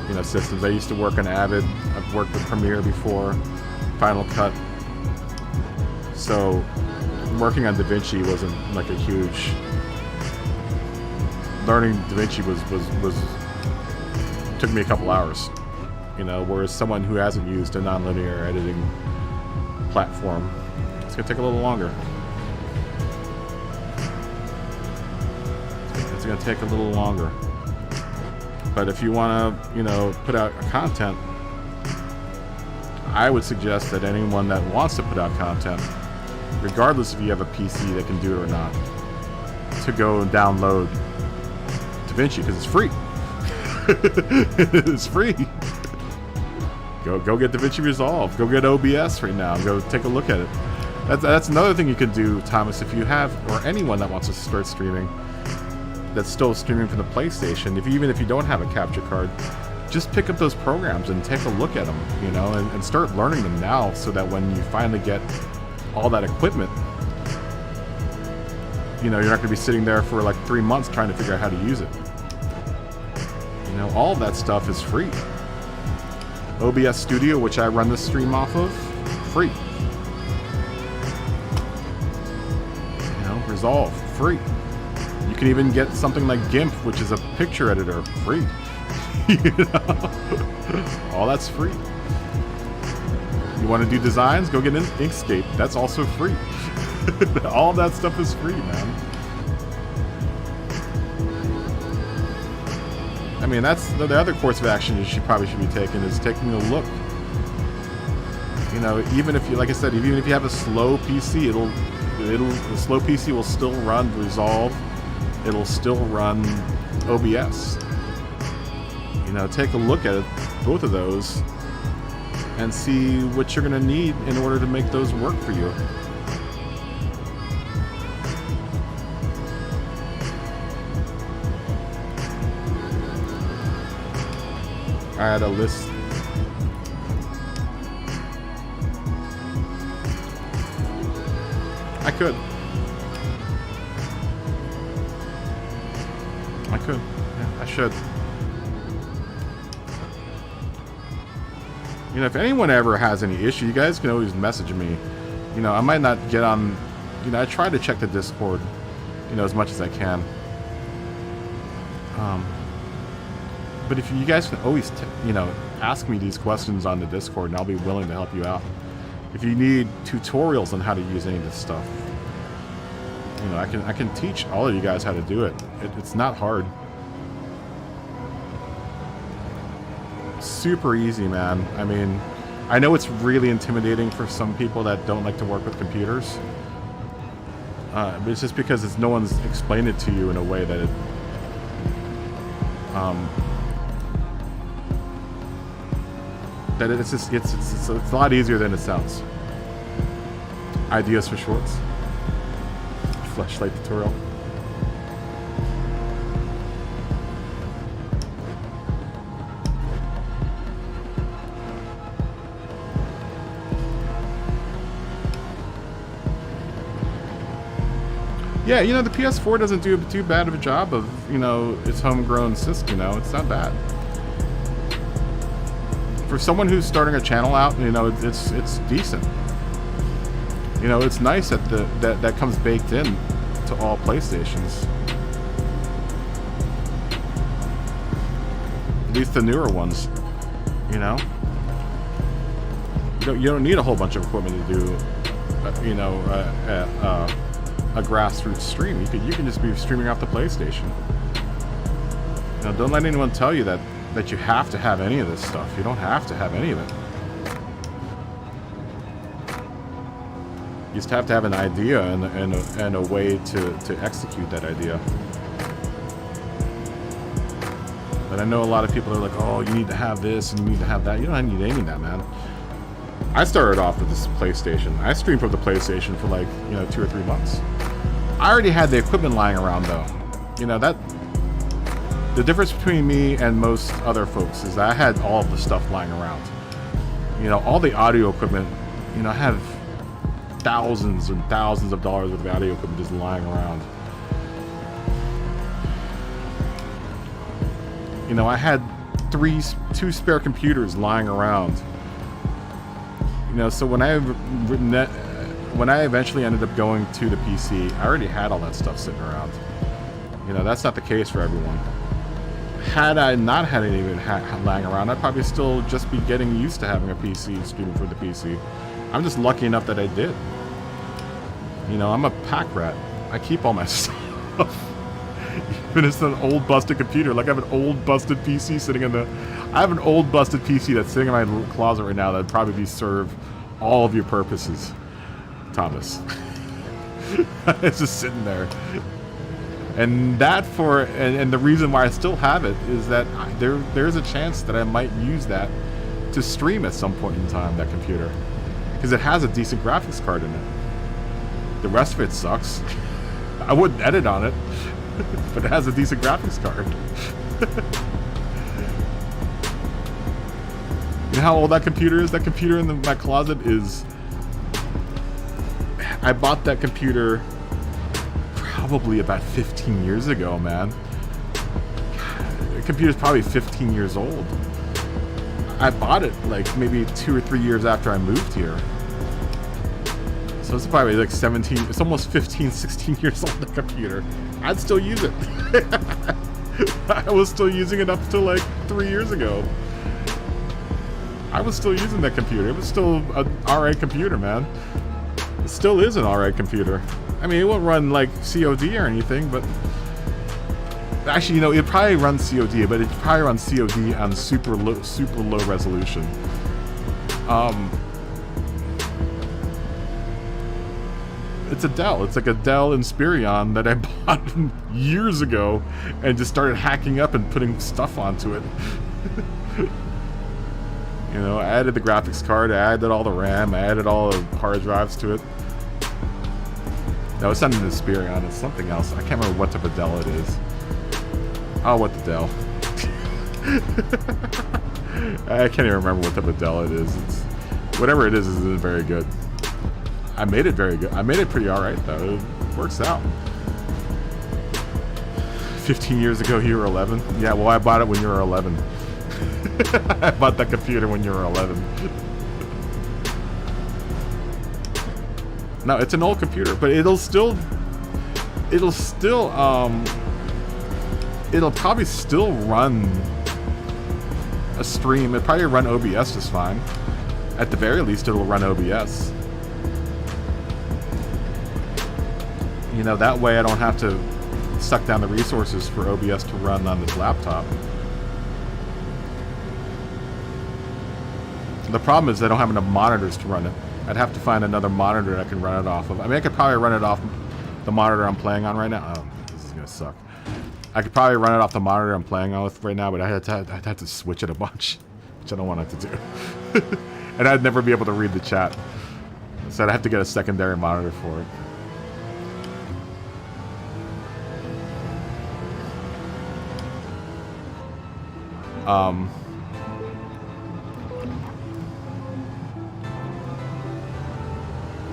you know, systems. I used to work on Avid. I've worked with Premiere before, Final Cut. So working on DaVinci wasn't like a huge. Learning DaVinci was took me a couple hours, you know. Whereas someone who hasn't used a non-linear editing platform, it's gonna take a little longer. It's gonna take a little longer. But if you want to, you know, put out content, I would suggest that anyone that wants to put out content, regardless if you have a PC that can do it or not, to go and download DaVinci, because it's free. It's free. Go get DaVinci Resolve. Go get OBS right now. Go take a look at it. That's another thing you could do, Thomas, if you have, or anyone that wants to start streaming, that's still streaming from the PlayStation. Even if you don't have a capture card, just pick up those programs and take a look at them, you know, and start learning them now, so that when you finally get all that equipment, you know, you're not going to be sitting there for like 3 months trying to figure out how to use it. You know, all of that stuff is free. OBS Studio, which I run this stream off of, free. You know, Resolve, free. You can even get something like GIMP, which is a picture editor, free. You know? All that's free. You want to do designs? Go get Inkscape. That's also free. All that stuff is free, man. I mean, that's the other course of action you probably should be taking, is taking a look. You know, even if you, like I said, even if you have a slow PC, the slow PC will still run Resolve. It'll still run OBS. You know, take a look at it, both of those, and see what you're going to need in order to make those work for you. I had a list. I could. Yeah, I should. You know, if anyone ever has any issue, you guys can always message me. You know, I might not get on, you know, I try to check the Discord, you know, as much as I can. But if you guys can always, you know, ask me these questions on the Discord, and I'll be willing to help you out. If you need tutorials on how to use any of this stuff, you know, I can teach all of you guys how to do it. It's not hard. Super easy, man. I mean, I know it's really intimidating for some people that don't like to work with computers. But it's just because no one's explained it to you in a way that it... it's a lot easier than it sounds. Ideas for shorts. Flashlight tutorial. Yeah, you know, the PS4 doesn't do too bad of a job of, you know, its homegrown system, you know, it's not bad. For someone who's starting a channel out, you know, it's decent. You know, it's nice that that comes baked in to all PlayStations. At least the newer ones, you know. You don't need a whole bunch of equipment to do, you know, a grassroots stream. You can just be streaming off the PlayStation. You know, don't let anyone tell you that you have to have any of this stuff. You don't have to have any of it. You just have to have an idea and a way to execute that idea. But I know a lot of people are like, oh, you need to have this and you need to have that. You don't need any of that, man. I started off with this PlayStation. I streamed from the PlayStation for like, you know, 2 or 3 months. I already had the equipment lying around though. You know, the difference between me and most other folks is that I had all of the stuff lying around. You know, all the audio equipment, you know, I have thousands and thousands of dollars worth of audio equipment just lying around. You know, I had 2 spare computers lying around. You know, so when I eventually ended up going to the PC, I already had all that stuff sitting around. You know, that's not the case for everyone. Had I not had any of it lying around, I'd probably still just be getting used to having a PC and streaming for the PC. I'm just lucky enough that I did. You know, I'm a pack rat. I keep all my stuff. Even if it's an old busted computer, like I have an old busted PC sitting in the... I have an old busted PC that's sitting in my closet right now that'd probably serve all of your purposes, Thomas. It's just sitting there. And that and the reason why I still have it is that there's a chance that I might use that to stream at some point in time, that computer. Because it has a decent graphics card in it. The rest of it sucks. I wouldn't edit on it, but it has a decent graphics card. You know how old that computer is? That computer in my closet is... I bought that computer probably about 15 years ago, man. The computer's probably 15 years old. I bought it like maybe 2 or 3 years after I moved here. So it's probably like 17, it's almost 15, 16 years old, the computer. I'd still use it. I was still using it up to like 3 years ago. I was still using that computer. It was still an alright computer, man. It still is an alright computer. I mean, it won't run like COD or anything, but... Actually, you know, it probably runs COD, but it probably runs COD on super low resolution. It's a Dell. It's like a Dell Inspiron that I bought years ago and just started hacking up and putting stuff onto it. You know, I added the graphics card, I added all the RAM, I added all the hard drives to it. No, it's not an Inspiron, it's something else. I can't remember what type of Dell it is. Oh, what the Dell. I can't even remember what type of Dell it is. It's, whatever it is isn't very good. I made it very good. I made it pretty alright though. It works out. 15 years ago you were 11? Yeah, well I bought it when you were 11. I bought that computer when you were 11. No, it's an old computer, but it'll probably still run a stream. It'll probably run OBS just fine. At the very least, it'll run OBS. You know, that way I don't have to suck down the resources for OBS to run on this laptop. The problem is I don't have enough monitors to run it. I'd have to find another monitor that I can run it off of. I mean, I could probably run it off the monitor I'm playing on right now. Oh, this is gonna suck. I could probably run it off the monitor I'm playing on with right now, but I'd have to switch it a bunch, which I don't want it to do. And I'd never be able to read the chat. So I'd have to get a secondary monitor for it.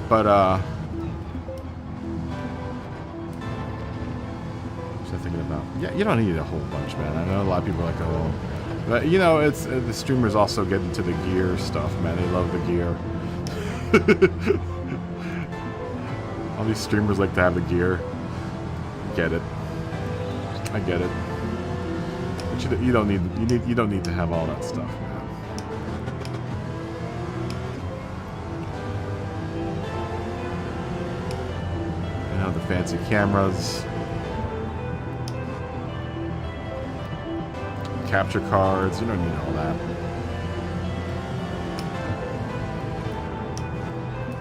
But, what was I thinking about? Yeah, you don't need a whole bunch, man. I know a lot of people are like, oh. But, you know, it's the streamers also get into the gear stuff, man. They love the gear. All these streamers like to have the gear. Get it. I get it. But you don't need to have all that stuff, man. You know, the fancy cameras, capture cards. You don't need all that.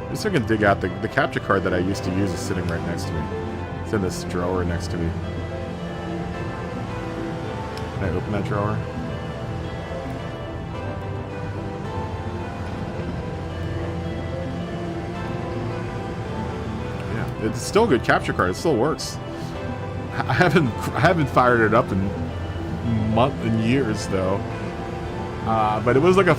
I'm just gonna dig out the capture card that I used to use is sitting right next to me. It's in this drawer next to me. Can I open that drawer? Yeah, it's still a good capture card. It still works. I haven't fired it up in years though. But it was like I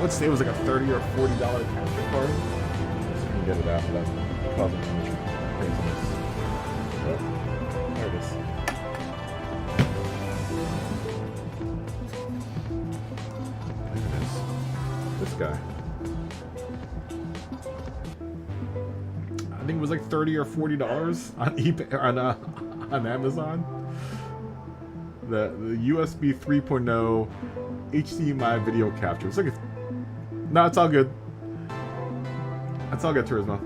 would say it was like a $30 or $40 capture card. So you can get it out of that causing too much craziness. Oh, there it is. This guy. I think it was like $30 or $40 on eBay on Amazon. The USB 3.0 HDMI video capture. It's like no, it's all good. That's all good, Turismo.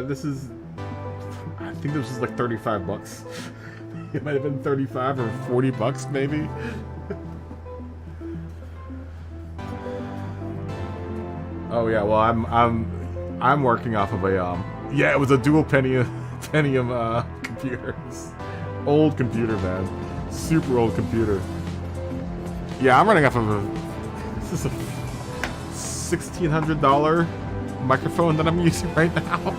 This is, I think this was like 35 bucks. It might have been 35 or 40 bucks, maybe. Oh yeah, well I'm working off of a yeah, it was a dual Pentium computers. Old computer, man. Super old computer. Yeah, I'm running off of a This is a $1,600 microphone that I'm using right now.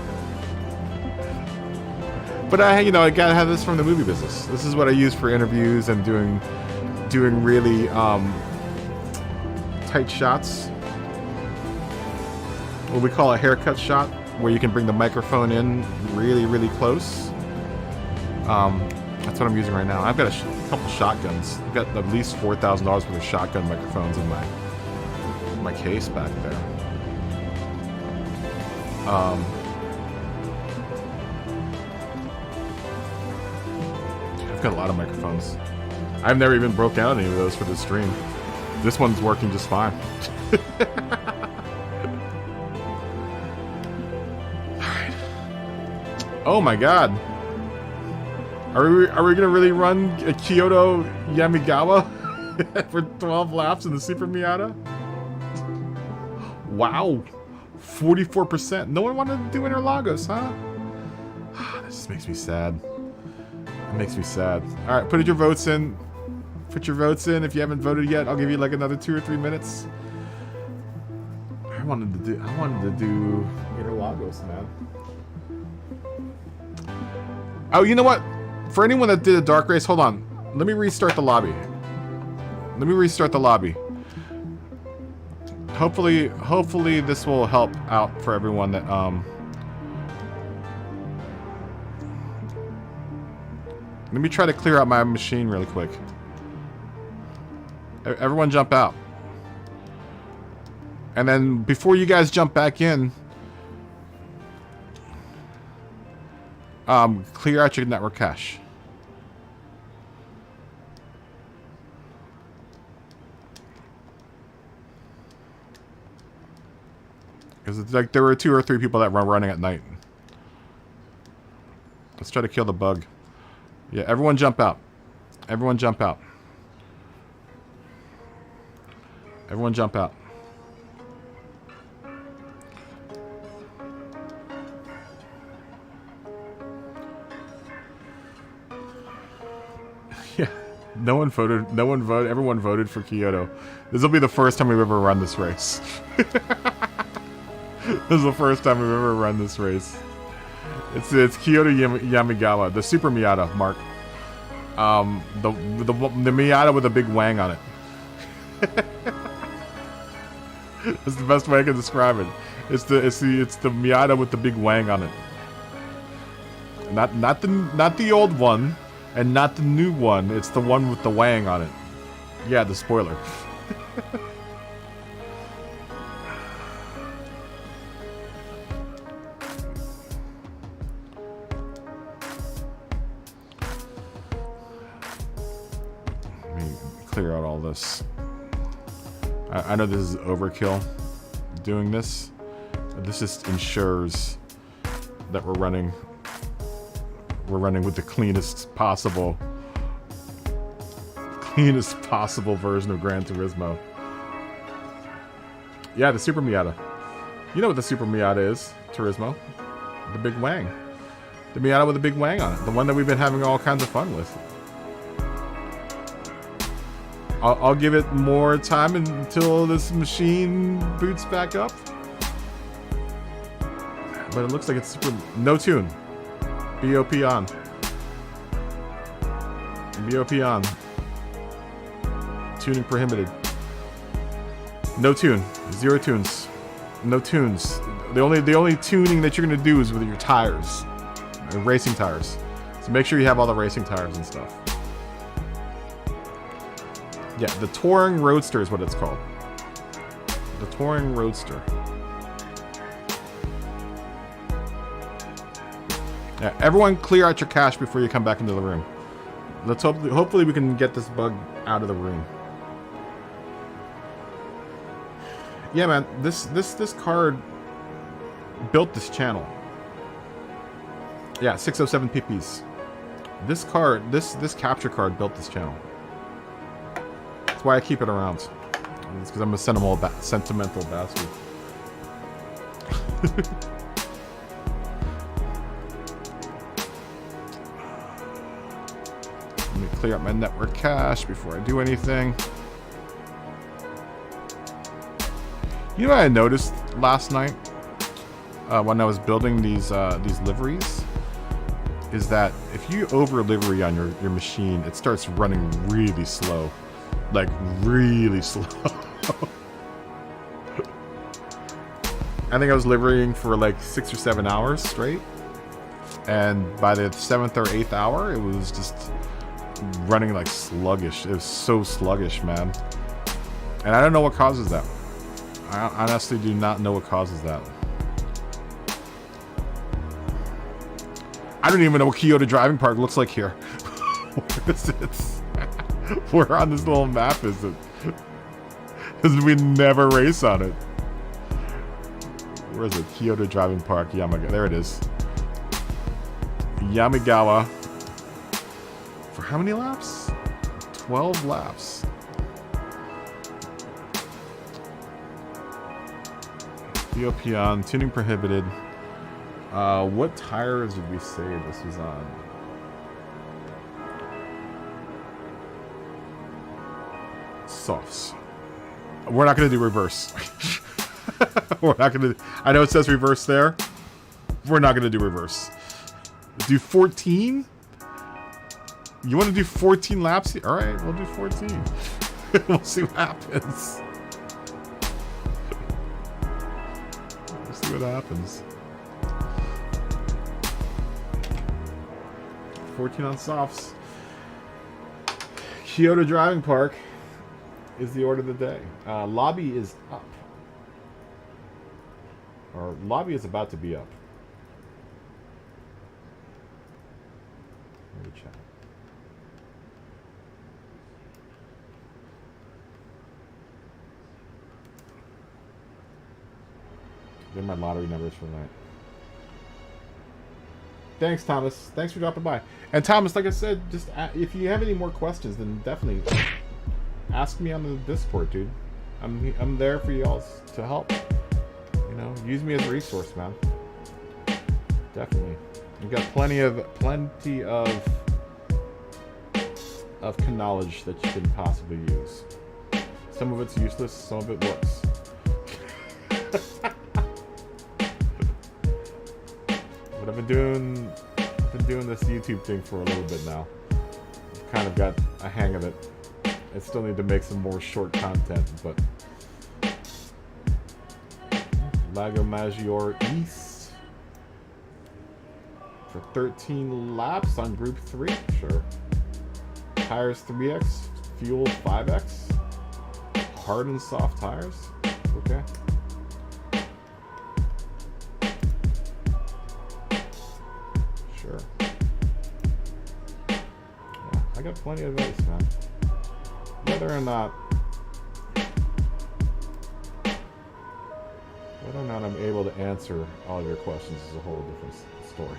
But I gotta have this from the movie business. This is what I use for interviews and doing really tight shots. What we call a haircut shot, where you can bring the microphone in really, really close. That's what I'm using right now. I've got a couple shotguns. I've got at least $4,000 worth of shotgun microphones in my case back there. I've got a lot of microphones. I've never even broke out any of those for this stream. This one's working just fine. Alright. Oh my god. Are we gonna really run a Kyoto Yamigawa for 12 laps in the Super Miata? Wow. 44%. No one wanted to do Interlagos, huh? That just makes me sad. It makes me sad. Alright, put your votes in. Put your votes in. If you haven't voted yet, I'll give you like another 2 or 3 minutes. I wanted to do Interlagos, man. Oh, you know what? For anyone that did a dark race, hold on. Let me restart the lobby. Hopefully this will help out for everyone that Let me try to clear out my machine really quick. Everyone jump out. And then before you guys jump back in, clear out your network cache. Because it's like there were 2 or 3 people that were running at night. Let's try to kill the bug. Yeah, everyone jump out. Everyone jump out. Everyone jump out. Yeah. No one voted. Everyone voted for Kyoto. This will be the first time we've ever run this race. This is the first time we've ever run this race. It's Kyoto Yamigawa, the Super Miata, Mark. The Miata with a big wang on it. That's the best way I can describe it. It's the Miata with the big wang on it. Not the old one, and not the new one. It's the one with the wang on it. Yeah, the spoiler. Clear out all this. I know this is overkill doing this, but this just ensures that we're running with the cleanest possible version of Gran Turismo. Yeah, the Super Miata. You know what the Super Miata is, Turismo. The big wang. The Miata with the big wang on it. The one that we've been having all kinds of fun with. I'll give it more time until this machine boots back up. But it looks like it's super... No tune. BOP on. BOP on. Tuning prohibited. No tune. 0 tunes. No tunes. The only tuning that you're going to do is with your tires. Racing tires. So make sure you have all the racing tires and stuff. Yeah, the Touring Roadster is what it's called. The Touring Roadster. Yeah, everyone clear out your cache before you come back into the room. Let's hopefully we can get this bug out of the room. Yeah, man, this card built this channel. Yeah, 607 PPs. This card, this capture card built this channel. That's why I keep it around. It's because I'm a sentimental bastard. Let me clear up my network cache before I do anything. You know what I noticed last night when I was building these liveries is that if you over livery on your machine, it starts running really slow, like really slow. I think I was liverying for like 6 or 7 hours straight, and by the 7th or 8th hour, it was just running like sluggish. It was so sluggish, man. And I don't know what causes that. I honestly do not know what causes that. I don't even know what Kyoto Driving Park looks like here. Where is it? Where on this little map is it? Because we never race on it. Where is it? Kyoto Driving Park, Yamagawa. There it is. Yamagawa. For how many laps? 12 laps. Ethiopian, tuning prohibited. What tires did we say this was on? Softs. We're not going to do reverse. We're not going to. I know it says reverse there. We're not going to do reverse. Do 14? You want to do 14 laps? All right, we'll do 14. We'll see what happens. We'll see what happens. 14 on softs. Kyoto Driving Park is the order of the day. Lobby is up. Or lobby is about to be up. Let me check. They're my lottery numbers for the night. Thanks, Thomas. Thanks for dropping by. And Thomas, like I said, just if you have any more questions, then definitely ask me on the Discord, dude. I'm there for y'all to help. You know, use me as a resource, man. Definitely. You've got plenty of knowledge that you can possibly use. Some of it's useless, some of it works. But I've been doing this YouTube thing for a little bit now. I've kind of got a hang of it. I still need to make some more short content, but Lago Maggiore East for 13 laps on Group 3, sure. Tires 3x, fuel 5x, hard and soft tires, okay. Sure. Yeah, I got plenty of advice, man. Whether or not I'm able to answer all your questions is a whole different story.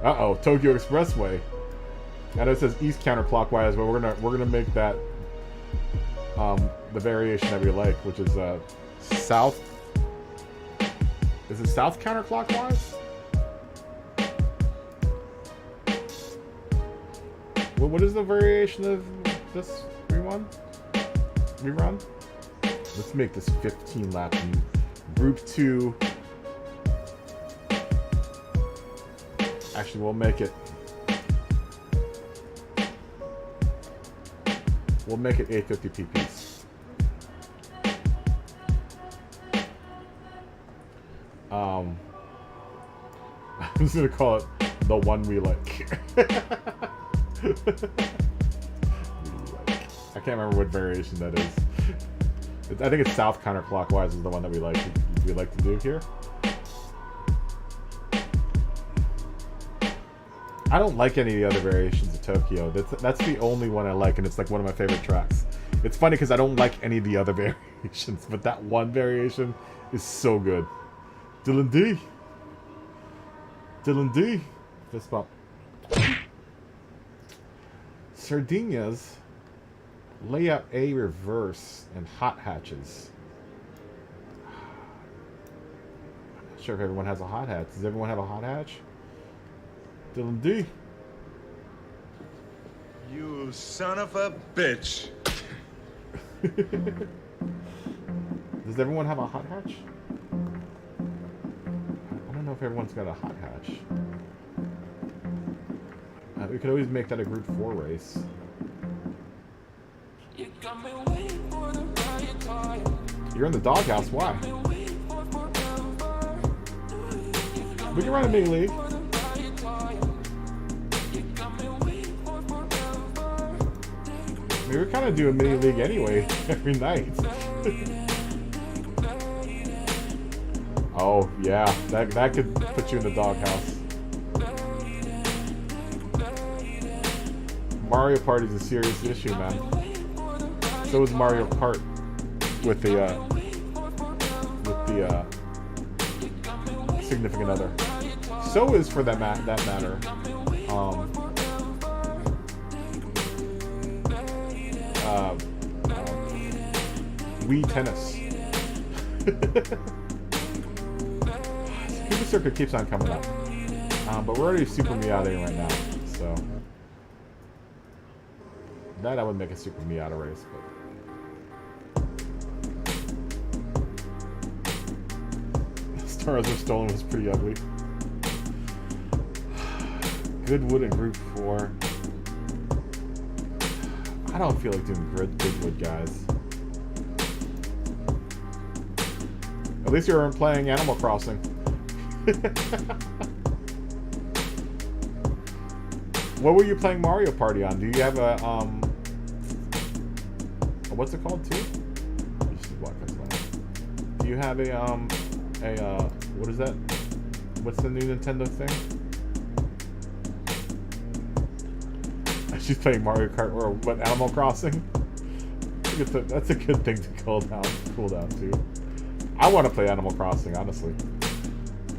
Uh-oh, Tokyo Expressway. I know it says east counterclockwise, but we're gonna make that the variation that we like, which is south. Is it south counterclockwise? What is the variation of this rerun? Let's make this 15 lap in Group 2. Actually, we'll make it 850 pp's. I'm just gonna call it the one we like. I can't remember what variation that is. I think it's south counterclockwise is the one that we like to do here. I don't like any of the other variations of Tokyo. That's the only one I like, and it's like one of my favorite tracks. It's funny because I don't like any of the other variations, but that one variation is so good. Dylan D. Fist bump. Sardinia's layout A reverse and hot hatches. I'm not sure if everyone has a hot hatch. Does everyone have a hot hatch? Dylan D. You son of a bitch. Does everyone have a hot hatch? I don't know if everyone's got a hot hatch. We could always make that a Group 4 race. You're in the doghouse, why? We can run a mini league. I mean, we kind of do a mini league anyway, every night. Oh, yeah, that could put you in the doghouse. Mario Party's a serious issue, man. So is Mario Kart with the significant other. So is, for that matter, Wii Tennis. Super Circuit keeps on coming up, but we're already Super Miata right now, so that I would make a Super Miata race, but. Stars Are Stolen was pretty ugly. Goodwood and Group 4. I don't feel like doing Goodwood, guys. At least you weren't playing Animal Crossing. What were you playing Mario Party on? Do you have a what's it called too? Do you have a what is that? What's the new Nintendo thing? She's playing Mario Kart or what? Animal Crossing. That's a good thing to cool down too. I want to play Animal Crossing, honestly.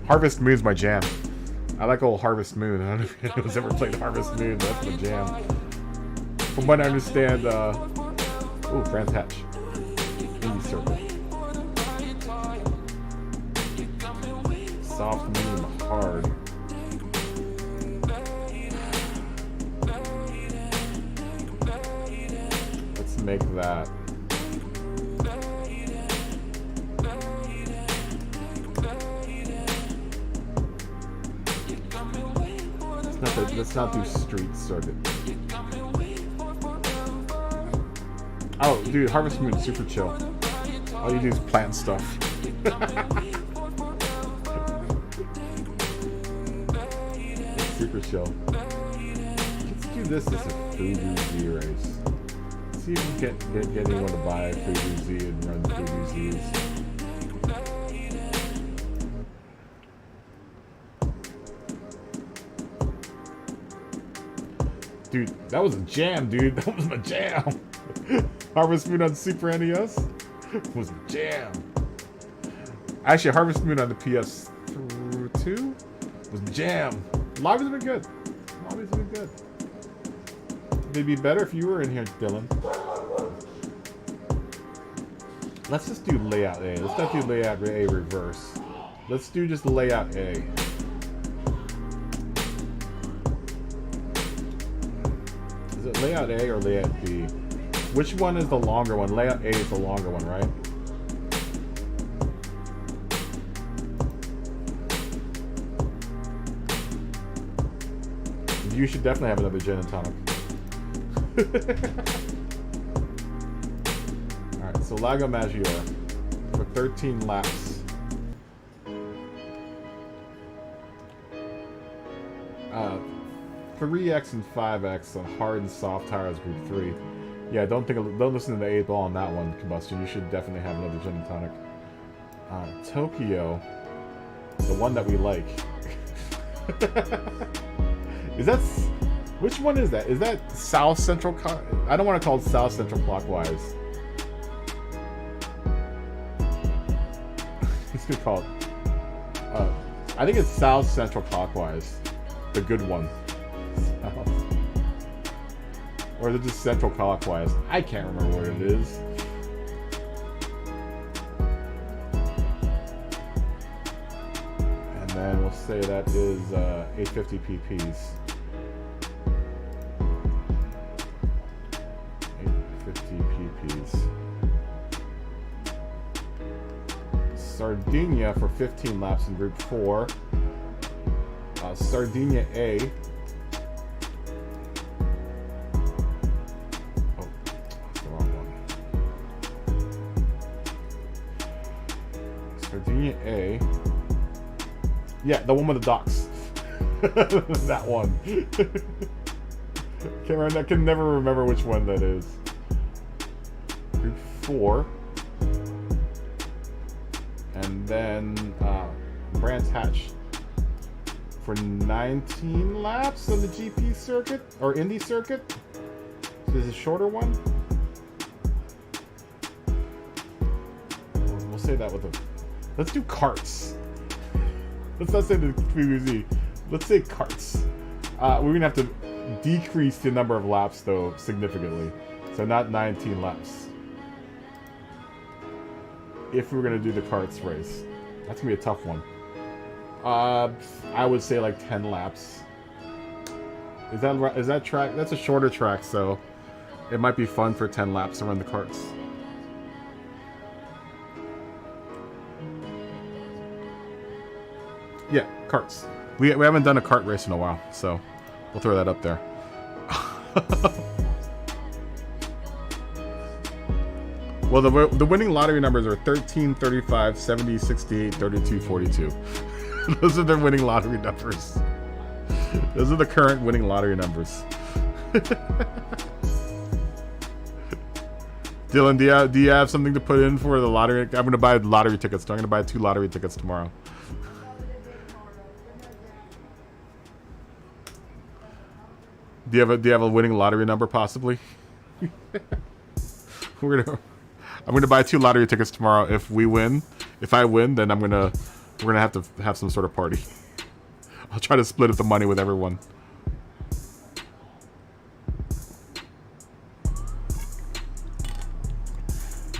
Harvest Moon's my jam. I like old Harvest Moon. I don't know if anyone's ever played Harvest Moon. That's my jam. From what I understand, ooh, Brands Hatch. Indie Circle. Soft, medium, hard. Let's make that. Let's not do Street Circuit. Oh, dude, Harvest Moon, super chill. All you do is plant stuff. Super chill. Let's do this as a Fubu Z race. Let's see if we can get anyone to buy a Fubu Z and run Fubu Zs. Dude, that was a jam, dude. That was my jam. Harvest Moon on Super NES was a jam. Actually, Harvest Moon on the PS2 was a jam. Lobbies have been good. Lobbies have been good. They'd be better if you were in here, Dylan. Let's just do layout A. Let's not do layout A reverse. Let's do just layout A. Is it layout A or layout B? Which one is the longer one? Layout A is the longer one, right? You should definitely have another gin and tonic. Alright, so Lago Maggiore for 13 laps. 3X and 5X on hard and soft tires, Group 3. Yeah, don't listen to the 8 ball on that one, Combustion. You should definitely have another gin and tonic. Tokyo, the one that we like. Is that... Which one is that? Is that South Central... I don't want to call it South Central Clockwise. It's good call it. I think it's South Central Clockwise. The good one. Or is it just Central Clockwise? I can't remember what it is. And then we'll say that is 850 pp's. 850 pp's. Sardinia for 15 laps in Group 4. Sardinia A. Oh, that's the wrong one. Sardinia A. Yeah, the one with the docks. That one. I can never remember which one that is. Group 4. And then Brands Hatch for 19 laps on the GP circuit or Indy circuit. So this is a shorter one. We'll say that with a. Let's do karts. Let's not say the PVZ. Let's say karts. We're gonna have to decrease the number of laps though significantly. So not 19 laps. If we were gonna do the karts race, that's gonna be a tough one. I would say like 10 laps. Is that track? That's a shorter track, so it might be fun for 10 laps to run the karts. Yeah, karts. We haven't done a kart race in a while, so we'll throw that up there. Well, the winning lottery numbers are 13, 35, 70, 68, 32, 42. Those are the winning lottery numbers. Those are the current winning lottery numbers. Dylan, do you have something to put in for the lottery? I'm going to buy lottery tickets. I'm going to buy 2 lottery tickets tomorrow. Do you have a winning lottery number possibly? I'm gonna buy 2 lottery tickets tomorrow. If we win, if I win, then we're gonna have to have some sort of party. I'll try to split up the money with everyone.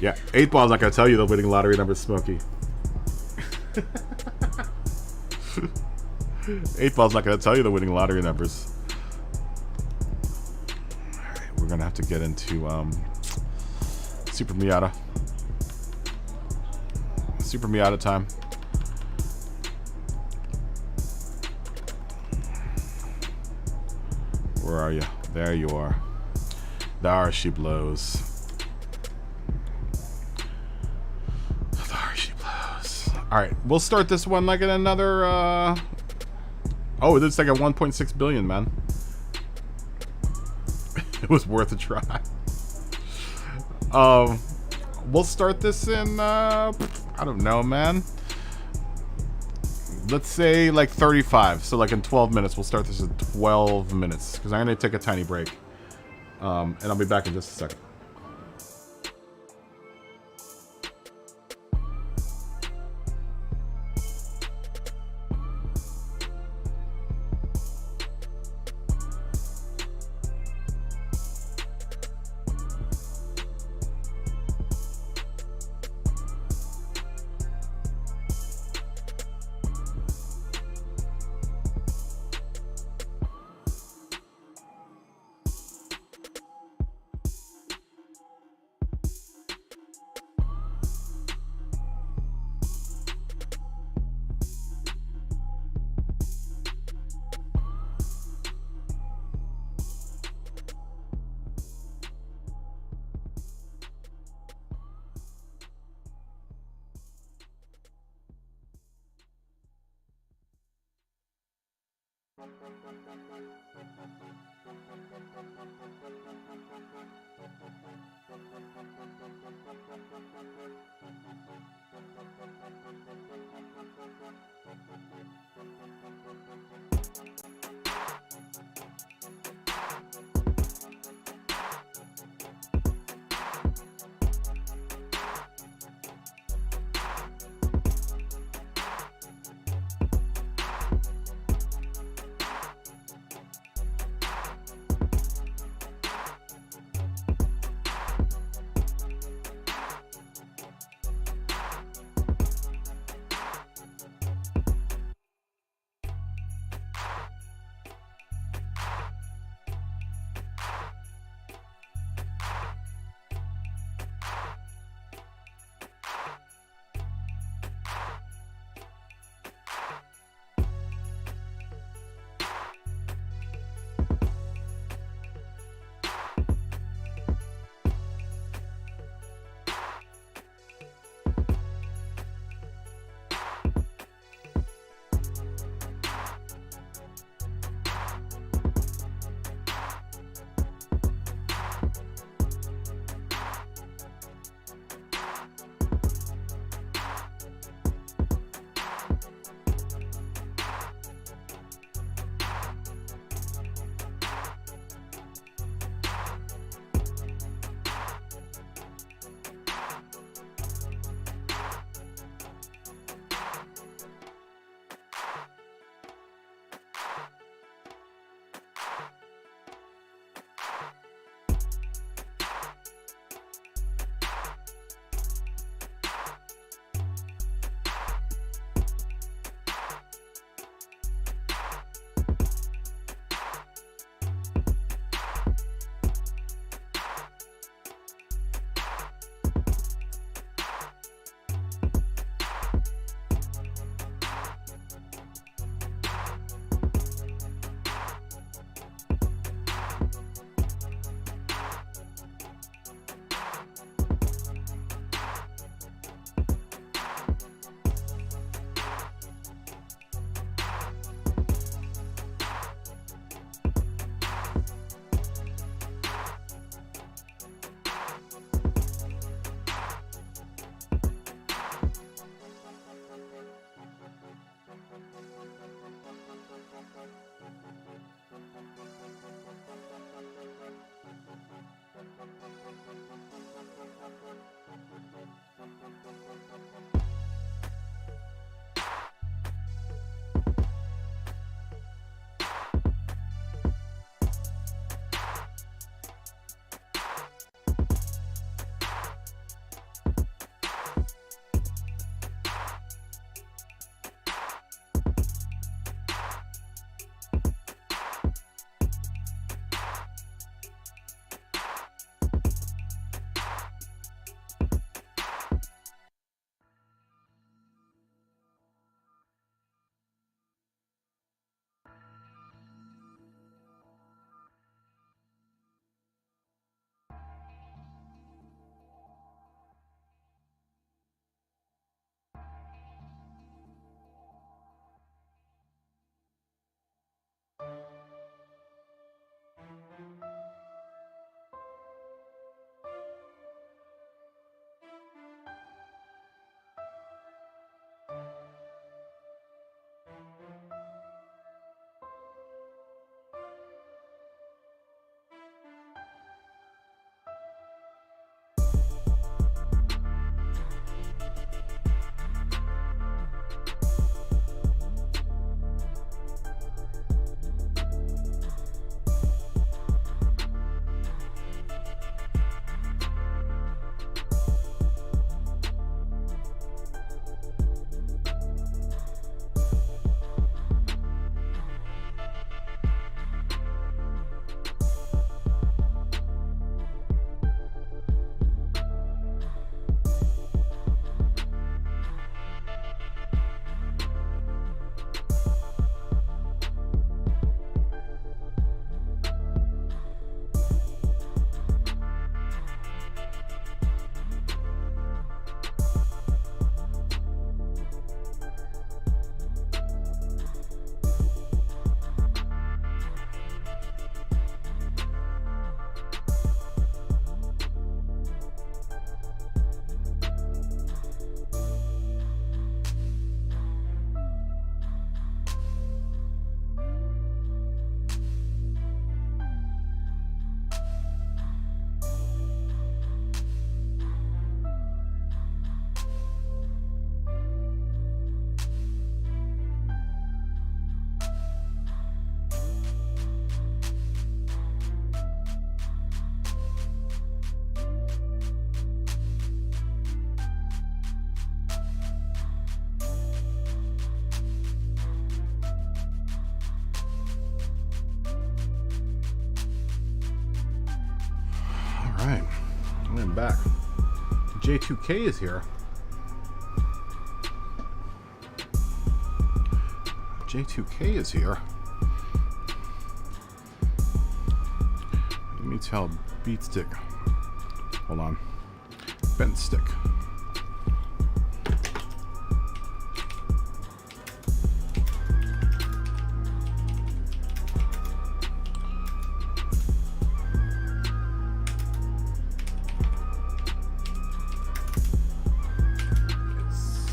Yeah, 8 Ball's not gonna tell you the winning lottery number, Smokey. 8 Ball's not gonna tell you the winning lottery numbers. Alright, we're gonna have to get into Super Miata. Super Miata time. Where are you? There you are. There she blows. There she blows. Alright, we'll start this one like in another oh, it's like a 1.6 billion, man. It was worth a try. We'll start this in, I don't know, man. Let's say like 35. So like in 12 minutes. We'll start this in 12 minutes. Because I'm going to take a tiny break. And I'll be back in just a second. Alright, I'm back. J2K is here. J2K is here. Let me tell Beatstick. Hold on. Bent stick. It's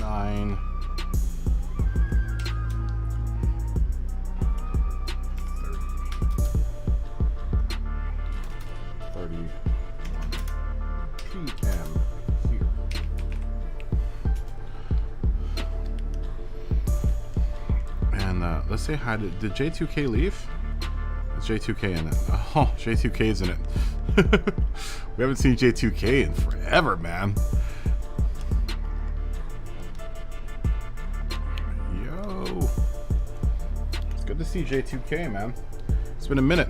9. 31 p.m. here. And let's say hi to... Did J2K leave? There's J2K in it. Oh, J2K's in it. We haven't seen J2K in forever, man. Yo. It's good to see J2K, man. It's been a minute.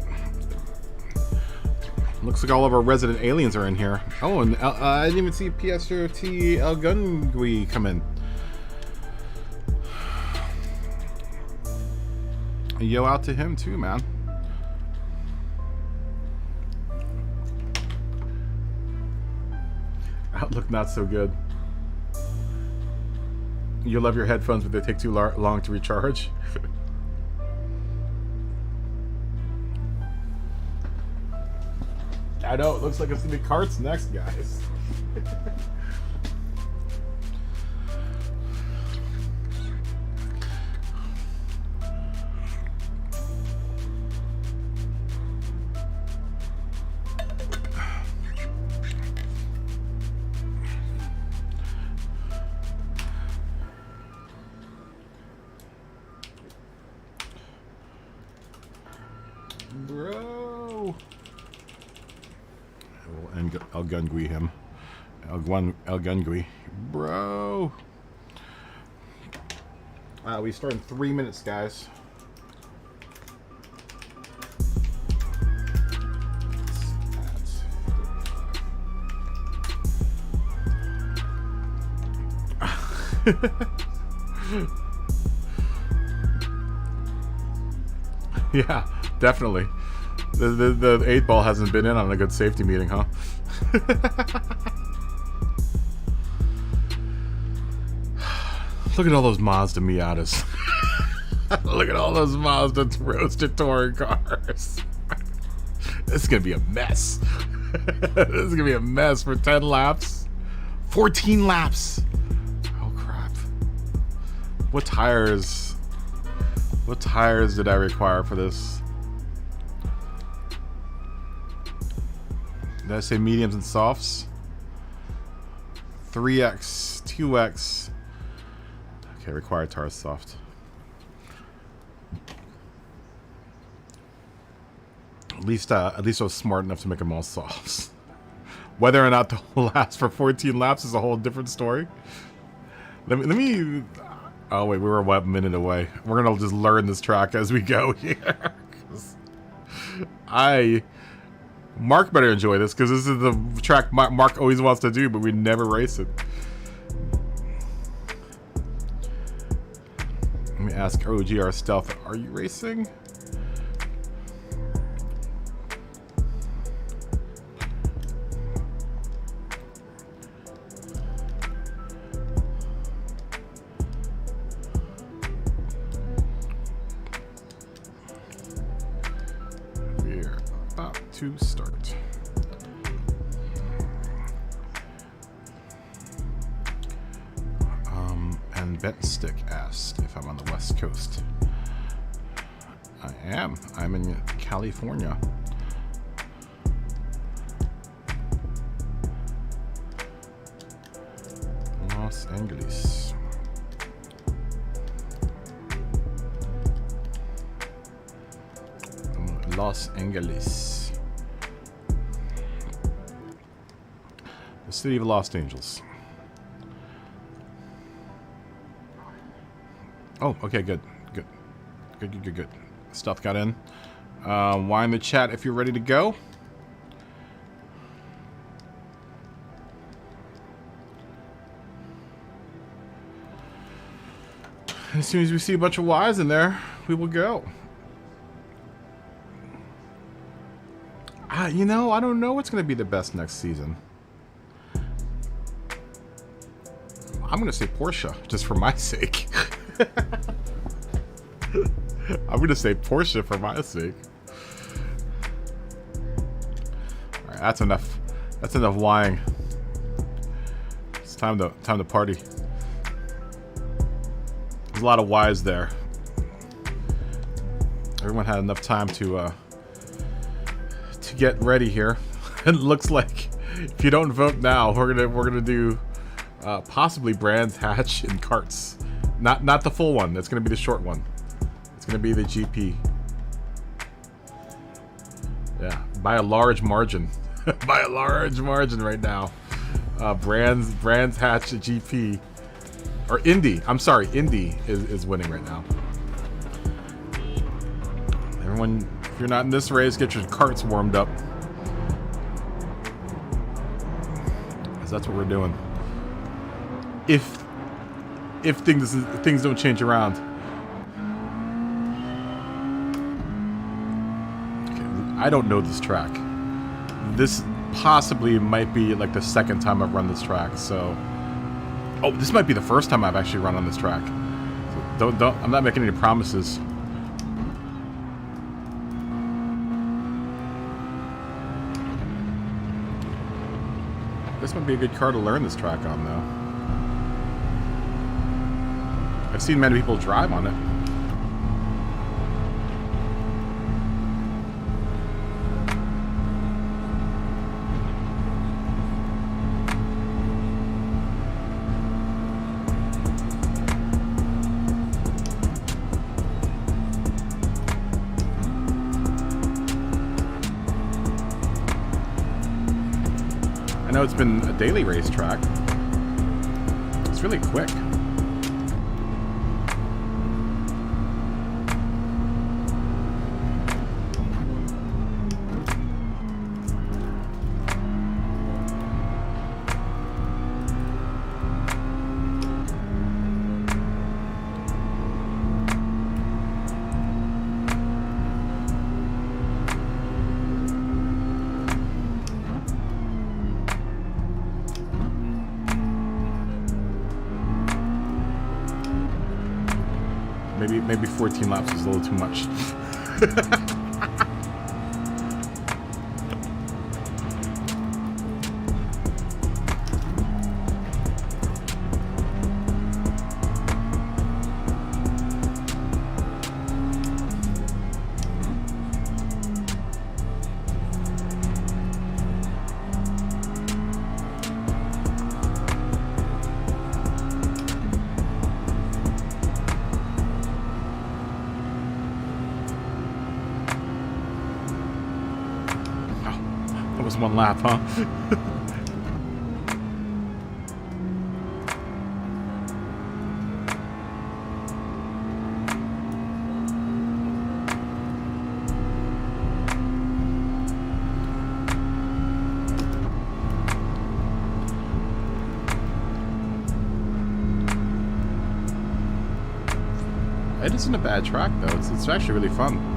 Looks like all of our resident aliens are in here. Oh, and I didn't even see PS4 El Gungui come in. Yo out to him too, man. Outlook not so good. You love your headphones, but they take too long to recharge. I know, it looks like it's gonna be carts next, guys. Bro. I'll gungui him. El Gungui. Bro. We start in 3 minutes, guys. Yeah, definitely. The 8-ball hasn't been in on a good safety meeting, huh? Look at all those Mazda Miatas. Look at all those Mazda roasted touring cars. This is gonna be a mess. This is gonna be a mess for 10 laps. 14 laps. Oh crap. What tires did I require for this? Did I say mediums and softs? 3X, 2X. Okay, required tires soft. At least I was smart enough to make them all softs. Whether or not they'll last for 14 laps is a whole different story. Let me. Oh wait, we were a minute away. We're gonna just learn this track as we go here. Mark better enjoy this because this is the track Mark always wants to do, but we never race it. Let me ask OGR Stealth, are you racing? We're about to start. And Bentstick asked if I'm on the West Coast. I am. I'm in California. Los Angeles. Los Angeles. The city of Los Angeles. Oh, okay, good. Good. Stuff got in. Why in the chat if you're ready to go? As soon as we see a bunch of Ys in there, we will go. You know, I don't know what's going to be the best next season. I'm going to say Porsche, just for my sake. I'm going to say Porsche for my sake. Alright, that's enough. That's enough lying. It's time to party. There's a lot of Ys there. Everyone had enough time to get ready here. It looks like if you don't vote now, we're gonna do possibly Brands Hatch and Carts. Not the full one. That's gonna be the short one. It's gonna be the GP. Yeah, by a large margin. By a large margin right now. Brands Hatch GP. Or Indy. I'm sorry, Indy is winning right now. Everyone, if you're not in this race, get your carts warmed up. Because that's what we're doing. If things don't change around. Okay, I don't know this track. This possibly might be like the second time I've run this track, so... Oh, this might be the first time I've actually run on this track. So don't I'm not making any promises. This might be a good car to learn this track on, though. I've seen many people drive on it. I know it's been a daily racetrack. It's really quick. Maybe 14 laps is a little too much. One lap, huh? It isn't a bad track though. It's actually really fun.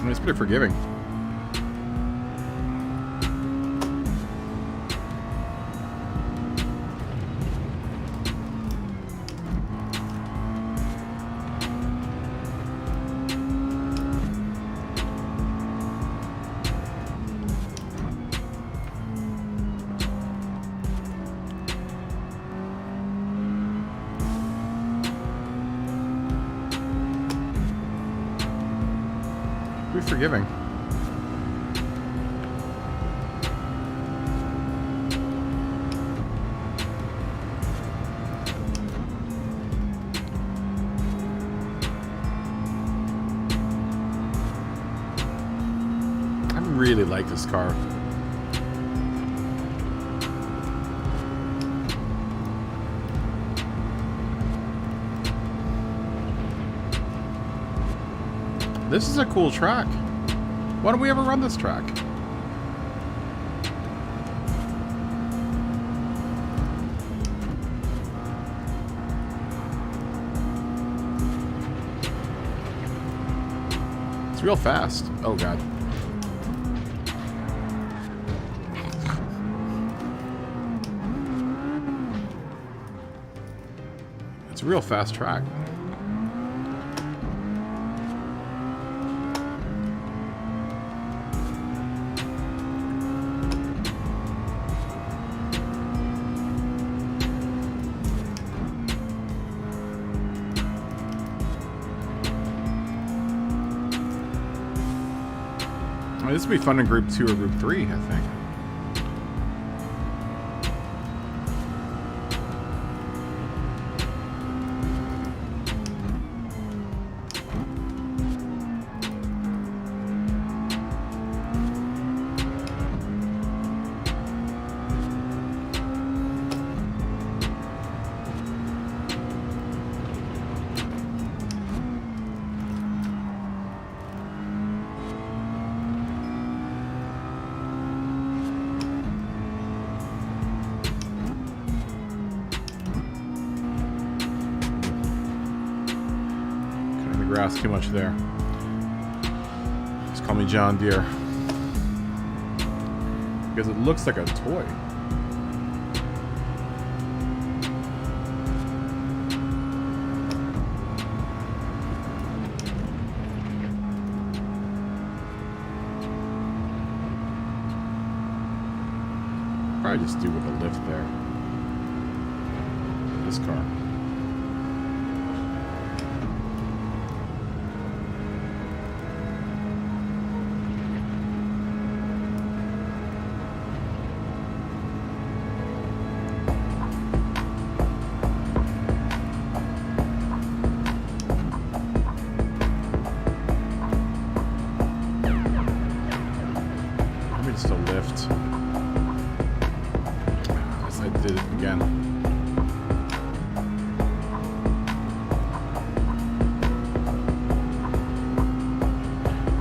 It's pretty forgiving. forgiving. I really like this car. This is a cool track. Why don't we ever run this track? It's real fast. Oh god. It's a real fast track. This would be fun in Group 2 or Group 3, I think. Grass too much there. Just call me John Deere. Because it looks like a toy. Probably just do with a lift there. This car.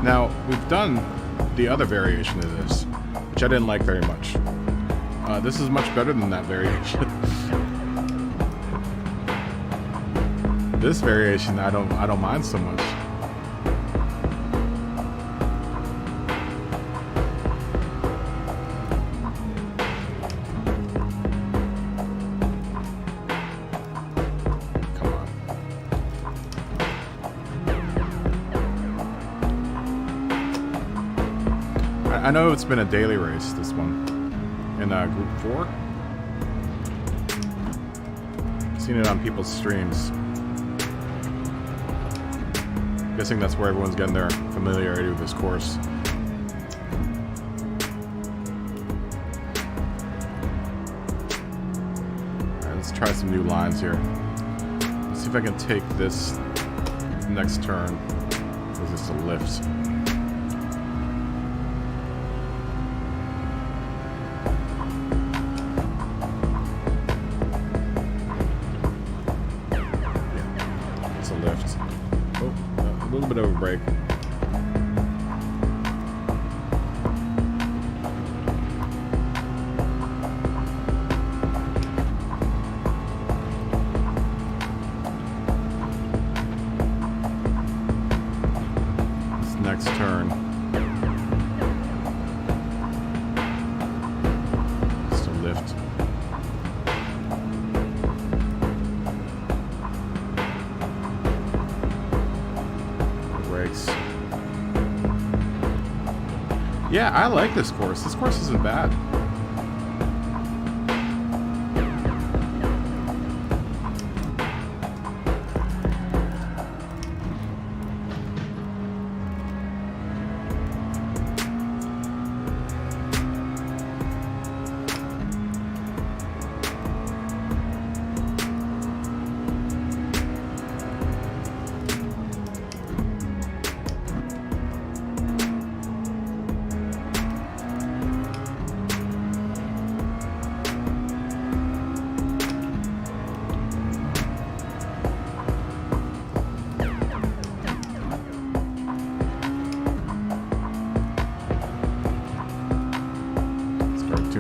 Now, we've done the other variation of this, which I didn't like very much. This is much better than that variation. This variation, I don't mind so much. I know it's been a daily race, this one, in Group 4. Seen it on people's streams. Guessing that's where everyone's getting their familiarity with this course. Alright, let's try some new lines here. Let's see if I can take this next turn. This is a lift. A little bit of a break. This next turn. Just a lift. Yeah, I like this course. This course isn't bad.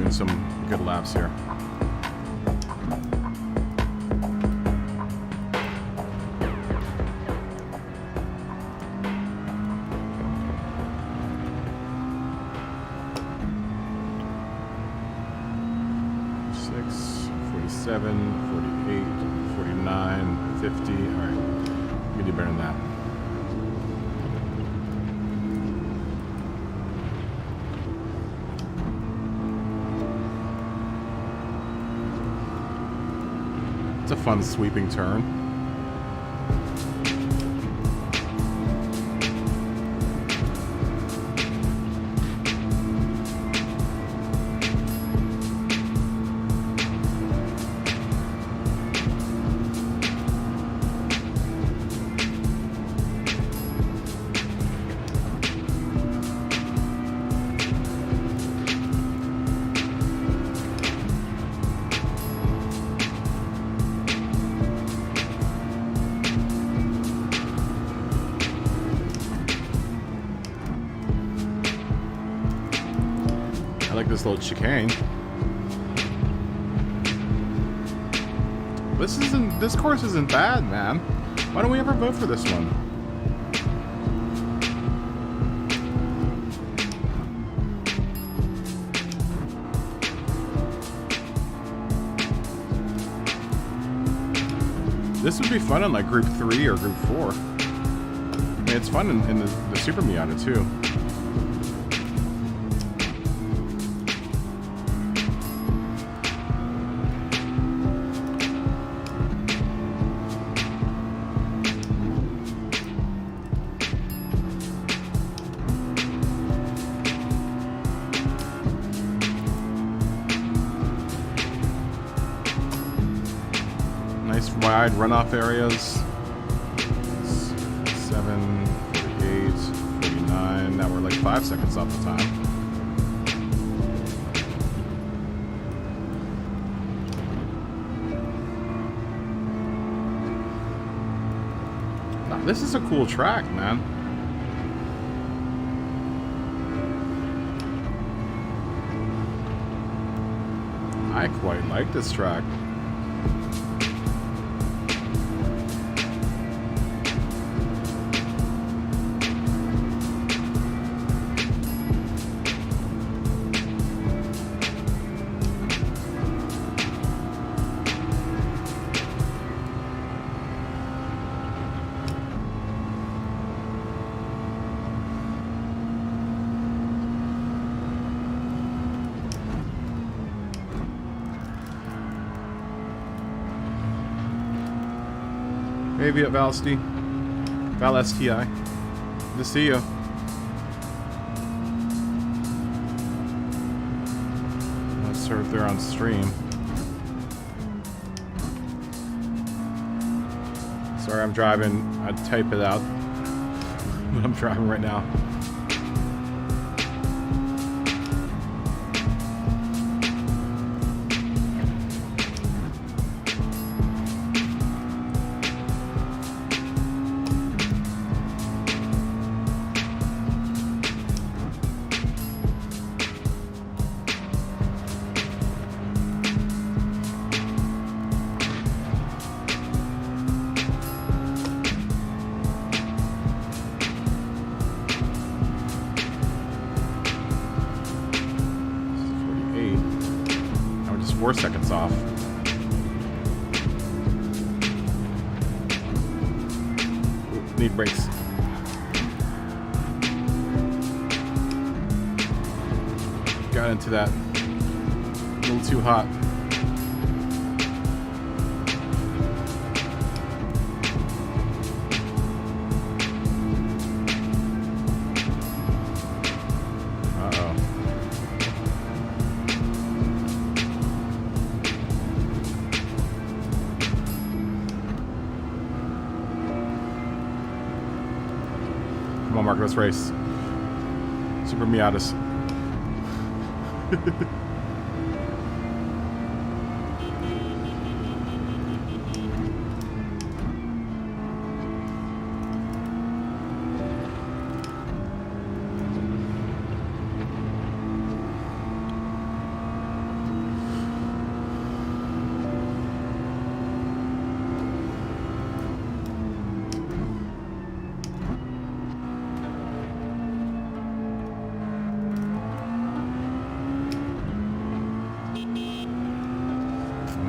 doing some good laps here. Six, 47, 48, 49, 50. All right, we do better than that. It's a fun sweeping turn. I like this little chicane. This course isn't bad, man. Why don't we ever vote for this one? This would be fun in like Group 3 or Group 4. I mean, it's fun in the Super Miata too. Nice wide runoff areas. 7, 48, 49. Now we're like 5 seconds off the time. Now, this is a cool track, man. I quite like this track. Maybe at Val STI. Good to see you. Let's serve there on stream. Sorry, I'm driving. I'd type it out, but I'm driving right now. Now we're just 4 seconds off. Ooh, need brakes. Got into that a little too hot. Come on, Mark, let's race. Super Miatas.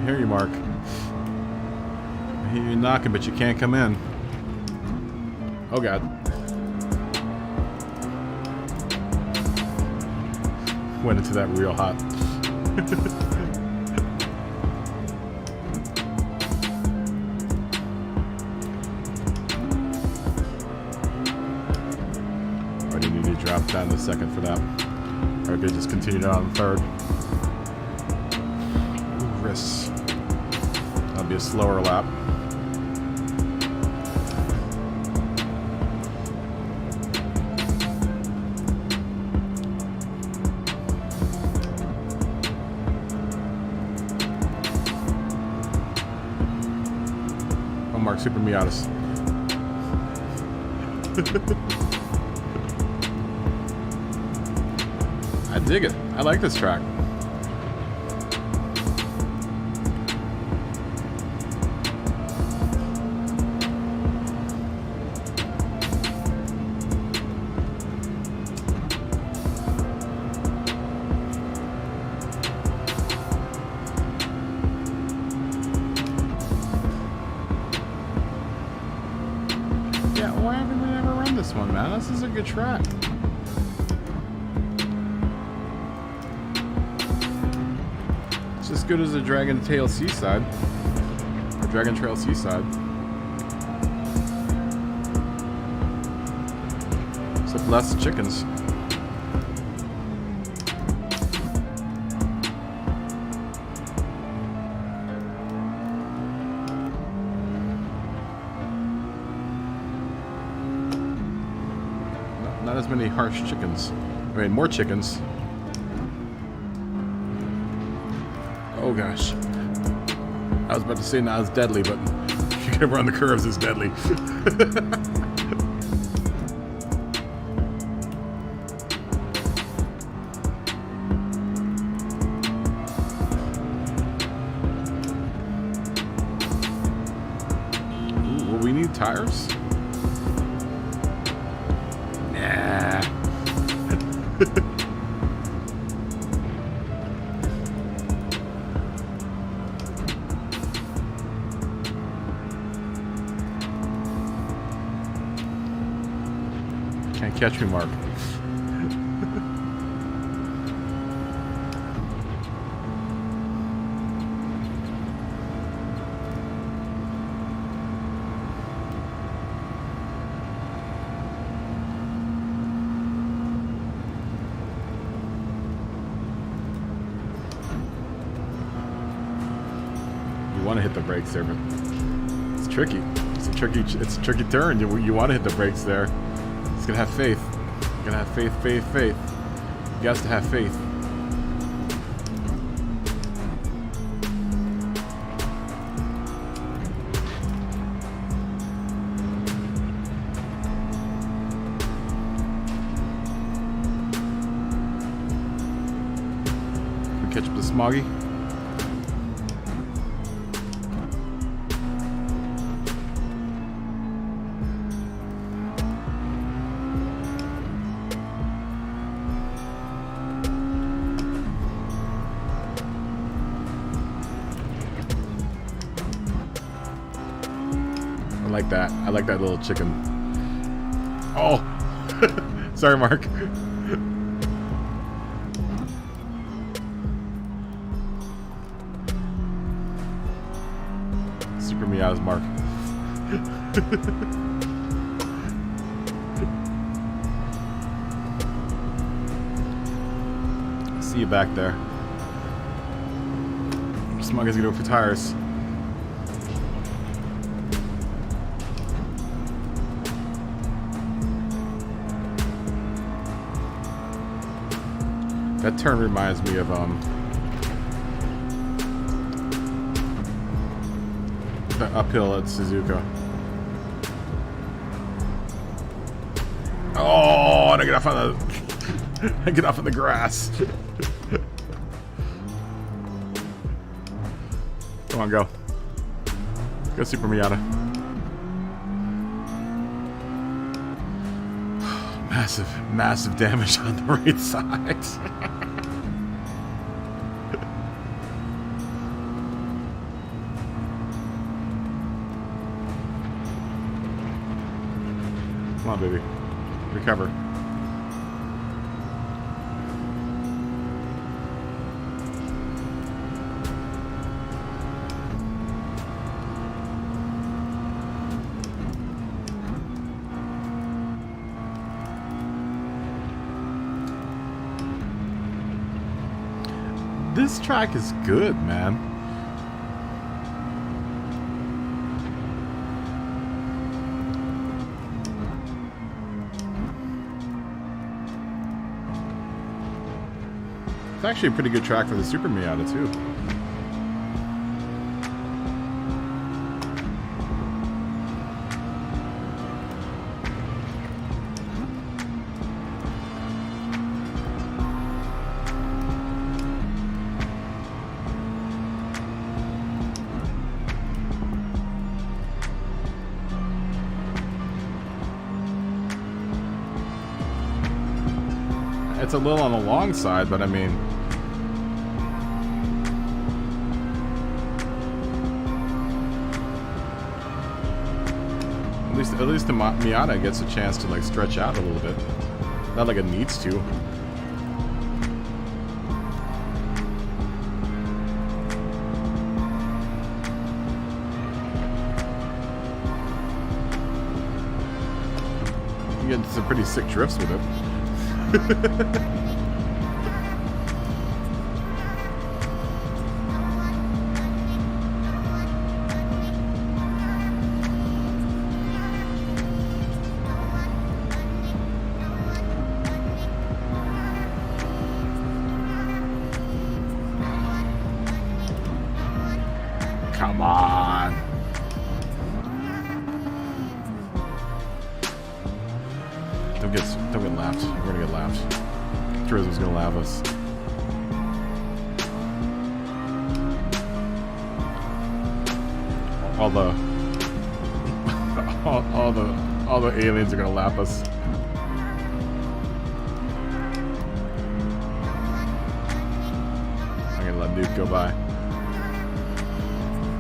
hear you, Mark. I hear you knocking, but you can't come in. Oh, God. Went into that real hot. Or do you need to drop down to second for that? Or could just continue down on third? Ooh, wrists. That'll be a slower lap. Mark Super Miatas. I dig it. I like this track. Why haven't we ever run this one, man? This is a good track. It's as good as the Dragon Tail Seaside. Or Dragon Trail Seaside. Except less chickens. Not as many harsh chickens. I mean, more chickens. Oh gosh. I was about to say not as deadly, but if you can run the curves, it's deadly. Ooh, will we need tires? Nah. Can't catch me, Mark. You want to hit the brakes there, but it's tricky. It's a tricky turn. You want to hit the brakes there. It's gonna have faith. You're gonna have faith. You got to have faith. We catch up the Smoggy. I like that. I like that little chicken. Oh! Sorry, Mark. Super Meows, Mark. See you back there. Smug is gonna go for tires. That turn reminds me of the uphill at Suzuka. Oh, and I get off on the I get off on the grass. Come on, go. Go Super Miata. Massive damage on the right side. Come on, baby. Recover. This track is good, man. It's actually a pretty good track for the Super Miata, too. It's a little on the long side, but I mean, at least the Miata gets a chance to like stretch out a little bit. Not like it needs to. You get some pretty sick drifts with it. Come on. Don't get lapped. We're gonna get lapped. Turismo's gonna lap us. All the aliens are gonna lap us. I'm gonna let Nuke go by.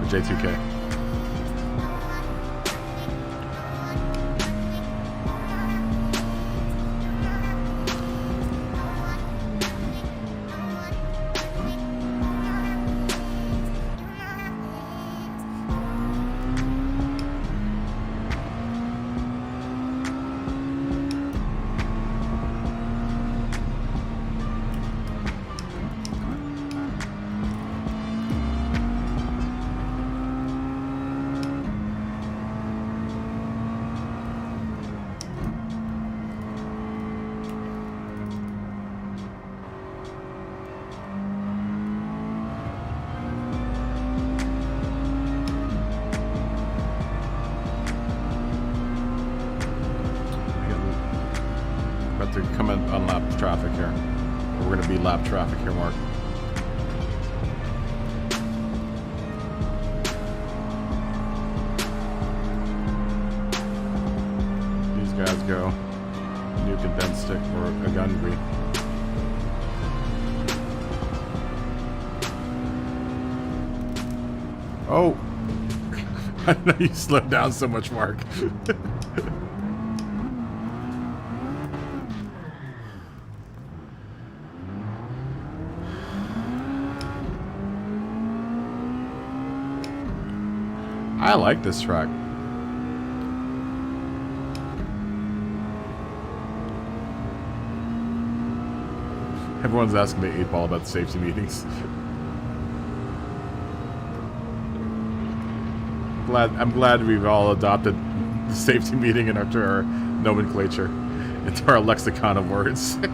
Or J2K. To come in on lap traffic here. We're gonna be lap traffic here, Mark. These guys go. Nuke and bend stick or a gungree. Oh! I know you slowed down so much, Mark. I like this track. Everyone's asking me 8-ball about the safety meetings. I'm glad we've all adopted the safety meeting into our nomenclature, into our lexicon of words. I'm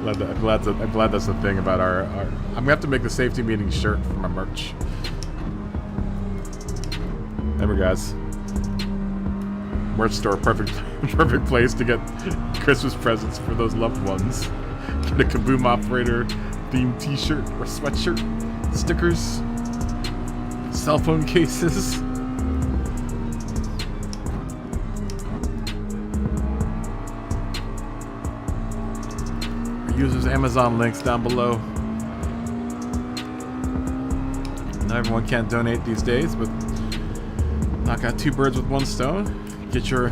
glad that's the thing about our I'm gonna have to make the safety meeting shirt for my merch. Remember, guys, merch store, perfect place to get Christmas presents for those loved ones. Get a Kaboom Operator themed T-shirt or sweatshirt, stickers, cell phone cases. Our users' Amazon links down below. Now everyone can't donate these days, but knock out 2 birds with 1 stone. Get your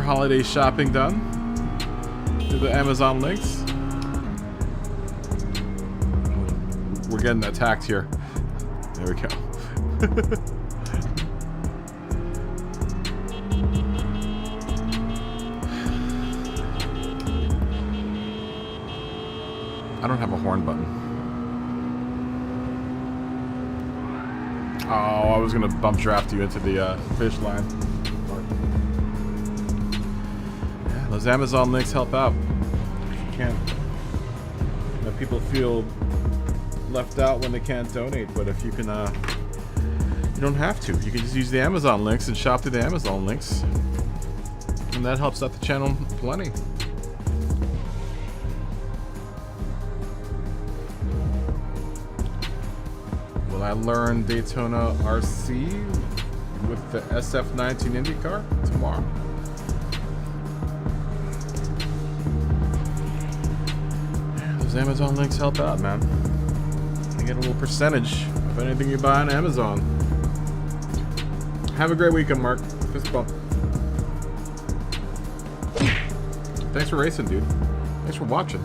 holiday shopping done through the Amazon links. We're getting attacked here. There we go. I don't have a horn button. Oh, I was gonna bump draft you into the fish line. Yeah, those Amazon links help out. You can't let people feel left out when they can't donate, but if you can, you don't have to. You can just use the Amazon links and shop through the Amazon links, and that helps out the channel plenty. Will I learn Daytona RC with the SF19 IndyCar tomorrow? Yeah, those Amazon links help out, man. You get a little percentage of anything you buy on Amazon. Have a great weekend, Mark. Fist bump. Thanks for racing, dude. Thanks for watching.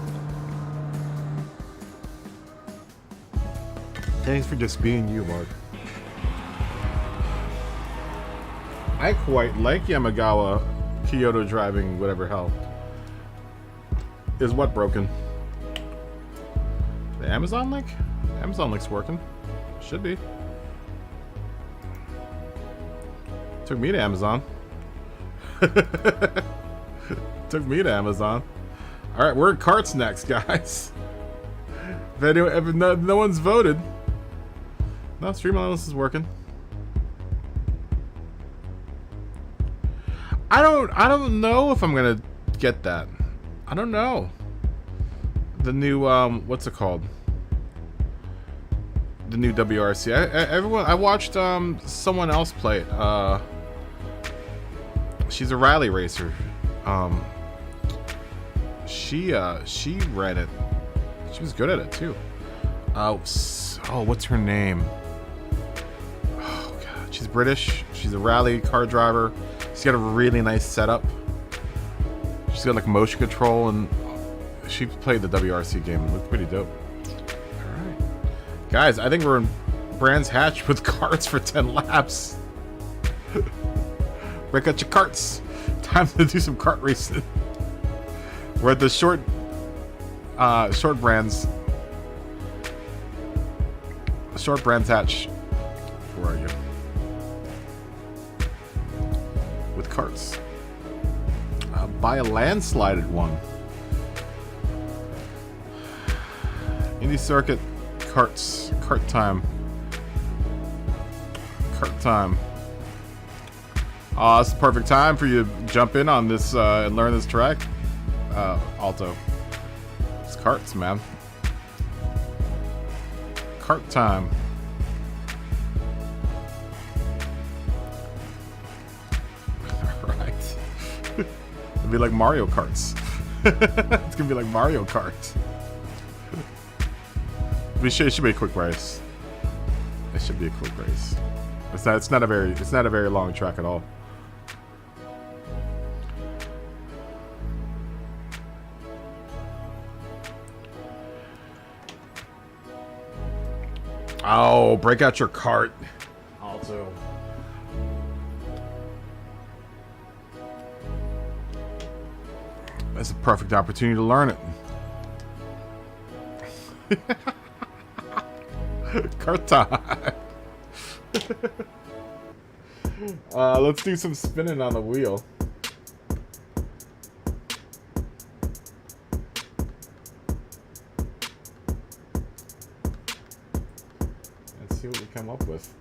Thanks for just being you, Mark. I quite like Yamagawa Kyoto driving whatever hell. Is what broken? The Amazon link? Amazon link's working. Should be. Took me to Amazon. Took me to Amazon. Alright, we're at carts next, guys. If no one's voted. No, Streamlines is working. I don't know if I'm gonna get that. I don't know. The new what's it called? The new WRC. I watched someone else play it. She's a rally racer. She ran it. She was good at it too. Oh, what's her name? Oh god, she's British. She's a rally car driver. She's got a really nice setup. She's got like motion control, and she played the WRC game. It looked pretty dope. All right, guys, I think we're in Brands Hatch with carts for 10 laps. Break out your carts. Time to do some kart racing. We're at the short brands. Short Brands Hatch. Where are you? With carts. Buy a landslided one. Indy Circuit carts. Cart time. Cart time. It's the perfect time for you to jump in on this and learn this track. Alto. It's carts, man. Cart time. Alright. It'll be like Mario Karts. It's gonna be like Mario Kart. It should be a quick race. It should be a quick race. It's not a very long track at all. Oh, break out your cart. Also. That's a perfect opportunity to learn it. Cart time. Let's do some spinning on the wheel. Let's see what we come up with.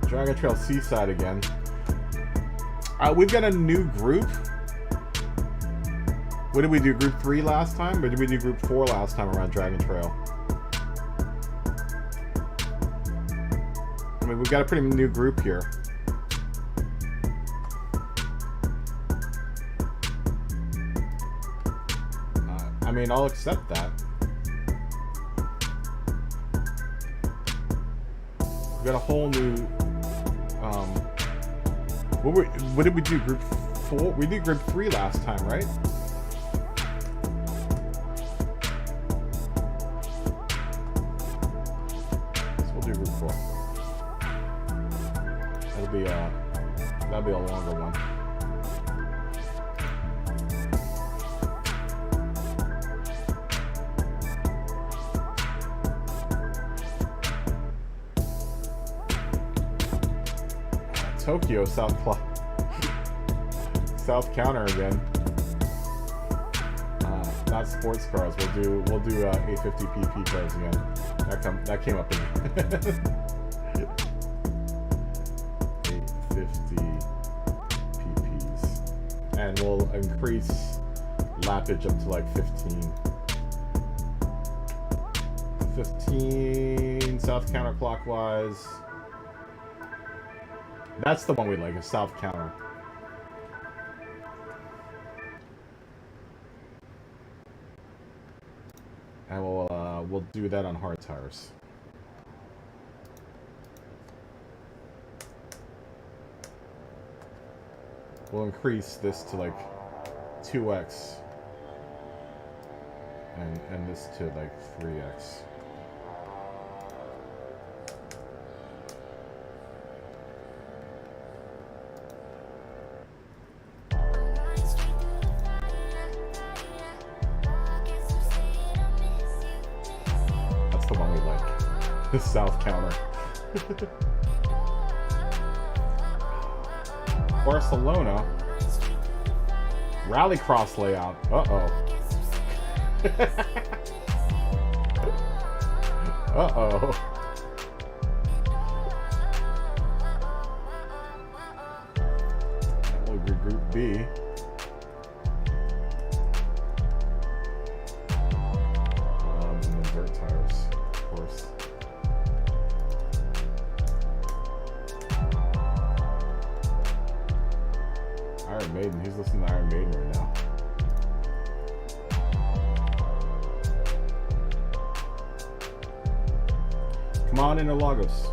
Dragon Trail Seaside again. We've got a new group. What did we do? Group 3 last time? Or did we do Group 4 last time around Dragon Trail? mean, we've got a pretty new group here. I mean, I'll accept that. We've got a whole new. What did we do? Group 4? We did group 3 last time, right? So we'll do group 4. That'll be a longer one. Tokyo South counter again. Not sports cars. We'll do 850 PP cars again. That came up again. 850 PPs, and we'll increase lappage up to like 15. 15 south counterclockwise. That's the one we like, a south counter. And we'll do that on hard tires. We'll increase this to like 2x, and this to like 3x. The south counter. Barcelona. Rallycross layout. Uh-oh. Uh-oh. We'll do Group B. And then dirt tires, of course. Iron Maiden. Who's listening to Iron Maiden right now? Come on, Interlagos.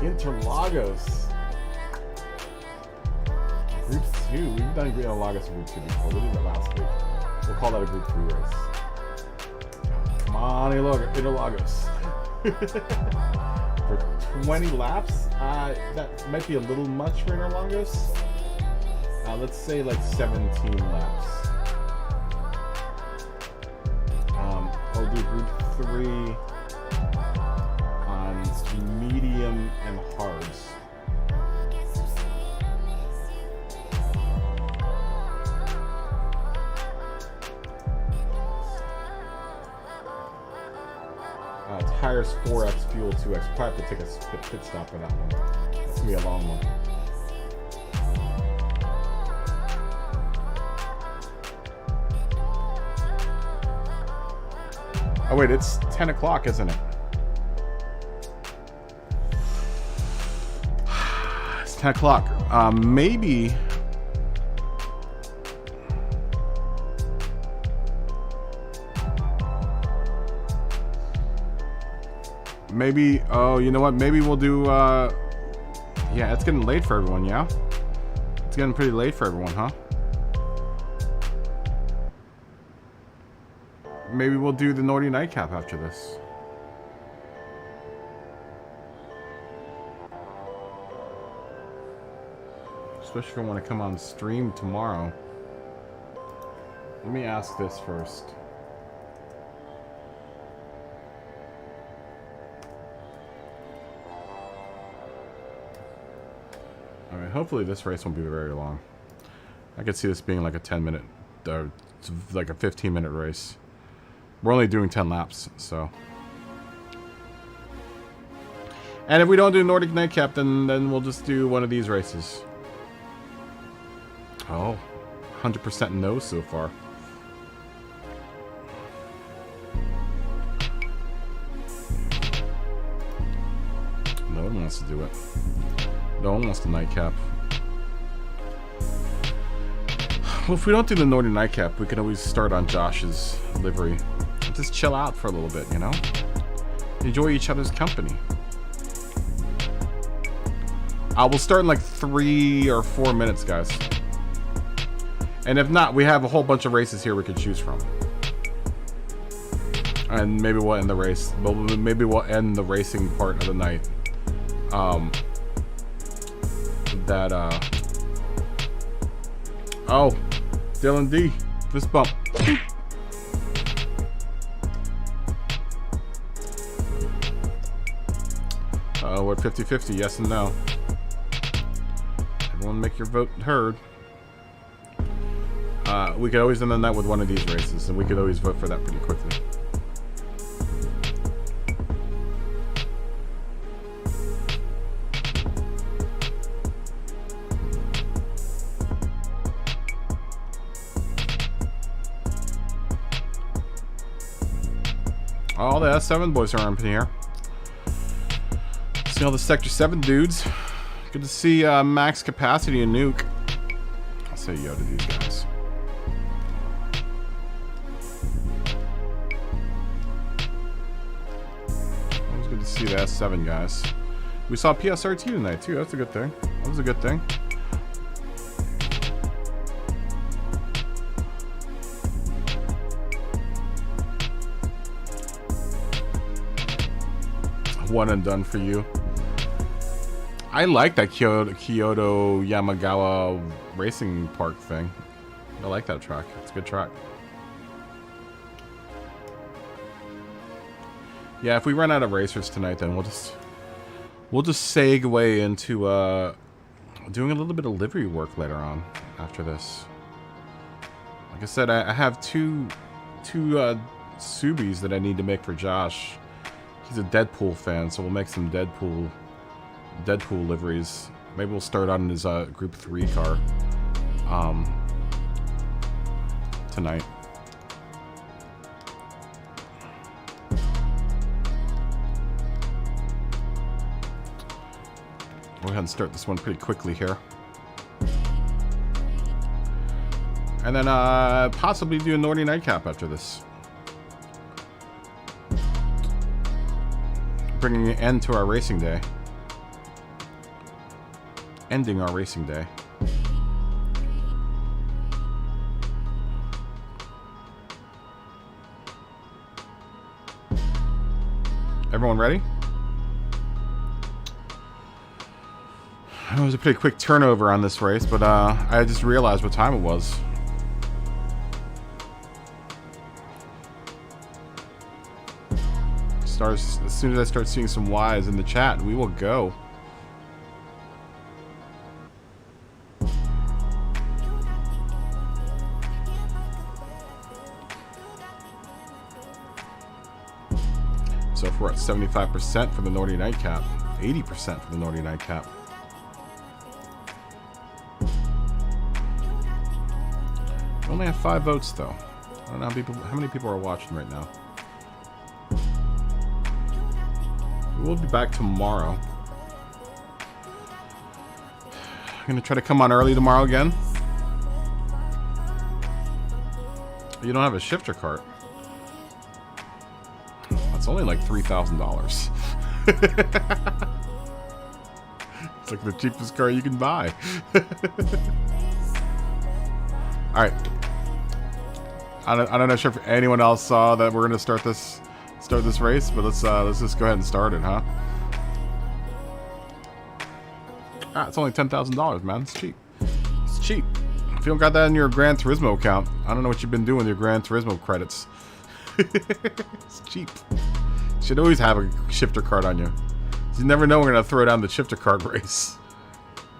Interlagos. Group 2. We've done Interlagos in Group 2 before. We did it last week. We'll call that a Group 3 race. Come on, Interlagos. For 20 laps? That might be a little much for Interlagos. Let's say like 17 laps. I'll do Group 3 on medium and hards. Tires 4x, fuel 2x. Probably have to take a pit stop for that one. That's gonna be a long one. Oh wait, it's 10 o'clock, isn't it? It's 10 o'clock. Maybe... Maybe, oh, you know what? Maybe we'll do, yeah, it's getting late for everyone, yeah? It's getting pretty late for everyone, huh? Maybe we'll do the Naughty Nightcap after this. Especially if I want to come on stream tomorrow. Let me ask this first. Alright, hopefully this race won't be very long. I could see this being like a 10-minute, like a 15-minute race. We're only doing 10 laps, so. And if we don't do Nordic Nightcap, then we'll just do one of these races. Oh, 100% no so far. No one wants to do it. No one wants the Nightcap. Well, if we don't do the Nordic Nightcap, we can always start on Josh's livery. Just chill out for a little bit, you know? Enjoy each other's company. We'll start in like 3 or 4 minutes, guys. And if not, we have a whole bunch of races here we could choose from. And maybe we'll end the race. Maybe we'll end the racing part of the night. Oh, Dylan D, fist bump. We're 50-50, yes and no. Everyone make your vote heard. We could always end the night with one of these races, and we could always vote for that pretty quickly. All the S7 boys are up in here. See all the Sector 7 dudes. Good to see Max Capacity and Nuke. I'll say yo to these guys. Always good to see the S7 guys. We saw PSRT tonight too. That's a good thing. That was a good thing. One and done for you. I like that Kyoto Yamagawa Racing Park thing. I like that track. It's a good track. Yeah, if we run out of racers tonight, then we'll just segue into doing a little bit of livery work later on after this. Like I said, I have two Subies that I need to make for Josh. He's a Deadpool fan, so we'll make some Deadpool liveries. Maybe we'll start on his Group 3 car tonight. Go ahead and start this one pretty quickly here. And then possibly do a Nordic Nightcap after this. Bringing an end to our racing day. Ending our racing day. Everyone ready? It was a pretty quick turnover on this race, but I just realized what time it was. As soon as I start seeing some Y's in the chat, we will go. So if we're at 75% for the Nordic Nightcap, 80% for the Nordic Nightcap. We only have 5 votes though. I don't know how many people are watching right now. We'll be back tomorrow. I'm gonna try to come on early tomorrow again. You don't have a shifter cart. That's only like $3,000. It's like the cheapest car you can buy. All right. I don't know if anyone else saw that we're gonna start this race, but let's just go ahead and start it, huh? It's only $10,000, man. It's cheap. It's cheap. If you don't got that in your Gran Turismo account, I don't know what you've been doing with your Gran Turismo credits. It's cheap. You should always have a shifter cart on you. You never know when we're gonna throw down the shifter cart race.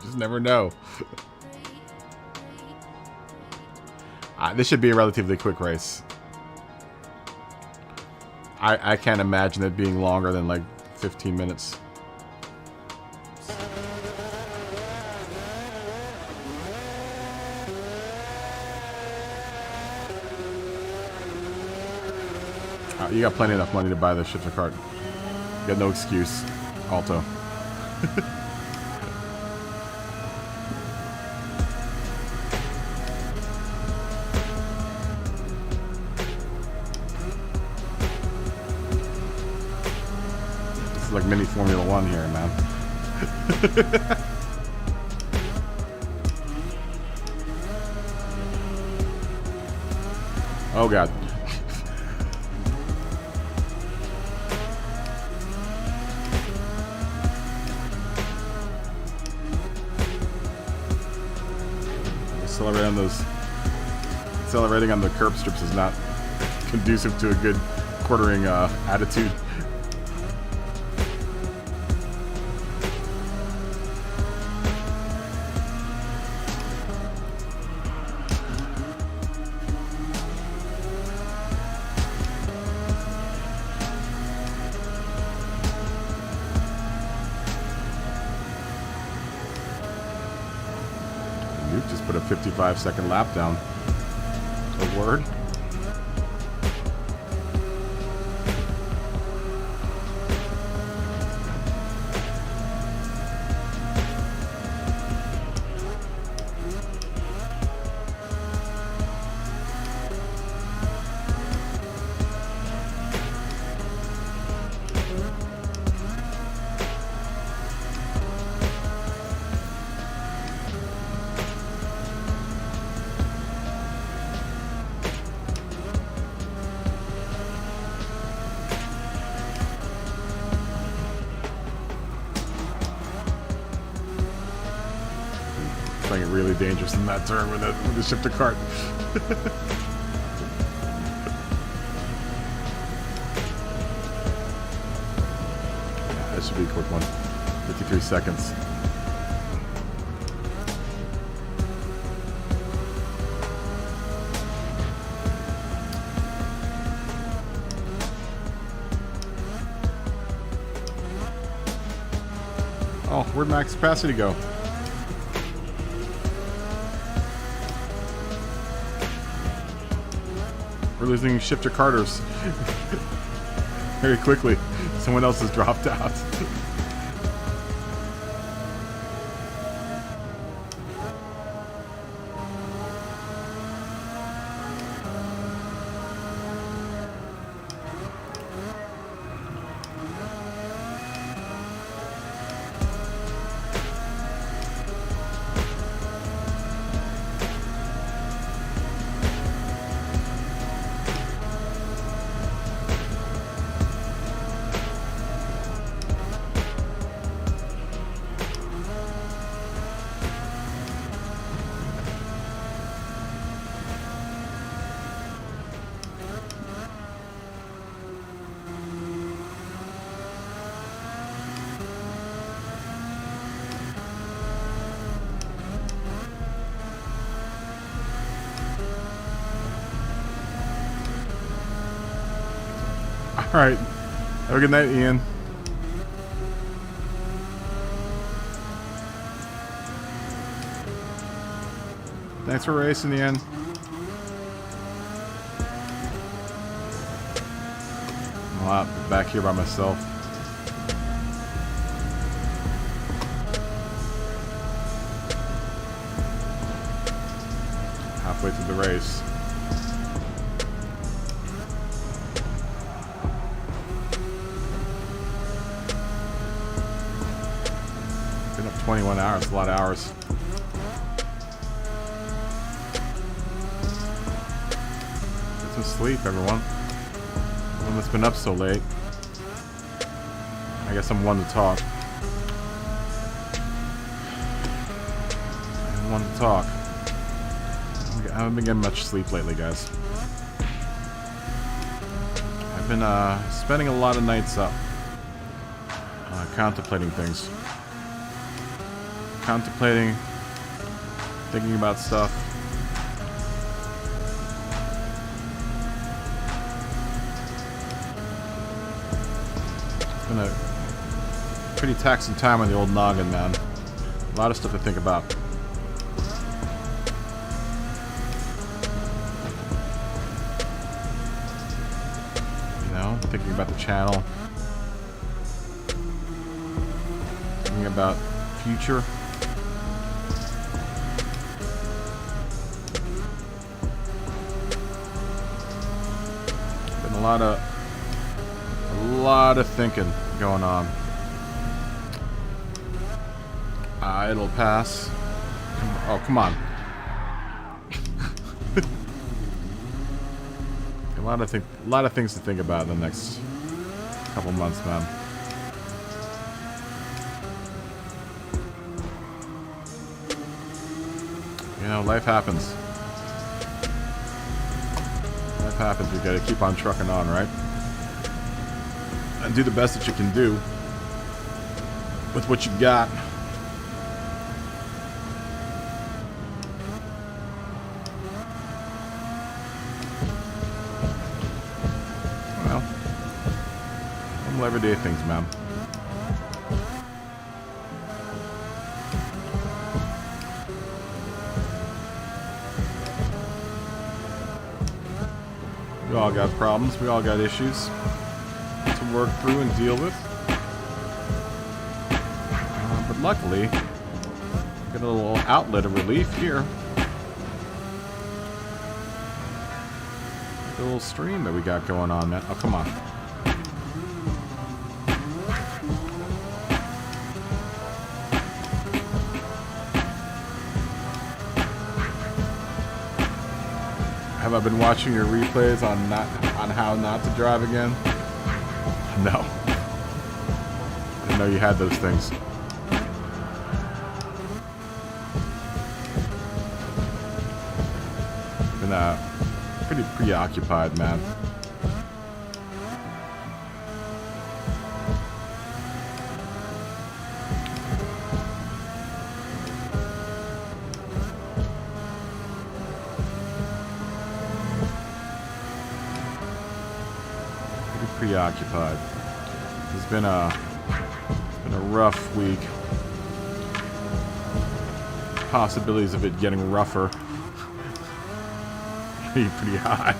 Just never know. This should be a relatively quick race. I can't imagine it being longer than like 15 minutes. You got plenty enough money to buy the shifter cart. You got no excuse. Alto. This is like mini Formula One here, man. Oh god. Accelerating on the curb strips is not conducive to a good quartering attitude. Just put a 55-second lap down. A word. Playing it really dangerous in that turn with the shifter cart. Yeah, that should be a quick one. 53 seconds. Oh, where'd max capacity go? We're losing shifter carters very quickly. Someone else has dropped out. All right. Have a good night, Ian. Thanks for racing, Ian. I'm back here by myself. Halfway through the race. Been up 21 hours, a lot of hours. Get some sleep, everyone. Everyone that's been up so late. I guess I'm one to talk. I'm one to talk. I haven't been getting much sleep lately, guys. I've been spending a lot of nights up, contemplating things. contemplating, thinking about stuff. It's been a pretty taxing time on the old noggin, man. A lot of stuff to think about. You know, thinking about the channel. Thinking about future. Been a lot of thinking going on. It'll pass. Oh, come on. A lot of things to think about in the next couple months, man. You know, life happens. Life happens. You gotta keep on trucking on, right? And do the best that you can do with what you got. Well, normal everyday things, man. We all got problems. We all got issues to work through and deal with. But luckily, got a little outlet of relief here. The little stream that we got going on, man. Oh, come on. Have I been watching your replays on how not to drive again? No. I didn't know you had those things. Been pretty preoccupied, man. Preoccupied. It's been a rough week. Possibilities of it getting rougher. Pretty high.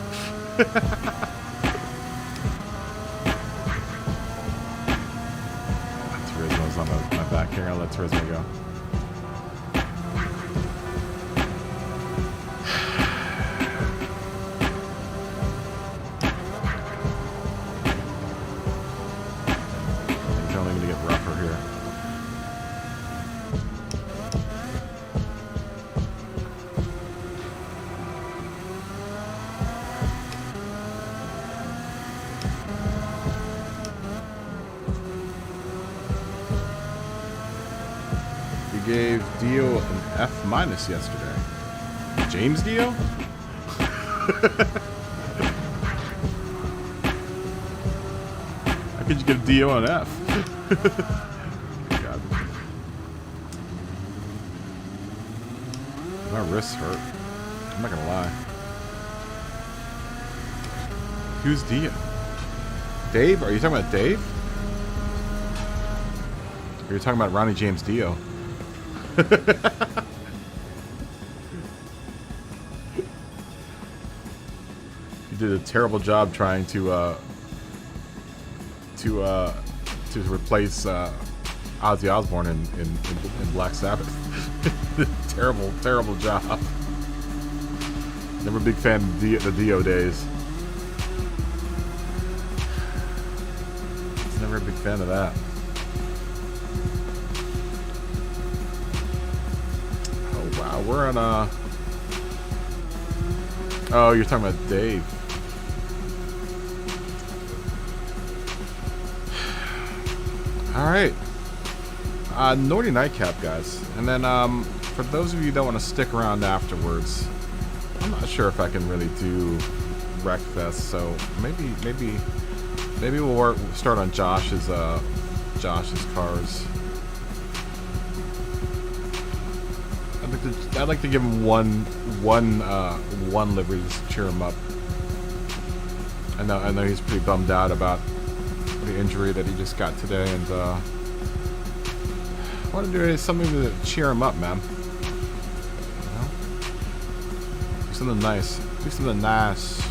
Turismo's on my back here. I'll let Turismo go. Gave Dio an F- yesterday. James Dio? How could you give Dio an F? God. My wrists hurt. I'm not gonna lie. Who's Dio? Dave? Are you talking about Dave? Or are you talking about Ronnie James Dio? You did a terrible job trying to replace Ozzy Osbourne in Black Sabbath. Terrible job. Never a big fan of the Dio days. Never a big fan of that. We're on a... Oh, you're talking about Dave. Alright. Naughty Nightcap, guys. And then, for those of you that want to stick around afterwards, I'm not sure if I can really do Wreckfest, so maybe we'll start on Josh's cars. I'd like to give him one livery just to cheer him up. I know he's pretty bummed out about the injury that he just got today, and I want to do something to cheer him up, man. You know? Do something nice. Do something nice.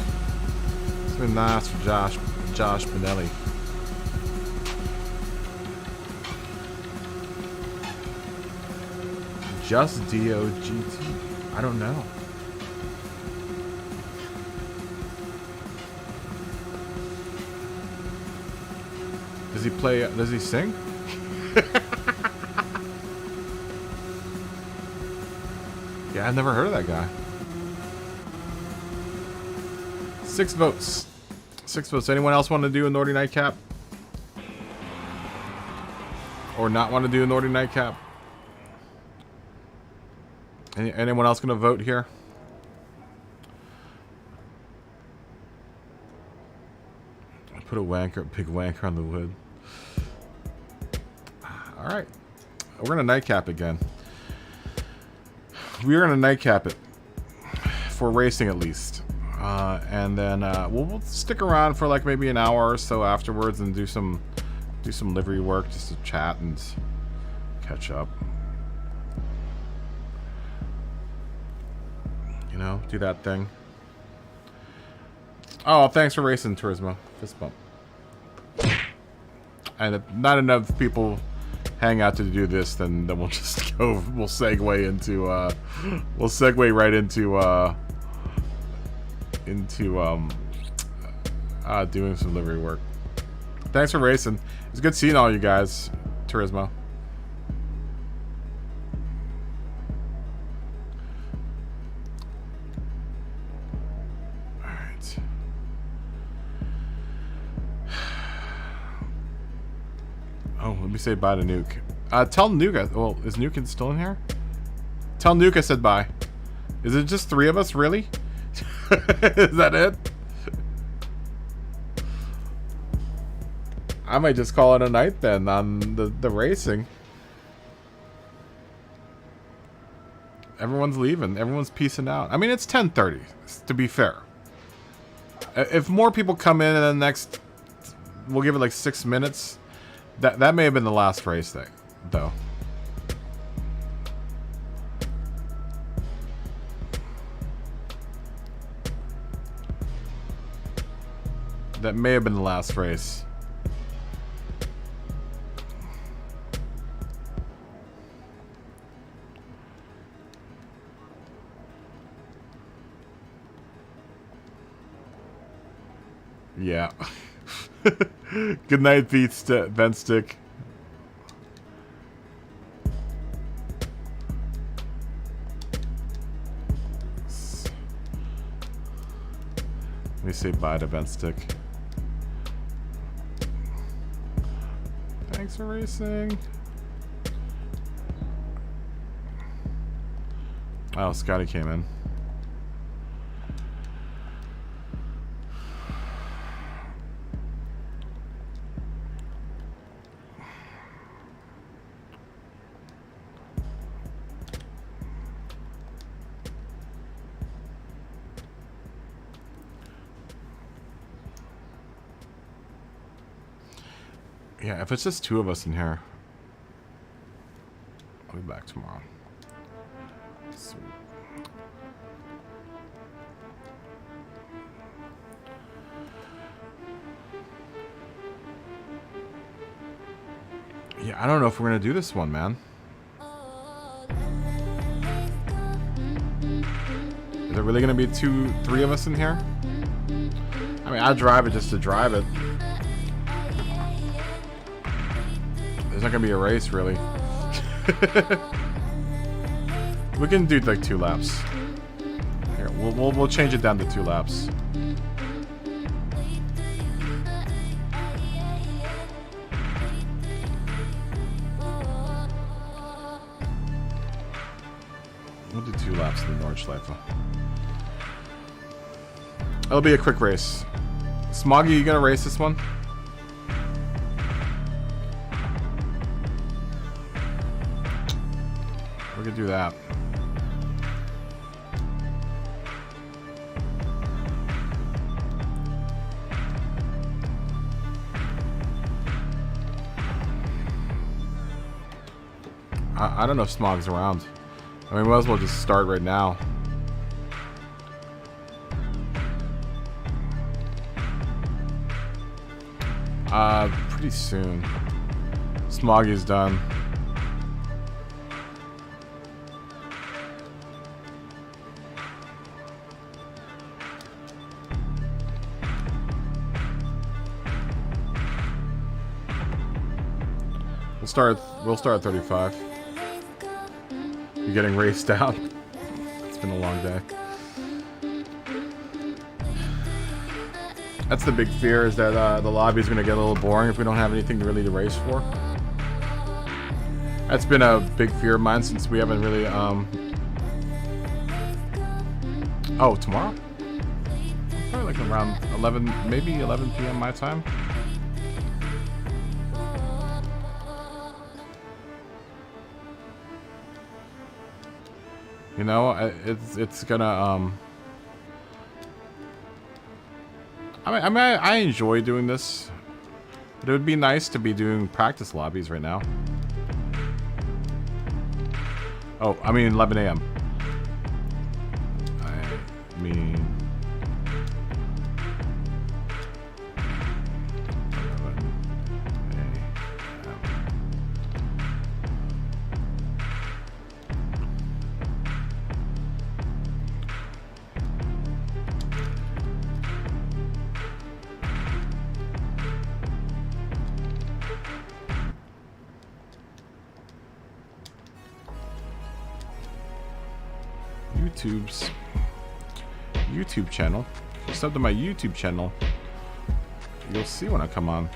Something nice for Josh Benelli. Just DOGT. I don't know. Does he play? Does he sing? Yeah, I've never heard of that guy. 6 votes. 6 votes. Anyone else want to do a Nordy Nightcap? Or not want to do a Nordy Nightcap? Anyone else gonna vote here? I put a big wanker on the wood. Alright. We're gonna nightcap again. We're gonna nightcap it. For racing at least. And then we'll stick around for like maybe an hour or so afterwards and do some livery work just to chat and catch up. You know, do that thing. Oh, thanks for racing, Turismo. Fist bump. And if not enough people hang out to do this, then we'll just go. We'll segue into. We'll segue right into doing some livery work. Thanks for racing. It's good seeing all you guys, Turismo. Oh, let me say bye to Nuke. Tell Nuke. Well, is Nuke still in here? Tell Nuke I said bye. Is it just 3 of us, really? Is that it? I might just call it a night then on the racing. Everyone's leaving. Everyone's peacing out. I mean, it's 10:30, to be fair. If more people come in the next... We'll give it like 6 minutes... That may have been the last race day, though. That may have been the last race. Yeah. Good night, vent stick. Let me say bye to vent stick. Thanks for racing. Oh, Scotty came in. Yeah, if it's just 2 of us in here, I'll be back tomorrow. Sweet. Yeah, I don't know if we're gonna do this one, man. Is it really gonna be 3 of us in here? I mean, I'd drive it just to drive it. There's not gonna be a race, really. We can do like 2 laps. Here, we'll change it down to 2 laps. We'll do 2 laps in the Nordschleife. It'll be a quick race. Smoggy, you gonna race this one? We could do that. I don't know if Smog's around. I mean, we might as well just start right now. Pretty soon. Smog is done. We'll start at 35. You're getting raced out. It's been a long day. That's the big fear, is that the lobby is going to get a little boring if we don't have anything really to race for. That's been a big fear of mine since we haven't really, Oh, tomorrow? Probably like around 11, maybe 11 p.m. my time. You know, it's gonna, I enjoy doing this, but it would be nice to be doing practice lobbies right now. Oh, I mean 11 a.m. I mean... 11 YouTube's YouTube channel. If you sub to my YouTube channel, you'll see when I come on.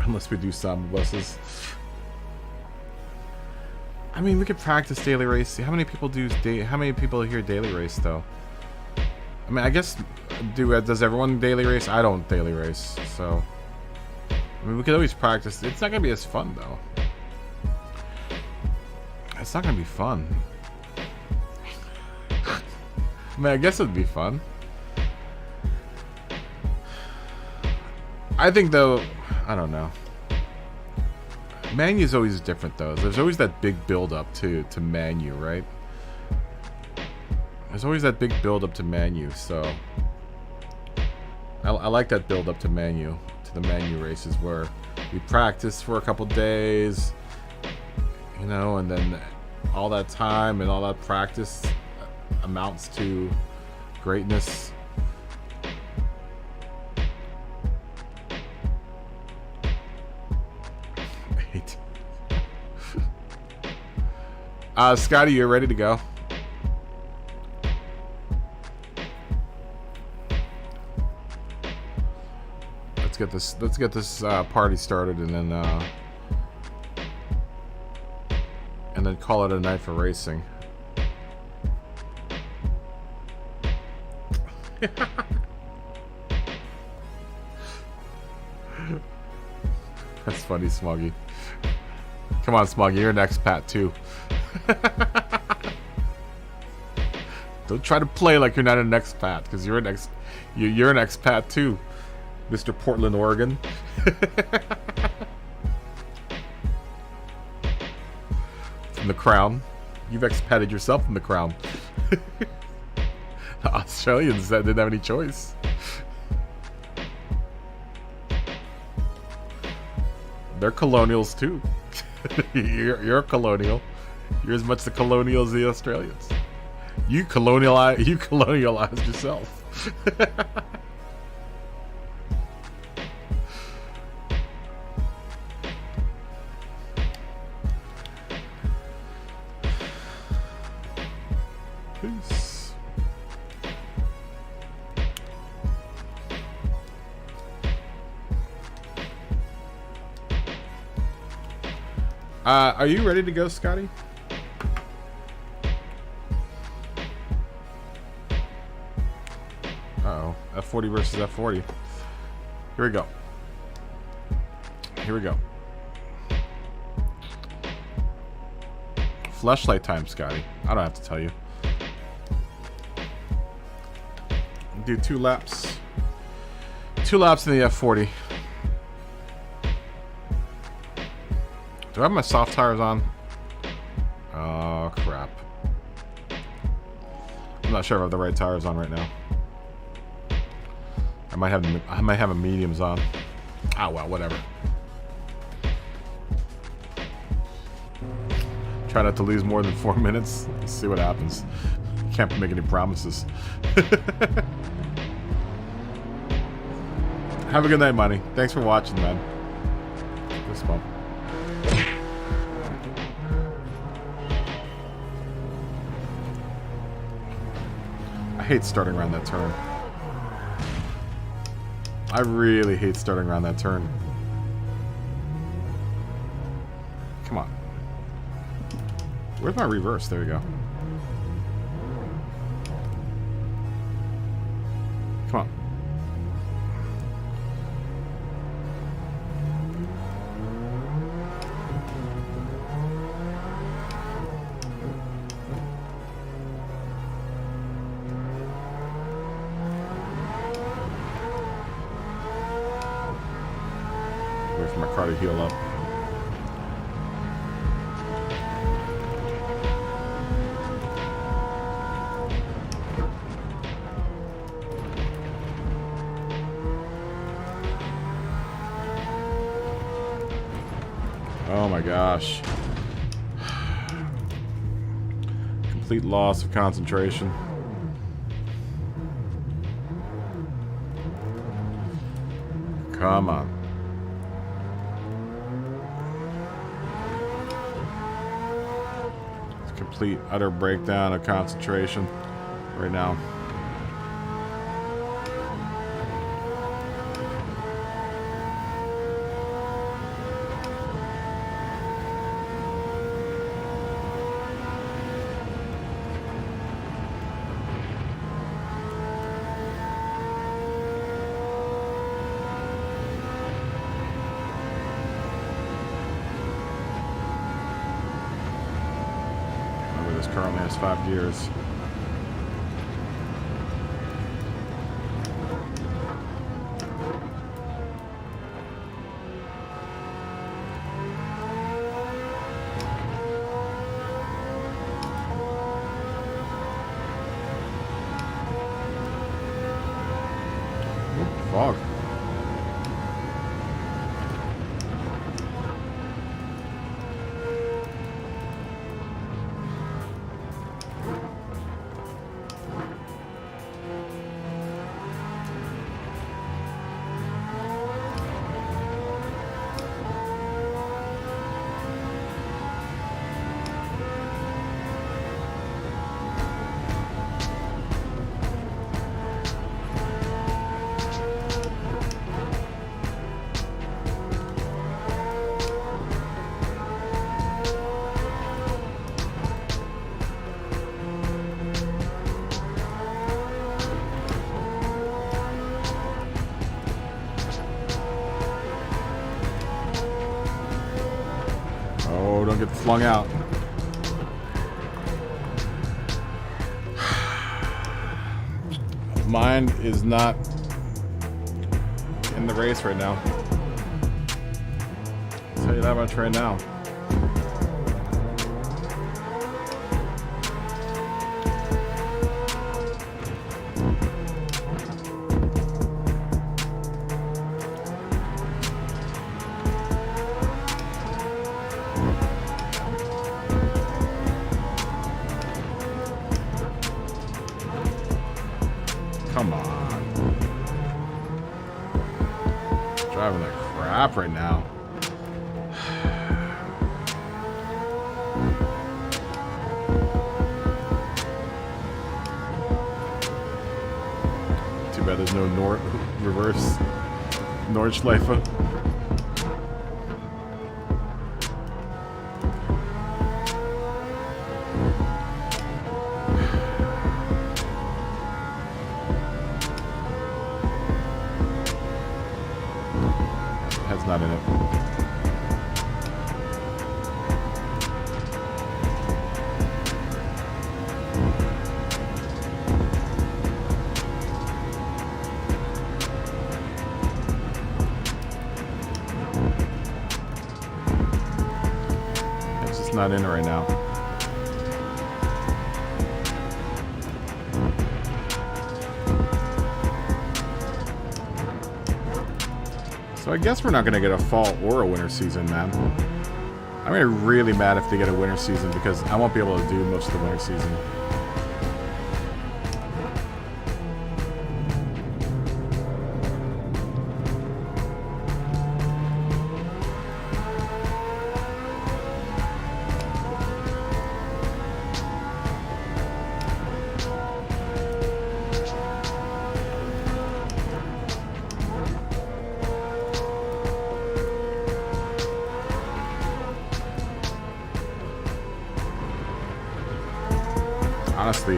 Unless we do samba buses. I mean, we could practice daily race. How many people do how many people here daily race though? I mean, I guess does everyone daily race? I don't daily race, so I mean, we could always practice. It's not gonna be as fun though. It's not gonna be fun. I mean, I guess it'd be fun. I think though, I don't know. Manu's always different though. There's always that big build up to Manu, right? There's always that big build up to Manu, so I like that build up to Manu, to the Manu races where we practice for a couple days, you know, and then all that time and all that practice amounts to greatness. Scotty, you're ready to go. Let's get this party started, and then call it a night for racing. That's funny, Smoggy. Come on, Smoggy, you're an expat too. Don't try to play like you're not an expat, because you're an expat too, Mr. Portland, Oregon. From the Crown. You've expated yourself from the Crown. The Australians that didn't have any choice. They're colonials too. You're a colonial. You're as much the colonial as the Australians. You colonialized yourself. Peace. Are you ready to go, Scotty? Uh-oh. F40 versus F40. Here we go. Here we go. Fleshlight time, Scotty. I don't have to tell you. Do 2 laps. 2 laps in the F40. Do I have my soft tires on? Oh, crap. I'm not sure if I have the right tires on right now. I might have a mediums on. Ah, well, whatever. Try not to lose more than 4 minutes. Let's see what happens. Can't make any promises. Have a good night, Money. Thanks for watching, man. This one. I hate starting around that turn. I really hate starting around that turn. Come on. Where's my reverse? There you go. Come on. Wait for my car to heal up. Oh my gosh. Complete loss of concentration. Come on. It's complete, utter breakdown of concentration right now. Currently has 5 gears. Ooh, fog. Oh, don't get flung out. Mine is not in the race right now. I'll tell you that much right now. Come on. Driving like crap right now. Too bad there's no reverse Nordschleife. head's not in it. It's just not in it right now. So I guess we're not going to get a fall or a winter season, man. I'm going to be really mad if they get a winter season because I won't be able to do most of the winter season. Honestly,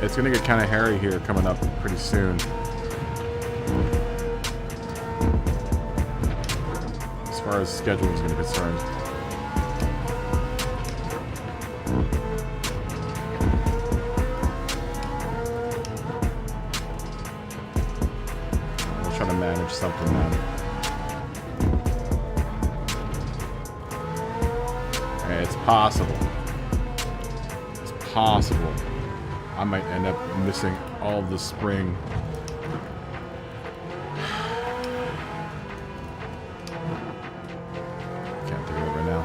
it's gonna get kind of hairy here coming up pretty soon. As far as scheduling is concerned. We'll try to manage something, man. Hey, it's possible. Possible I might end up missing all of the spring. Can't think of it right now.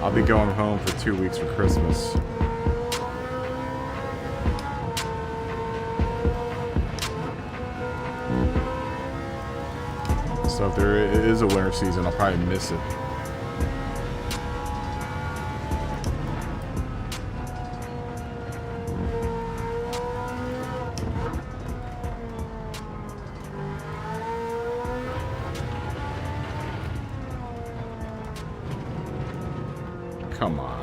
I'll be going home for 2 weeks for Christmas. So if there is a winter season, I'll probably miss it. Come on.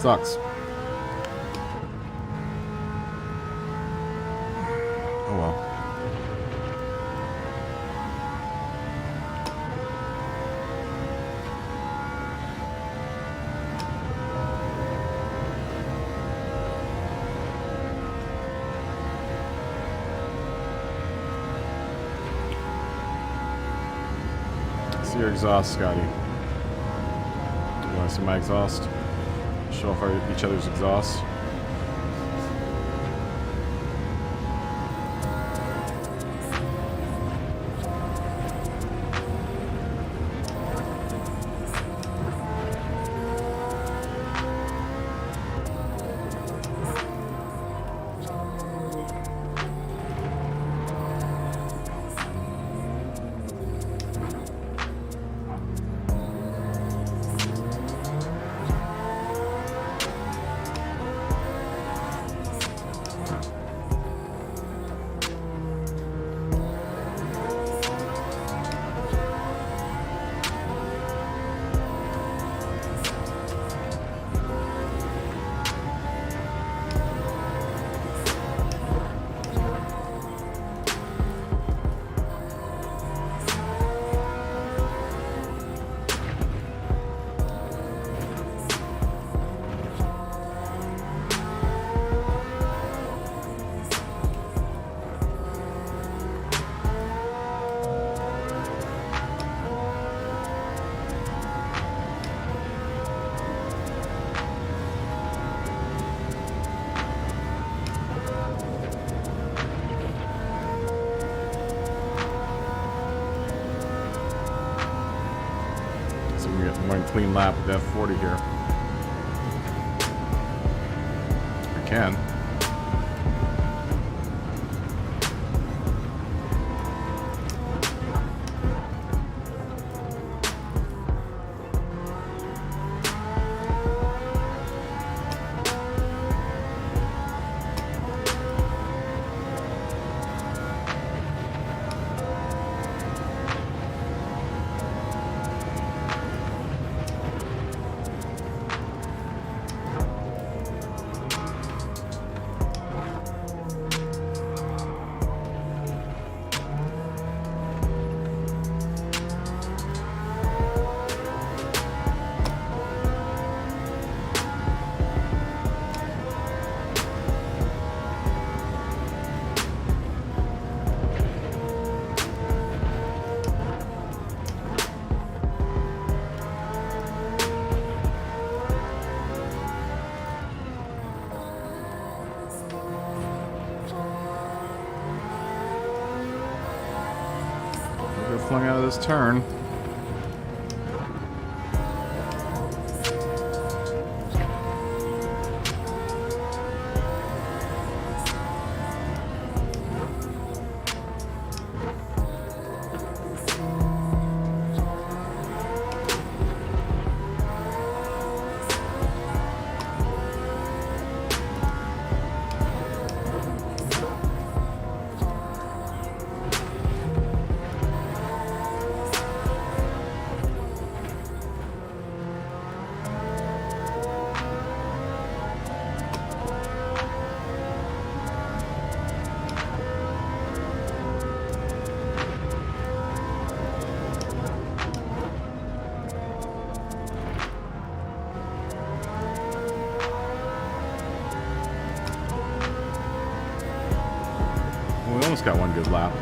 Sucks. Oh well. See your exhaust, Scotty. You want to see my exhaust? Show off each other's exhausts. One clean lap with F40 here. I can. flung out of this turn. We almost got one good lap.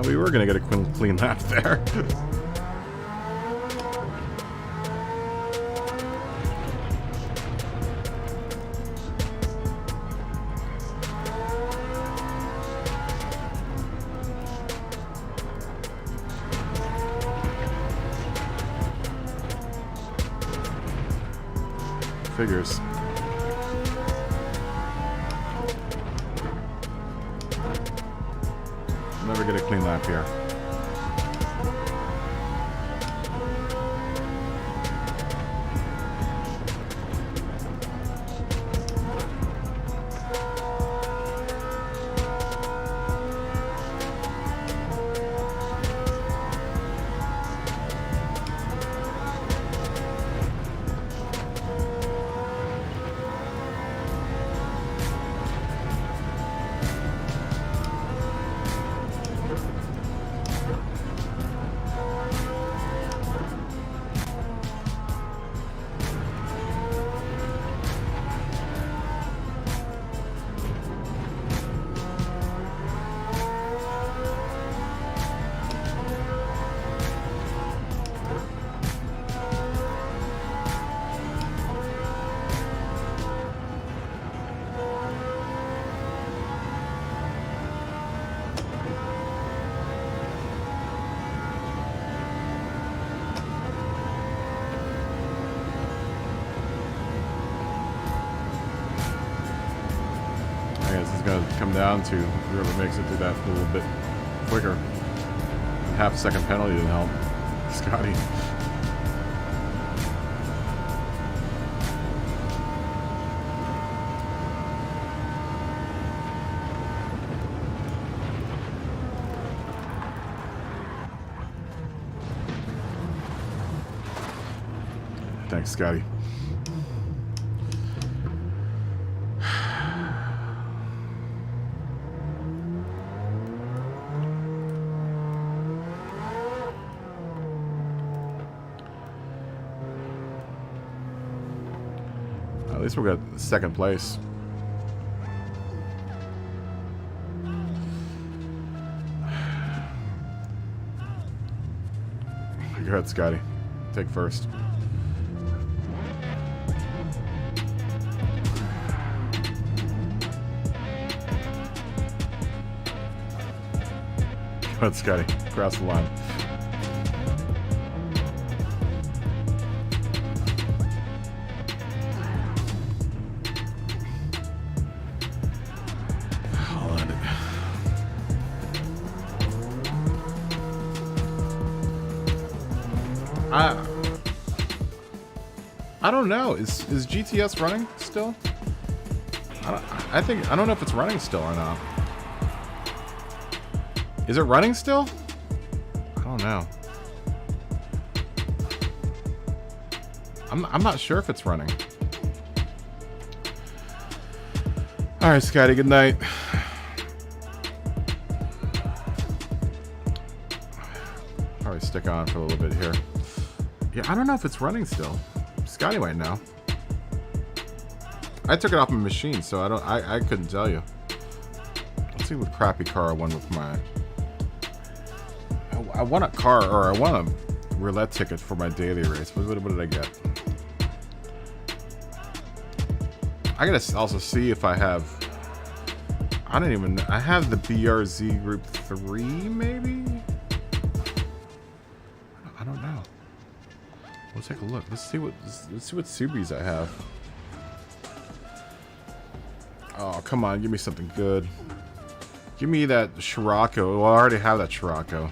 We were going to get a clean lap there. Figures. Never get a clean lap here. I guess it's going to come down to whoever makes it through that a little bit quicker. Half a second penalty didn't help Scotty. Thanks, Scotty. At least we got second place. Go ahead, Scotty. Take first. Go ahead, Scotty. Cross the line. I don't know. Is GTS running still? I don't know if it's running still or not. Is it running still? I don't know. I'm not sure if it's running. All right, Scotty. Good night. Probably stick on for a little bit here. Yeah, I don't know if it's running still. Scotty might know. I took it off my machine, so I couldn't tell you. Let's see what crappy car I won with my. I won a car, or I won a roulette ticket for my daily race. What did I get? I gotta also see if I have. I don't even. I have the BRZ Group 3, maybe. I don't know. We'll take a look. Let's see what Subis I have. Oh, come on, give me something good. Give me that Scirocco. Well, I already have that Scirocco.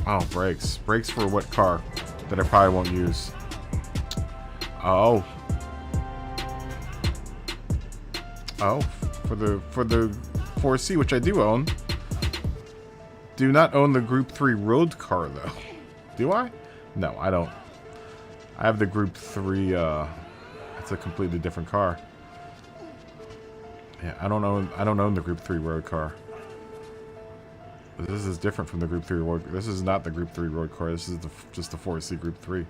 Oh, brakes. Brakes for what car that I probably won't use? Oh. Oh, for the 4C, which I do own. Do not own the Group 3 road car though. Do I? No, I don't. I have the Group 3, it's a completely different car. Yeah, I don't own the Group 3 road car. This is different from the Group 3 road. This is not the Group 3 road car. This is just the 4C Group 3.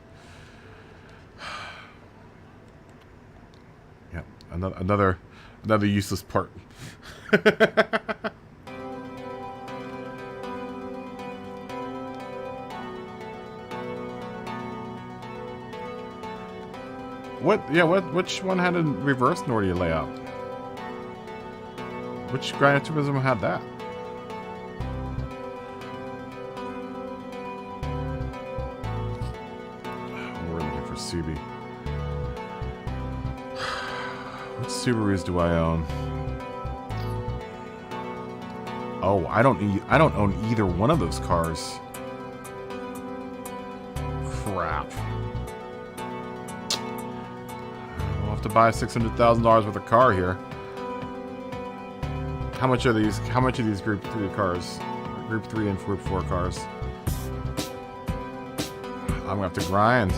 Yeah, another useless part. Which one had a reverse Nordia layout? Which Gran Turismo had that? We're looking for Subi. What Subarus do I own? Oh, I don't own either one of those cars. Crap. We'll have to buy $600,000 worth of car here. How much are these Group 3 cars? Group 3 and Group 4 cars. I'm gonna have to grind.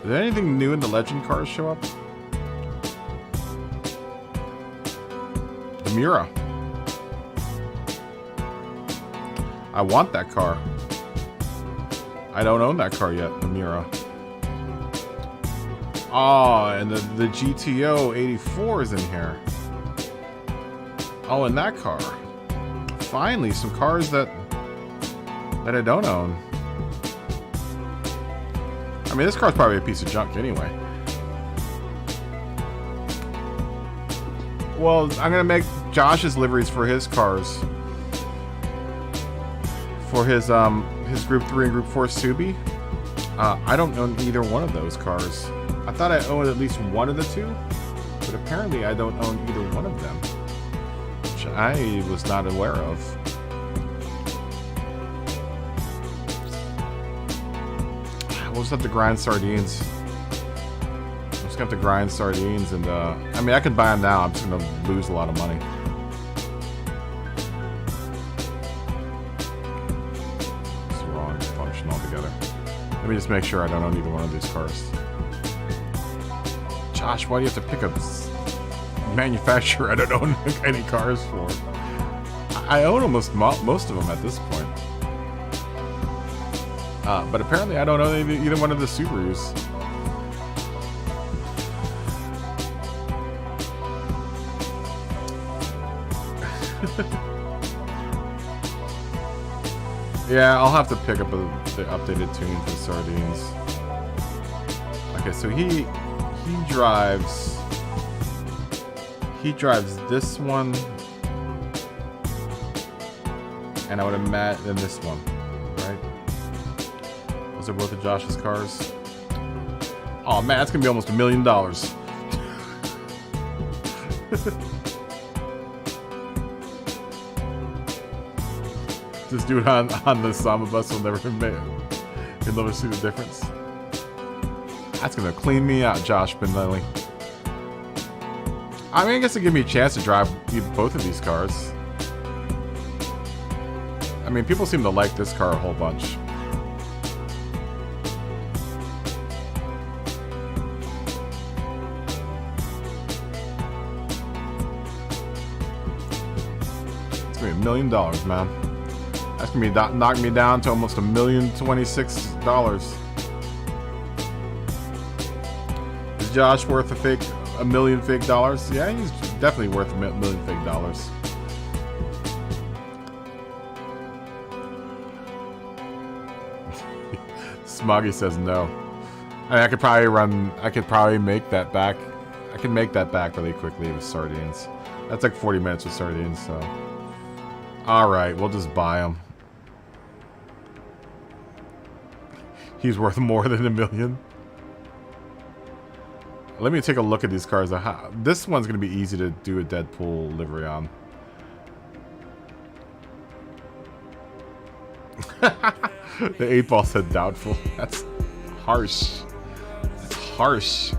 Did anything new in the Legend cars show up? The Mura. I want that car. I don't own that car yet, the Mura. Oh, and the GTO 84 is in here. Oh, and that car. Finally, some cars that I don't own. I mean, this car's probably a piece of junk anyway. Well, I'm gonna make Josh's liveries for his cars. For his Group 3 and Group 4 Subi. I don't own either one of those cars. I thought I owned at least one of the two, but apparently I don't own either one of them. Which I was not aware of. We'll just have to grind sardines. I'm just gonna have to grind sardines, and I mean, I can buy them now. I'm just gonna lose a lot of money. It's the wrong function altogether. Let me just make sure I don't own either one of these cars. Josh, why do you have to pick a manufacturer I don't own any cars for? I own almost most of them at this point. But apparently I don't own either one of the Subarus. Yeah, I'll have to pick up the updated tune for Sardines. Okay, so he drives this one, and I would imagine this one, right? Those are both of Josh's cars. Oh man, that's gonna be almost $1 million. This dude on the Samba bus will never admit. He'll never see the difference. That's gonna clean me out, Josh Benelli. I mean, I guess it'll give me a chance to drive both of these cars. I mean, people seem to like this car a whole bunch. It's gonna be $1 million, man. That's gonna be knocking me down to almost $1,026,000. Is Josh worth a million fake dollars? Yeah, he's definitely worth a million fake dollars. Smoggy says no. I mean, I could probably make that back. I can make that back really quickly with sardines. That's like 40 minutes with sardines, so. Alright, we'll just buy them. He's worth more than $1 million. Let me take a look at these cars. This one's going to be easy to do a Deadpool livery on. The 8-ball said doubtful. That's harsh. That's harsh.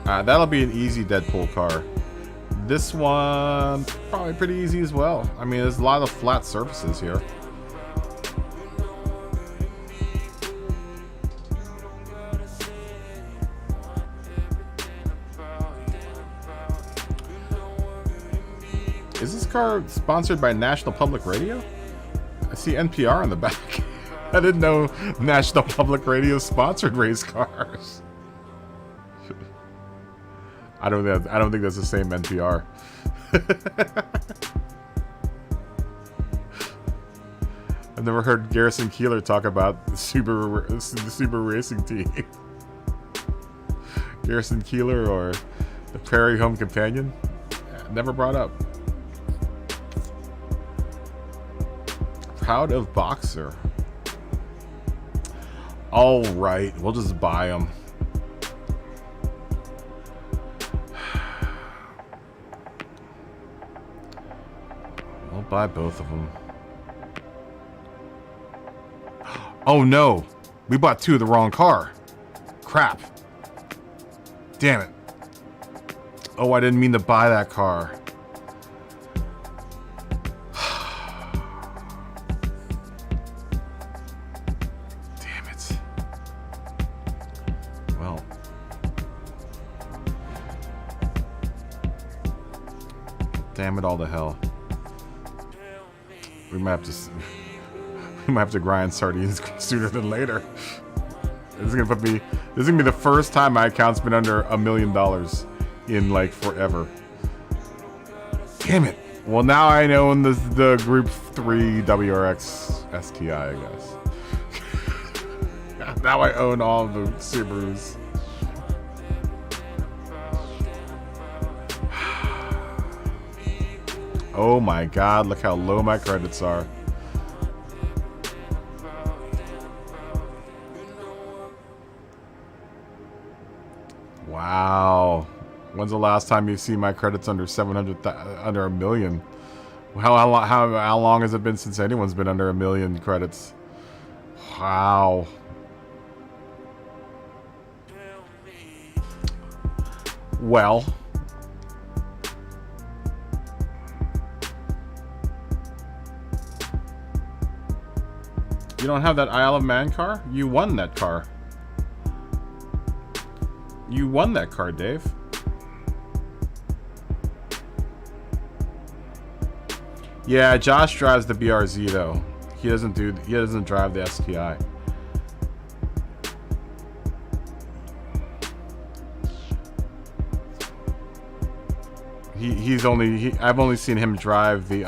That'll be an easy Deadpool car. This one, probably pretty easy as well. I mean, there's a lot of flat surfaces here. Is this car sponsored by National Public Radio? I see NPR on the back. I didn't know National Public Radio sponsored race cars. I don't think that's the same NPR. I've never heard Garrison Keillor talk about the Subaru racing team. Garrison Keillor or the Prairie Home Companion? Never brought up. Proud of Boxer. All right, we'll just buy them. We'll buy both of them. Oh no, we bought two of the wrong car. Crap. Damn it. Oh, I didn't mean to buy that car. Damn it all to hell. We might have to grind sardines sooner than later. This is gonna be the first time my account's been under $1 million in like forever. Damn it. Well, now I own the Group 3 WRX STI, I guess. Now I own all of the Subarus. Oh my god, look how low my credits are. Wow. When's the last time you've seen my credits under 700, under $1 million? How long has it been since anyone's been under $1 million credits? Wow. Well. You don't have that Isle of Man car? You won that car. You won that car, Dave. Yeah, Josh drives the BRZ though. He doesn't drive the STI. I've only seen him drive the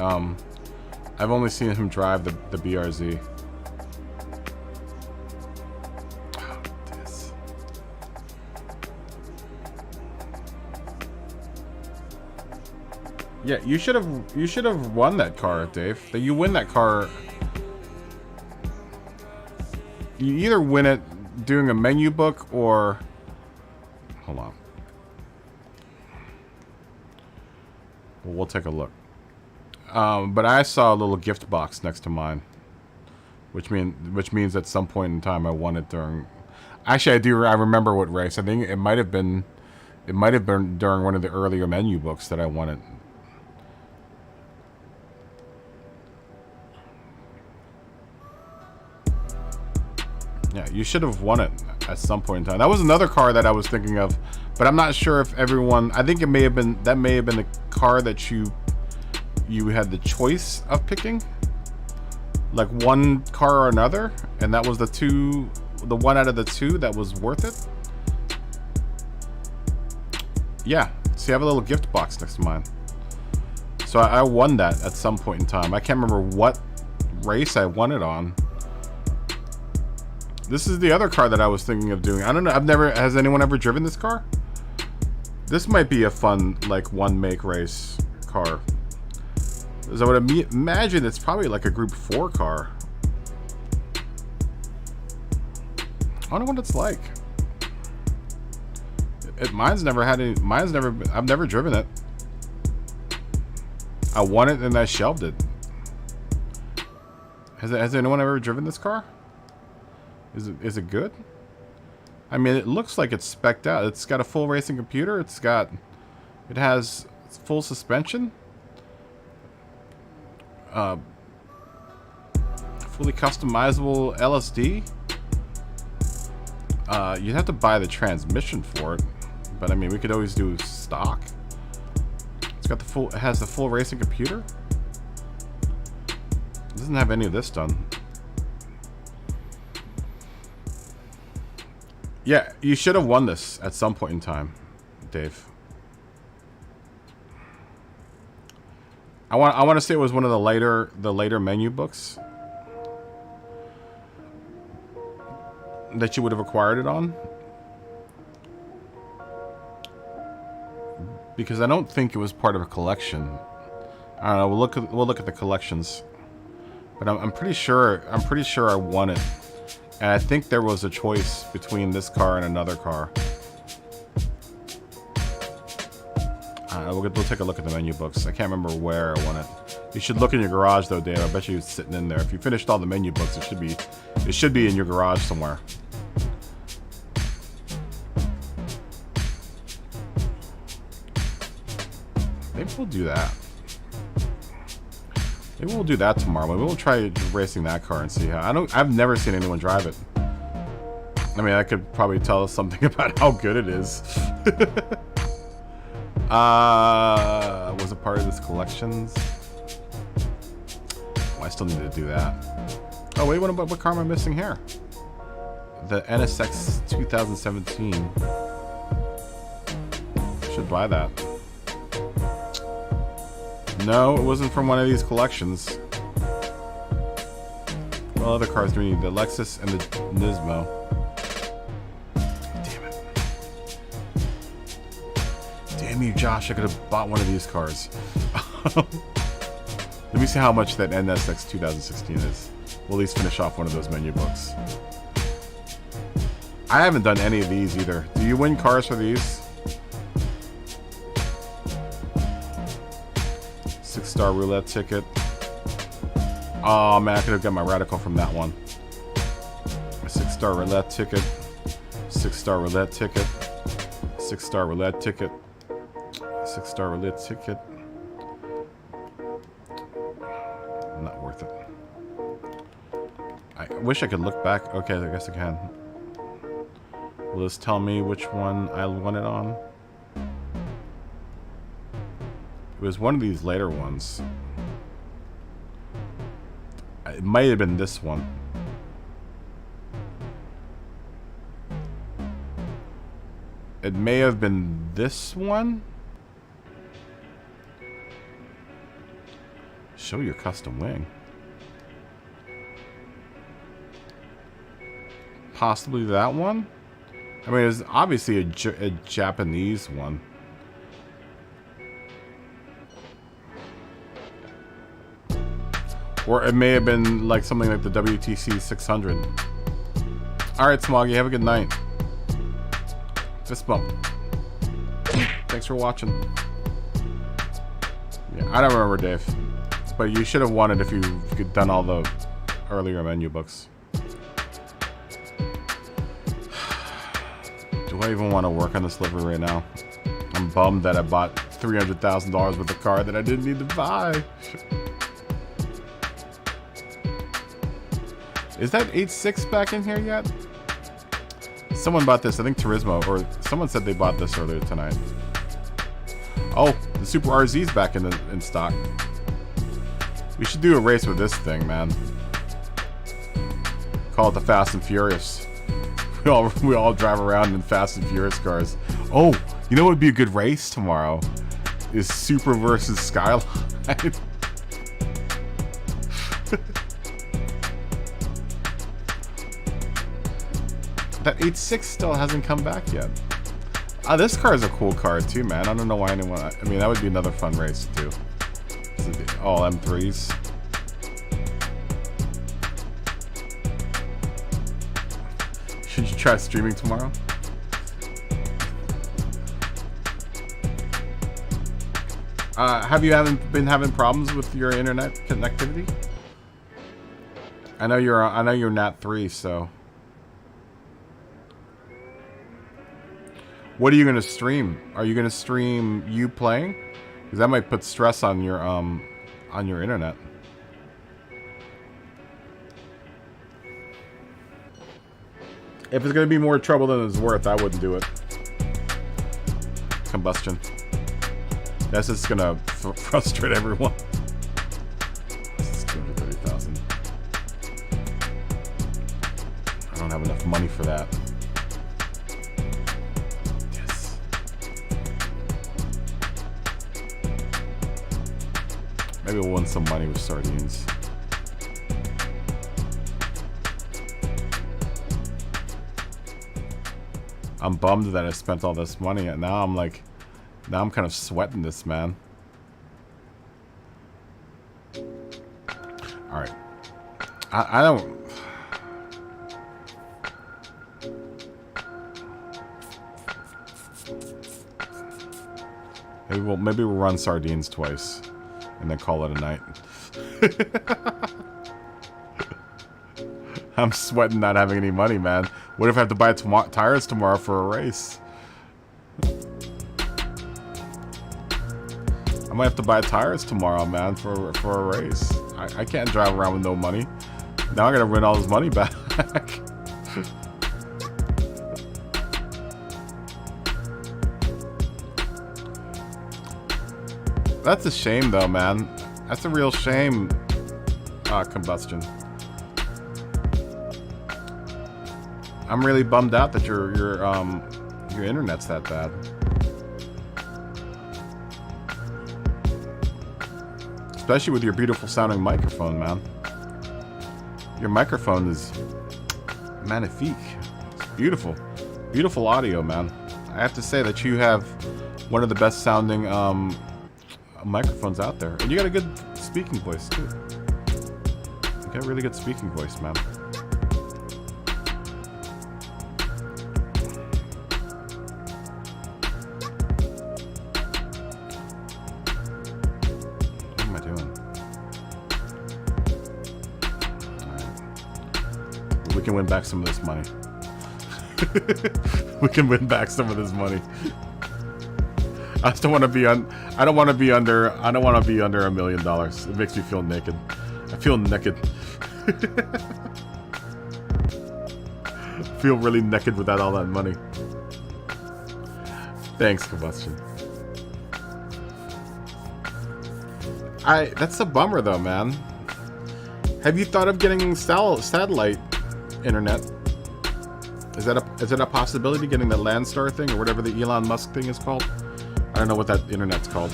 the BRZ. Oh, this. Yeah, you should have won that car, Dave. That you win that car. You either win it doing a menu book or hold on. Well, we'll take a look. But I saw a little gift box next to mine, which means at some point in time I won it during. Actually, I remember what race. I think it might have been during one of the earlier menu books that I won it. Yeah, you should have won it at some point in time. That was another car that I was thinking of, but I'm not sure if everyone. I think it may have been the car that you had the choice of picking, like one car or another, and that was the one out of the two that was worth it. Yeah, see, I have a little gift box next to mine, so I won that at some point in time. I can't remember what race I won it on. This is the other car that I was thinking of doing. I don't know. Has anyone ever driven this car? This might be a fun, like, one make race car. As I would imagine, it's probably like a Group 4 car. I don't know what it's like. I've never driven it. I won it and I shelved it. Has anyone ever driven this car? Is it good? I mean, it looks like it's spec'd out. It's got a full racing computer. It has full suspension. Fully customizable LSD. You'd have to buy the transmission for it, but I mean, we could always do stock. It has the full racing computer. It doesn't have any of this done. Yeah, you should have won this at some point in time, Dave. I want to say it was one of the later menu books that you would have acquired it on, because I don't think it was part of a collection. I don't know. We'll look at the collections, but I'm pretty sure I won it. And I think there was a choice between this car and another car. We'll take a look at the menu books. I can't remember where I won it. You should look in your garage, though, Dave. I bet you it's sitting in there. If you finished all the menu books, it should be in your garage somewhere. Maybe we'll do that. Maybe we'll do that tomorrow. Maybe we'll try racing that car and see how. I've never seen anyone drive it. I mean, I could probably tell us something about how good it is. Was it part of this collections? Oh, I still need to do that. Oh wait, what car am I missing here? The NSX 2017. Should buy that. No, it wasn't from one of these collections. What other cars do we need? The Lexus and the Nismo. Damn it. Damn you, Josh. I could have bought one of these cars. Let me see how much that NSX 2016 is. We'll at least finish off one of those menu books. I haven't done any of these either. Do you win cars for these? 6-star roulette ticket. Oh man, I could have got my radical from that one. A 6-star roulette ticket. 6-star roulette ticket. 6-star roulette ticket. 6-star roulette ticket. Not worth it. I wish I could look back. Okay, I guess I can. Will this tell me which one I won it on? It was one of these later ones. It might have been this one. It may have been this one. Show your custom wing. Possibly that one? I mean, it's obviously a Japanese one. Or it may have been like something like the WTC 600. Alright, Smoggy, have a good night. Fist bump. Thanks for watching. Yeah, I don't remember, Dave. But you should have won it if you'd done all the earlier menu books. Do I even want to work on this livery right now? I'm bummed that I bought $300,000 worth of car that I didn't need to buy. Is that 8.6 back in here yet? Someone bought this, I think Turismo, or someone said they bought this earlier tonight. Oh, the Super RZ's back in stock. We should do a race with this thing, man. Call it the Fast and Furious. We all drive around in Fast and Furious cars. Oh, you know what would be a good race tomorrow? Is Super versus Skyline. That 8.6 still hasn't come back yet. This car is a cool car too, man. I don't know why anyone... I mean, that would be another fun race too. All M3s. Should you try streaming tomorrow? Have you been having problems with your internet connectivity? I know you're Nat 3, so... What are you gonna stream? Are you gonna stream you playing? Because that might put stress on your internet. If it's gonna be more trouble than it's worth, I wouldn't do it. Combustion. That's just gonna frustrate everyone. This is 230,000. I don't have enough money for that. Maybe we'll win some money with sardines. I'm bummed that I spent all this money, and now I'm like, now I'm kind of sweating this, man. All right, I don't. Maybe we'll run sardines twice. And then call it a night. I'm sweating not having any money, man. What if I have to buy tires tomorrow for a race? I might have to buy tires tomorrow, man, for a race. I can't drive around with no money. Now I gotta run all this money back. That's a shame, though, man. That's a real shame. Combustion. I'm really bummed out that your internet's that bad. Especially with your beautiful sounding microphone, man. Your microphone is magnifique. It's beautiful. Beautiful audio, man. I have to say that you have one of the best sounding microphones out there, and you got a good speaking voice too. You got a really good speaking voice, man. What am I doing? Alright. We can win back some of this money. We can win back some of this money. I just don't want to be on. I don't want to be under. I don't want to be under $1 million. It makes me feel naked. I feel naked. I feel really naked without all that money. Thanks, Combustion. That's a bummer, though, man. Have you thought of getting satellite internet? Is that a possibility? Getting that Landstar thing or whatever the Elon Musk thing is called? I don't know what that internet's called.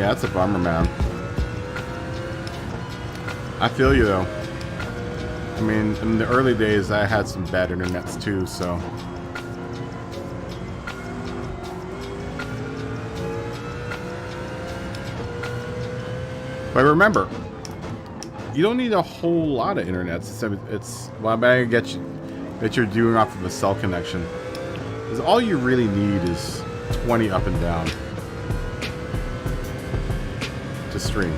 Yeah, that's a bummer, man. I feel you, though. I mean, in the early days, I had some bad internets, too, so... But remember, you don't need a whole lot of internet. Well, I get you that you're doing off of a cell connection. Because all you really need is 20 up and down to stream.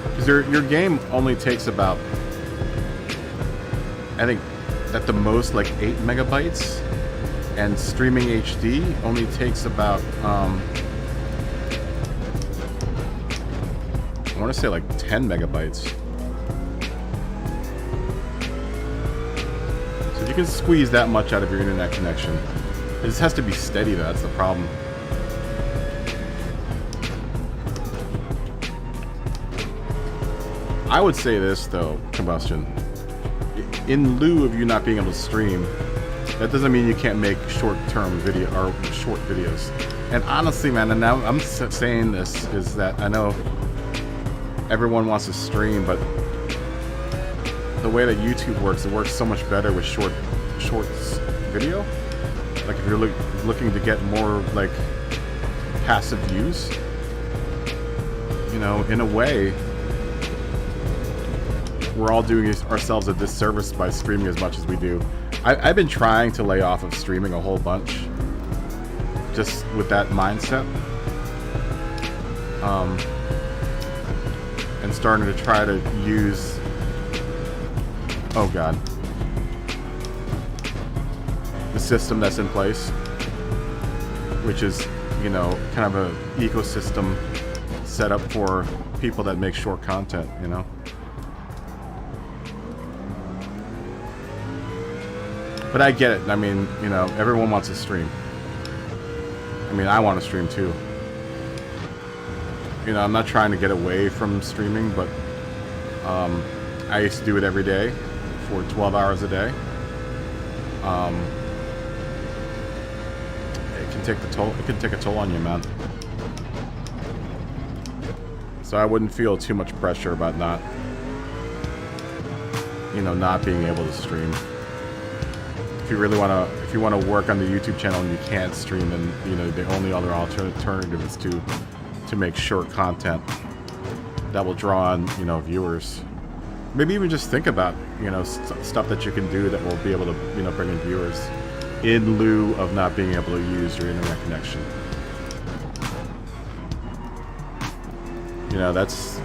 Because your game only takes about, I think, at the most like 8 megabytes, and streaming HD only takes about I want to say like 10 megabytes. So you can squeeze that much out of your internet connection. It just has to be steady, though. That's the problem. I would say this, though, Combustion. In lieu of you not being able to stream, that doesn't mean you can't make short-term video or short videos. And honestly, man, and now I'm saying this is that I know everyone wants to stream, but the way that YouTube works, it works so much better with shorts video. Like if you're looking to get more like passive views, you know, in a way, we're all doing ourselves a disservice by streaming as much as we do. I've been trying to lay off of streaming a whole bunch, just with that mindset. And starting to try to use, oh god, the system that's in place, which is, you know, kind of a ecosystem set up for people that make short content, you know. But I get it. I mean, you know, everyone wants to stream. I mean, I want to stream too. You know, I'm not trying to get away from streaming, but I used to do it every day for 12 hours a day. It can take the toll. It can take a toll on you, man. So I wouldn't feel too much pressure about not, you know, not being able to stream. If you really if you want to work on the YouTube channel and you can't stream, then you know the only other alternative is to make short content that will draw on, you know, viewers. Maybe even just think about, you know, stuff that you can do that will be able to, you know, bring in viewers in lieu of not being able to use your internet connection. You know, that's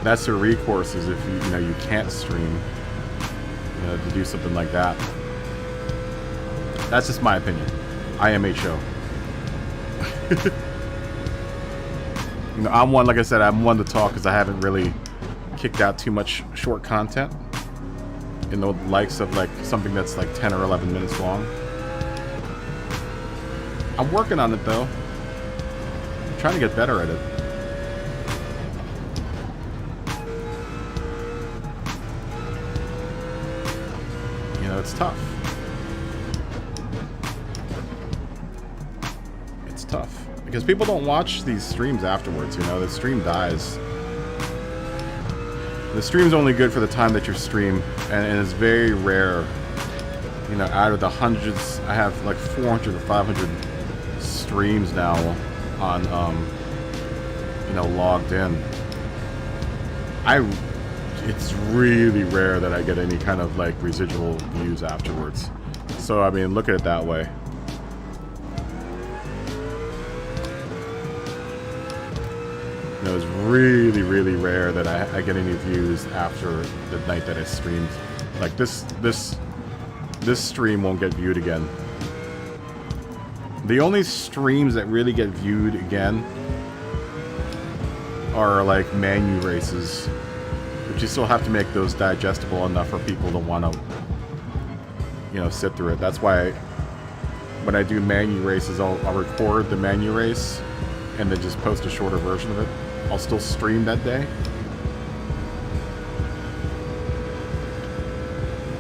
the recourse, is if you know you can't stream, you know, to do something like that. That's just my opinion. IMHO. You know, I'm one, like I said, I'm one to talk because I haven't really kicked out too much short content in the likes of like something that's like 10 or 11 minutes long. I'm working on it though. I'm trying to get better at it. You know, it's tough. It's tough. Because people don't watch these streams afterwards, you know, the stream dies. The stream's only good for the time that you stream, and it's very rare, you know, out of the hundreds, I have like 400 or 500 streams now on, you know, logged in. It's really rare that I get any kind of like residual views afterwards. So, I mean, look at it that way. You know, it's really, really rare that I get any views after the night that I streamed. Like this stream won't get viewed again. The only streams that really get viewed again are like manu races, but you still have to make those digestible enough for people to want to, you know, sit through it. That's why when I do manu races, I'll record the manu race and then just post a shorter version of it. I'll still stream that day.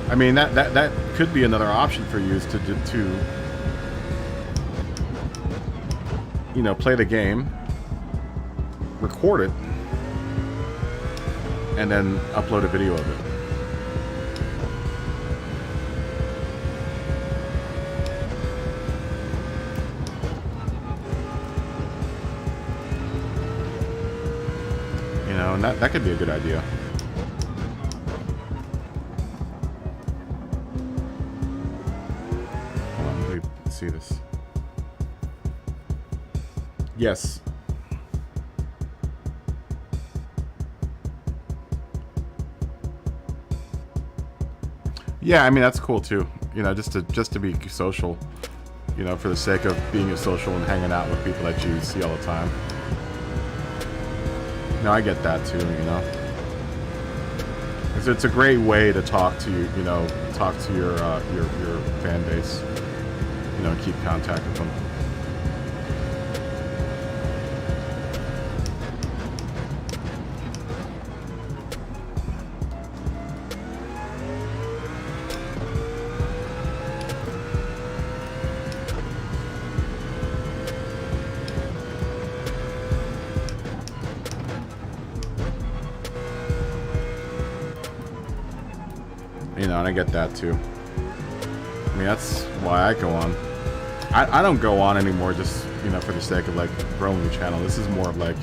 I mean, that could be another option for you, is to you know, play the game, record it, and then upload a video of it. You know, and that could be a good idea. Hold on, let me see this. Yes. Yeah, I mean that's cool too. You know, just to be social. You know, for the sake of being a social and hanging out with people that you see all the time. No, I get that too. You know, it's a great way to talk to you know, talk to your fan base. You know, and keep contact with them. You know, and I get that too. I mean, that's why I go on. I don't go on anymore just, you know, for the sake of like growing the channel. This is more of like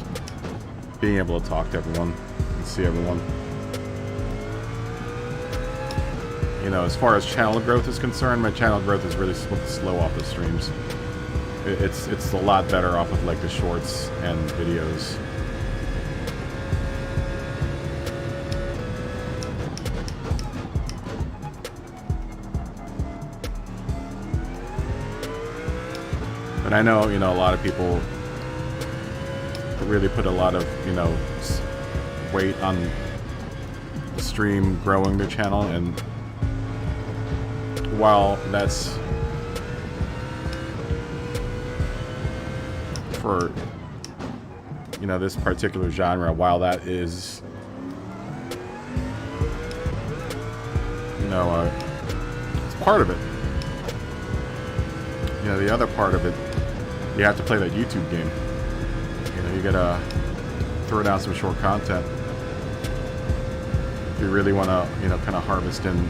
being able to talk to everyone and see everyone. You know, as far as channel growth is concerned, my channel growth is really slow off the streams. It's a lot better off of like the shorts and videos. And I know, you know, a lot of people really put a lot of, you know, weight on the stream growing their channel, and while that's for, you know, this particular genre, while that is, you know, it's part of it. You know, the other part of it, you have to play that YouTube game. You know, you gotta throw down some short content if you really want to, you know, kind of harvest in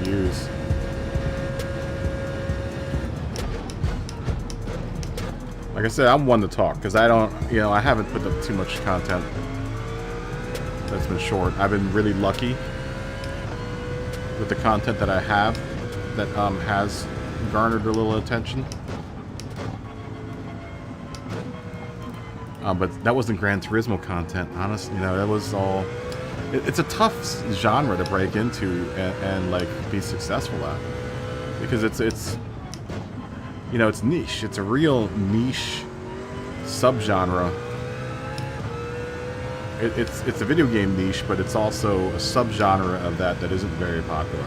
views. Like I said, I'm one to talk because I don't, you know, I haven't put up too much content that's been short. I've been really lucky with the content that I have that has garnered a little attention. But that wasn't Gran Turismo content, honestly. You know, that was all... It's a tough genre to break into and like, be successful at. Because it's... You know, it's niche. It's a real niche subgenre. It's a video game niche, but it's also a subgenre of that isn't very popular.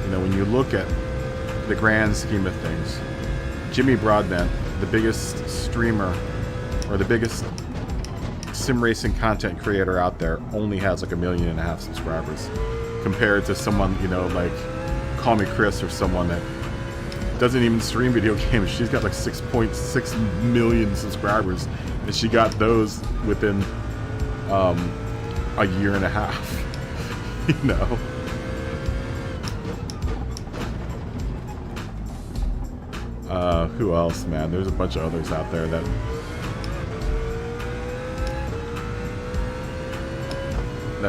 You know, when you look at the grand scheme of things, Jimmy Broadbent, the biggest streamer or the biggest sim racing content creator out there, only has like 1.5 million subscribers, compared to someone, you know, like Call Me Chris, or someone that doesn't even stream video games. She's got like 6.6 million subscribers, and she got those within a 1.5 years. You know. Who else, man? There's a bunch of others out there that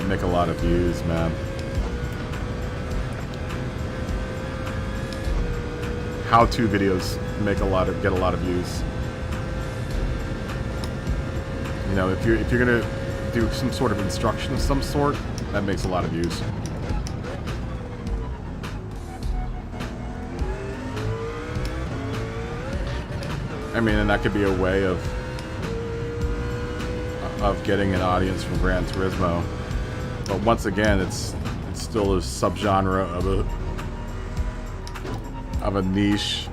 make a lot of views, man. How-to videos get a lot of views. You know, if you're gonna do some sort of instruction of some sort, that makes a lot of views. I mean, and that could be a way of getting an audience from Gran Turismo. But once again, it's still a subgenre of a niche,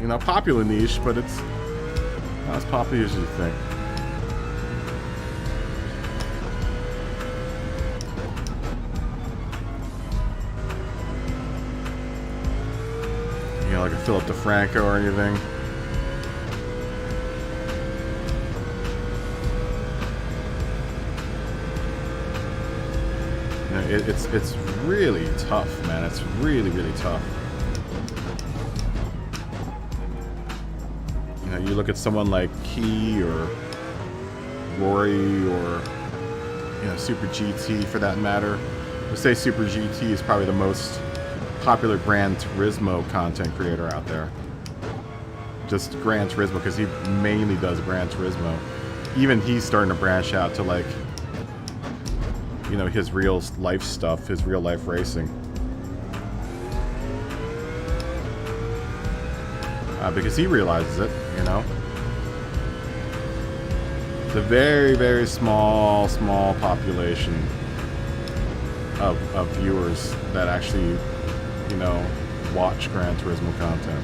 you know, popular niche, but it's not as popular as you think. You know, like a Philip DeFranco or anything. it's really tough, man. It's really, really tough. You know, you look at someone like Key or Rory or, you know, Super GT for that matter. I say Super GT is probably the most popular Gran Turismo content creator out there. Just Gran Turismo, because he mainly does Gran Turismo. Even he's starting to branch out to, like, you know, his real life stuff, his real life racing. Because he realizes it, you know. The very, very small population of viewers that actually, you know, watch Gran Turismo content.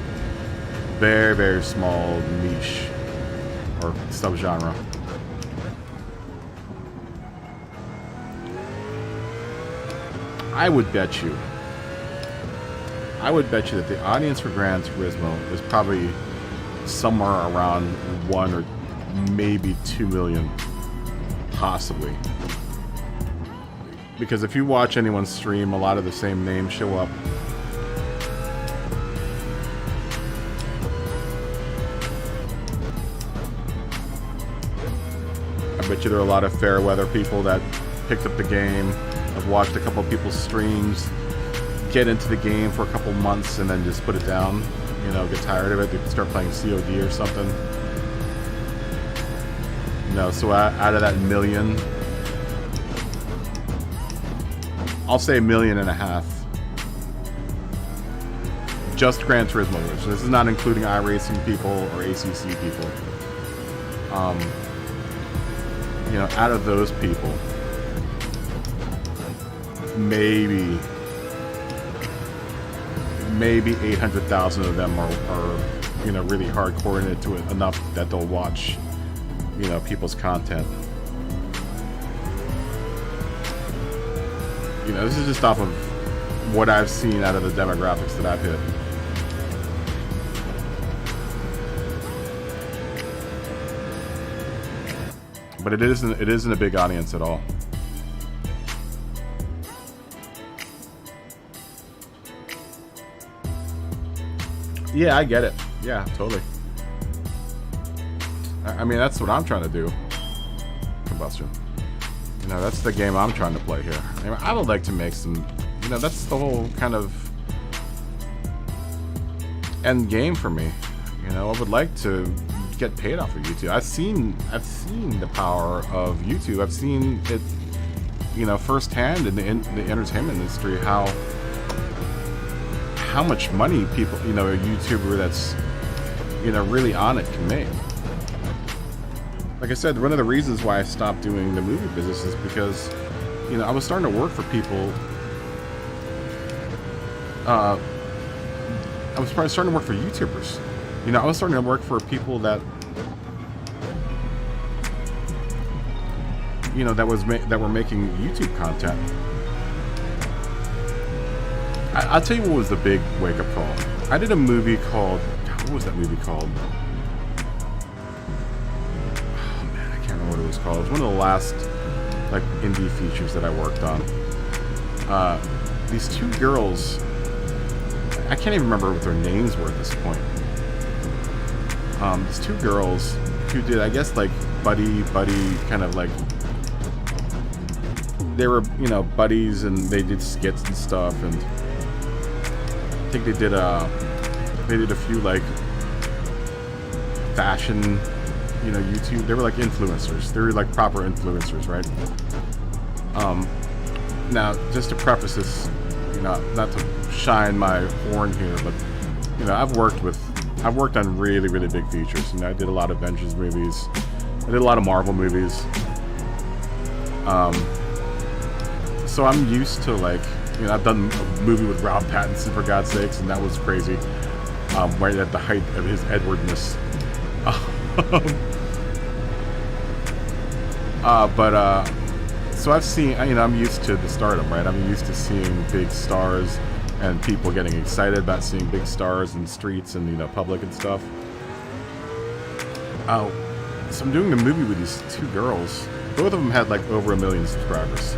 Very, very small niche or subgenre. I would bet you that the audience for Gran Turismo is probably somewhere around 1 or maybe 2 million, possibly. Because if you watch anyone stream, a lot of the same names show up. I bet you there are a lot of fair weather people that picked up the game. I've watched a couple of people's streams, get into the game for a couple months and then just put it down. You know, get tired of it. They start playing COD or something. You know, so out of that million, I'll say 1.5 million. Just Gran Turismo viewers. So this is not including iRacing people or ACC people. You know, out of those people, maybe 800,000 of them are you know, really hardcore into it enough that they'll watch, you know, people's content. You know, this is just off of what I've seen out of the demographics that I've hit. But it isn't a big audience at all. Yeah, I get it. Yeah, totally. I mean, that's what I'm trying to do. Combustion. You know, that's the game I'm trying to play here. I mean, I would like to make some, you know, that's the whole kind of end game for me. You know, I would like to get paid off of YouTube. I've seen the power of YouTube. I've seen it, you know, firsthand in the entertainment industry, how much money people, you know, a YouTuber that's, you know, really on it can make. Like I said, one of the reasons why I stopped doing the movie business is because, you know, I was starting to work for people. I was starting to work for YouTubers. You know, I was starting to work for people that, you know, that were making YouTube content. I'll tell you what was the big wake-up call. I did a movie called, God, what was that movie called? Oh man, I can't remember what it was called. It was one of the last, like, indie features that I worked on. These two girls, I can't even remember what their names were at this point. These two girls who did, I guess, like, buddy, kind of like, they were, you know, buddies, and they did skits and stuff, and I think they did a few, like, fashion, you know, YouTube. They were like influencers. They were like proper influencers, right? Now, just to preface this, you know, not to shine my horn here, but, you know, I've worked on really, really big features. You know, I did a lot of Avengers movies. I did a lot of Marvel movies. So I'm used to, like, you know, I've done a movie with Rob Pattinson, for God's sakes, and that was crazy. Right at the height of his Edwardness. So I've seen, you know, I'm used to the stardom, right? I'm used to seeing big stars and people getting excited about seeing big stars in streets and, you know, public and stuff. So I'm doing the movie with these two girls. Both of them had like over 1 million subscribers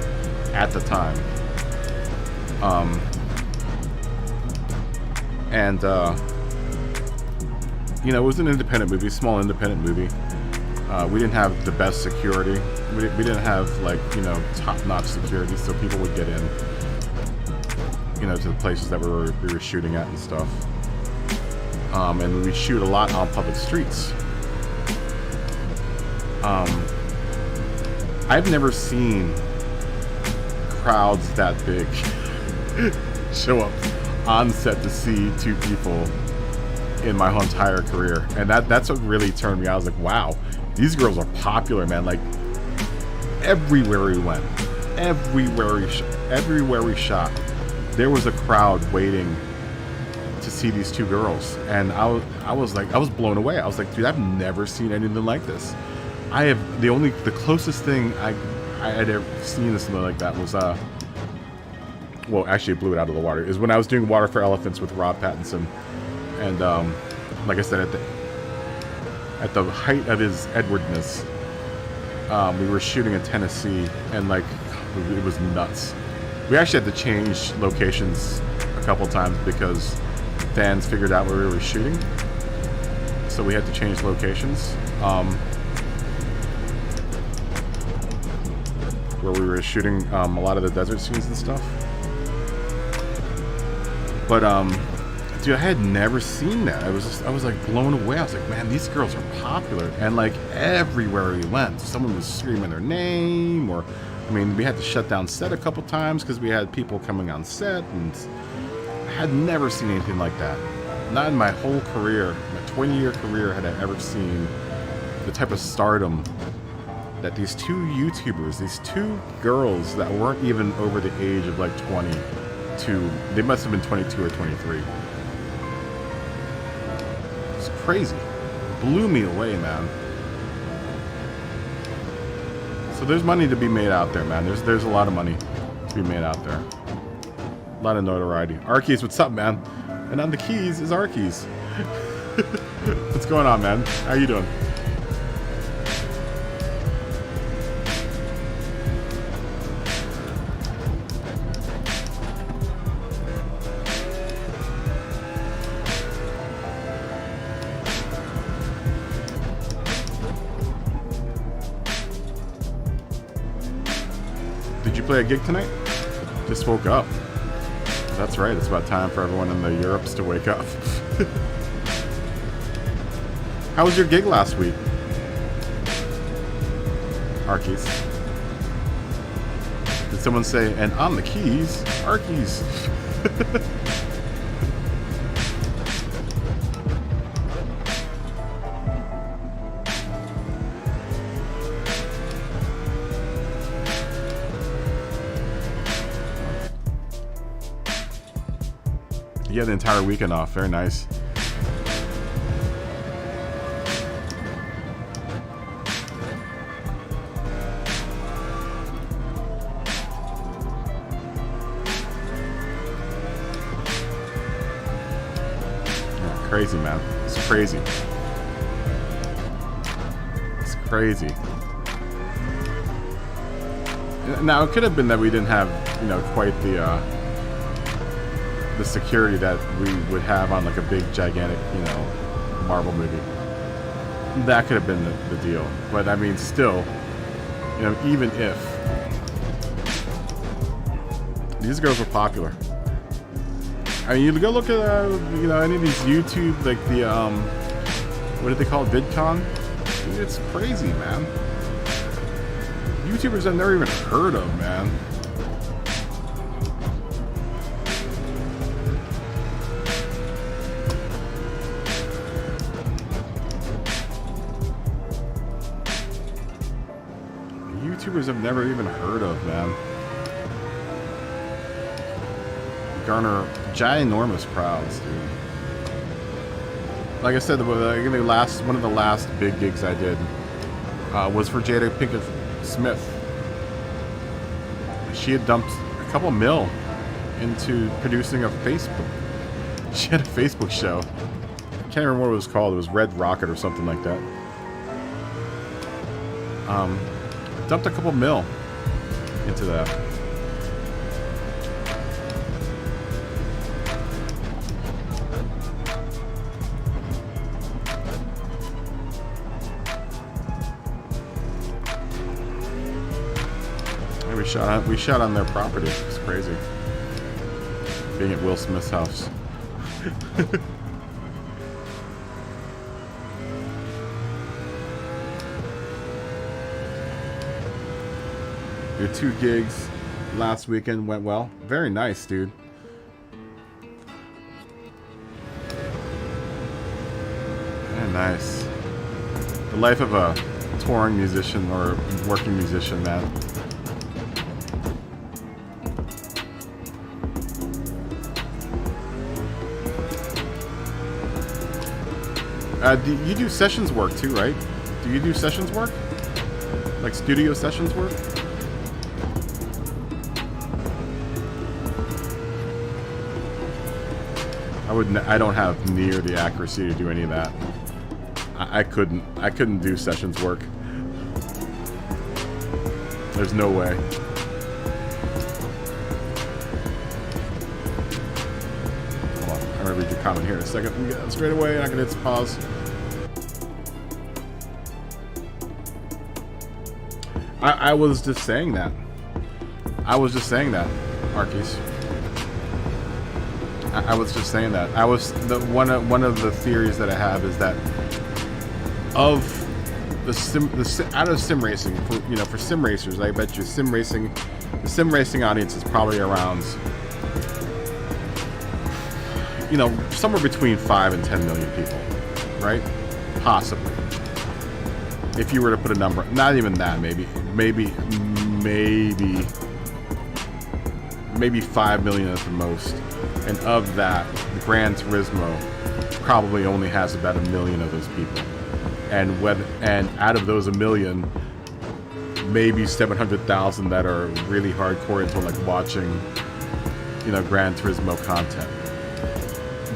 at the time. And you know, it was an independent movie, small independent movie. We didn't have the best security. We didn't have, like, you know, top-notch security, so people would get in, you know, to the places that we were shooting at and stuff. And we shoot a lot on public streets. I've never seen crowds that big show up on set to see two people in my whole entire career, and that's what really turned me. I was like, wow, these girls are popular, man. Like, everywhere we went, everywhere we shot, there was a crowd waiting to see these two girls, and I was blown away. I was like, dude, I've never seen anything like this. The closest thing I had ever seen to something like that was well, actually, it blew it out of the water. Is when I was doing Water for Elephants with Rob Pattinson, and like I said, at the height of his Edwardness, we were shooting in Tennessee, and like, it was nuts. We actually had to change locations a couple times because fans figured out where we were shooting, so we had to change locations. Where we were shooting a lot of the desert scenes and stuff. But dude, I had never seen that. I was like blown away. I was like, man, these girls are popular. And like, everywhere we went, someone was screaming their name, or, I mean, we had to shut down set a couple times because we had people coming on set, and I had never seen anything like that. Not in my whole career, my 20-year career, had I ever seen the type of stardom that these two YouTubers, these two girls that weren't even over the age of like 22, they must have been 22 or 23. It's crazy. It blew me away, man. So there's money to be made out there, man. There's a lot of money to be made out there. A lot of notoriety. Arkeys, what's up, man? And on the keys is Arkeys. What's going on, man? How you doing? Did you play a gig tonight? Just woke up. That's right, it's about time for everyone in the Europes to wake up. How was your gig last week? Arkeys. Did someone say, and on the keys, Arkeys? You had the entire weekend off. Very nice. Yeah, crazy, man. It's crazy. It's crazy. Now, it could have been that we didn't have, you know, quite the security that we would have on like a big, gigantic, you know, Marvel movie. That could have been the deal. But I mean, still, you know, even if these girls were popular, I mean, you go look at you know, any of these YouTube, like the what do they call it, VidCon? Dude, it's crazy, man. YouTubers I've never even heard of, man. YouTubers I've never even heard of, man. Garner ginormous crowds, dude. Like I said, one of the last big gigs I did was for Jada Pinkett Smith. She had dumped a couple mil into producing a Facebook. She had a Facebook show. I can't remember what it was called. It was Red Rocket or something like that. Dumped a couple mil into that. we shot on their property. It's crazy. Being at Will Smith's house. Your 2 gigs last weekend went well. Very nice, dude. Very nice. The life of a touring musician or working musician, man. You do sessions work too, right? Do you do sessions work? Like studio sessions work? I don't have near the accuracy to do any of that. I couldn't do sessions work. There's no way. Hold on, I'm gonna read your comment here in a second. We get that straight away, and I can hit pause. I was just saying that. I was just saying that, Arkies. I was just saying that. I was one of the theories that I have is that of out of sim racing, for sim racers, I bet you the sim racing audience is probably around, somewhere between 5 and 10 million people, right? Possibly. If you were to put a number, not even that, maybe 5 million at the most. And of that, Gran Turismo probably only has about 1 million of those people. And out of those 1 million, maybe 700,000 that are really hardcore into like watching, Gran Turismo content.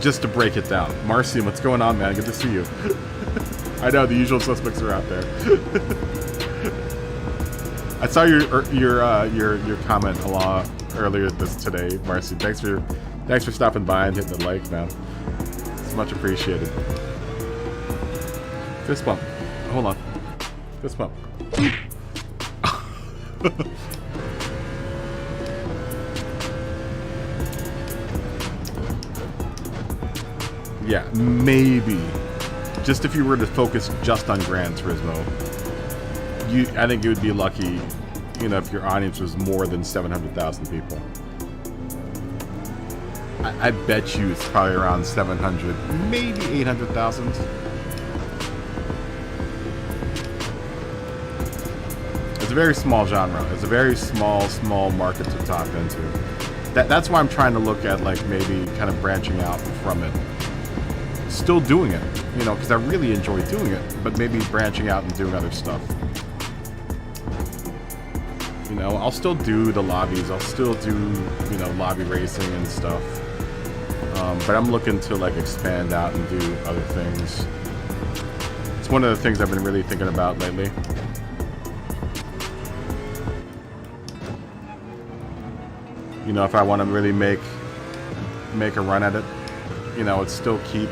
Just to break it down. Marcy, what's going on, man? Good to see you. I know the usual suspects are out there. I saw your comment a lot earlier today, Marcy. Thanks for stopping by and hitting the like, man. It's much appreciated. Fist bump. Hold on. Fist bump. Yeah, maybe. Just if you were to focus just on Gran Turismo, I think you would be lucky, if your audience was more than 700,000 people. I bet you it's probably around 700, maybe 800,000. It's a very small genre. It's a very small market to tap into. That's why I'm trying to look at like maybe kind of branching out from it. Still doing it, because I really enjoy doing it, but maybe branching out and doing other stuff. I'll still do the lobbies. I'll still do, lobby racing and stuff. But I'm looking to like expand out and do other things. It's one of the things I've been really thinking about lately. If I want to really make a run at it, it's still keep,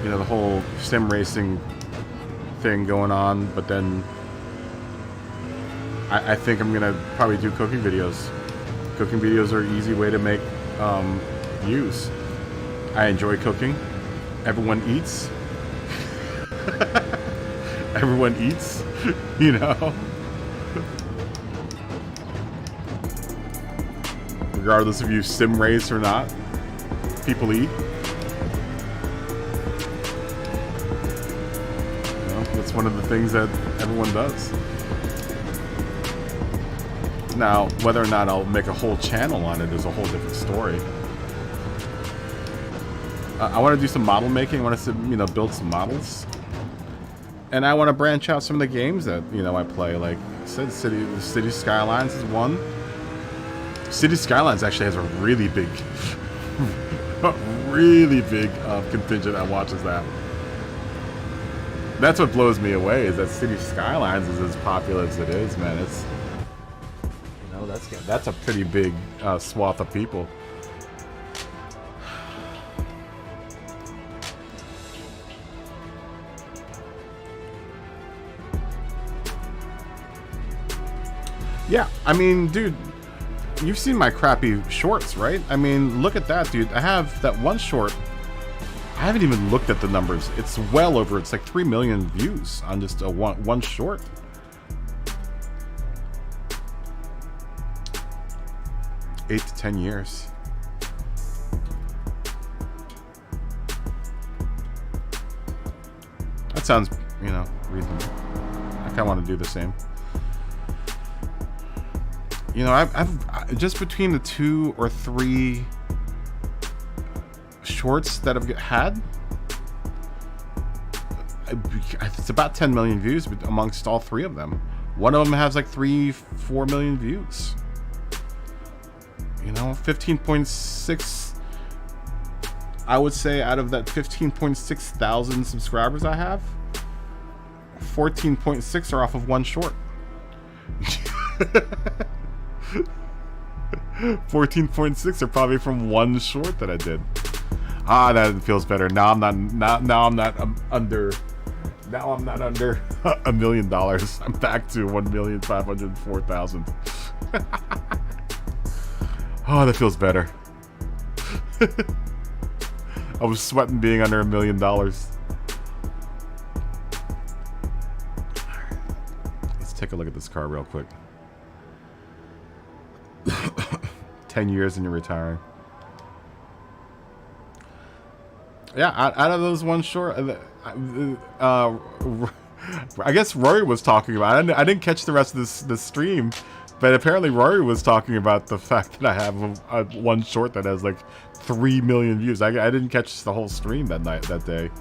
the whole sim racing thing going on, but then I think I'm gonna probably do cooking videos. Cooking videos are an easy way to make views. I enjoy cooking. Everyone eats. Everyone eats, Regardless if you sim race or not, people eat. That's one of the things that everyone does. Now, whether or not I'll make a whole channel on it is a whole different story. I want to do some model making. I want to, build some models. And I want to branch out some of the games that, I play. Like I said, City Skylines is one. City Skylines actually has a really big contingent that watches that. That's what blows me away, is that City Skylines is as popular as it is, man. It's, that's a pretty big swath of people. Yeah, I mean, dude, you've seen my crappy shorts, right? I mean, look at that, dude. I have that one short. I haven't even looked at the numbers. It's well over, it's like 3 million views on just a one short. Eight to 10 years. That sounds, you know, reasonable. I kind of want to do the same. You know, I've just between the 2 or 3 shorts that I've had, it's about 10 million views amongst all 3 of them. One of them has like 3-4 million views. You know, 15.6. I would say out of that 15.6 thousand subscribers I have, 14.6 are off of one short. 14.6 are probably from one short that I did. Ah, that feels better. Now I'm not under $1 million. I'm back to 1,504,000. Oh, that feels better. I was sweating being under $1 million. Let's take a look at this car real quick. 10 years and you're retiring. Yeah, out of those one short, I guess Rory was talking about it. I didn't catch the rest of this stream, but apparently Rory was talking about the fact that I have a one short that has like 3 million views. I didn't catch the whole stream that day.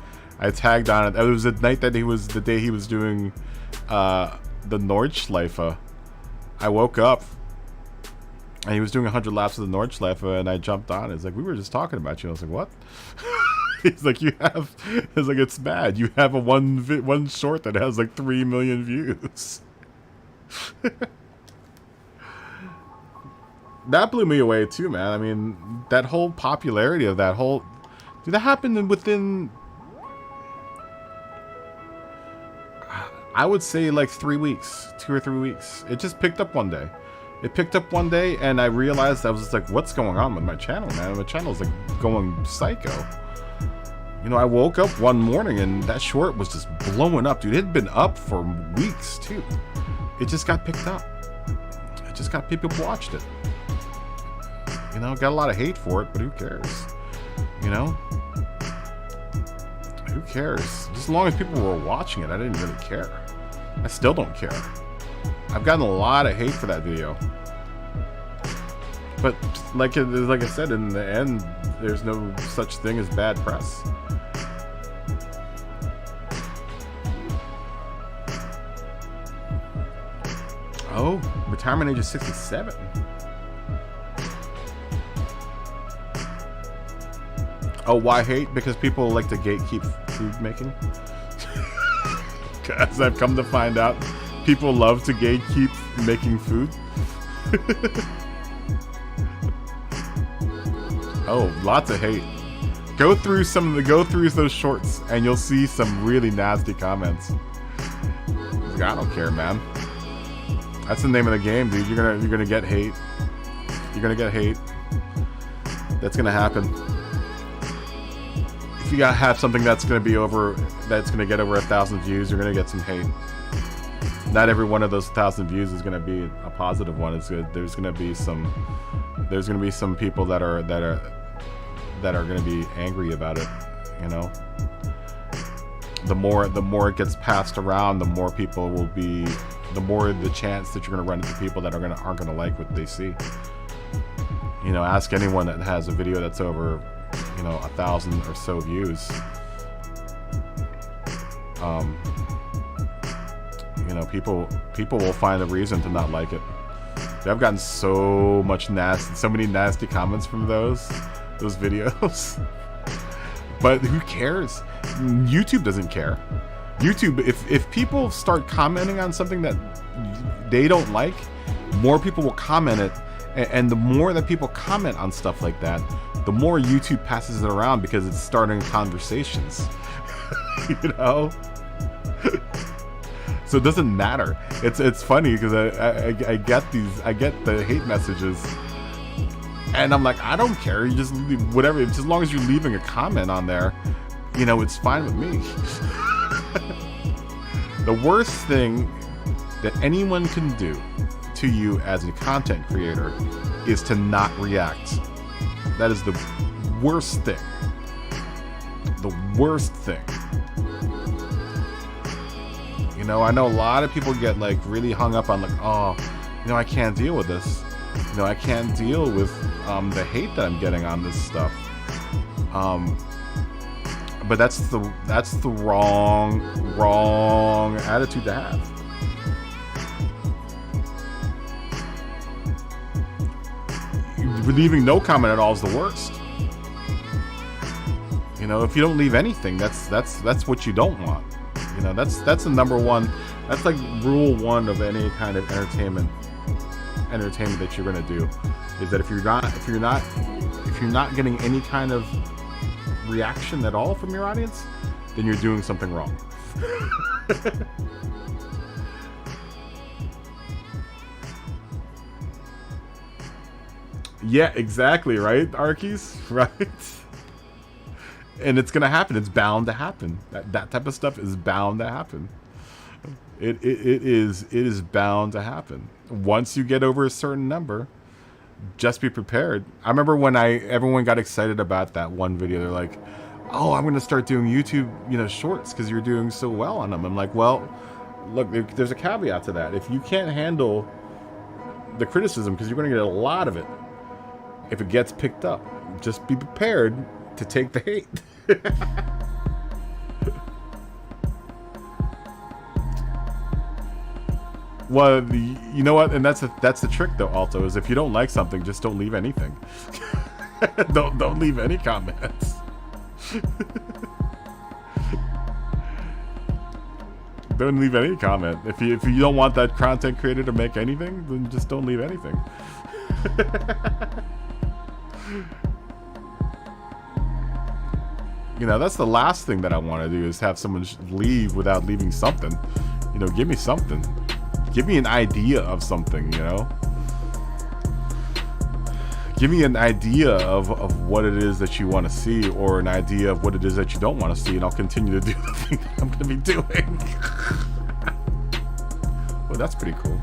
I tagged on it. It was the night that the day he was doing the Nordschleife. I woke up and he was doing 100 laps of the Nordschleife, and I jumped on. It's like, we were just talking about you. I was like, what? He's like, it's like, it's bad. You have a one short that has like 3 million views. That blew me away too, man. I mean, that whole popularity of that whole... Dude, that happened within... I would say like 3 weeks. 2 or 3 weeks. It just picked up one day. It picked up one day, and I realized, I was just like, what's going on with my channel, man? My channel's like going psycho. You know, I woke up one morning and that short was just blowing up, dude. It had been up for weeks too. It just got picked up. It just got, people watched it. You know, got a lot of hate for it, but who cares? You know? Who cares? Just as long as people were watching it, I didn't really care. I still don't care. I've gotten a lot of hate for that video. But like I said, in the end, there's no such thing as bad press. Oh, retirement age is 67. Oh, why hate? Because people like to gatekeep food making? As I've come to find out, people love to gatekeep making food. Oh, lots of hate. Go through those shorts and you'll see some really nasty comments. Like, I don't care, man. That's the name of the game, dude. You're gonna get hate. You're gonna get hate. That's gonna happen. If you have something that's gonna get over 1,000 views, you're gonna get some hate. Not every one of those 1,000 views is gonna be a positive one. It's good. There's gonna be some people that are gonna be angry about it. You know. The more it gets passed around, the more people will be. The more the chance that you're gonna run into people that aren't gonna like what they see. You know, ask anyone that has a video that's over, 1,000 or so views. People will find a reason to not like it. I've gotten so many nasty comments from those videos. But who cares? YouTube doesn't care. YouTube, if people start commenting on something that they don't like, more people will comment it, and the more that people comment on stuff like that, the more YouTube passes it around because it's starting conversations. You know? So it doesn't matter. It's funny because I get the hate messages, and I'm like, I don't care. You just leave whatever, just as long as you're leaving a comment on there, you know, it's fine with me. The worst thing that anyone can do to you as a content creator is to not react. That is the worst thing. The worst thing. You know, I know a lot of people get like really hung up on like, oh, you know, I can't deal with this. You know, I can't deal with the hate that I'm getting on this stuff. But that's the wrong attitude to have. Leaving no comment at all is the worst. You know, if you don't leave anything, that's what you don't want. You know, that's the number one. That's like rule one of any kind of entertainment that you're gonna do, is that if you're not getting any kind of reaction at all from your audience, then you're doing something wrong. Yeah, exactly, right, Arkies? Right? And it's gonna happen. It's bound to happen. That type of stuff is bound to happen. It is bound to happen. Once you get over a certain number, just be prepared. I remember when everyone got excited about that one video. They're like, "Oh, I'm gonna start doing YouTube, you know, shorts because you're doing so well on them." I'm like, "Well, look, there's a caveat to that. If you can't handle the criticism, because you're gonna get a lot of it, if it gets picked up, just be prepared to take the hate." Well, you know what, and that's the trick though. Also, is if you don't like something, just don't leave anything. don't leave any comments. Don't leave any comment. If you don't want that content creator to make anything, then just don't leave anything. You know, that's the last thing that I want to do, is have someone leave without leaving something. You know, give me something. Give me an idea of something, you know? Give me an idea of what it is that you want to see, or an idea of what it is that you don't want to see, and I'll continue to do the thing that I'm going to be doing. Well, that's pretty cool.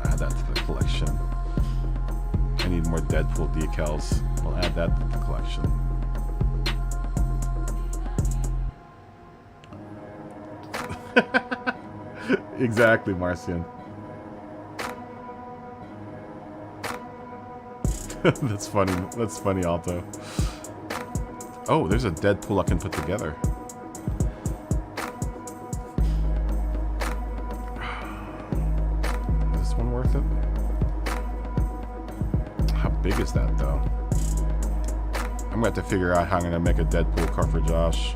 Add that to the collection. I need more Deadpool decals. We'll add that to the collection. Exactly, Marcian. That's funny. That's funny, Alto. Oh, there's a Deadpool I can put together. Is this one worth it? How big is that, though? I'm going to have to figure out how I'm going to make a Deadpool car for Josh.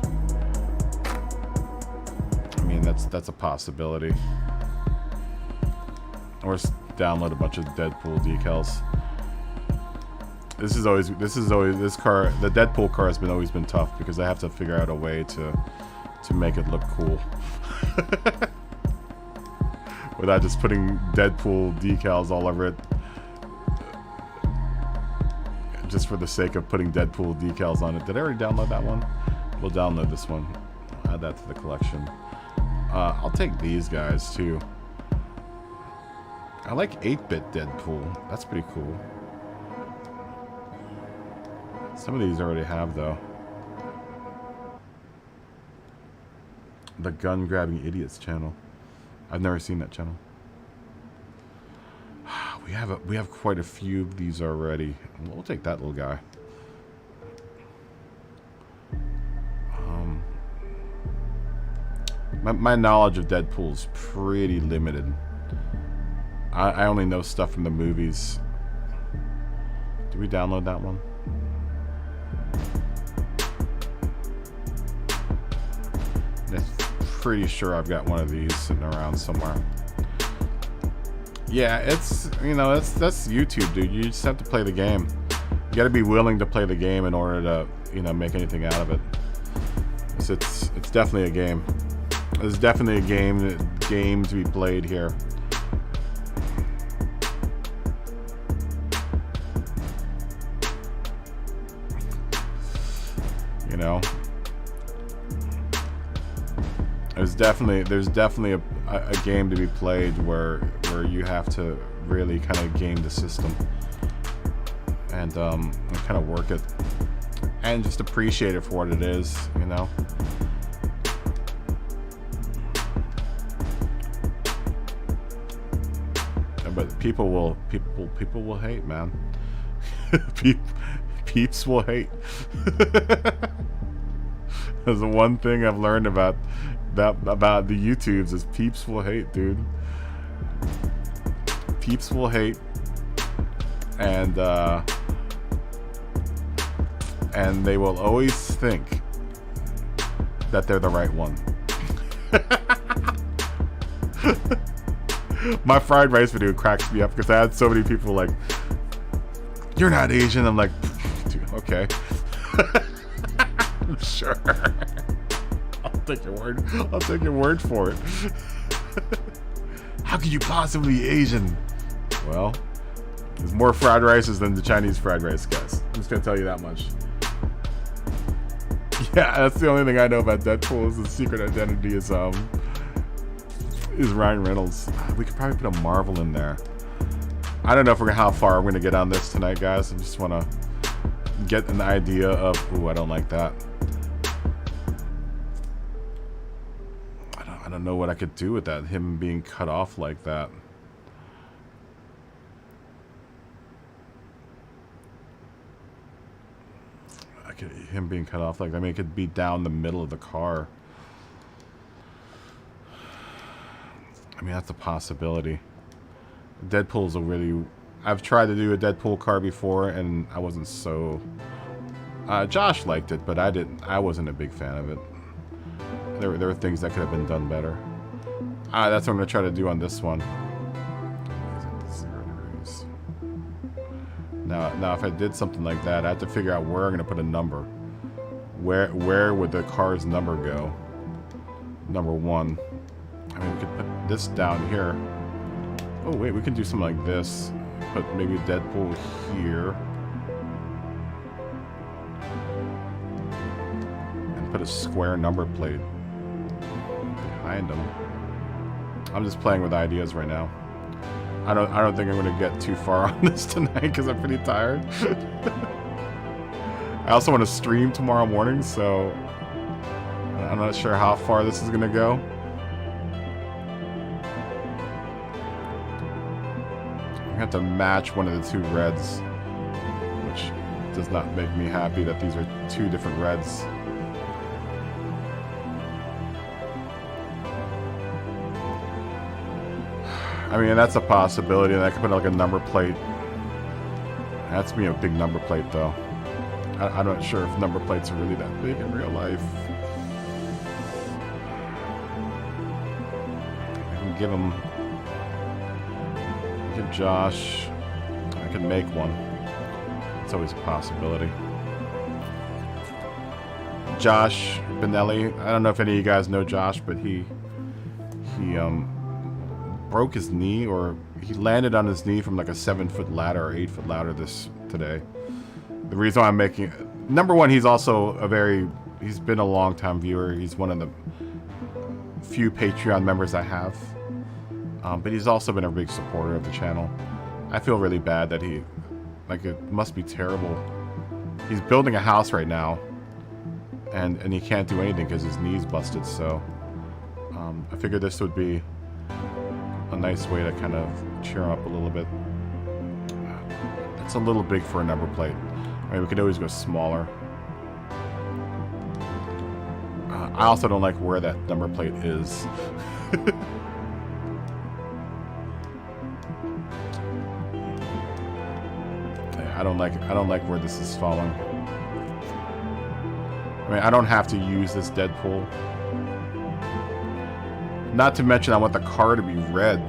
I mean, that's a possibility. Or download a bunch of Deadpool decals. This car, the Deadpool car has always been tough, because I have to figure out a way to make it look cool. Without just putting Deadpool decals all over it. Just for the sake of putting Deadpool decals on it. Did I already download that one? We'll download this one. Add that to the collection. I'll take these guys too. I like 8-bit Deadpool. That's pretty cool. Some of these I already have, though. The Gun Grabbing Idiots channel. I've never seen that channel. We have quite a few of these already. We'll take that little guy. My knowledge of Deadpool is pretty limited. I only know stuff from the movies. Did we download that one? I'm pretty sure I've got one of these sitting around somewhere. Yeah, it's, you know, that's YouTube, dude. You just have to play the game. You got to be willing to play the game in order to, you know, make anything out of it. So it's definitely a game. There's definitely a game to be played here. You know, there's definitely a game to be played where you have to really kind of game the system and kind of work it and just appreciate it for what it is, you know. But people will hate, man. Peeps will hate. There's the one thing I've learned about the YouTubes is peeps will hate, dude. Peeps will hate, and they will always think that they're the right one. My fried rice video cracks me up because I had so many people like, "You're not Asian." I'm like, dude, okay. Sure. I'll take your word. I'll take your word for it. How could you possibly be Asian? Well, there's more fried rices than the Chinese fried rice guys. I'm just gonna tell you that much. Yeah, that's the only thing I know about Deadpool is the secret identity is Ryan Reynolds. We could probably put a Marvel in there. I don't know how far I'm gonna get on this tonight, guys. I just wanna get an idea of. Ooh, I don't like that. I don't know what I could do with that. Him being cut off like that. Him being cut off like that. I mean, it could be down the middle of the car. I mean, that's a possibility. Deadpool's a really... I've tried to do a Deadpool car before, and I wasn't so... Josh liked it, but I didn't. I wasn't a big fan of it. There were things that could have been done better. That's what I'm going to try to do on this one. 0 degrees. Now, if I did something like that, I have to figure out where I'm going to put a number. Where would the car's number go? Number 1. I mean, we could put this down here. Oh, wait, we can do something like this. Put maybe Deadpool here. And put a square number plate behind him. I'm just playing with ideas right now. I don't think I'm going to get too far on this tonight because I'm pretty tired. I also want to stream tomorrow morning, so I'm not sure how far this is going to go. I have to match one of the 2 reds, which does not make me happy that these are 2 different reds. I mean, that's a possibility, and I could put like a number plate. That's me a big number plate, though. I'm not sure if number plates are really that big in real life. I can give Josh. I can make one. It's always a possibility. Josh Benelli. I don't know if any of you guys know Josh, but he broke his knee, or he landed on his knee from like a 7-foot ladder or 8-foot ladder today. The reason why I'm making... Number one, he's also he's been a long-time viewer. He's one of the few Patreon members I have. But he's also been a big supporter of the channel. I feel really bad that it must be terrible. He's building a house right now, and he can't do anything because his knee's busted, so... I figured this would be a nice way to kind of cheer him up a little bit. It's a little big for a number plate. I mean, we could always go smaller. I also don't like where that number plate is. I don't like where this is falling. I mean, I don't have to use this Deadpool. Not to mention, I want the car to be red.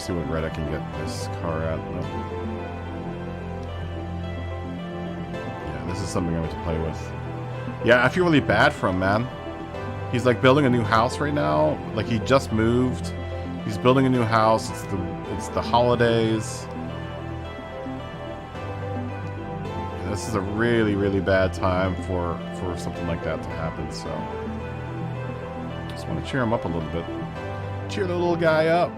see what red I can get this car at. Nope. Yeah, this is something I want to play with. Yeah, I feel really bad for him, man. He's like building a new house right now. Like he just moved. He's building a new house. It's the holidays. Yeah, this is a really, really bad time for something like that to happen. So just want to cheer him up a little bit. Cheer the little guy up.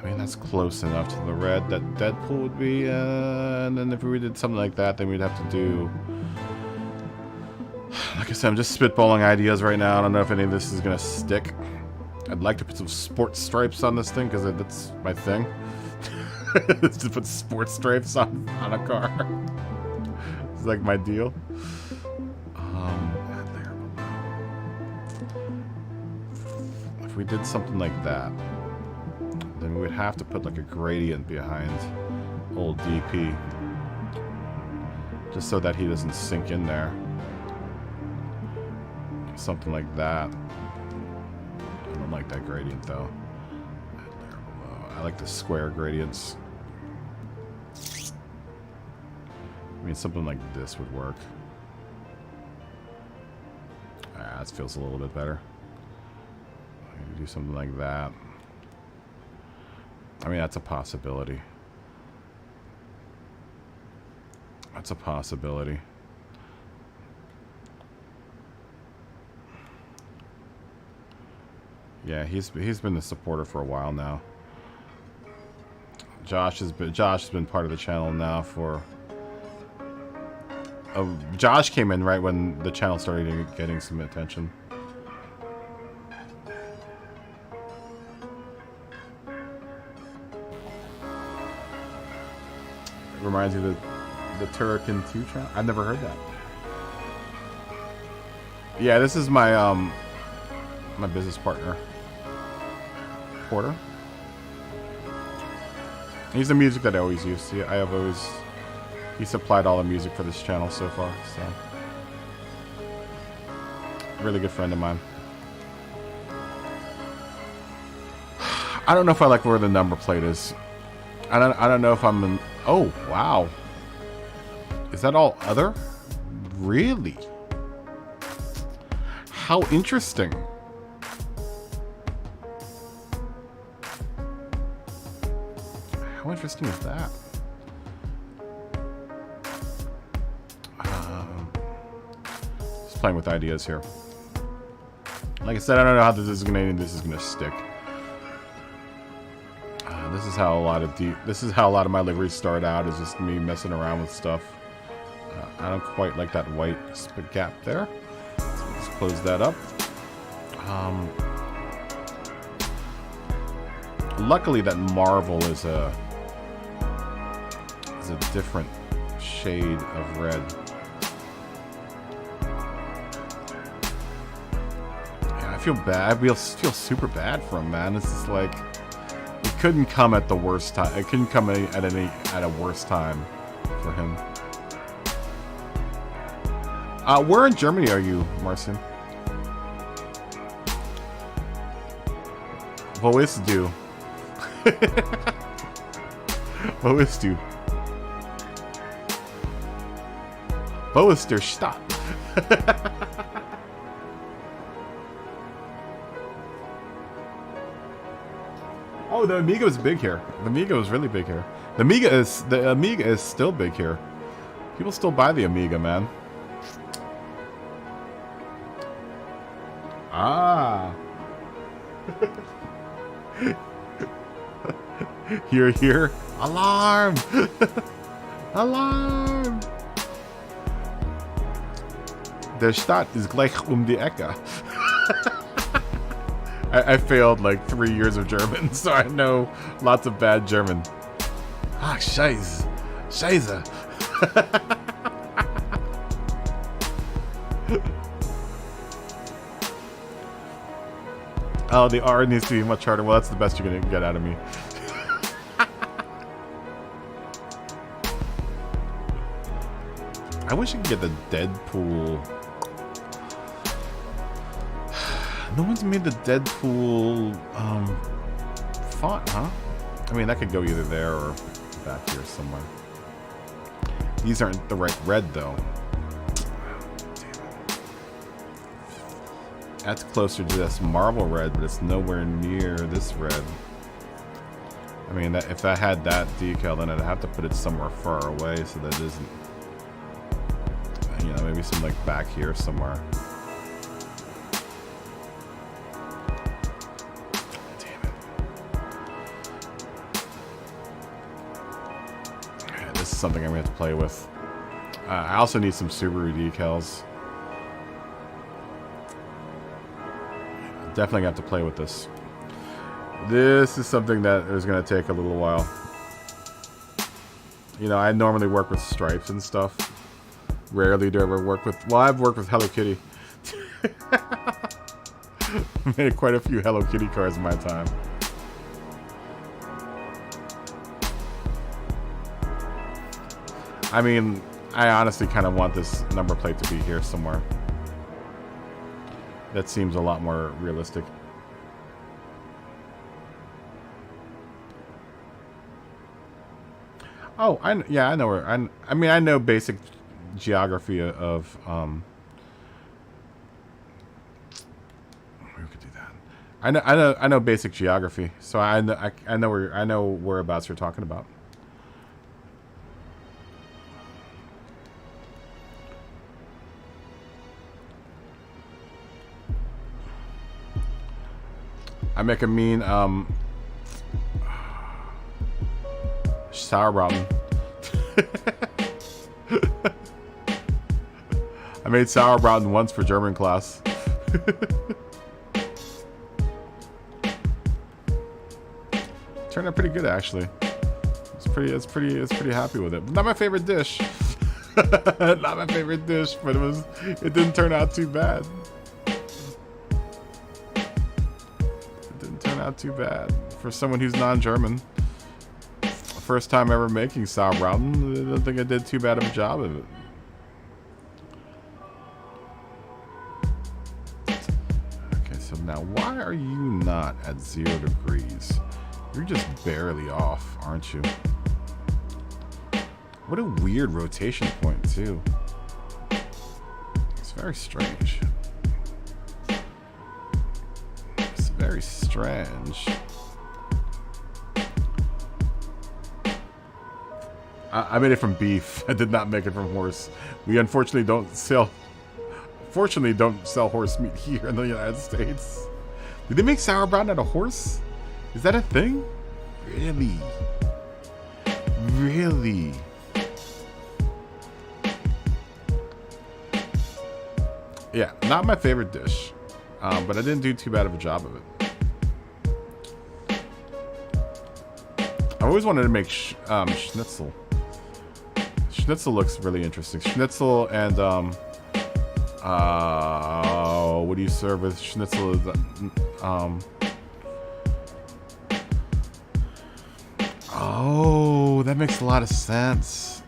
I mean, that's close enough to the red that Deadpool would be. And then if we did something like that, then we'd have to do... Like I said, I'm just spitballing ideas right now. I don't know if any of this is going to stick. I'd like to put some sports stripes on this thing, because that's my thing. To put sports stripes on a car. It's like my deal. If we did something like that, then we would have to put like a gradient behind old DP. Just so that he doesn't sink in there. Something like that. I don't like that gradient though. I like the square gradients. I mean, something like this would work. Ah, this feels a little bit better. Do something like that. I mean, that's a possibility. That's a possibility. Yeah, he's been the supporter for a while now. Josh has been part of the channel now for... Josh came in right when the channel started getting some attention. It reminds you of the Turrican 2 channel. I've never heard that. Yeah, this is my my business partner, Porter. He's the music that I always use. He supplied all the music for this channel so far, so. Really good friend of mine. I don't know if I like where the number plate is. I don't know if I'm in... Oh, wow. Is that all other? Really? How interesting. How interesting is that? Just playing with ideas here. Like I said, I don't know how this is gonna stick. This is how a lot of my liveries start out, is just me messing around with stuff. I don't quite like that white split gap there. So let's close that up. Luckily, that marble is a different shade of red. Yeah, I feel bad. I feel super bad for him, man. It's just like it couldn't come at the worst time. It couldn't come at a worse time for him. Where in Germany are you, Marcin? Wo ist du? Wo ist du? Wo ist der Stadt? Oh, the Amiga is big here. The Amiga is really big here. The Amiga is still big here. People still buy the Amiga, man. Ah. Here. Alarm! Alarm! Der Stadt ist gleich die Ecke. I failed like 3 years of German, so I know lots of bad German. Ah, Scheiße. Scheiße. Oh, the R needs to be much harder. Well, that's the best you're going to get out of me. I wish I could get the Deadpool. No one's made the Deadpool font, huh? I mean, that could go either there or back here somewhere. These aren't the right red, though. That's closer to this marble red, but it's nowhere near this red. I mean, if I had that decal, then I'd have to put it somewhere far away so that it isn't, you know, maybe some like back here somewhere. Damn it. Yeah, this is something I'm going to have to play with. I also need some Subaru decals. Definitely have to play with this. This is something that is going to take a little while. You know, I normally work with stripes and stuff. Rarely do I ever work with... Well, I've worked with Hello Kitty. I've made quite a few Hello Kitty cars in my time. I mean, I honestly kind of want this number plate to be here somewhere. That seems a lot more realistic. Oh, yeah, I know where. I mean, I know basic geography of. We could do that. I know basic geography, so I know whereabouts you're talking about. I make a mean sauerbraten. I made sauerbraten once for German class. Turned out pretty good, actually. It's pretty happy with it. Not my favorite dish. Not my favorite dish, but it didn't turn out too bad. Not too bad for someone who's non-German. First time ever making sauerbraten. I don't think I did too bad of a job of it. Okay, so now why are you not at 0 degrees? You're just barely off, aren't you? What a weird rotation point, too. It's very strange. Very strange. I made it from beef. I did not make it from horse. We unfortunately don't sell horse meat here in the United States. Did they make sauerbraten out of horse? Is that a thing? Really? Really? Yeah, not my favorite dish. But I didn't do too bad of a job of it. I always wanted to make schnitzel. Schnitzel looks really interesting. Schnitzel and what do you serve with schnitzel? Oh, that makes a lot of sense.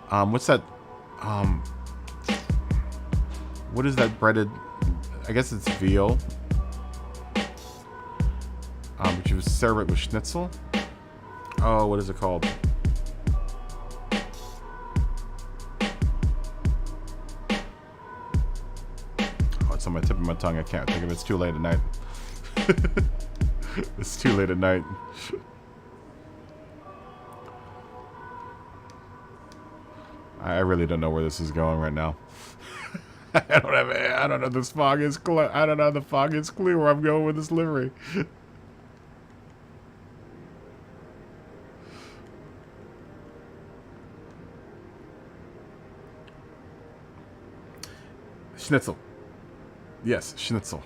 What's that? What is that breaded? I guess it's veal. But you would serve it with schnitzel. Oh, what is it called? Oh, it's on my tip of my tongue. I can't think of it. It's too late at night. It's too late at night. I really don't know where this is going right now. I don't know. This fog is clear. I don't know. The fog is clear where I'm going with this livery. Schnitzel. Yes, schnitzel.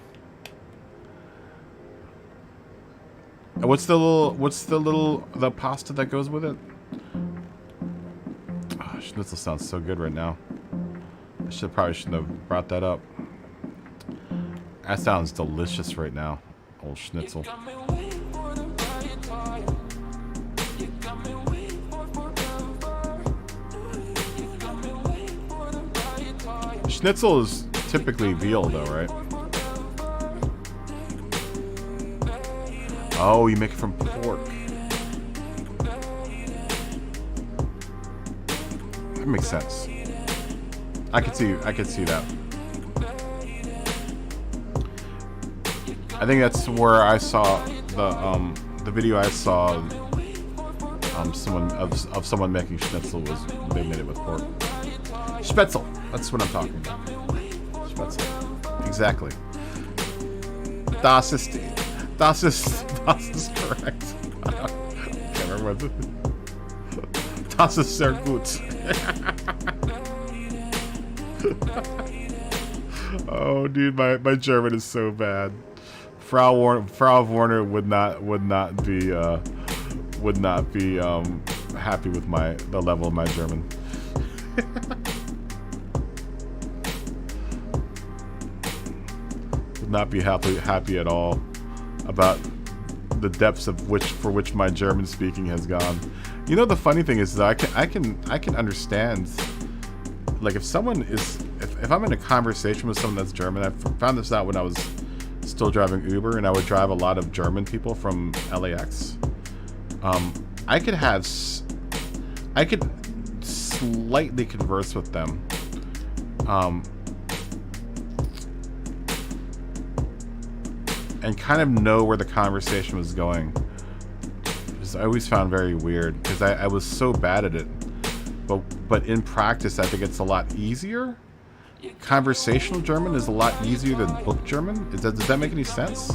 What's the pasta that goes with it? Oh, schnitzel sounds so good right now. I probably shouldn't have brought that up. That sounds delicious right now. Old schnitzel. Schnitzel is typically veal though, right? Oh, you make it from pork. That makes sense. I could see that. I think that's where I saw the video I saw someone making schnitzel was they made it with pork. Spätzle. That's what I'm talking about. Spätzle. Exactly. Das ist correct. I can't remember what das ist sehr gut. Oh, dude, my German is so bad. Frau Warner would not be happy with the level of my German. Would not be happy at all about the depths of which my German speaking has gone. You know, the funny thing is that I can understand, like, if someone is if I'm in a conversation with someone that's German. I found this out when I was still driving Uber, and I would drive a lot of German people from LAX. I could slightly converse with them. And kind of know where the conversation was going. Which I always found very weird, because I was so bad at it. But in practice, I think it's a lot easier. Conversational German is a lot easier than book German. Does that make any sense?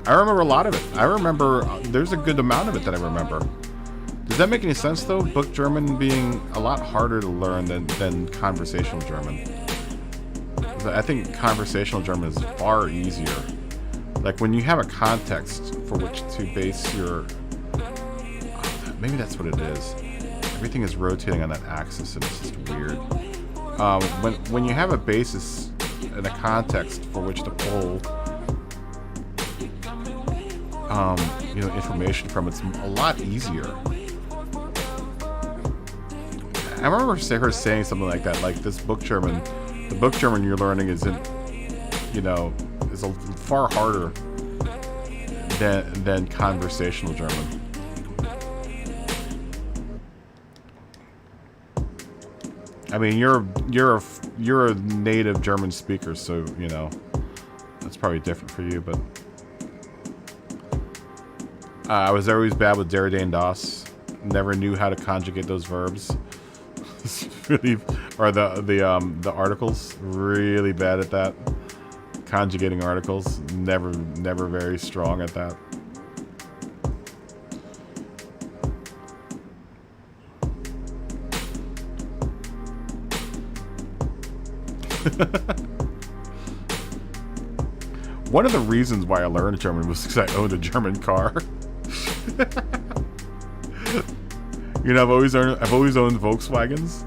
I remember a lot of it. I remember there's a good amount of it that I remember. Does that make any sense, though? Book German being a lot harder to learn than conversational German. I think conversational German is far easier. Like, when you have a context for which to base your... maybe that's what it is. Everything is rotating on that axis, and it's just weird. When you have a basis and a context for which to pull information from, it's a lot easier. I remember her saying something like that, like, this book German... The book German you're learning is far harder than conversational German. I mean, you're a native German speaker, so that's probably different for you. But I was always bad with der, den, das. Never knew how to conjugate those verbs. Really, or the articles, really bad at that. Conjugating articles, never very strong at that. One of the reasons why I learned German was because I owned a German car. I've always owned Volkswagens.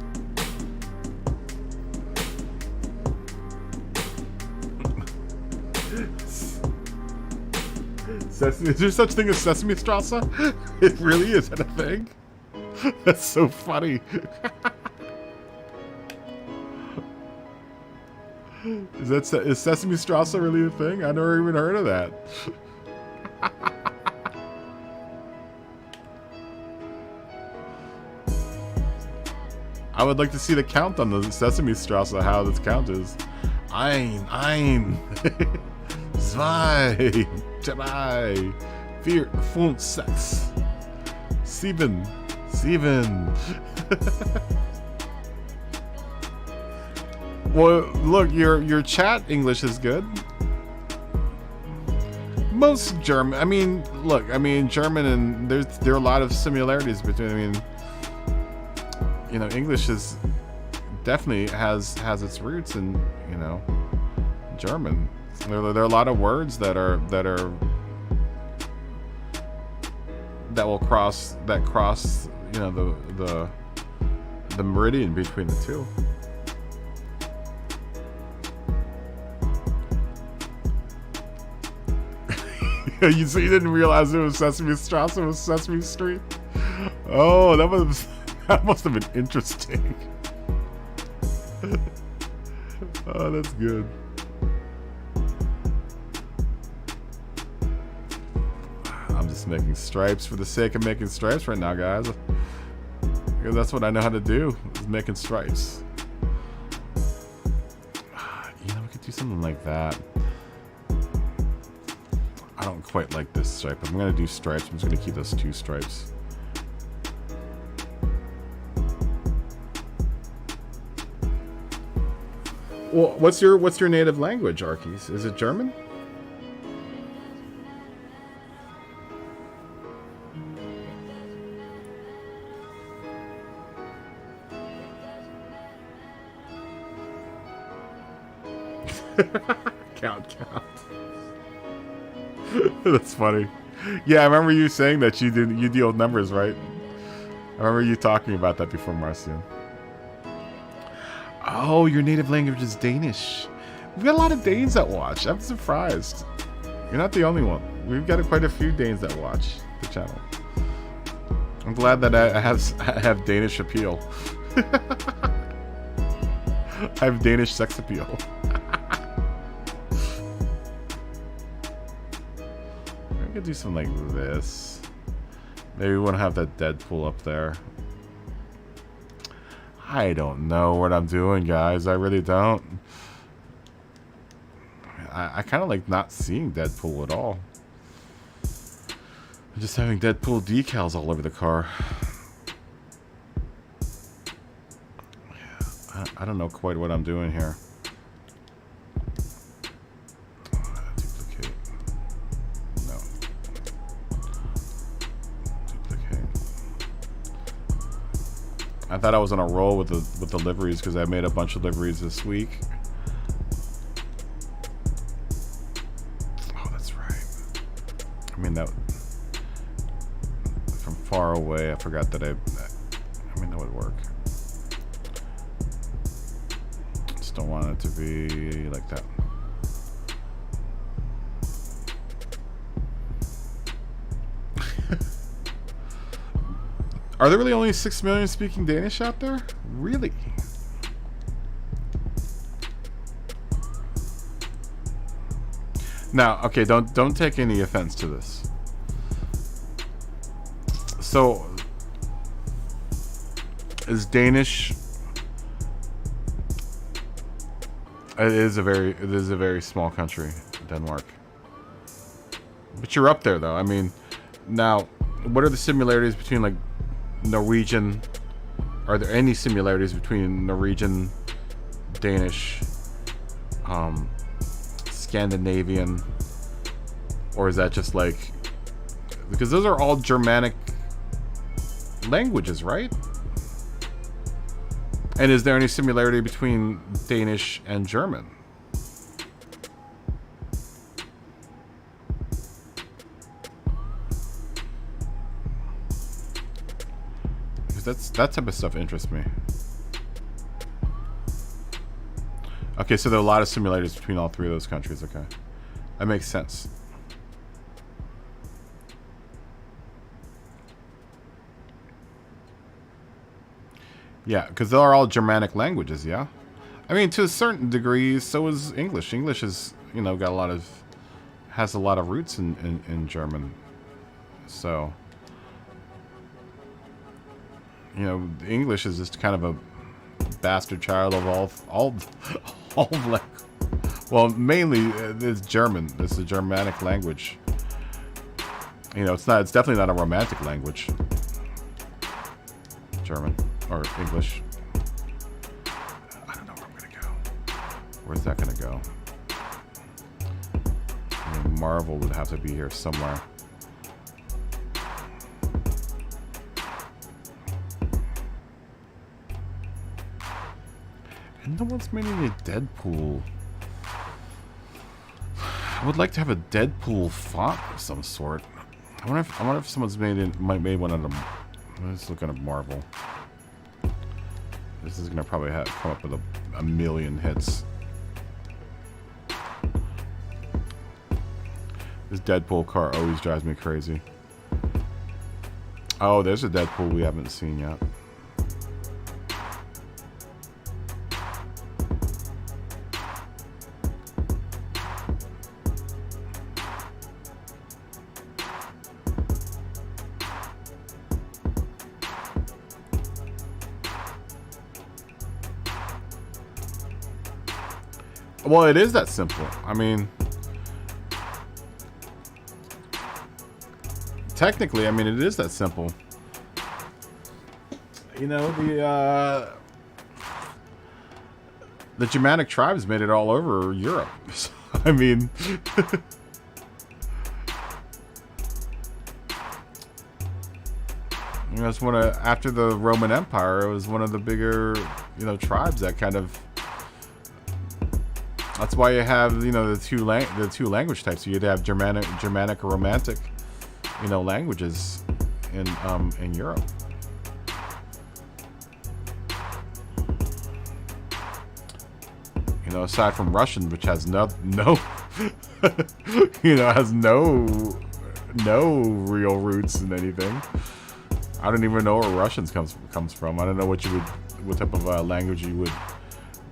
Is there such thing as Sesame Strasse? It really is. That a thing? That's so funny. Is Sesame Strasse really a thing? I never even heard of that. I would like to see the count on the Sesame Strasse, how this count is. Ein, zwei, drei, vier, fünf, sechs, sieben. Well, look, your chat English is good. Most German, German and there are a lot of similarities between. English is definitely has its roots in German. There are a lot of words that will cross the meridian between the two. You didn't realize it was Sesame Strasse, it was Sesame Street? Oh, that must have been interesting. Oh, that's good. I'm just making stripes for the sake of making stripes right now, guys. Because that's what I know how to do, is making stripes. You know, we could do something like that. I don't quite like this stripe. I'm going to do stripes. I'm just going to keep those 2 stripes. Well, what's your native language, Arkies? Is it German? Count. That's funny. Yeah, I remember you saying that you deal with numbers, right? I remember you talking about that before, Marcian. Oh, your native language is Danish. We've got a lot of Danes that watch. I'm surprised. You're not the only one. We've got quite a few Danes that watch the channel. I'm glad that I have Danish appeal. I have Danish sex appeal. I could do something like this. Maybe we want to have that Deadpool up there. I don't know what I'm doing, guys. I really don't. I kind of like not seeing Deadpool at all. I'm just having Deadpool decals all over the car. I don't know quite what I'm doing here. Duplicate. No. Duplicate. I thought I was on a roll with the liveries because I made a bunch of liveries this week. Oh, that's right. I mean that from far away. I forgot that I mean that would work. Just don't want it to be like that. Are there really only 6 million speaking Danish out there? Really? Now, okay, don't take any offense to this. So, is Danish? It is a very small country, Denmark. But you're up there, though. I mean, now, what are the similarities between like Norwegian? Are there any similarities between Norwegian, Danish, Scandinavian, or is that just like, because those are all Germanic languages, right? And is there any similarity between Danish and German? That type of stuff interests me. Okay, so there are a lot of similarities between all 3 of those countries. Okay, that makes sense. Yeah, because they are all Germanic languages. Yeah, I mean to a certain degree, so is English. English is, you know, has a lot of roots in German. So, you know, English is just kind of a bastard child of all like, well, mainly it's German. It's a Germanic language. You know, it's definitely not a romantic language. German or English. I don't know where I'm gonna go. Where's that gonna go? I mean, Marvel would have to be here somewhere. And no one's made any Deadpool. I would like to have a Deadpool font of some sort. I wonder if someone's made one of them. Let's look at Marvel. This is gonna probably come up with a million hits. This Deadpool car always drives me crazy. Oh, there's a Deadpool we haven't seen yet. Well, it is that simple. I mean, technically, I mean, it is that simple. You know, the Germanic tribes made it all over Europe. So, I mean, you know, it's one of, after the Roman Empire, it was one of the bigger, you know, tribes that kind of. That's why you have, you know, the two language types. You'd have Germanic or Romantic, you know, languages in Europe. You know, aside from Russian, which has no you know, has no real roots in anything. I don't even know where Russians comes from. I don't know what type of language you would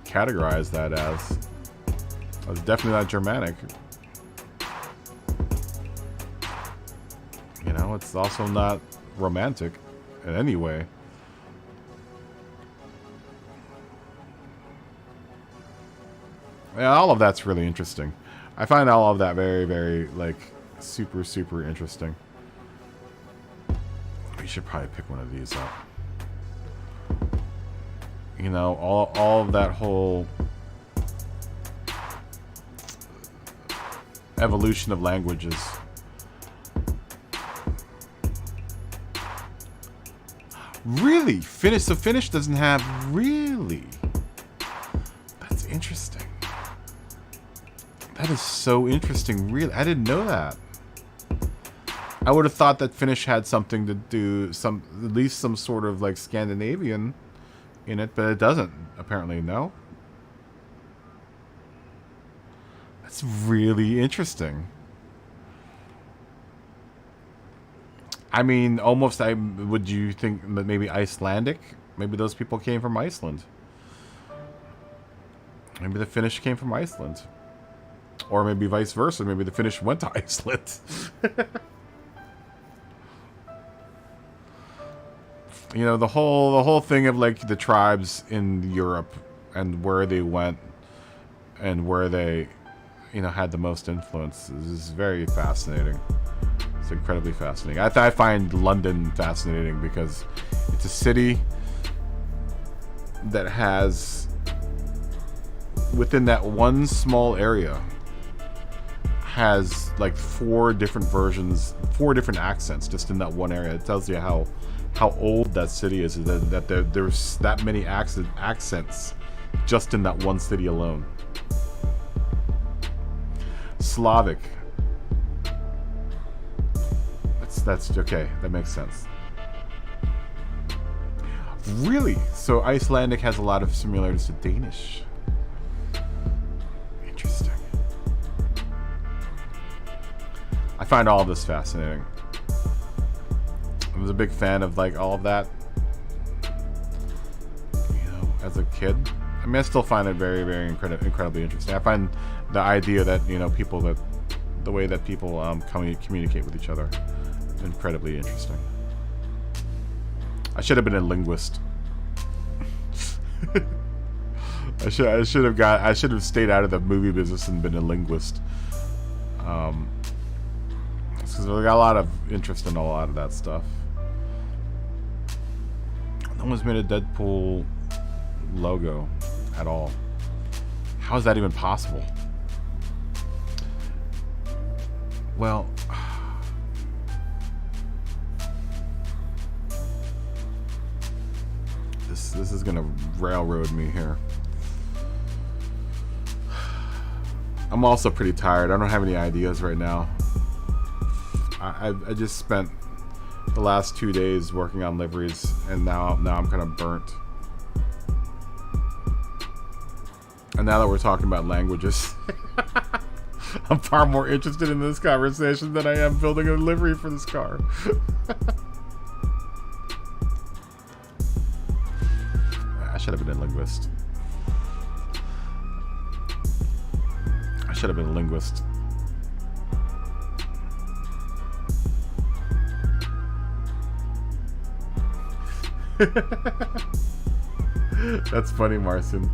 categorize that as. It's definitely not Germanic. You know, it's also not Romantic in any way. Yeah, all of that's really interesting. I find all of that very, very, like, super, super interesting. We should probably pick one of these up. You know, all of that whole evolution of languages. Really? Finnish? So Finnish doesn't have... Really? That's interesting. That is so interesting. Really? I didn't know that. I would have thought that Finnish had something to do... at least some sort of, like, Scandinavian in it, but it doesn't, apparently. No? That's really interesting. I mean, almost, would you think that maybe Icelandic? Maybe those people came from Iceland. Maybe the Finnish came from Iceland. Or maybe vice versa. Maybe the Finnish went to Iceland. You know, the whole thing of, like, the tribes in Europe and where they went and where they, you know, had the most influence is very fascinating. It's incredibly fascinating. I find London fascinating because it's a city that has, within that one small area, has like 4 different versions, 4 different accents just in that one area. It tells you how old that city is, that there's that many accents just in that one city alone. Slavic. That's okay. That makes sense. Really? So Icelandic has a lot of similarities to Danish. Interesting. I find all of this fascinating. I was a big fan of, like, all of that, you know, as a kid. I mean, I still find it very, very incredibly interesting. I find the idea that, you know, the way that people communicate with each other, incredibly interesting. I should have been a linguist. I should have stayed out of the movie business and been a linguist. Because I got a lot of interest in a lot of that stuff. No one's made a Deadpool logo at all. How is that even possible? Well, this is gonna railroad me here. I'm also pretty tired. I don't have any ideas right now. I just spent the last 2 days working on liveries, and now I'm kind of burnt. And now that we're talking about languages, I'm far more interested in this conversation than I am building a livery for this car. I should have been a linguist. I should have been a linguist. That's funny, Marcin.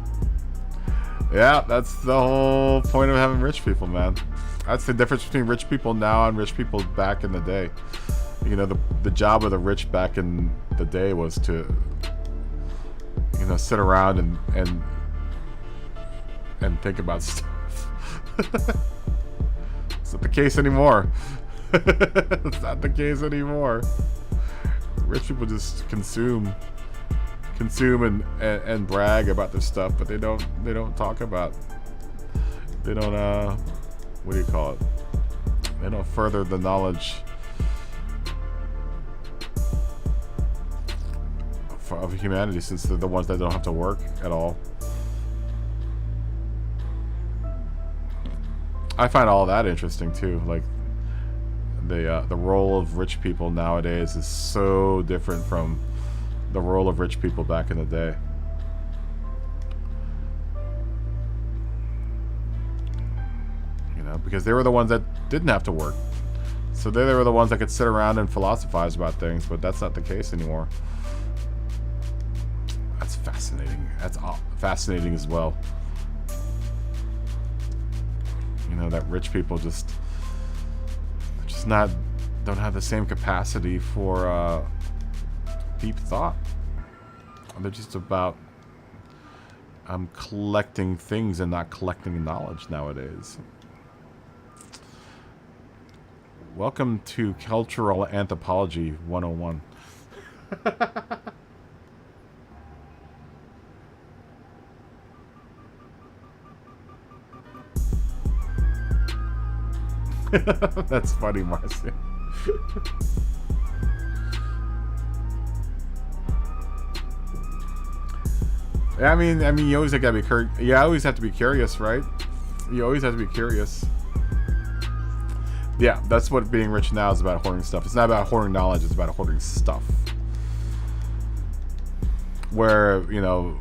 Yeah, that's the whole point of having rich people, man. That's the difference between rich people now and rich people back in the day. You know, the job of the rich back in the day was to, you know, sit around and think about stuff. It's not the case anymore. It's not the case anymore. Rich people just consume and brag about their stuff, but they don't talk about. They don't what do you call it? They don't further the knowledge of humanity, since they're the ones that don't have to work at all. I find all that interesting too. Like the role of rich people nowadays is so different from the role of rich people back in the day. You know, because they were the ones that didn't have to work. So they were the ones that could sit around and philosophize about things, but that's not the case anymore. That's fascinating. That's fascinating as well. You know, that rich people just don't have the same capacity for deep thought. They're just about collecting things and not collecting knowledge nowadays. Welcome to Cultural Anthropology 101. That's funny, Marcy. I mean, you always have to be you always have to be curious, right? You always have to be curious. Yeah, that's what being rich now is about, hoarding stuff. It's not about hoarding knowledge, it's about hoarding stuff. Where, you know,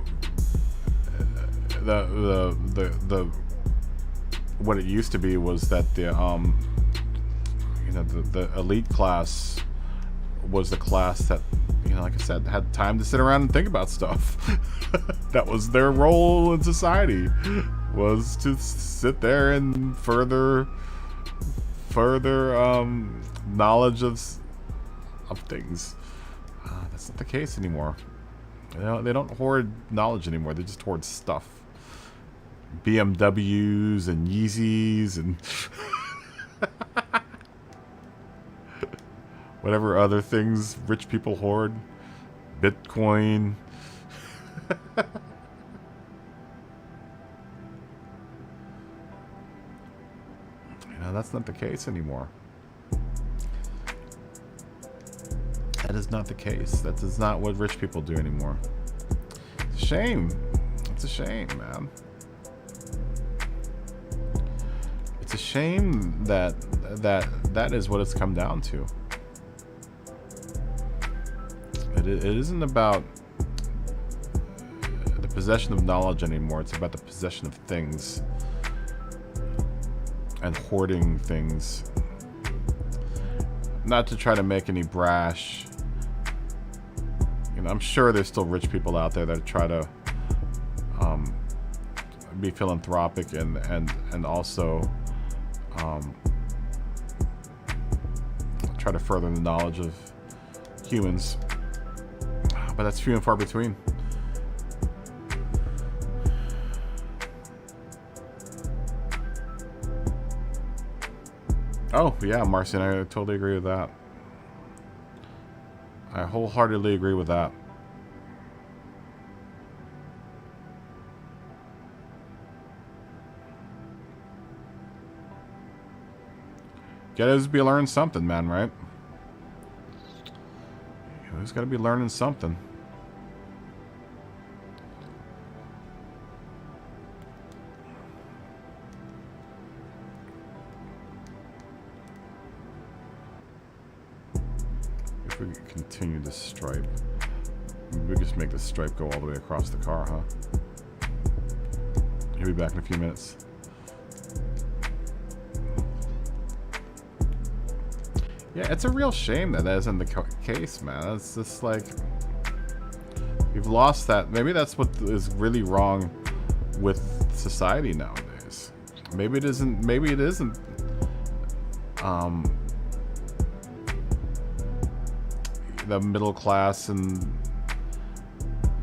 the what it used to be was that the you know, the elite class was the class that, you know, like I said, had time to sit around and think about stuff. That was their role in society, was to sit there and further knowledge of things. That's not the case anymore. You know, they don't hoard knowledge anymore. They just hoard stuff. BMWs and Yeezys and whatever other things rich people hoard. Bitcoin. You know, that's not the case anymore. That is not the case. That is not what rich people do anymore. It's a shame. It's a shame, man. It's a shame that is what it's come down to. It isn't about the possession of knowledge anymore. It's about the possession of things and hoarding things. Not to try to make any brash. You know, I'm sure there's still rich people out there that try to be philanthropic and also try to further the knowledge of humans. But that's few and far between. Oh, yeah, Marcy, and I totally agree with that. I wholeheartedly agree with that. Gotta be learning something, man, right? You always gotta be learning something. If we continue this stripe, we just make the stripe go all the way across the car, huh? He'll be back in a few minutes. Yeah, it's a real shame that isn't the case, man. It's just like we've lost that. Maybe that's what is really wrong with society nowadays. Maybe it isn't. Maybe it isn't. The middle class and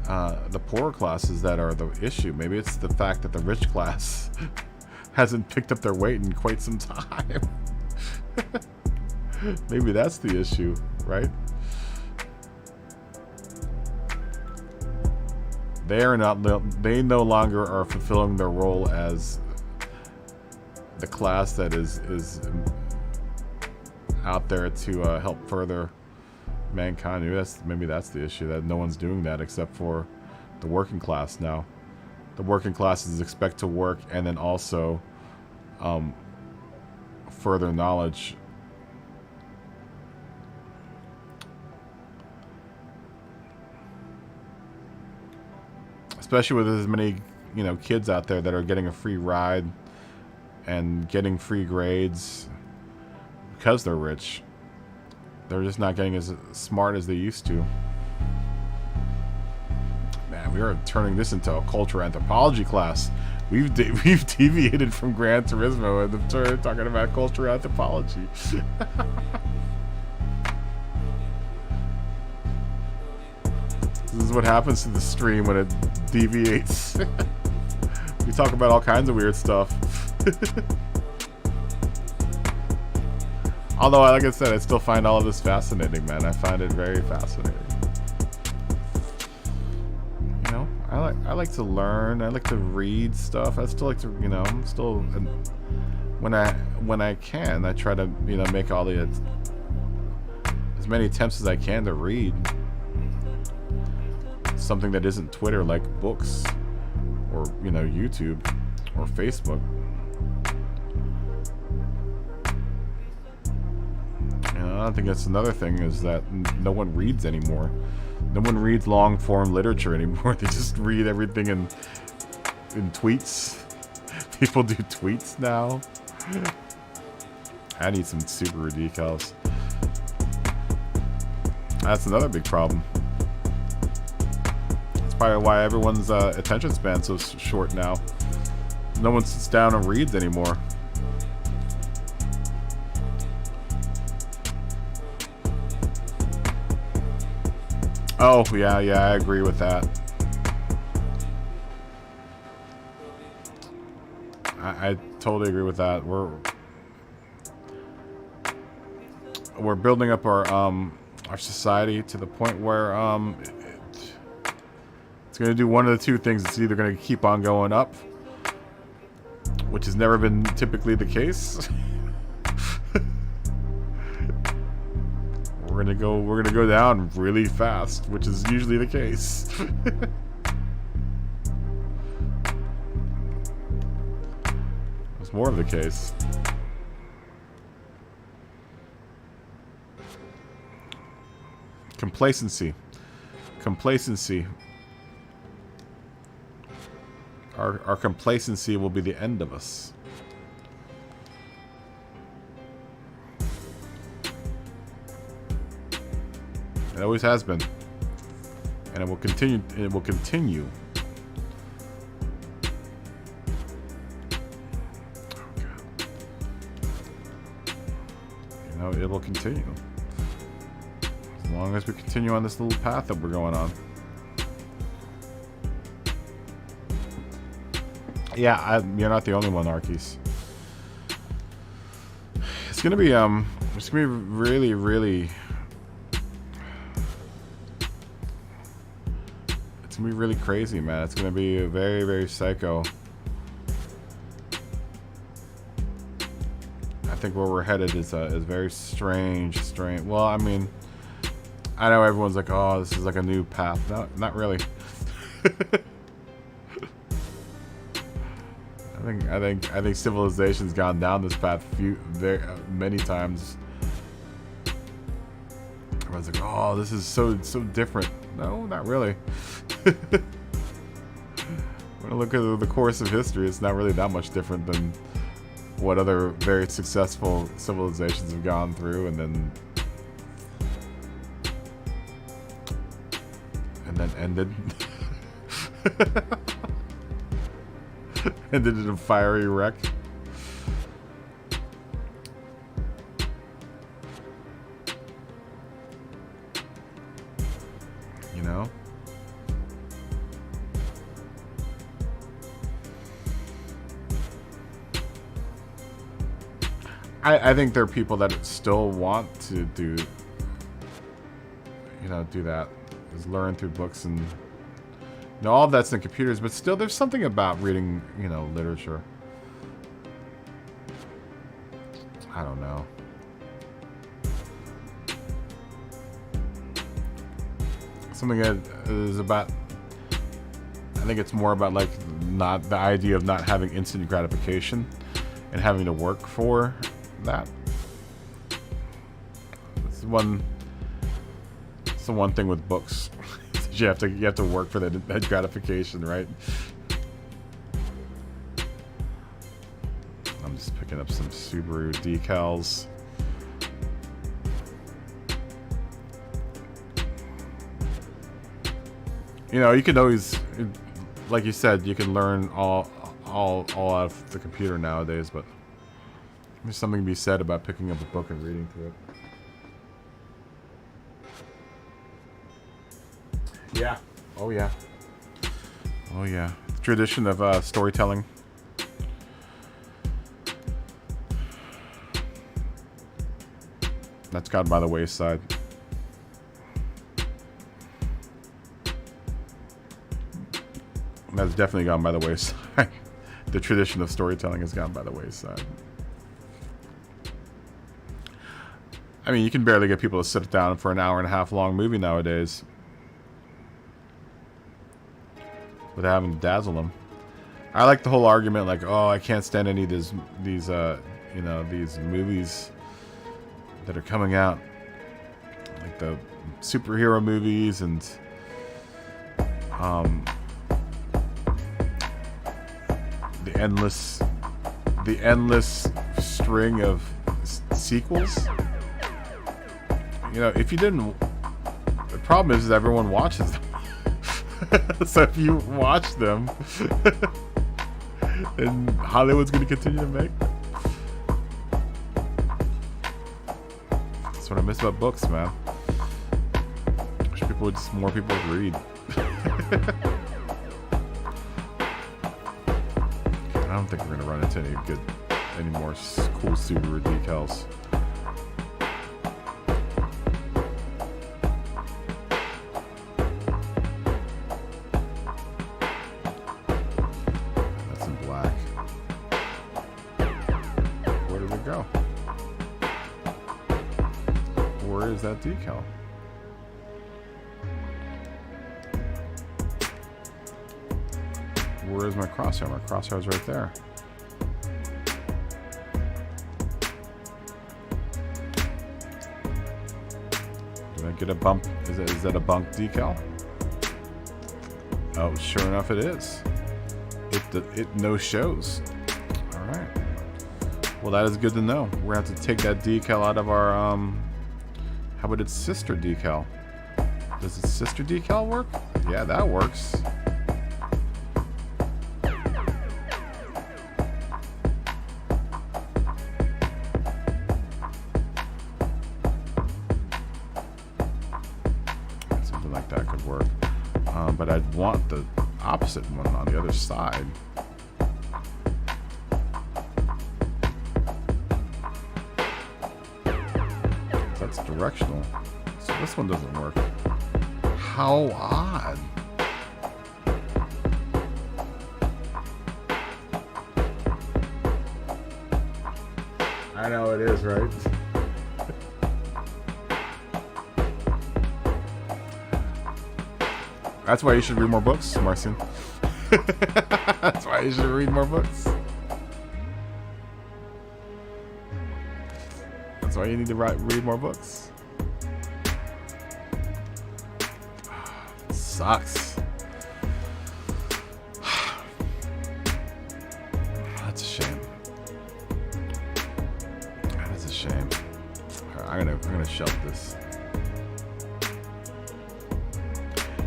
the poorer classes that are the issue. Maybe it's the fact that the rich class hasn't picked up their weight in quite some time. Maybe that's the issue, right? They no longer are fulfilling their role as the class that is out there to help further mankind. Maybe that's the issue, that no one's doing that except for the working class now. The working classes expect to work and then also further knowledge. Especially with as many, you know, kids out there that are getting a free ride and getting free grades because they're rich. They're just not getting as smart as they used to. Man, we are turning this into a cultural anthropology class. We've deviated from Gran Turismo and started talking about cultural anthropology. This is what happens to the stream when it deviates. We talk about all kinds of weird stuff. Although, like I said, I still find all of this fascinating, man. I find it very fascinating. You know, I like to learn. I like to read stuff. I still like to, you know, when I can, I try to, you know, make all the as many attempts as I can to read something that isn't Twitter, like books or, you know, YouTube or Facebook. I think that's another thing, is that no one reads anymore. No one reads long form literature anymore. They just read everything in tweets. People do tweets now. I need some Subaru decals. That's another big problem. That's probably why everyone's attention span's so short now. No one sits down and reads anymore. Oh, yeah, I agree with that. I totally agree with that. We're building up our society to the point where it's going to do one of the two things. It's either going to keep on going up, which has never been typically the case. We're gonna go down really fast, which is usually the case. It's more of the case. Complacency. Our complacency will be the end of us. It always has been, and it will continue. It will continue. Oh God. You know, it will continue as long as we continue on this little path that we're going on. Yeah, you're not the only one, Arkies. It's gonna be really, really. It's gonna be really crazy, man. It's gonna be very, very psycho. I think where we're headed is very strange. Well, I mean, I know everyone's like, "Oh, this is like a new path." No, not really. I think civilization's gone down this path many times. Everyone's like, "Oh, this is so different." No, not really. When I look at the course of history, it's not really that much different than what other very successful civilizations have gone through, and then ended. Ended in a fiery wreck. You know? I think there are people that still want to do, you know, do that. Is learn through books and, you know, all of that's in computers, but still there's something about reading, you know, literature. I don't know. Something that is about, I think it's more about like not the idea of not having instant gratification and having to work for that. It's the one thing with books. you have to work for that gratification, right? I'm just picking up some Subaru decals. You know, you can always, like you said, you can learn all out of the computer nowadays, but there's something to be said about picking up a book and reading through it. Yeah. Oh yeah. Oh yeah. The tradition of storytelling. That's gone by the wayside. That's definitely gone by the wayside. The tradition of storytelling has gone by the wayside. I mean, you can barely get people to sit down for an hour and a half long movie nowadays without having to dazzle them. I like the whole argument, like, oh, I can't stand any of these you know, these movies that are coming out, like the superhero movies and the endless string of sequels. You know, if you didn't, the problem is everyone watches them. So if you watch them, then Hollywood's going to continue to make them. That's what I miss about books, man. I wish more people would read. I don't think we're going to run into any more cool Subaru decals. That decal. Where is my crosshair? My crosshair's right there. Did I get a bump? Is that a bunk decal? Oh, sure enough, it is. It no shows. All right. Well, that is good to know. We're gonna have to take that decal out of our How about its sister decal? Does its sister decal work? Yeah, that works. Something like that could work. But I'd want the opposite one on the other side. That's directional. So this one doesn't work. How odd. I know it is, right? That's why you should read more books, Marcin. That's why you should read more books. That's why you need to read more books. It sucks. That's a shame. That is a shame. I'm gonna shelf this.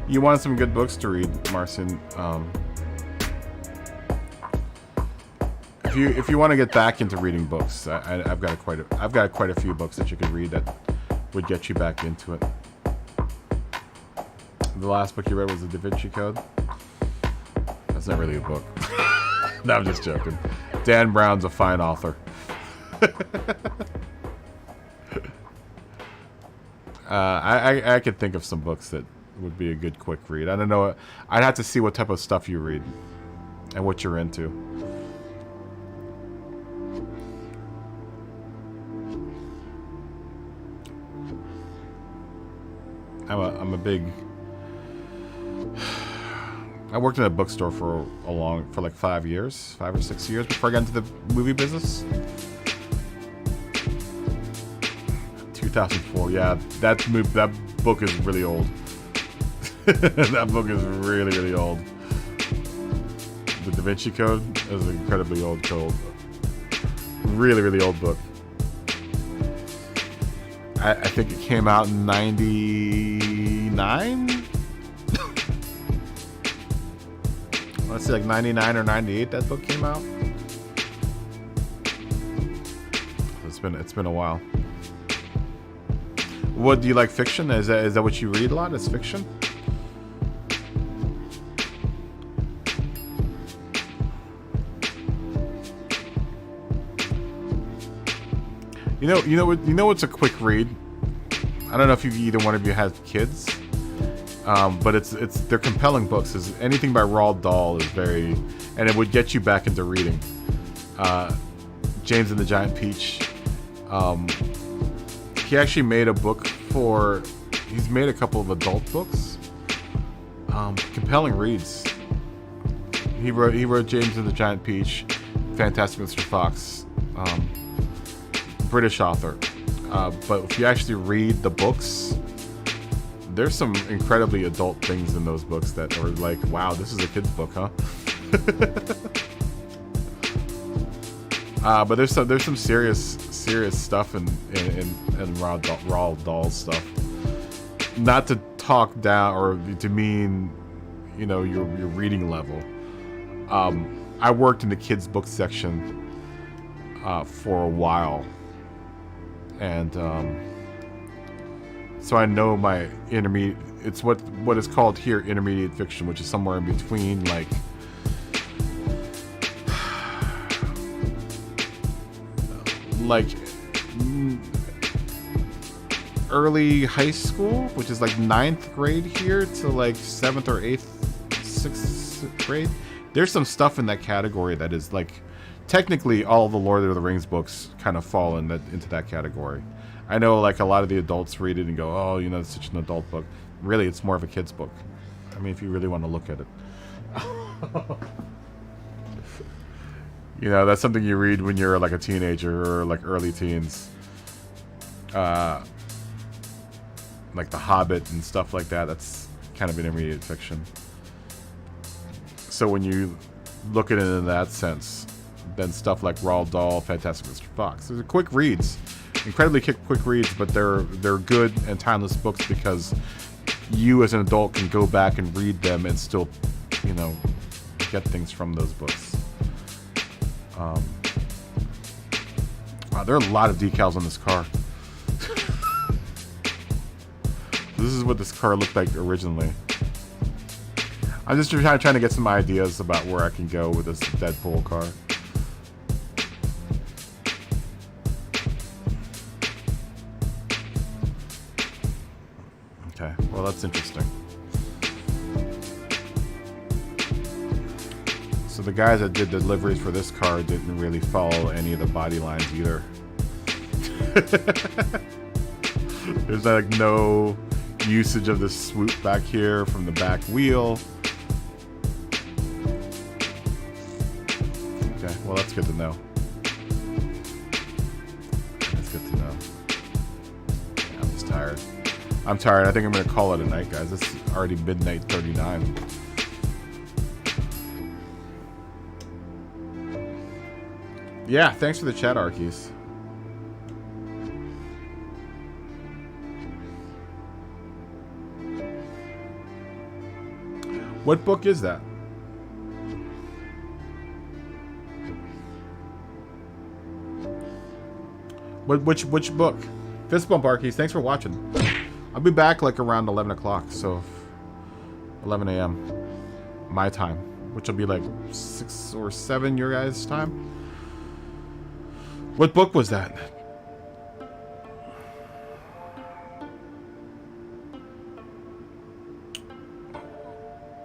You wanted some good books to read, Marcin. if you want to get back into reading books, I've got quite a few books that you could read that would get you back into it. The last book you read was The Da Vinci Code. That's not really a book. No, I'm just joking. Dan Brown's a fine author. I could think of some books that would be a good quick read. I don't know. I'd have to see what type of stuff you read and what you're into. I'm a big. I worked in a bookstore for like 5 years, 5 or 6 years before I got into the movie business. 2004, yeah, that book is really old. That book is really, really old. The Da Vinci Code is an incredibly old code. Really, really old book. I think it came out in 99? Let's say like 99 or 98 that book came out. It's been a while. What do you like, fiction? Is that what you read a lot? Is fiction? You know what's a quick read? I don't know if either one of you have kids, but they're compelling books. Anything by Roald Dahl is very, and it would get you back into reading. James and the Giant Peach. He actually made a book he's made a couple of adult books. Compelling reads. He wrote James and the Giant Peach, Fantastic Mr. Fox. British author, but if you actually read the books, there's some incredibly adult things in those books that are like, wow, this is a kid's book, huh? But there's some serious stuff in Roald Dahl's stuff. Not to talk down or demean, your reading level. I worked in the kids' book section for a while. And so I know my intermediate. It's what is called here intermediate fiction, which is somewhere in between like early high school, which is like 9th grade here, to like 7th or 8th, 6th grade. There's some stuff in that category that is like. Technically, all the Lord of the Rings books kind of fall into that category. I know, like, a lot of the adults read it and go, oh, it's such an adult book. Really, it's more of a kid's book. I mean, if you really want to look at it. That's something you read when you're, like, a teenager or, like, early teens. Like The Hobbit and stuff like that. That's kind of intermediate fiction. So when you look at it in that sense... than stuff like Roald Dahl, Fantastic Mr. Fox. They're quick reads, incredibly quick reads, but they're good and timeless books because you as an adult can go back and read them and still, get things from those books. Wow, there are a lot of decals on this car. This is what this car looked like originally. I'm just trying to get some ideas about where I can go with this Deadpool car. Okay, well that's interesting. So the guys that did deliveries for this car didn't really follow any of the body lines either. There's like no usage of the swoop back here from the back wheel. Okay, well that's good to know. That's good to know. Yeah, I'm just tired. I'm tired. I think I'm going to call it a night, guys. It's already midnight 39. Yeah, thanks for the chat, Arkeys. What book is that? Which book? Fist bump Arkeys, thanks for watching. I'll be back like around 11 o'clock, so 11 a.m. my time, which will be like 6 or 7 your guys' time. What book was that?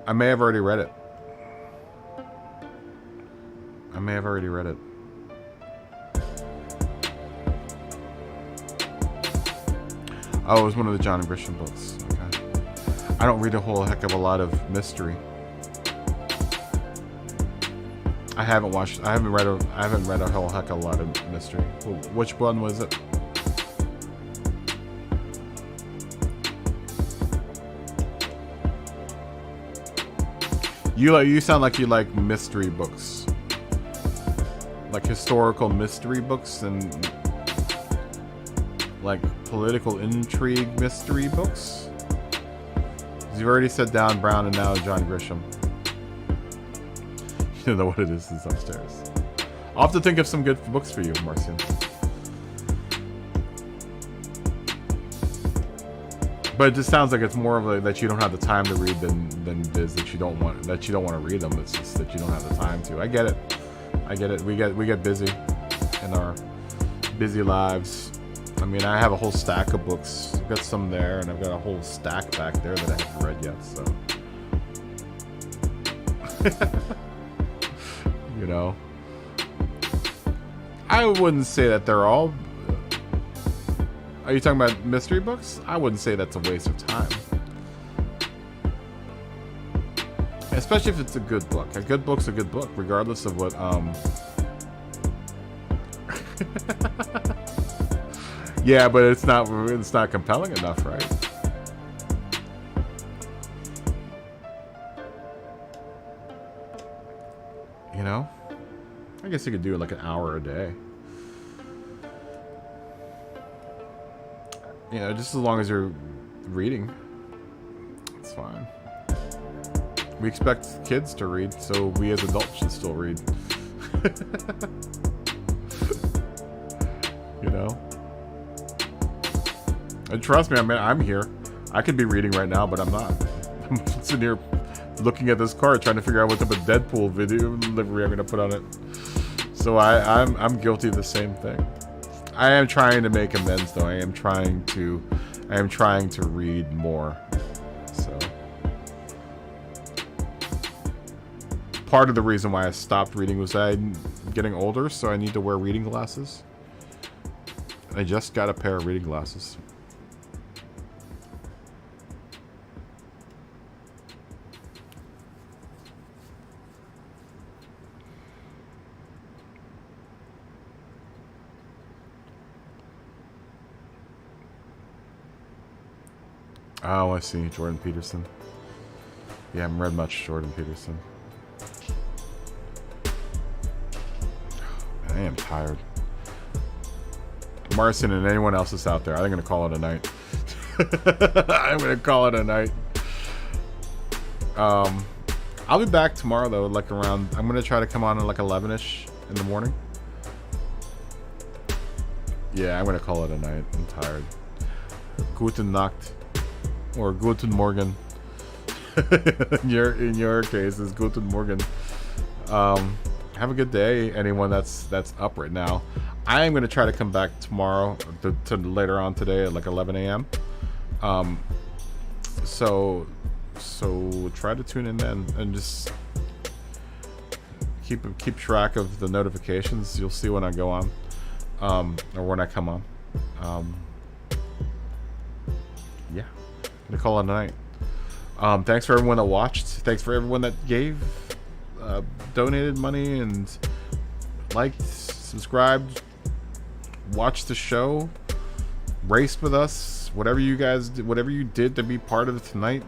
I may have already read it. I may have already read it. Oh, it was one of the John Grisham books. Okay. I don't read a whole heck of a lot of mystery. I haven't read a whole heck of a lot of mystery. Which one was it? You sound like you like mystery books. Like historical mystery books and like political intrigue mystery books. You've already said Dan Brown and now John Grisham. You don't know what it is that's upstairs. I'll have to think of some good books for you, Marcian. But it just sounds like it's more of a, that you don't have the time to read than it is that you don't want to read them. It's just that you don't have the time to. I get it. I get it. We get busy in our busy lives. I mean, I have a whole stack of books. I've got some there, and I've got a whole stack back there that I haven't read yet. So, you know, I wouldn't say that they're all. Are you talking about mystery books? I wouldn't say that's a waste of time. Especially if it's a good book. A good book's a good book, regardless of what, yeah, but it's not compelling enough, right? You know? I guess you could do like an hour a day. You know, just as long as you're reading, it's fine. We expect kids to read, so we as adults should still read. You know? And trust me, I mean, I'm here. I could be reading right now, but I'm not. I'm sitting here looking at this card, trying to figure out what type of Deadpool video livery I'm going to put on it. So I'm guilty of the same thing. I am trying to make amends, though. I am trying to read more. So part of the reason why I stopped reading was I'm getting older, so I need to wear reading glasses. I just got a pair of reading glasses. Oh, I see. Jordan Peterson. Yeah, I haven't read much Jordan Peterson. I am tired. Marcin and anyone else that's out there, I'm going to call it a night. I'm going to call it a night. I'll be back tomorrow, though, like around... I'm going to try to come on at like 11-ish in the morning. Yeah, I'm going to call it a night. I'm tired. Guten Nacht. Or Guten Morgen. in your case, is Guten Morgen. Have a good day, anyone that's up right now. I am going to try to come back tomorrow to later on today at like 11 a.m. So try to tune in then and just keep track of the notifications. You'll see when I go on, or when I come on. Yeah. Gonna call it a night. Thanks for everyone that watched. Thanks for everyone that gave, donated money and liked, subscribed, watched the show, raced with us. Whatever you guys did, whatever you did to be part of it tonight.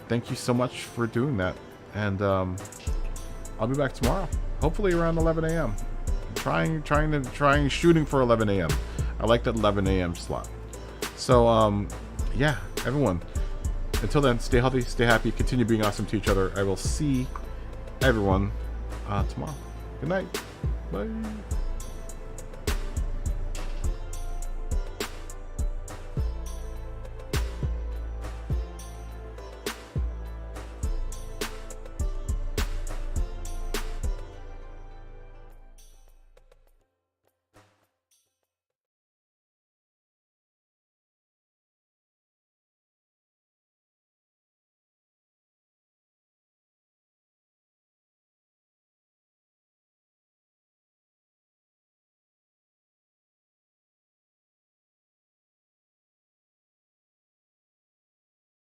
Thank you so much for doing that. And I'll be back tomorrow, hopefully around 11 a.m. Shooting for 11 a.m. I like that 11 a.m. slot. So yeah, everyone, until then, stay healthy, stay happy, continue being awesome to each other. I will see everyone tomorrow. Good night. Bye.